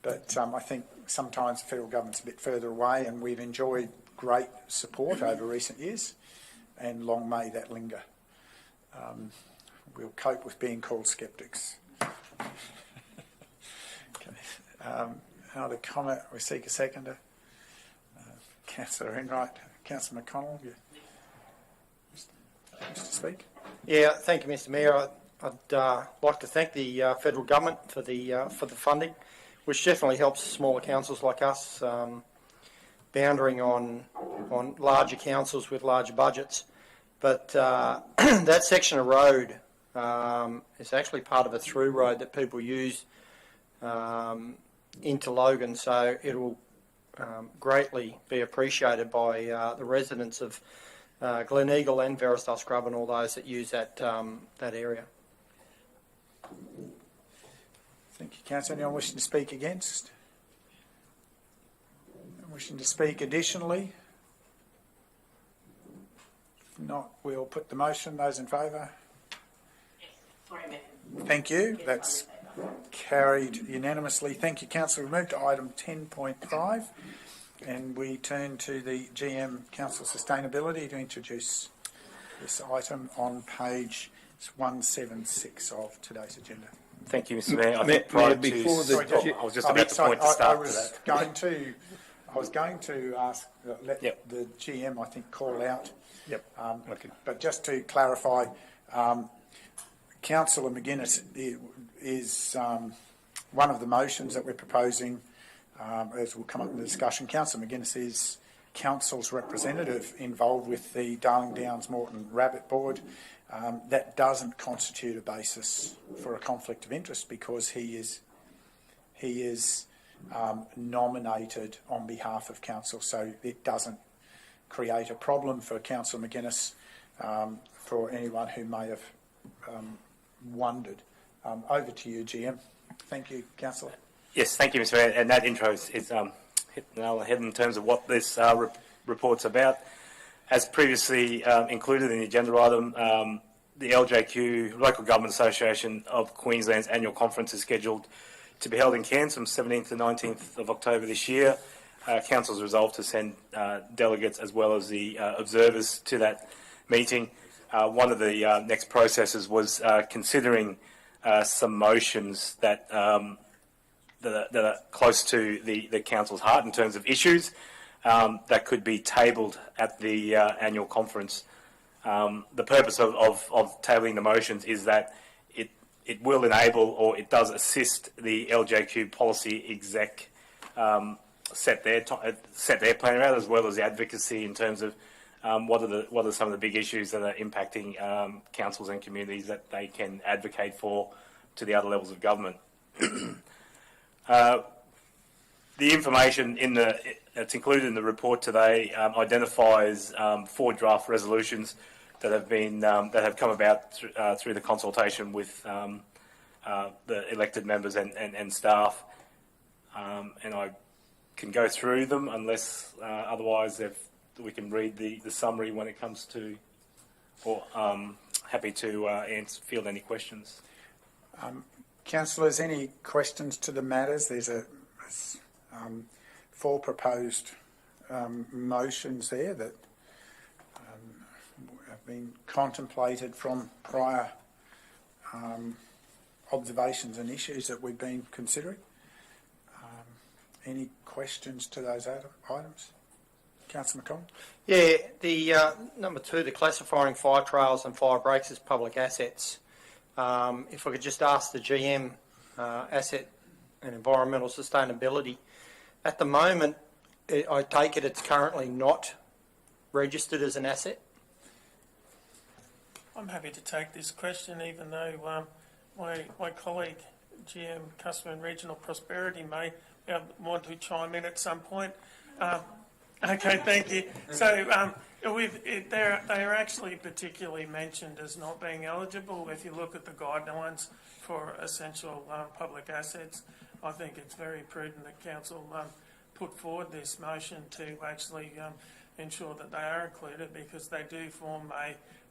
but I think sometimes the federal government's a bit further away, and we've enjoyed great support over recent years, and long may that linger. We'll cope with being called sceptics. Okay. Another comment, we seek a seconder. Councillor Enright, Councillor McConnell, you wish to speak? Yeah, thank you, Mr. Mayor. I'd like to thank the federal government for the funding, which definitely helps smaller councils like us, bounding on larger councils with larger budgets. But that section of road is actually part of a through road that people use into Logan, so it'll greatly be appreciated by the residents of Glen Eagle and Verisdale Scrub and all those that use that area. Thank you, Councillor. Anyone wishing to speak against? Anyone wishing to speak additionally? If not, we'll put the motion. Those in favour? Thank you. That's carried unanimously. Thank you, Councillor. We move to item 10.5 and we turn to the GM Council Sustainability to introduce this item on page 176 of today's agenda. Thank you, Mr. Mayor. I think prior to... I was just about to point to start to that. I was going to ask, let the GM, I think, call out. Okay. But just to clarify, Councillor McGuinness is one of the motions that we're proposing, as will come up in the discussion. Councillor McGuinness is Council's representative involved with the Darling Downs Moreton Rabbit Board. That doesn't constitute a basis for a conflict of interest because he is nominated on behalf of Council, so it doesn't create a problem for Councillor McGuinness, for anyone who may have wondered. Over to you, GM. Thank you, Councillor. Yes, thank you, Mr. Mayor. And that intro is hit the nail on the head in terms of what this report's about. As previously included in the agenda item, the LJQ, Local Government Association of Queensland's annual conference is scheduled to be held in Cairns from 17th to 19th of October this year. Council's resolved to send delegates as well as the observers to that meeting. One of the next processes was considering some motions that are close to the Council's heart in terms of issues that could be tabled at the annual conference. The purpose of tabling the motions is that it will enable, or it does assist the LJQ policy exec set their plan out, as well as the advocacy in terms of what are some of the big issues that are impacting councils and communities that they can advocate for to the other levels of government. The information that's included in the report today identifies 4 draft resolutions that have come about through the consultation with the elected members and staff, and I can go through them unless otherwise we can read the summary when it comes to, or happy to field any questions. Councillors, any questions to the matters? There's 4 proposed motions there that have been contemplated from prior observations and issues that we've been considering. Any questions to those items? Councillor McConnell? Yeah, the number 2, the classifying fire trails and fire breaks as public assets. If I could just ask the GM, asset and environmental sustainability. At the moment, I take it it's currently not registered as an asset? I'm happy to take this question, even though my colleague, GM Customer and Regional Prosperity, may want to chime in at some point. Okay, thank you. So they are actually particularly mentioned as not being eligible. If you look at the guidelines for essential public assets, I think it's very prudent that Council put forward this motion to actually ensure that they are included, because they do form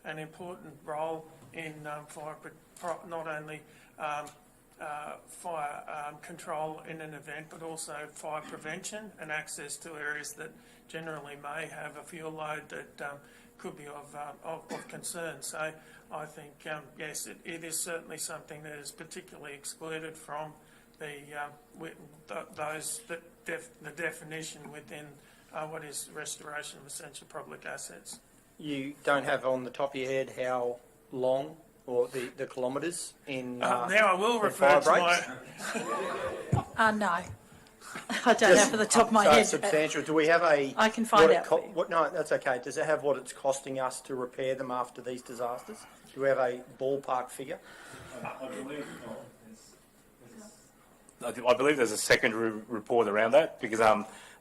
an important role in not only fire control in an event, but also fire prevention and access to areas that generally may have a fuel load that could be of concern. So I think, yes, it is certainly something that is particularly excluded from the definition within what is restoration of essential public assets. You don't have on the top of your head how long or the kilometres in now I will refer to my... No. I don't have at the top of my so head. Substantial. Do we have a... I can find out. No, that's okay. Does it have what it's costing us to repair them after these disasters? Do we have a ballpark figure? I believe there's a secondary report around that, because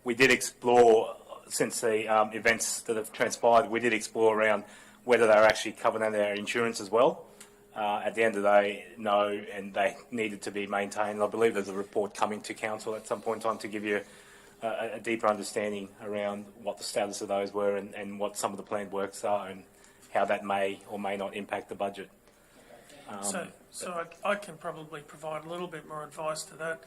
we did explore, since the events that have transpired, we did explore around whether they were actually covered under our insurance as well. At the end of the day, no, and they needed to be maintained. I believe there's a report coming to council at some point in time to give you a deeper understanding around what the status of those were and what some of the planned works are and how that may or may not impact the budget. So I can probably provide a little bit more advice to that.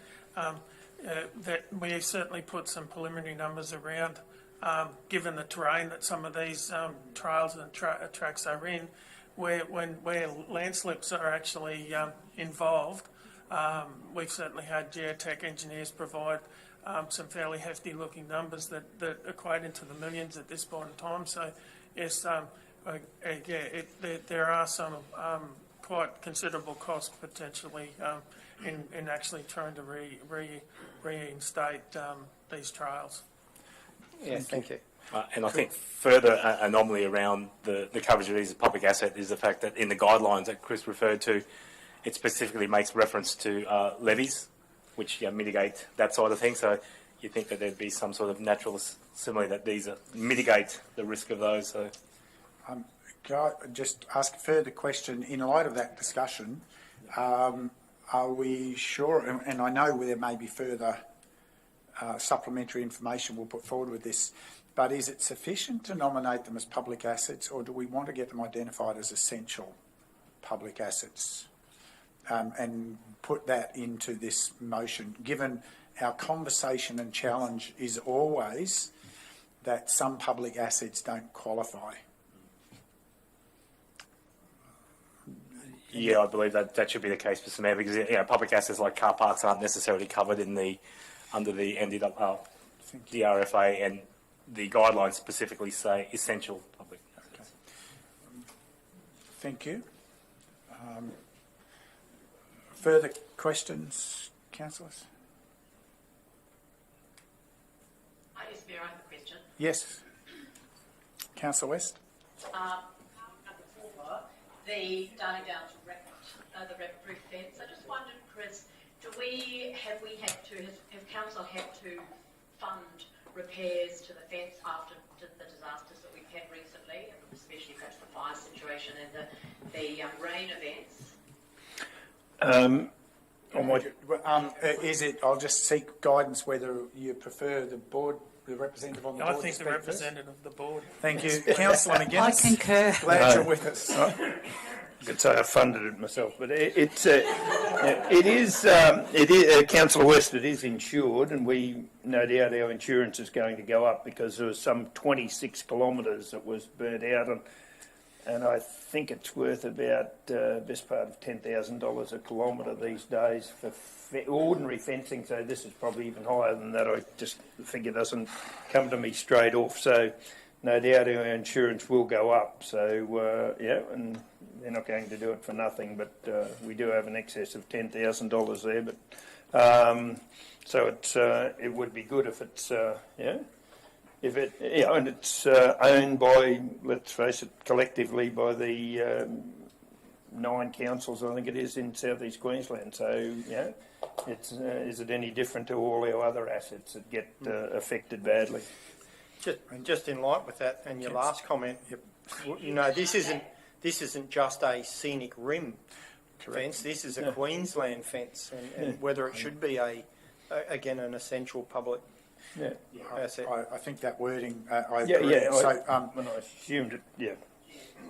That we certainly put some preliminary numbers around, given the terrain that some of these trails and tracks are in, where landslips are actually involved. We've certainly had geotech engineers provide some fairly hefty looking numbers that equate into the millions at this point in time. So yes, there are some quite considerable costs potentially in actually trying to reinstate these trails. Yes, thank you. And I think further anomaly around the coverage of these as a public asset is the fact that in the guidelines that Chris referred to, it specifically makes reference to levies, which mitigate that side of things. So you think that there'd be some sort of natural simile that these mitigate the risk of those. So. Can I just ask a further question? In light of that discussion, are we sure, and I know there may be further supplementary information we'll put forward with this, but is it sufficient to nominate them as public assets, or do we want to get them identified as essential public assets and put that into this motion, given our conversation and challenge is always that some public assets don't qualify? Yeah, I believe that should be the case for Samir, because public assets like car parks aren't necessarily covered in under the the RFA, and the guidelines specifically say essential public assets. Thank you. Further questions, councillors? Yes, Mayor, I have a question. Yes. Councillor West? The Darling Downs the rep-proof fence. I just wondered, Chris, have council had to fund repairs to the fence after the disasters that we've had recently, and especially perhaps the fire situation and the rain events? Is it? I'll just seek guidance whether you prefer the board, the representative on the board. I think the representative of the board. Thank you, Councillor McGuinness. I concur. Glad you're with us. I could say I funded it myself, but it is Councillor West. It is insured, and we no doubt our insurance is going to go up because there was some 26 kilometres that was burnt out, and I think it's worth about best part of $10,000 a kilometre these days for ordinary fencing. So this is probably even higher than that. The figure doesn't come to me straight off. So no doubt our insurance will go up. So and they're not going to do it for nothing, but we do have an excess of $10,000 there. But so it would be good if it's and it's owned by, let's face it, collectively by the 9 councils, I think it is, in South East Queensland. So it's is it any different to all our other assets that get affected badly? Just in line with that and your last comment, this isn't just a scenic rim fence. This is a Queensland fence, and whether it should be again an essential public asset. I think that wording. I agree. When I assumed it,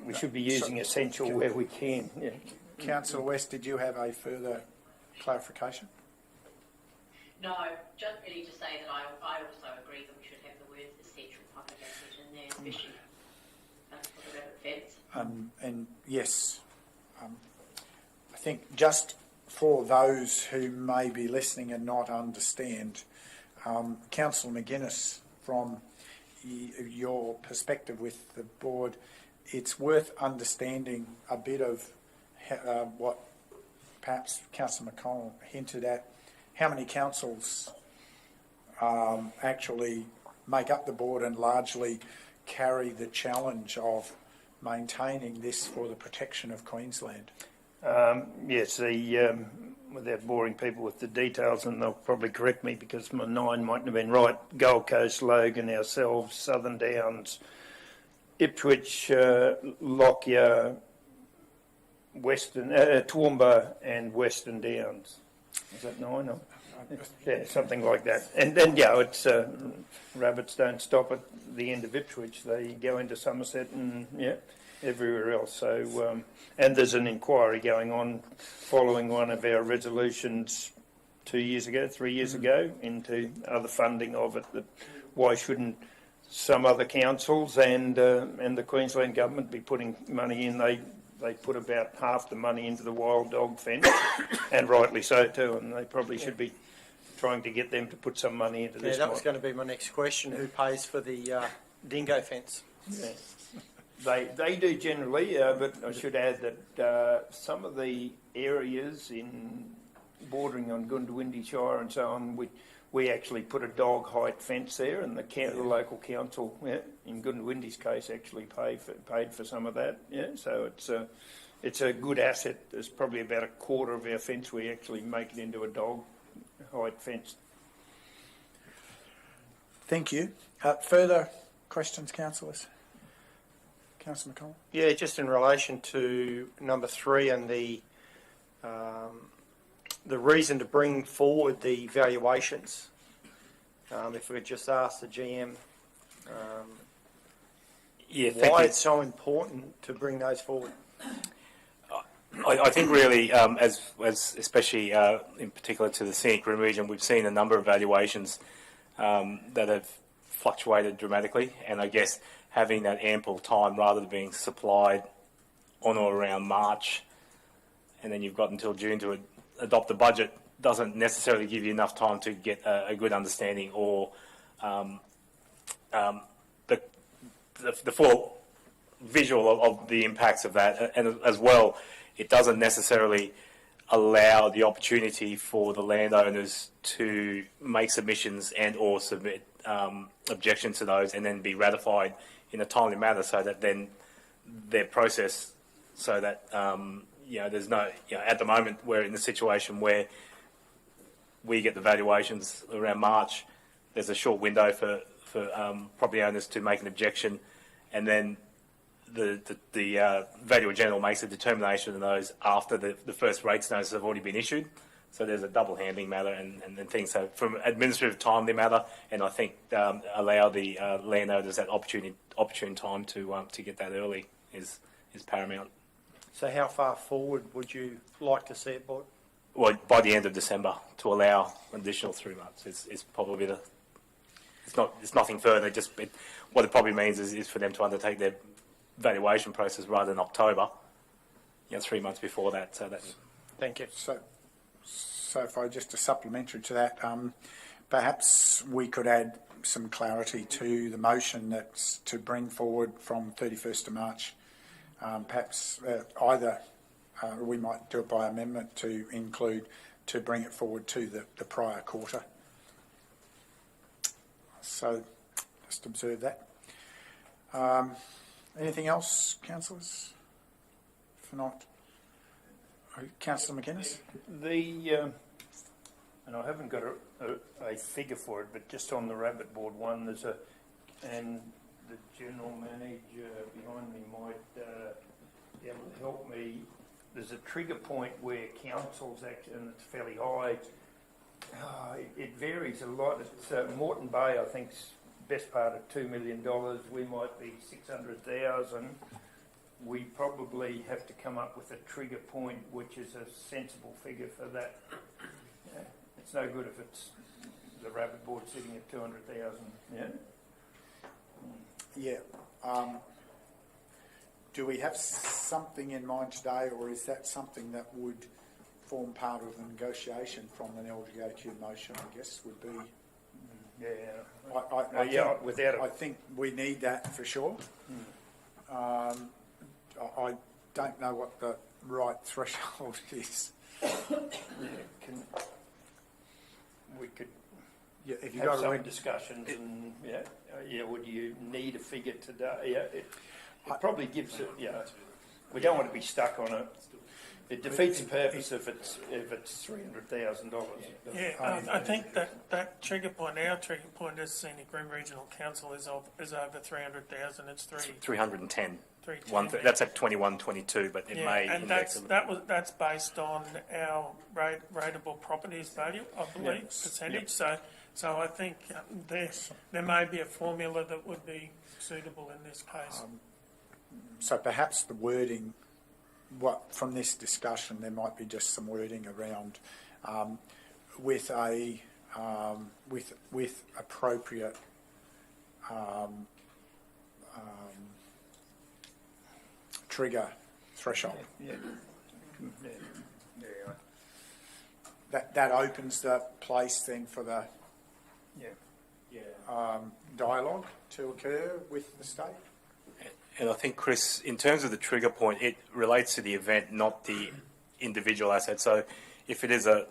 we should be using essential where we can. Yeah. Councillor West, did you have a further clarification? No, just really to say that I also agree that we should have the words essential public asset in there, especially for the rabbit fence. And yes, I think just for those who may be listening and not understand, Councillor McGuinness, from your perspective with the board, it's worth understanding a bit of what perhaps Councillor McConnell hinted at, how many councils actually make up the board and largely carry the challenge of maintaining this for the protection of Queensland. Yes, without boring people with the details, and they'll probably correct me because my 9 mightn't have been right, Gold Coast, Logan, ourselves, Southern Downs, Ipswich, Lockyer, Western, Toowoomba and Western Downs. Is that 9? Or? Yeah, something like that. And then, yeah, it's rabbits don't stop at the end of Ipswich. They go into Somerset and, yeah, everywhere else. So, and there's an inquiry going on following one of our resolutions 3 years ago, into other funding of it. That why shouldn't some other councils and the Queensland government be putting money in? They put about half the money into the wild dog fence, and rightly so too, and they probably should be trying to get them to put some money into this. Yeah, that was going to be my next question. Who pays for the dingo fence? Yeah. They do generally, but I should add that some of the areas bordering on Goondiwindi Shire and so on, we actually put a dog height fence there, and the local council, in Goondiwindi's case, actually paid for some of that. Yeah, so it's a good asset. There's probably about a quarter of our fence we actually make it into a dog height fence. Thank you. Further questions, councillors? Councillor McConnell? Yeah, just in relation to number 3 and the reason to bring forward the valuations. If we could just ask the GM why it's so important to bring those forward. I think really, as especially in particular to the Scenic region, we've seen a number of valuations that have fluctuated dramatically, and I guess having that ample time rather than being supplied on or around March, and then you've got until June to adopt the budget, doesn't necessarily give you enough time to get a good understanding or the full visual of the impacts of that. And as well, it doesn't necessarily allow the opportunity for the landowners to make submissions and or submit objections to those and then be ratified in a timely manner, so that then their process, so that there's no, at the moment we're in a situation where we get the valuations around March. There's a short window for property owners to make an objection, and then the Valuer General makes a determination of those after the first rates notices have already been issued. So there's a double handling matter and things. So from administrative time, they matter, and I think allow the landowners that opportune time to get that early is paramount. So how far forward would you like to see it brought? Well, by the end of December, to allow an additional 3 months is probably it's nothing further. What it probably means is for them to undertake their valuation process rather than October. 3 months before that. So that. Thank you. So if I just a supplementary to that, perhaps we could add some clarity to the motion that's to bring forward from 31st of March. Perhaps either we might do it by amendment to include to bring it forward to the prior quarter. So just observe that. Anything else, councillors? If not, Councillor McGuinness? And I haven't got a figure for it, but just on the rabbit board one, and the general manager behind me might be able to help me. There's a trigger point where councils act, and it's fairly high. It varies a lot. It's Moreton Bay, I think, best part of $2 million. We might be 600,000. We probably have to come up with a trigger point, which is a sensible figure for that. It's no good if it's the rabbit board sitting at 200,000. Yeah. Yeah. Do we have something in mind today, or is that something that would form part of the negotiation from an LGAQ motion, I guess, would be. Yeah. I think we need that for sure. I don't know what the right threshold is. We could if you have got some discussions and would you need a figure today? It probably gives it. We don't want to be stuck on it. It defeats the purpose if it's $300,000. Yeah, I think that trigger point, our trigger point as Scenic Regional Council is over 300,000. It's 310. 310. That's at 21-22, but it may. And that's based on our rateable properties value, I believe, percentage. Yep. So I think there may be a formula that would be suitable in this case. So perhaps the wording, from this discussion, there might be just some wording around with appropriate trigger threshold. That opens the place then for the dialogue to occur with the state. And I think, Chris, in terms of the trigger point, it relates to the event, not the individual asset. So if it is a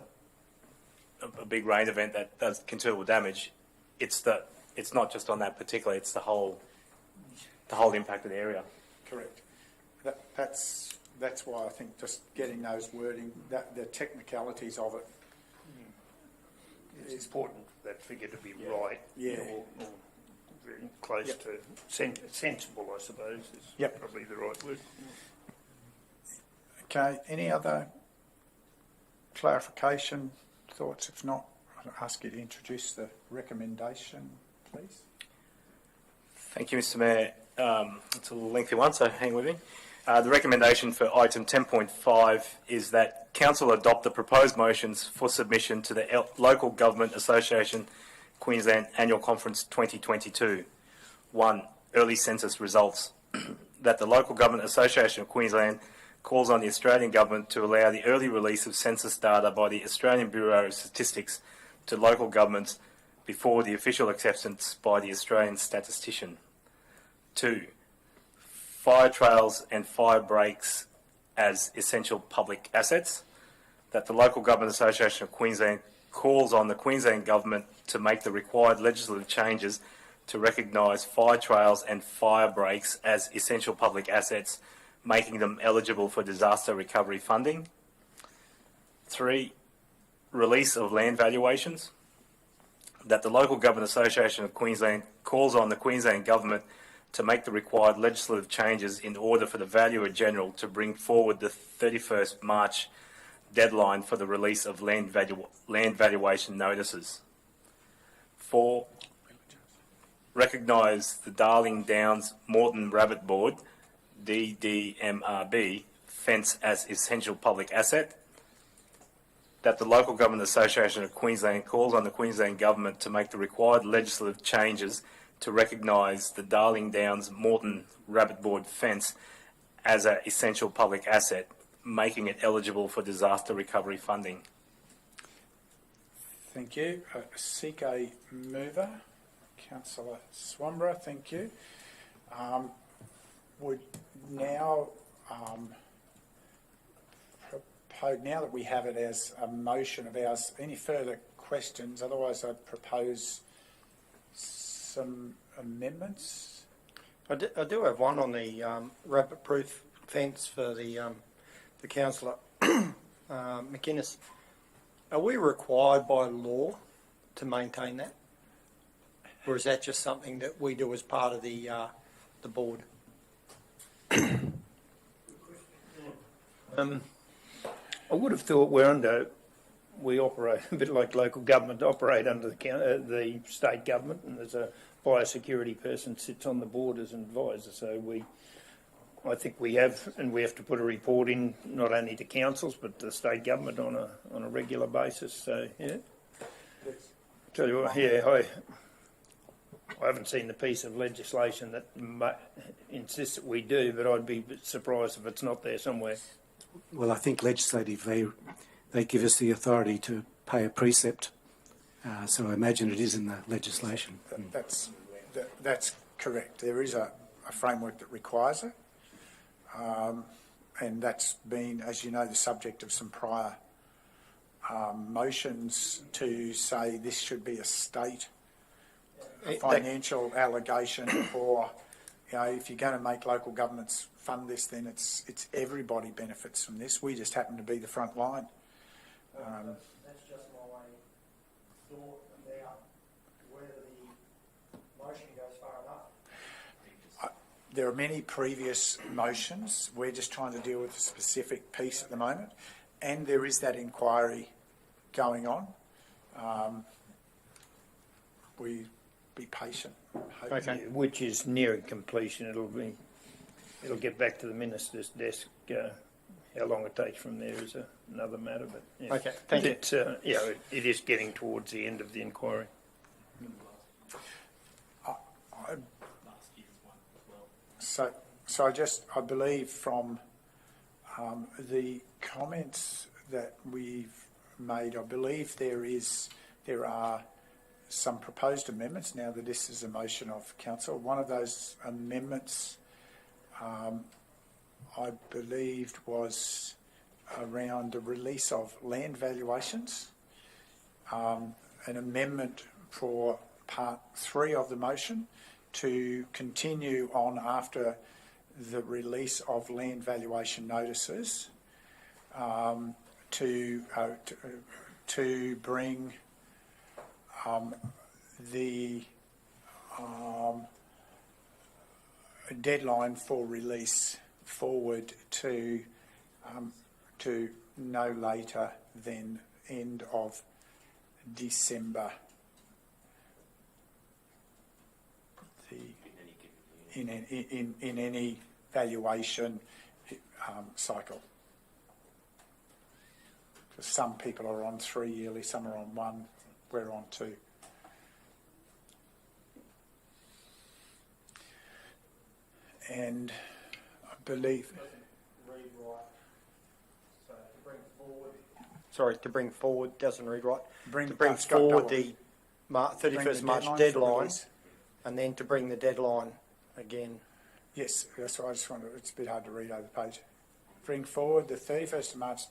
big rain event that does considerable damage, it's not just on that particular, it's the whole impacted area. Correct. That's why I think just getting those wording, the technicalities of it. It's important for that figure to be right. Yeah. Or very close to sensible, I suppose, is probably the right word. Okay, any other clarification, thoughts? If not, I'll ask you to introduce the recommendation, please. Thank you, Mr. Mayor. It's a lengthy one, so hang with me. The recommendation for item 10.5 is that Council adopt the proposed motions for submission to the Local Government Association Queensland Annual Conference 2022. 1. Early census results. That the Local Government Association of Queensland calls on the Australian Government to allow the early release of census data by the Australian Bureau of Statistics to local governments before the official acceptance by the Australian statistician. 2. Fire trails and fire breaks as essential public assets. That the Local Government Association of Queensland calls on the Queensland Government to make the required legislative changes to recognise fire trails and fire breaks as essential public assets, making them eligible for disaster recovery funding. 3. Release of land valuations. That the Local Government Association of Queensland calls on the Queensland Government to make the required legislative changes in order for the Valuer General to bring forward the 31st March deadline for the release of land valuation notices. 4. Recognise the Darling Downs Moreton Rabbit Board, DDMRB, fence as essential public asset. That the Local Government Association of Queensland calls on the Queensland Government to make the required legislative changes to recognise the Darling Downs Moreton Rabbit Board fence as an essential public asset, making it eligible for disaster recovery funding. Thank you. Seek a mover. Councillor Swamborough, thank you. Would now propose, now that we have it as a motion of ours, any further questions? Otherwise, I'd propose some amendments. I do have one on the rabbit-proof fence for the councillor McInnes. Are we required by law to maintain that, or is that just something that we do as part of the board? I would have thought we operate a bit like local government operate under the state government, and there's a biosecurity person sits on the board as an advisor. So I think we have, and we have to put a report in not only to councils but the state government on a regular basis. So yeah, tell you what, yeah, I haven't seen the piece of legislation that insists that we do, but I'd be surprised if it's not there somewhere. Well, I think legislatively they give us the authority to pay a precept. So I imagine it is in the legislation. That's correct. There is a framework that requires it, and that's been, as you know, the subject of some prior motions to say this should be a state financial allegation, or if you're going to make local governments fund this, then it's everybody benefits from this. We just happen to be the front line. That's just my thought about whether the motion goes far enough. There are many previous motions. We're just trying to deal with a specific piece at the moment, and there is that inquiry going on. We be patient. Okay. Which is nearing completion. It'll get back to the minister's desk. How long it takes from there is another matter. But yeah. Okay, thank you. It is getting towards the end of the inquiry. So I believe from the comments that we've made, I believe there are some proposed amendments now that this is a motion of council. One of those amendments, I believed, was around the release of land valuations. An amendment for part 3 of the motion to continue on after the release of land valuation notices to bring the deadline for release forward to no later than end of December. In any valuation cycle. Because some people are on 3 yearly, some are on 1, we're on 2. And I believe... To bring forward doesn't read right. To bring forward the 31st March deadline, and then to bring the deadline again. Yes, that's why I just wanted, it's a bit hard to read over the page. Bring forward the 31st of March.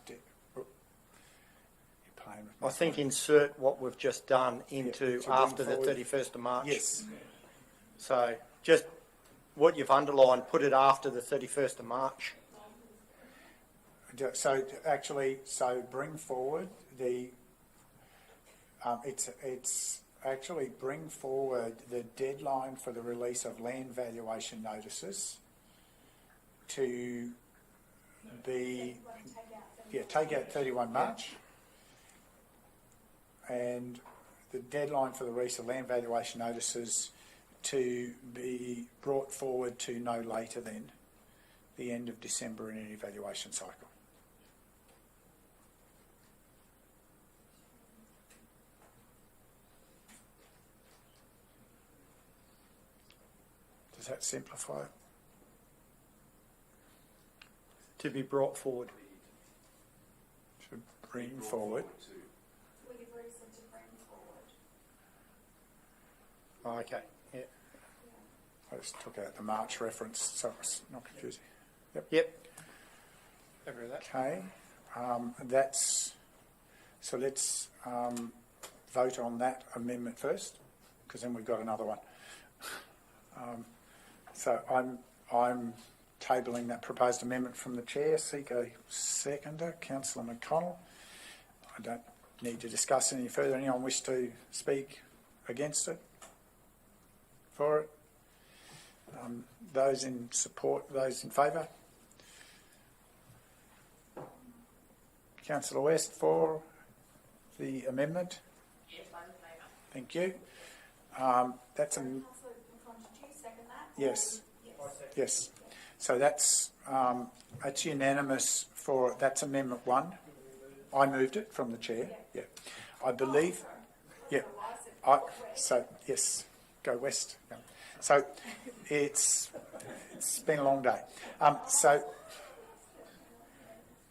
I think insert what we've just done into after the 31st of March. Yes. So just what you've underlined, put it after the 31st of March. So bring forward the, it's actually bring forward the deadline for the release of land valuation notices to be, take out 31 March. And the deadline for the release of land valuation notices to be brought forward to no later than the end of December in any valuation cycle. Does that simplify it? To be brought forward. To bring forward. Oh, okay. Yeah. I just took out the March reference, so it's not confusing. Yep. Over that. Okay. So let's vote on that amendment first, because then we've got another one. So I'm tabling that proposed amendment from the chair. Seek a seconder, Councillor McConnell. I don't need to discuss any further. Anyone wish to speak against it? For it? Those in support, those in favour? Councillor West for the amendment? Yes, I'm in favour. Thank you. That's a... Councillor McConnell, did you second that? Yes. Yes. Yes. So that's unanimous for, that's Amendment 1. I moved it from the chair. Yeah. I believe... Yeah. Yes. Go West. Yeah. So it's been a long day. So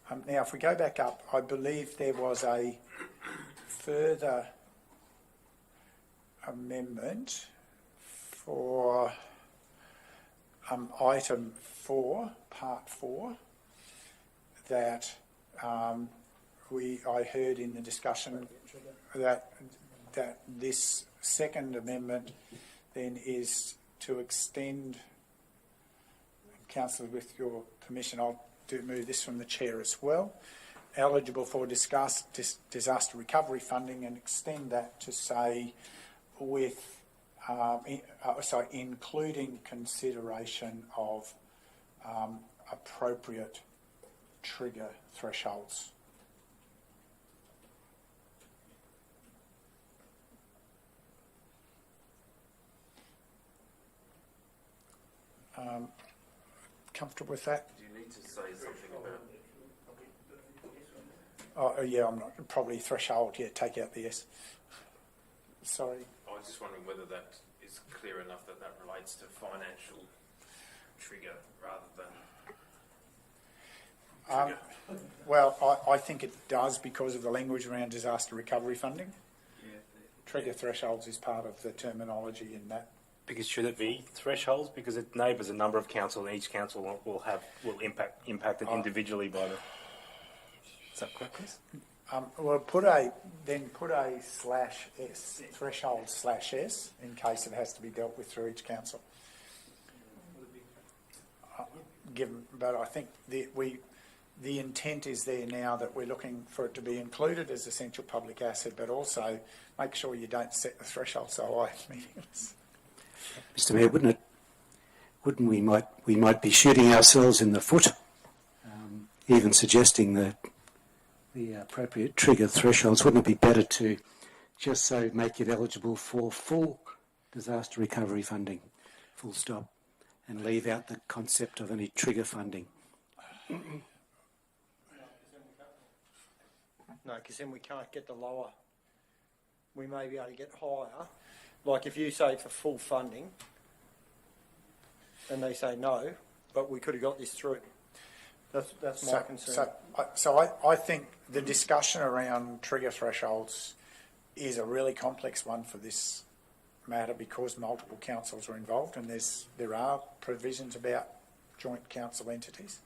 Now, if we go back up, I believe there was a further amendment for item 4, part 4, that I heard in the discussion that this second amendment then is to extend, Councillor, with your permission, I'll move this from the chair as well, eligible for disaster recovery funding, and extend that to say with, including consideration of appropriate trigger thresholds. Comfortable with that? Do you need to say something about? Oh, yeah, I'm not. Probably threshold, yeah, take out the S. Sorry. I was just wondering whether that is clear enough that that relates to financial trigger rather than trigger. Well, I think it does because of the language around disaster recovery funding. Yeah. Trigger thresholds is part of the terminology in that. Because should it be thresholds? Because it neighbours a number of council, and each council will impact it individually by the. Is that correct, Chris? Well, put a /S, threshold /S, in case it has to be dealt with through each council. But I think the intent is there now that we're looking for it to be included as essential public asset, but also make sure you don't set the threshold so high it's meaningless. Mr. Mayor, wouldn't we might be shooting ourselves in the foot, even suggesting that the appropriate trigger thresholds? Wouldn't it be better to just so make it eligible for full disaster recovery funding, full stop, and leave out the concept of any trigger funding? No, because then we can't get the lower. We may be able to get higher. Like if you say for full funding, and they say no, but we could have got this through. That's my concern. So I think the discussion around trigger thresholds is a really complex one for this matter because multiple councils are involved, and there are provisions about joint council entities.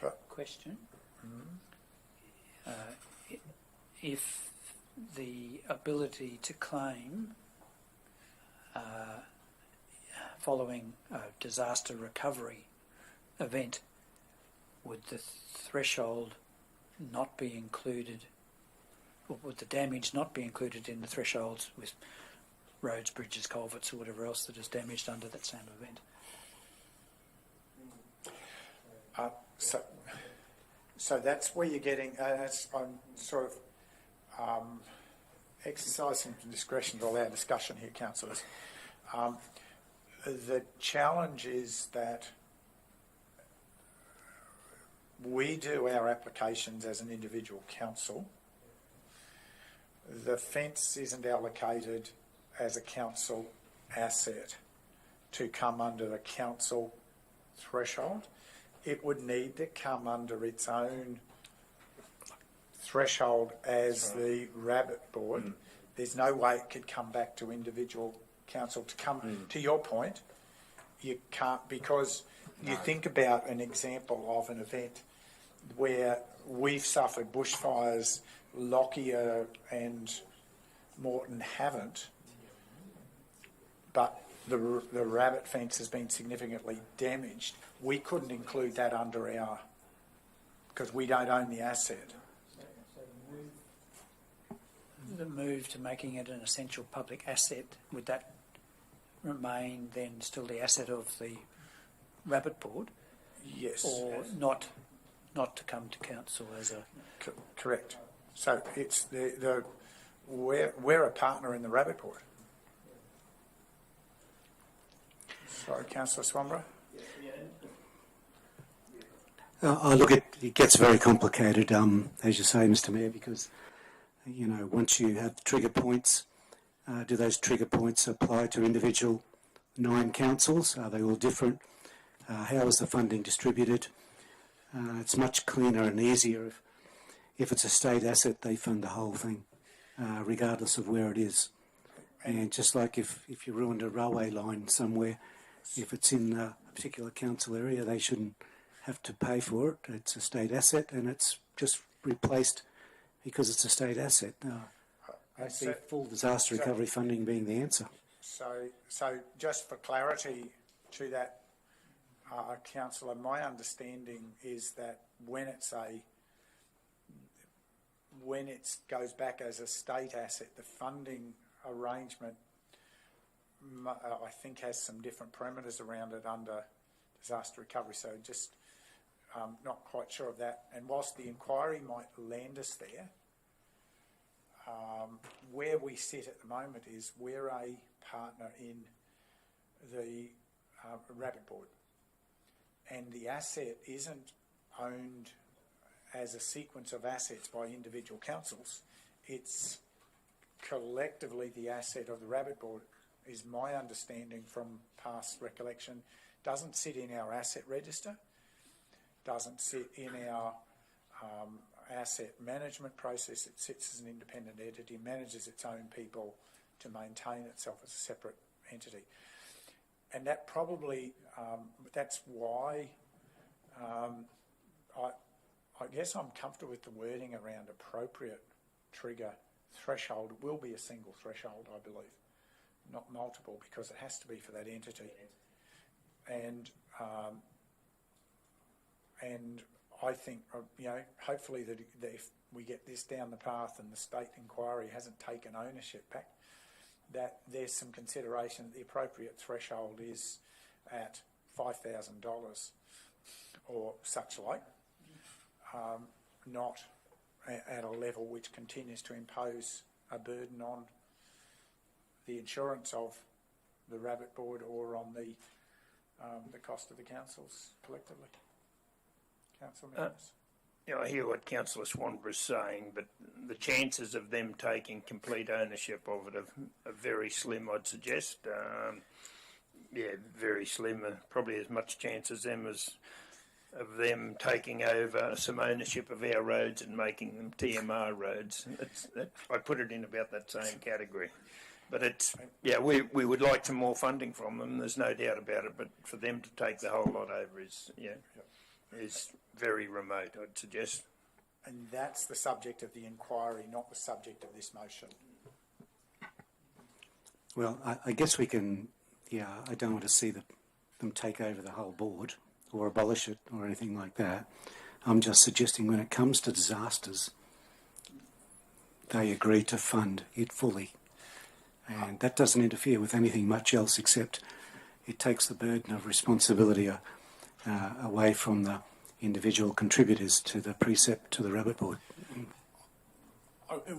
But question: if the ability to claim following a disaster recovery event, would the threshold not be included, or would the damage not be included in the thresholds with roads, bridges, culverts or whatever else that is damaged under that same event? So that's where you're getting, I'm sort of exercising some discretion to allow discussion here, councillors. The challenge is that we do our applications as an individual council. The fence isn't allocated as a council asset to come under the council threshold. It would need to come under its own threshold as the rabbit board. There's no way it could come back to individual council. To come to your point, you can't, because you think about an example of an event where we've suffered bushfires, Lockyer and Moreton haven't, but the rabbit fence has been significantly damaged. We couldn't include that under our, because we don't own the asset. The move to making it an essential public asset, would that remain then still the asset of the rabbit board? Yes. Or not to come to council as a... Correct. So it's we're a partner in the rabbit board. Sorry, Councillor Swanborough. Look, it gets very complicated, as you say, Mr. Mayor, because, you know, once you have trigger points, do those trigger points apply to individual 9 councils? Are they all different? How is the funding distributed? It's much cleaner and easier if it's a state asset, they fund the whole thing, regardless of where it is. And just like if you ruined a railway line somewhere, if it's in a particular council area, they shouldn't have to pay for it. It's a state asset and it's just replaced because it's a state asset. I see full disaster recovery funding being the answer. So just for clarity to that, Councillor, my understanding is that when it goes back as a state asset, the funding arrangement, I think, has some different parameters around it under disaster recovery. So just not quite sure of that. And whilst the inquiry might land us there, where we sit at the moment is we're a partner in the Rabbit Board, and the asset isn't owned as a sequence of assets by individual councils. It's collectively the asset of the Rabbit Board, is my understanding from past recollection. Doesn't sit in our asset register, doesn't sit in our asset management process. It sits as an independent entity, manages its own people to maintain itself as a separate entity. And that probably, that's why I guess I'm comfortable with the wording around appropriate trigger threshold. It will be a single threshold, I believe, not multiple, because it has to be for that entity. And I think, hopefully that if we get this down the path and the state inquiry hasn't taken ownership back, that there's some consideration that the appropriate threshold is at $5,000 or such like, not at a level which continues to impose a burden on the insurance of the Rabbit Board or on the cost of the councils collectively. Councillor McInnes. Yeah, I hear what Councillor Swanborough is saying, but the chances of them taking complete ownership of it are very slim, I'd suggest. Very slim. Probably as much chance as of them taking over some ownership of our roads and making them TMR roads. I put it in about that same category. But we would like some more funding from them, there's no doubt about it, but for them to take the whole lot over is very remote, I'd suggest. And that's the subject of the inquiry, not the subject of this motion. Well, I guess we can, I don't want to see them take over the whole board or abolish it or anything like that. I'm just suggesting when it comes to disasters, they agree to fund it fully. And that doesn't interfere with anything much else, except it takes the burden of responsibility away from the individual contributors to the precept, to the Rabbit Board.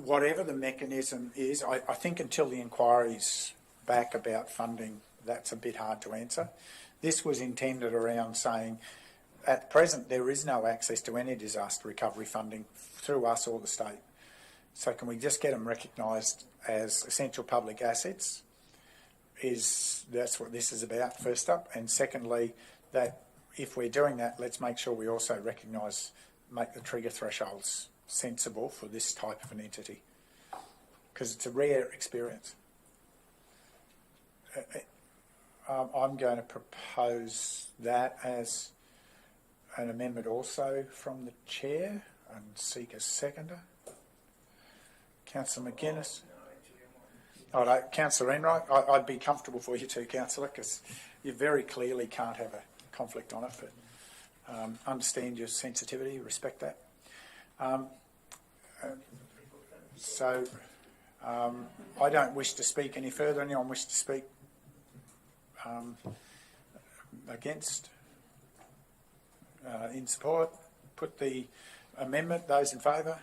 Whatever the mechanism is, I think until the inquiry's back about funding, that's a bit hard to answer. This was intended around saying, at present, there is no access to any disaster recovery funding through us or the state. So can we just get them recognised as essential public assets? That's what this is about, first up. And secondly, that if we're doing that, let's make sure we also make the trigger thresholds sensible for this type of an entity, because it's a rare experience. I'm going to propose that as an amendment also from the chair and seek a seconder. Councillor McGuinness. Oh, no, Councillor Enright, I'd be comfortable for you too, Councillor, because you very clearly can't have a conflict on it, but understand your sensitivity, respect that. I don't wish to speak any further. Anyone wish to speak against? In support? Put the amendment. Those in favour?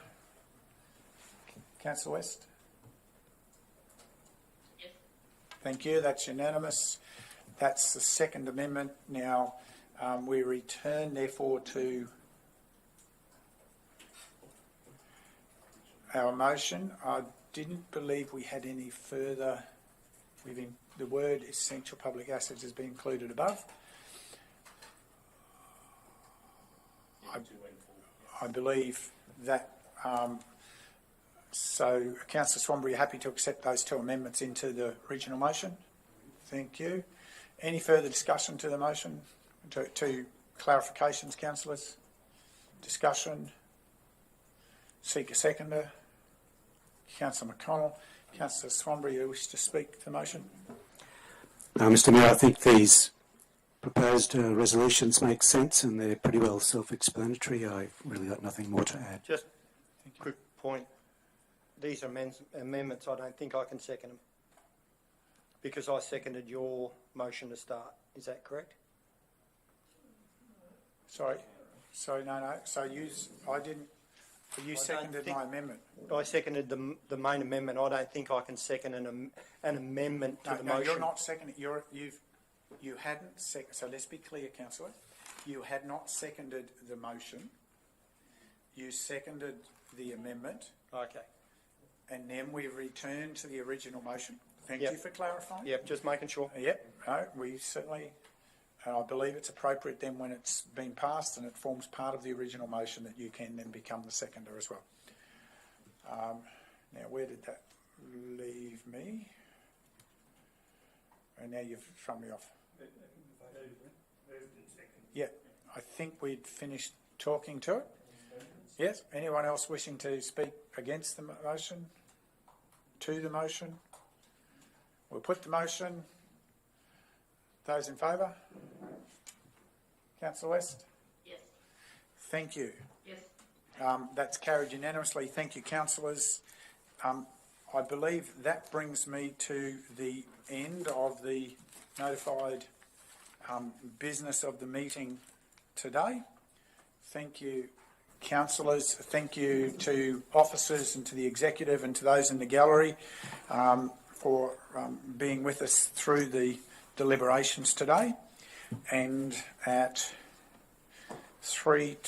Councillor West? Yes. Thank you. That's unanimous. That's the second amendment. Now, we return, therefore, to our motion. I didn't believe we had any further. The word essential public assets has been included above. I believe that. So, Councillor Swanbury, you happy to accept those two amendments into the original motion? Thank you. Any further discussion to the motion? To clarifications, councillors? Discussion? Seek a seconder? Councillor McConnell. Councillor Swanbury, you wish to speak to the motion? Mr Mayor, I think these proposed resolutions make sense and they're pretty well self-explanatory. I've really got nothing more to add. Just a quick point. These amendments, I don't think I can second them because I seconded your motion to start. Is that correct? Sorry, no. So I didn't. You seconded my amendment. I seconded the main amendment. I don't think I can second an amendment to the motion. No, you're not seconding. You hadn't seconded. So let's be clear, councillor. You had not seconded the motion. You seconded the amendment. Okay. And then we returned to the original motion. Thank Yep. you for clarifying. Yep, just making sure. Yep. No, we certainly. And I believe it's appropriate then when it's been passed and it forms part of the original motion that you can then become the seconder as well. Now, where did that leave me? And now you've thrown me off. Yeah, I think we'd finished talking to it. Yes. Anyone else wishing to speak against the motion? To the motion? We'll put the motion. Those in favour? Councillor West? Yes. Thank you. Yes. That's carried unanimously. Thank you, councillors. I believe that brings me to the end of the notified business of the meeting today. Thank you, councillors. Thank you to officers and to the executive and to those in the gallery for being with us through the deliberations today. And at 3:20